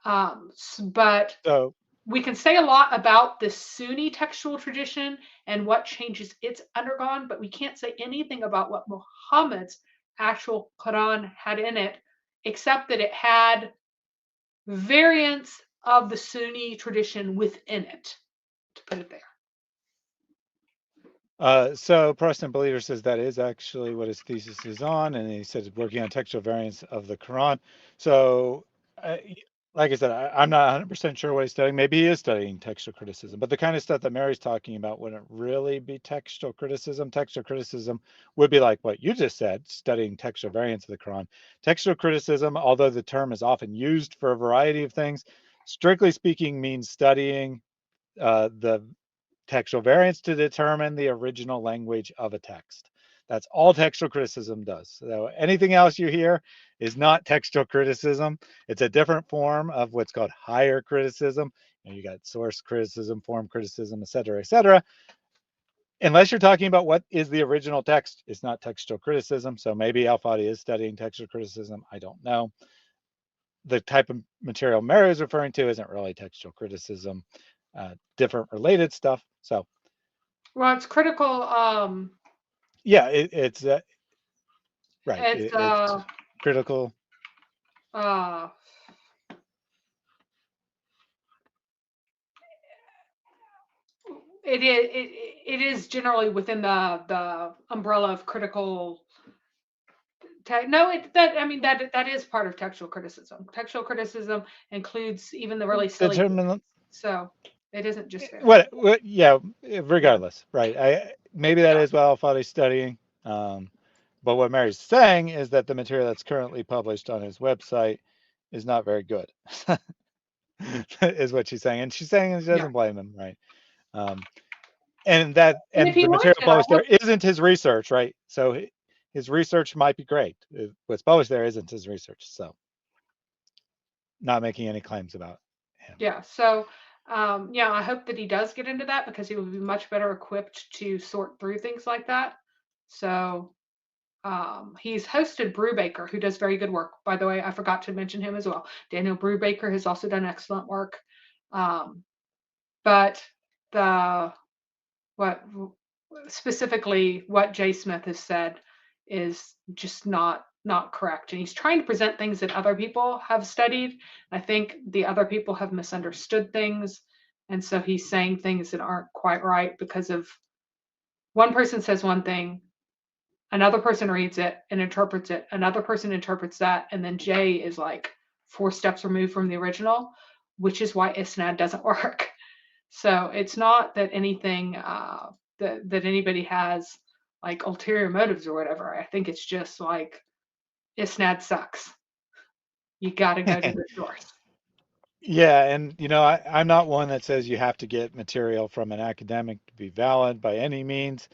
[SPEAKER 3] But
[SPEAKER 1] So
[SPEAKER 3] we can say a lot about the Sunni textual tradition and what changes it's undergone, but we can't say anything about what Muhammad's actual Quran had in it, except that it had variants of the Sunni tradition within it, to put it there.
[SPEAKER 1] So Protestant Believer says that is actually what his thesis is on, and he said working on textual variants of the Quran. So, like I said, I'm not 100% sure what he's studying. Maybe he is studying textual criticism, but the kind of stuff that Mary's talking about wouldn't really be textual criticism. Textual criticism would be like what you just said, studying textual variants of the Quran. Textual criticism, although the term is often used for a variety of things, strictly speaking means studying the textual variants to determine the original language of a text. That's all textual criticism does. So anything else you hear is not textual criticism. It's a different form of what's called higher criticism. You got source criticism, form criticism, et cetera, unless you're talking about what is the original text. It's not textual criticism. So maybe Al-Fadi is studying textual criticism. I don't know. The type of material Mary is referring to isn't really textual criticism, different related stuff. So
[SPEAKER 3] Well, it's critical.
[SPEAKER 1] yeah, it's right.
[SPEAKER 3] It's
[SPEAKER 1] It's critical.
[SPEAKER 3] uh, it is generally within the umbrella of critical. No, that is part of textual criticism. Textual criticism includes even the really silly things. So it isn't just fair.
[SPEAKER 1] What? Yeah. Regardless, right? Maybe that is what Al-Fadi's studying. But what Mary's saying is that the material that's currently published on his website is not very good, is what she's saying, and she's saying she doesn't blame him, right? And the material published there isn't his research, right? So his research might be great. What's published there isn't his research, so not making any claims about him.
[SPEAKER 3] Yeah. So, I hope that he does get into that because he will be much better equipped to sort through things like that. So, he's hosted Brubaker, who does very good work. By the way, I forgot to mention him as well. Daniel Brubaker has also done excellent work. But what specifically what Jay Smith has said is just not correct. And he's trying to present things that other people have studied. I think the other people have misunderstood things. And so he's saying things that aren't quite right because of one person says one thing, another person reads it and interprets it, another person interprets that, and then Jay is like 4 steps removed from the original, which is why Isnad doesn't work. So it's not that anything that anybody has like ulterior motives or whatever. I think it's just like Isnad sucks. You got to go to the source.
[SPEAKER 1] Yeah, and I'm not one that says you have to get material from an academic to be valid by any means.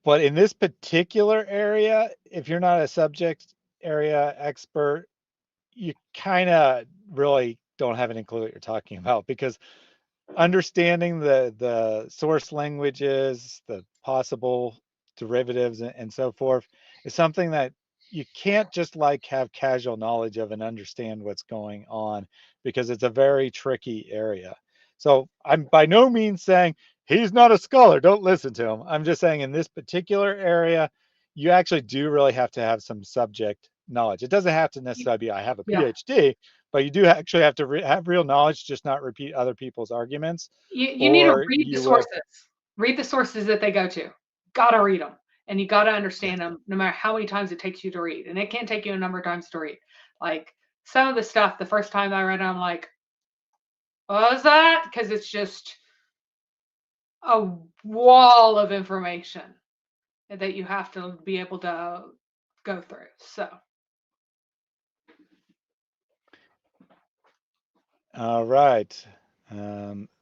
[SPEAKER 1] But in this particular area, if you're not a subject area expert, you kind of really don't have any clue what you're talking about, because understanding the source languages, the possible derivatives, and so forth is something that you can't just have casual knowledge of and understand what's going on, because it's a very tricky area. So I'm by no means saying he's not a scholar, don't listen to him. I'm just saying in this particular area, you actually do really have to have some subject knowledge. It doesn't have to necessarily be I have a PhD, but you do actually have to have real knowledge, just not repeat other people's arguments.
[SPEAKER 3] You need to read the sources. Read the sources that they go to. Gotta read them. And you gotta understand them no matter how many times it takes you to read. And it can take you a number of times to read. Like some of the stuff, the first time I read it, I'm like, what was that? Because it's just a wall of information that you have to be able to go through. So
[SPEAKER 1] All right.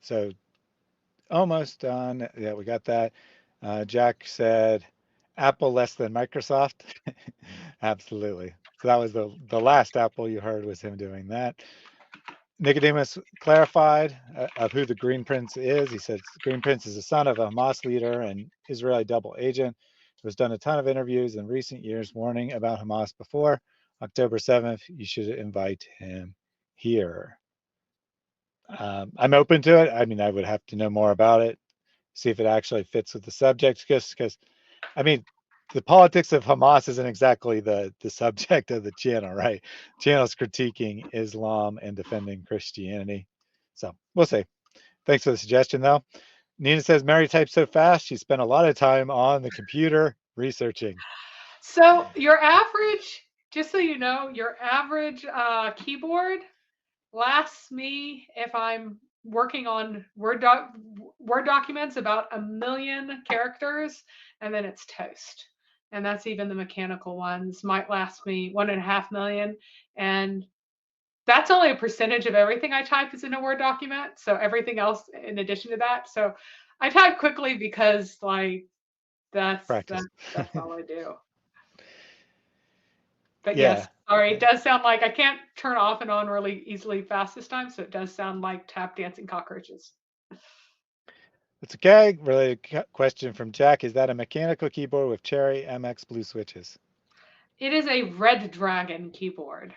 [SPEAKER 1] So almost done. Yeah, we got that. Jack said Apple less than Microsoft. Absolutely. So that was the last Apple you heard was him doing that. Nicodemus clarified of who the Green Prince is. He says Green Prince is the son of a Hamas leader and Israeli double agent who has done a ton of interviews in recent years warning about Hamas before. October 7th, you should invite him here. I'm open to it. I mean, I would have to know more about it, see if it actually fits with the subject, because I mean, the politics of Hamas isn't exactly the subject of the channel, right? Channel's critiquing Islam and defending Christianity. So we'll see. Thanks for the suggestion, though. Nina says Mary types so fast she spent a lot of time on the computer researching.
[SPEAKER 3] So your average, just so you know, your average keyboard lasts me, if I'm working on Word documents, about 1,000,000 characters, and then it's toast. And that's even the mechanical ones might last me 1.5 million. And that's only a percentage of everything I type is in a Word document. So everything else in addition to that. So I type quickly because like that's
[SPEAKER 1] Practice.
[SPEAKER 3] all I do. But
[SPEAKER 1] Yeah.
[SPEAKER 3] yes, sorry, it does sound like I can't turn off and on really easily fast this time, so it does sound like tap dancing cockroaches.
[SPEAKER 1] It's okay. Related question from Jack. Is that a mechanical keyboard with Cherry MX blue switches?
[SPEAKER 3] It is a Red Dragon keyboard.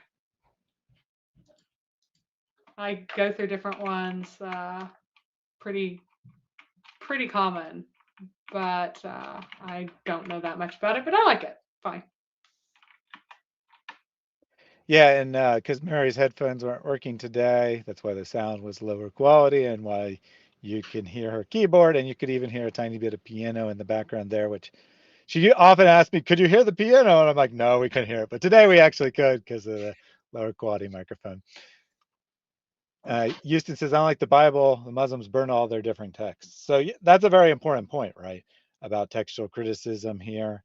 [SPEAKER 3] I go through different ones, pretty common, but I don't know that much about it, but I like it. Fine.
[SPEAKER 1] Yeah, and because Mary's headphones weren't working today, that's why the sound was lower quality and why you can hear her keyboard, and you could even hear a tiny bit of piano in the background there, which she often asks me, could you hear the piano? And I'm like, no, we couldn't hear it. But today we actually could because of the lower quality microphone. Houston says, unlike the Bible, the Muslims burn all their different texts. So that's a very important point, right? About textual criticism here.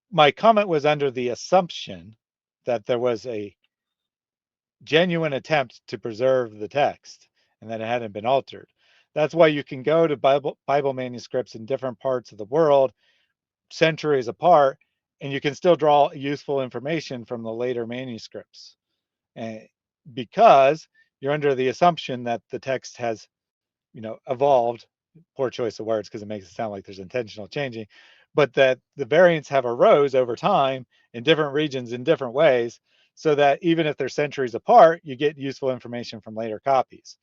[SPEAKER 1] My comment was under the assumption that there was a genuine attempt to preserve the text and that it hadn't been altered. That's why you can go to Bible manuscripts in different parts of the world, centuries apart, and you can still draw useful information from the later manuscripts. And because you're under the assumption that the text has, evolved, poor choice of words because it makes it sound like there's intentional changing, but that the variants have arose over time in different regions in different ways, so that even if they're centuries apart, you get useful information from later copies.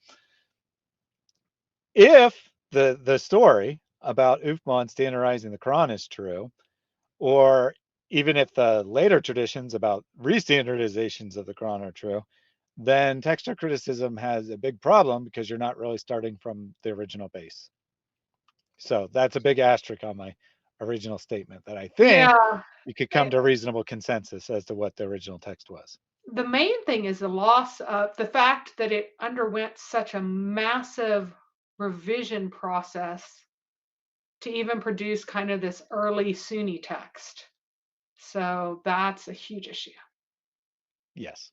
[SPEAKER 1] If the story about Uthman standardizing the Quran is true, or even if the later traditions about restandardizations of the Quran are true, then textual criticism has a big problem because you're not really starting from the original base. So that's a big asterisk on my original statement, that I think
[SPEAKER 3] Yeah.
[SPEAKER 1] you could come to a reasonable consensus as to what the original text was.
[SPEAKER 3] The main thing is the loss of the fact that it underwent such a massive revision process to even produce kind of this early Sunni text. So that's a huge issue.
[SPEAKER 1] Yes.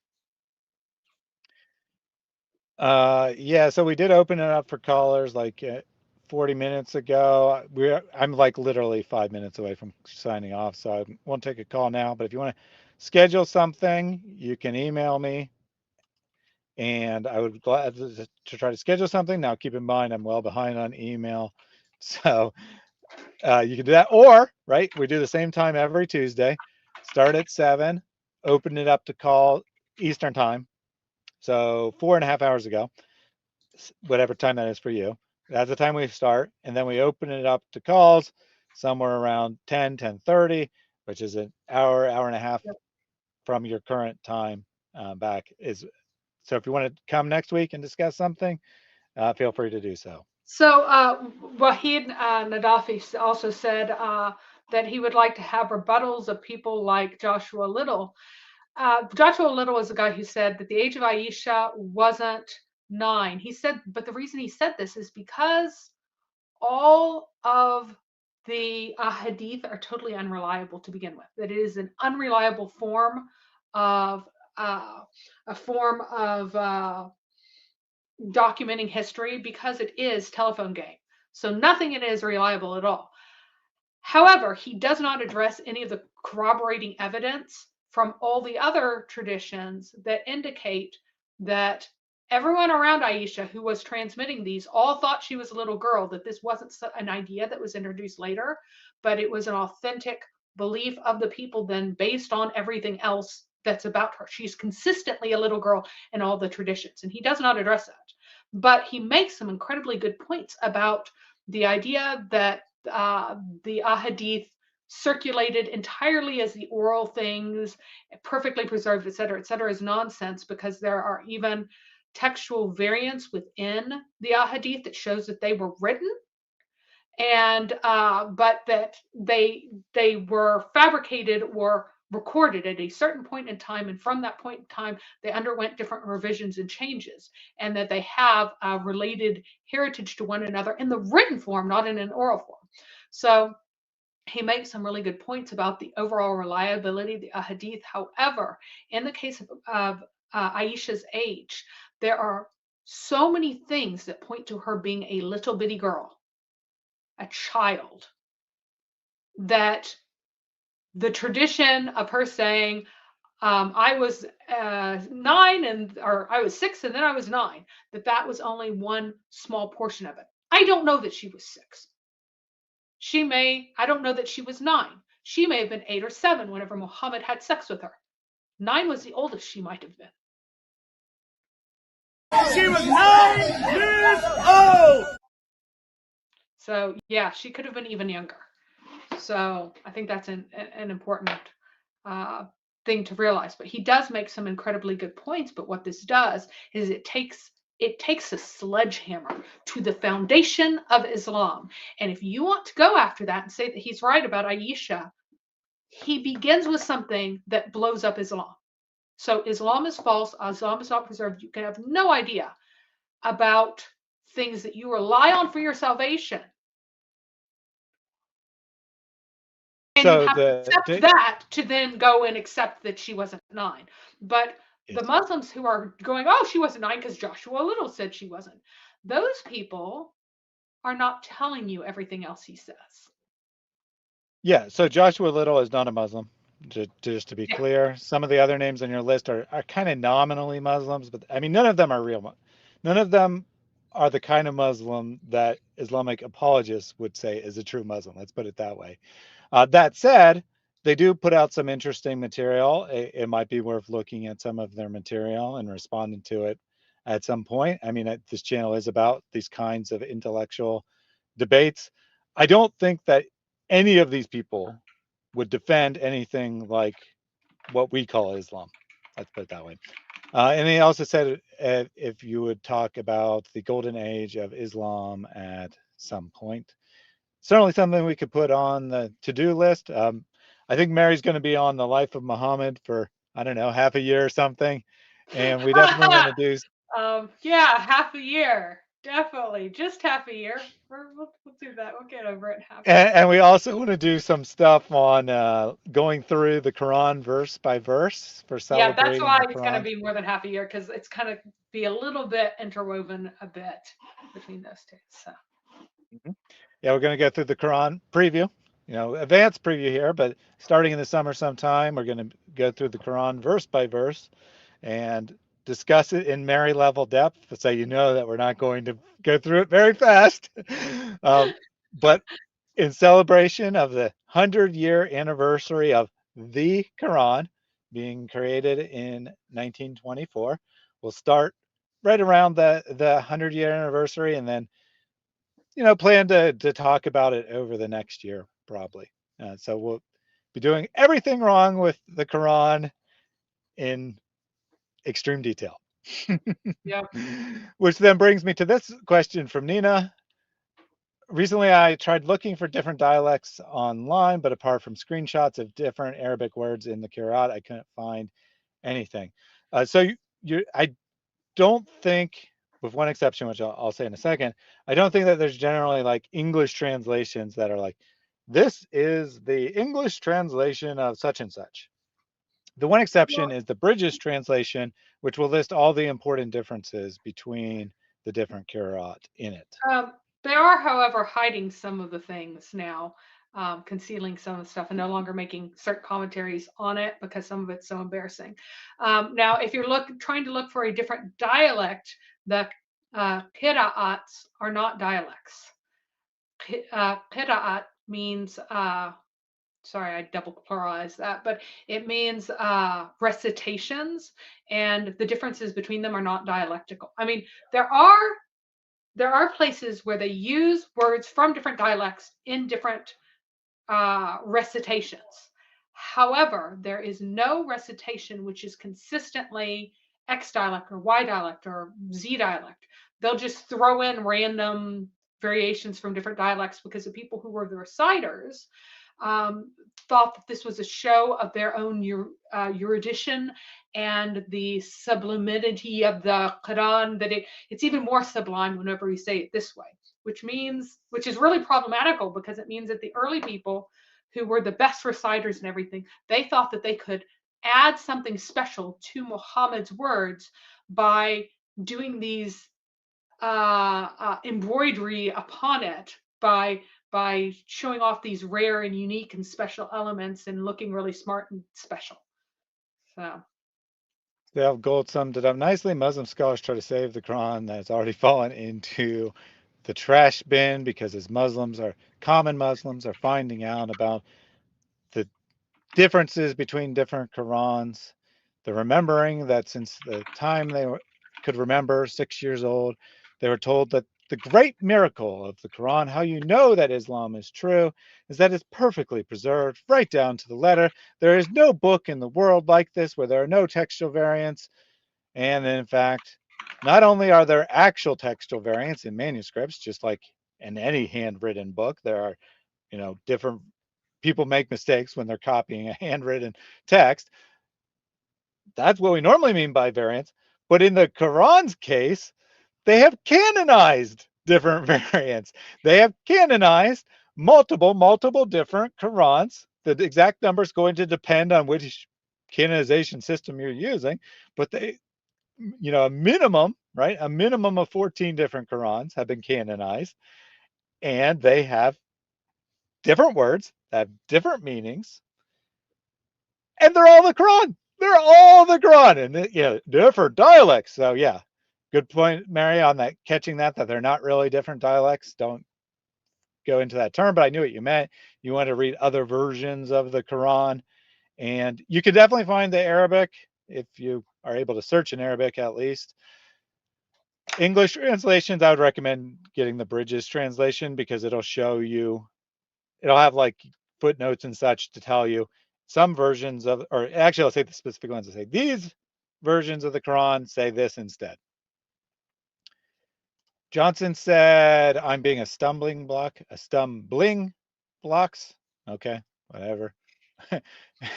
[SPEAKER 1] Yeah, so we did open it up for callers like 40 minutes ago. I'm like literally 5 minutes away from signing off, so I won't take a call now. But if you want to schedule something, you can email me, and I would be glad to try to schedule something. Now, keep in mind, I'm well behind on email, so you can do that. Or, right, we do the same time every Tuesday. Start at 7, open it up to call Eastern time. So 4.5 hours ago, whatever time that is for you. That's the time we start, and then we open it up to calls somewhere around 10:30, which is an hour and a half from your current time back. So if you want to come next week and discuss something, feel free to do so.
[SPEAKER 3] So Wahid Nadafi also said that he would like to have rebuttals of people like Joshua Little. Joshua Little is the guy who said that the age of Aisha wasn't 9. He said, but the reason he said this is because all of the hadith are totally unreliable to begin with. That it is an unreliable form of a form of documenting history because it is telephone game. So nothing in it is reliable at all. However, he does not address any of the corroborating evidence from all the other traditions that indicate that everyone around Aisha who was transmitting these all thought she was a little girl, that this wasn't an idea that was introduced later, but it was an authentic belief of the people then based on everything else that's about her. She's consistently a little girl in all the traditions, and he does not address that. But he makes some incredibly good points about the idea that the ahadith circulated entirely as the oral things, perfectly preserved, et cetera, is nonsense, because there are even textual variants within the ahadith that shows that they were written, and but that they were fabricated or recorded at a certain point in time, and from that point in time they underwent different revisions and changes, and that they have a related heritage to one another in the written form, not in an oral form. So he makes some really good points about the overall reliability of the ahadith. However, in the case of Aisha's age, there are so many things that point to her being a little bitty girl, a child, that the tradition of her saying, I was 9 or I was 6 and then I was 9, that was only one small portion of it. I don't know that she was 6. I don't know that she was 9. She may have been 8 or 7 whenever Muhammad had sex with her. 9 was the oldest she might have been.
[SPEAKER 9] She was 9 years old!
[SPEAKER 3] So yeah, she could have been even younger. So I think that's an important thing to realize. But he does make some incredibly good points. But what this does is it takes a sledgehammer to the foundation of Islam. And if you want to go after that and say that he's right about Aisha, he begins with something that blows up Islam. So Islam is false, Islam is not preserved. You can have no idea about things that you rely on for your salvation. And
[SPEAKER 1] So
[SPEAKER 3] you have to accept that to then go and accept that she wasn't 9. But the Muslims who are going, oh, she wasn't 9 because Joshua Little said she wasn't. Those people are not telling you everything else he says.
[SPEAKER 1] Yeah, so Joshua Little is not a Muslim, just to be clear. Some of the other names on your list are kind of nominally Muslims, but I mean, none of them are real. None of them are the kind of Muslim that Islamic apologists would say is a true Muslim. Let's put it that way. That said, they do put out some interesting material. It might be worth looking at some of their material and responding to it at some point. I mean, this channel is about these kinds of intellectual debates. I don't think that any of these people would defend anything like what we call Islam. Let's put it that way. And he also said if you would talk about the golden age of Islam at some point. Certainly something we could put on the to-do list. I think Mary's going to be on the life of Muhammad for, I don't know, half a year or something. And we definitely want to do...
[SPEAKER 3] Yeah, half a year. Definitely. Just half a year. We'll do that. We'll get over it half a year.
[SPEAKER 1] And we also want to do some stuff on going through the Quran verse by verse for celebrating.
[SPEAKER 3] Yeah, that's why it's going to be more than half a year, because it's kind of be a little bit interwoven a bit between those two. So.
[SPEAKER 1] Yeah, we're going to go through the Quran preview, advanced preview here, but starting in the summer sometime, we're going to go through the Quran verse by verse and discuss it in Mary level depth, so you know that we're not going to go through it very fast. But in celebration of the 100-year anniversary of the Quran being created in 1924, we'll start right around the 100-year anniversary, and then plan to talk about it over the next year, probably. So we'll be doing everything wrong with the Quran in extreme detail.
[SPEAKER 3] Yeah.
[SPEAKER 1] Which then brings me to this question from Nina. Recently, I tried looking for different dialects online, but apart from screenshots of different Arabic words in the Qur'an, I couldn't find anything. So I don't think, with one exception, which I'll say in a second, I don't think that there's generally like English translations that are like, this is the English translation of such and such. The one exception is the Bridges translation, which will list all the important differences between the different qira'at in it.
[SPEAKER 3] They are, however, hiding some of the things now, concealing some of the stuff and no longer making certain commentaries on it because some of it's so embarrassing. Now, if you're trying to look for a different dialect, the qira'ats are not dialects. Qira'at means, sorry, I double pluralized that, but it means recitations, and the differences between them are not dialectical. I mean, there are places where they use words from different dialects in different recitations. However, there is no recitation which is consistently X dialect or Y dialect or Z dialect. They'll just throw in random variations from different dialects because the people who were the reciters thought that this was a show of their own erudition and the sublimity of the Quran, that it's even more sublime whenever we say it this way, which is really problematical because it means that the early people who were the best reciters and everything, they thought that they could add something special to Muhammad's words by doing these embroidery upon it, by showing off these rare and unique and special elements and looking really smart and special. So
[SPEAKER 1] Dale Gold summed it up nicely. Muslim scholars try to save the Quran that's already fallen into the trash bin because as common Muslims are finding out about the differences between different Qurans. They're remembering that since the time they could remember, 6 years old, they were told that the great miracle of the Quran, how you know that Islam is true, is that it's perfectly preserved right down to the letter. There is no book in the world like this where there are no textual variants. And in fact, not only are there actual textual variants in manuscripts, just like in any handwritten book, there are, different people make mistakes when they're copying a handwritten text. That's what we normally mean by variants. But in the Quran's case, they have canonized different variants. They have canonized multiple different Qurans. The exact number is going to depend on which canonization system you're using, but they, a minimum, right? A minimum of 14 different Qurans have been canonized, and they have different words, have different meanings, and they're all the Quran. They're all the Quran, and different dialects. So yeah, good point, Mary, on that. Catching that they're not really different dialects. Don't go into that term, but I knew what you meant. You want to read other versions of the Quran, and you can definitely find the Arabic if you are able to search in Arabic at least. English translations, I would recommend getting the Bridges translation because it'll show you. It'll have like footnotes and such to tell you some versions of, or actually I'll say the specific ones that say these versions of the Quran say this instead. Johnson said, I'm being a stumbling blocks. Okay, whatever.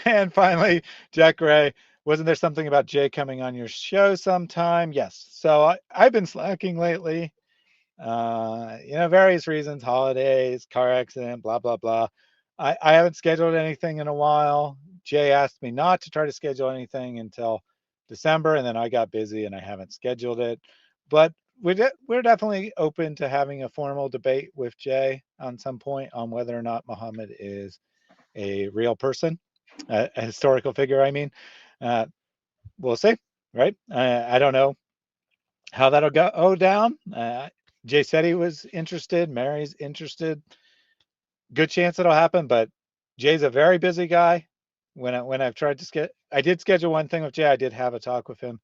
[SPEAKER 1] And finally, Jack Gray, wasn't there something about Jay coming on your show sometime? Yes. So I've been slacking lately. Various reasons, holidays, car accident, blah, blah, blah. I haven't scheduled anything in a while. Jay asked me not to try to schedule anything until December, and then I got busy and I haven't scheduled it. But we're definitely open to having a formal debate with Jay on some point on whether or not Muhammad is a real person, a historical figure, I mean. We'll see, right? I don't know how that'll go down. Jay said he was interested. Mary's interested. Good chance it'll happen, but Jay's a very busy guy. When I've tried to I did schedule one thing with Jay. I did have a talk with him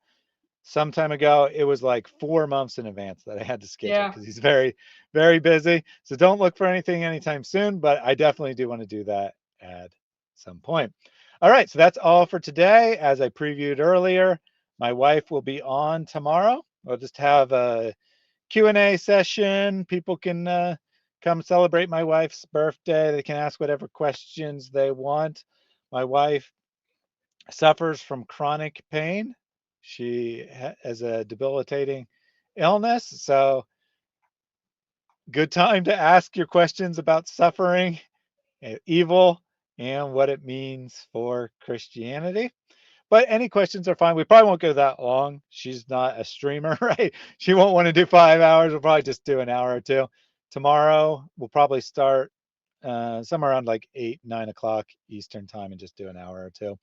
[SPEAKER 1] some time ago. It was like 4 months in advance that I had to schedule because he's very, very busy. So don't look for anything anytime soon, but I definitely do want to do that at some point. All right, so that's all for today. As I previewed earlier, my wife will be on tomorrow. We'll just have a Q&A session. People can come celebrate my wife's birthday. They can ask whatever questions they want. My wife suffers from chronic pain. She has a debilitating illness. So good time to ask your questions about suffering, evil, and what it means for Christianity. But any questions are fine. We probably won't go that long. She's not a streamer, right? She won't want to do 5 hours. We'll probably just do an hour or two. Tomorrow, we'll probably start somewhere around like 8, 9 o'clock Eastern time and just do an hour or two.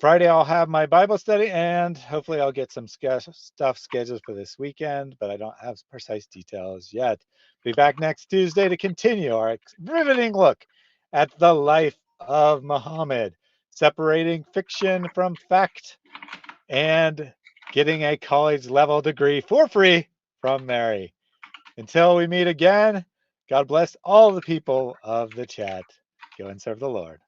[SPEAKER 1] Friday, I'll have my Bible study, and hopefully I'll get some stuff scheduled for this weekend, but I don't have precise details yet. Be back next Tuesday to continue our riveting look at the life of Muhammad, separating fiction from fact and getting a college level degree for free from Mary. Until we meet again, God bless all the people of the chat. Go and serve the Lord.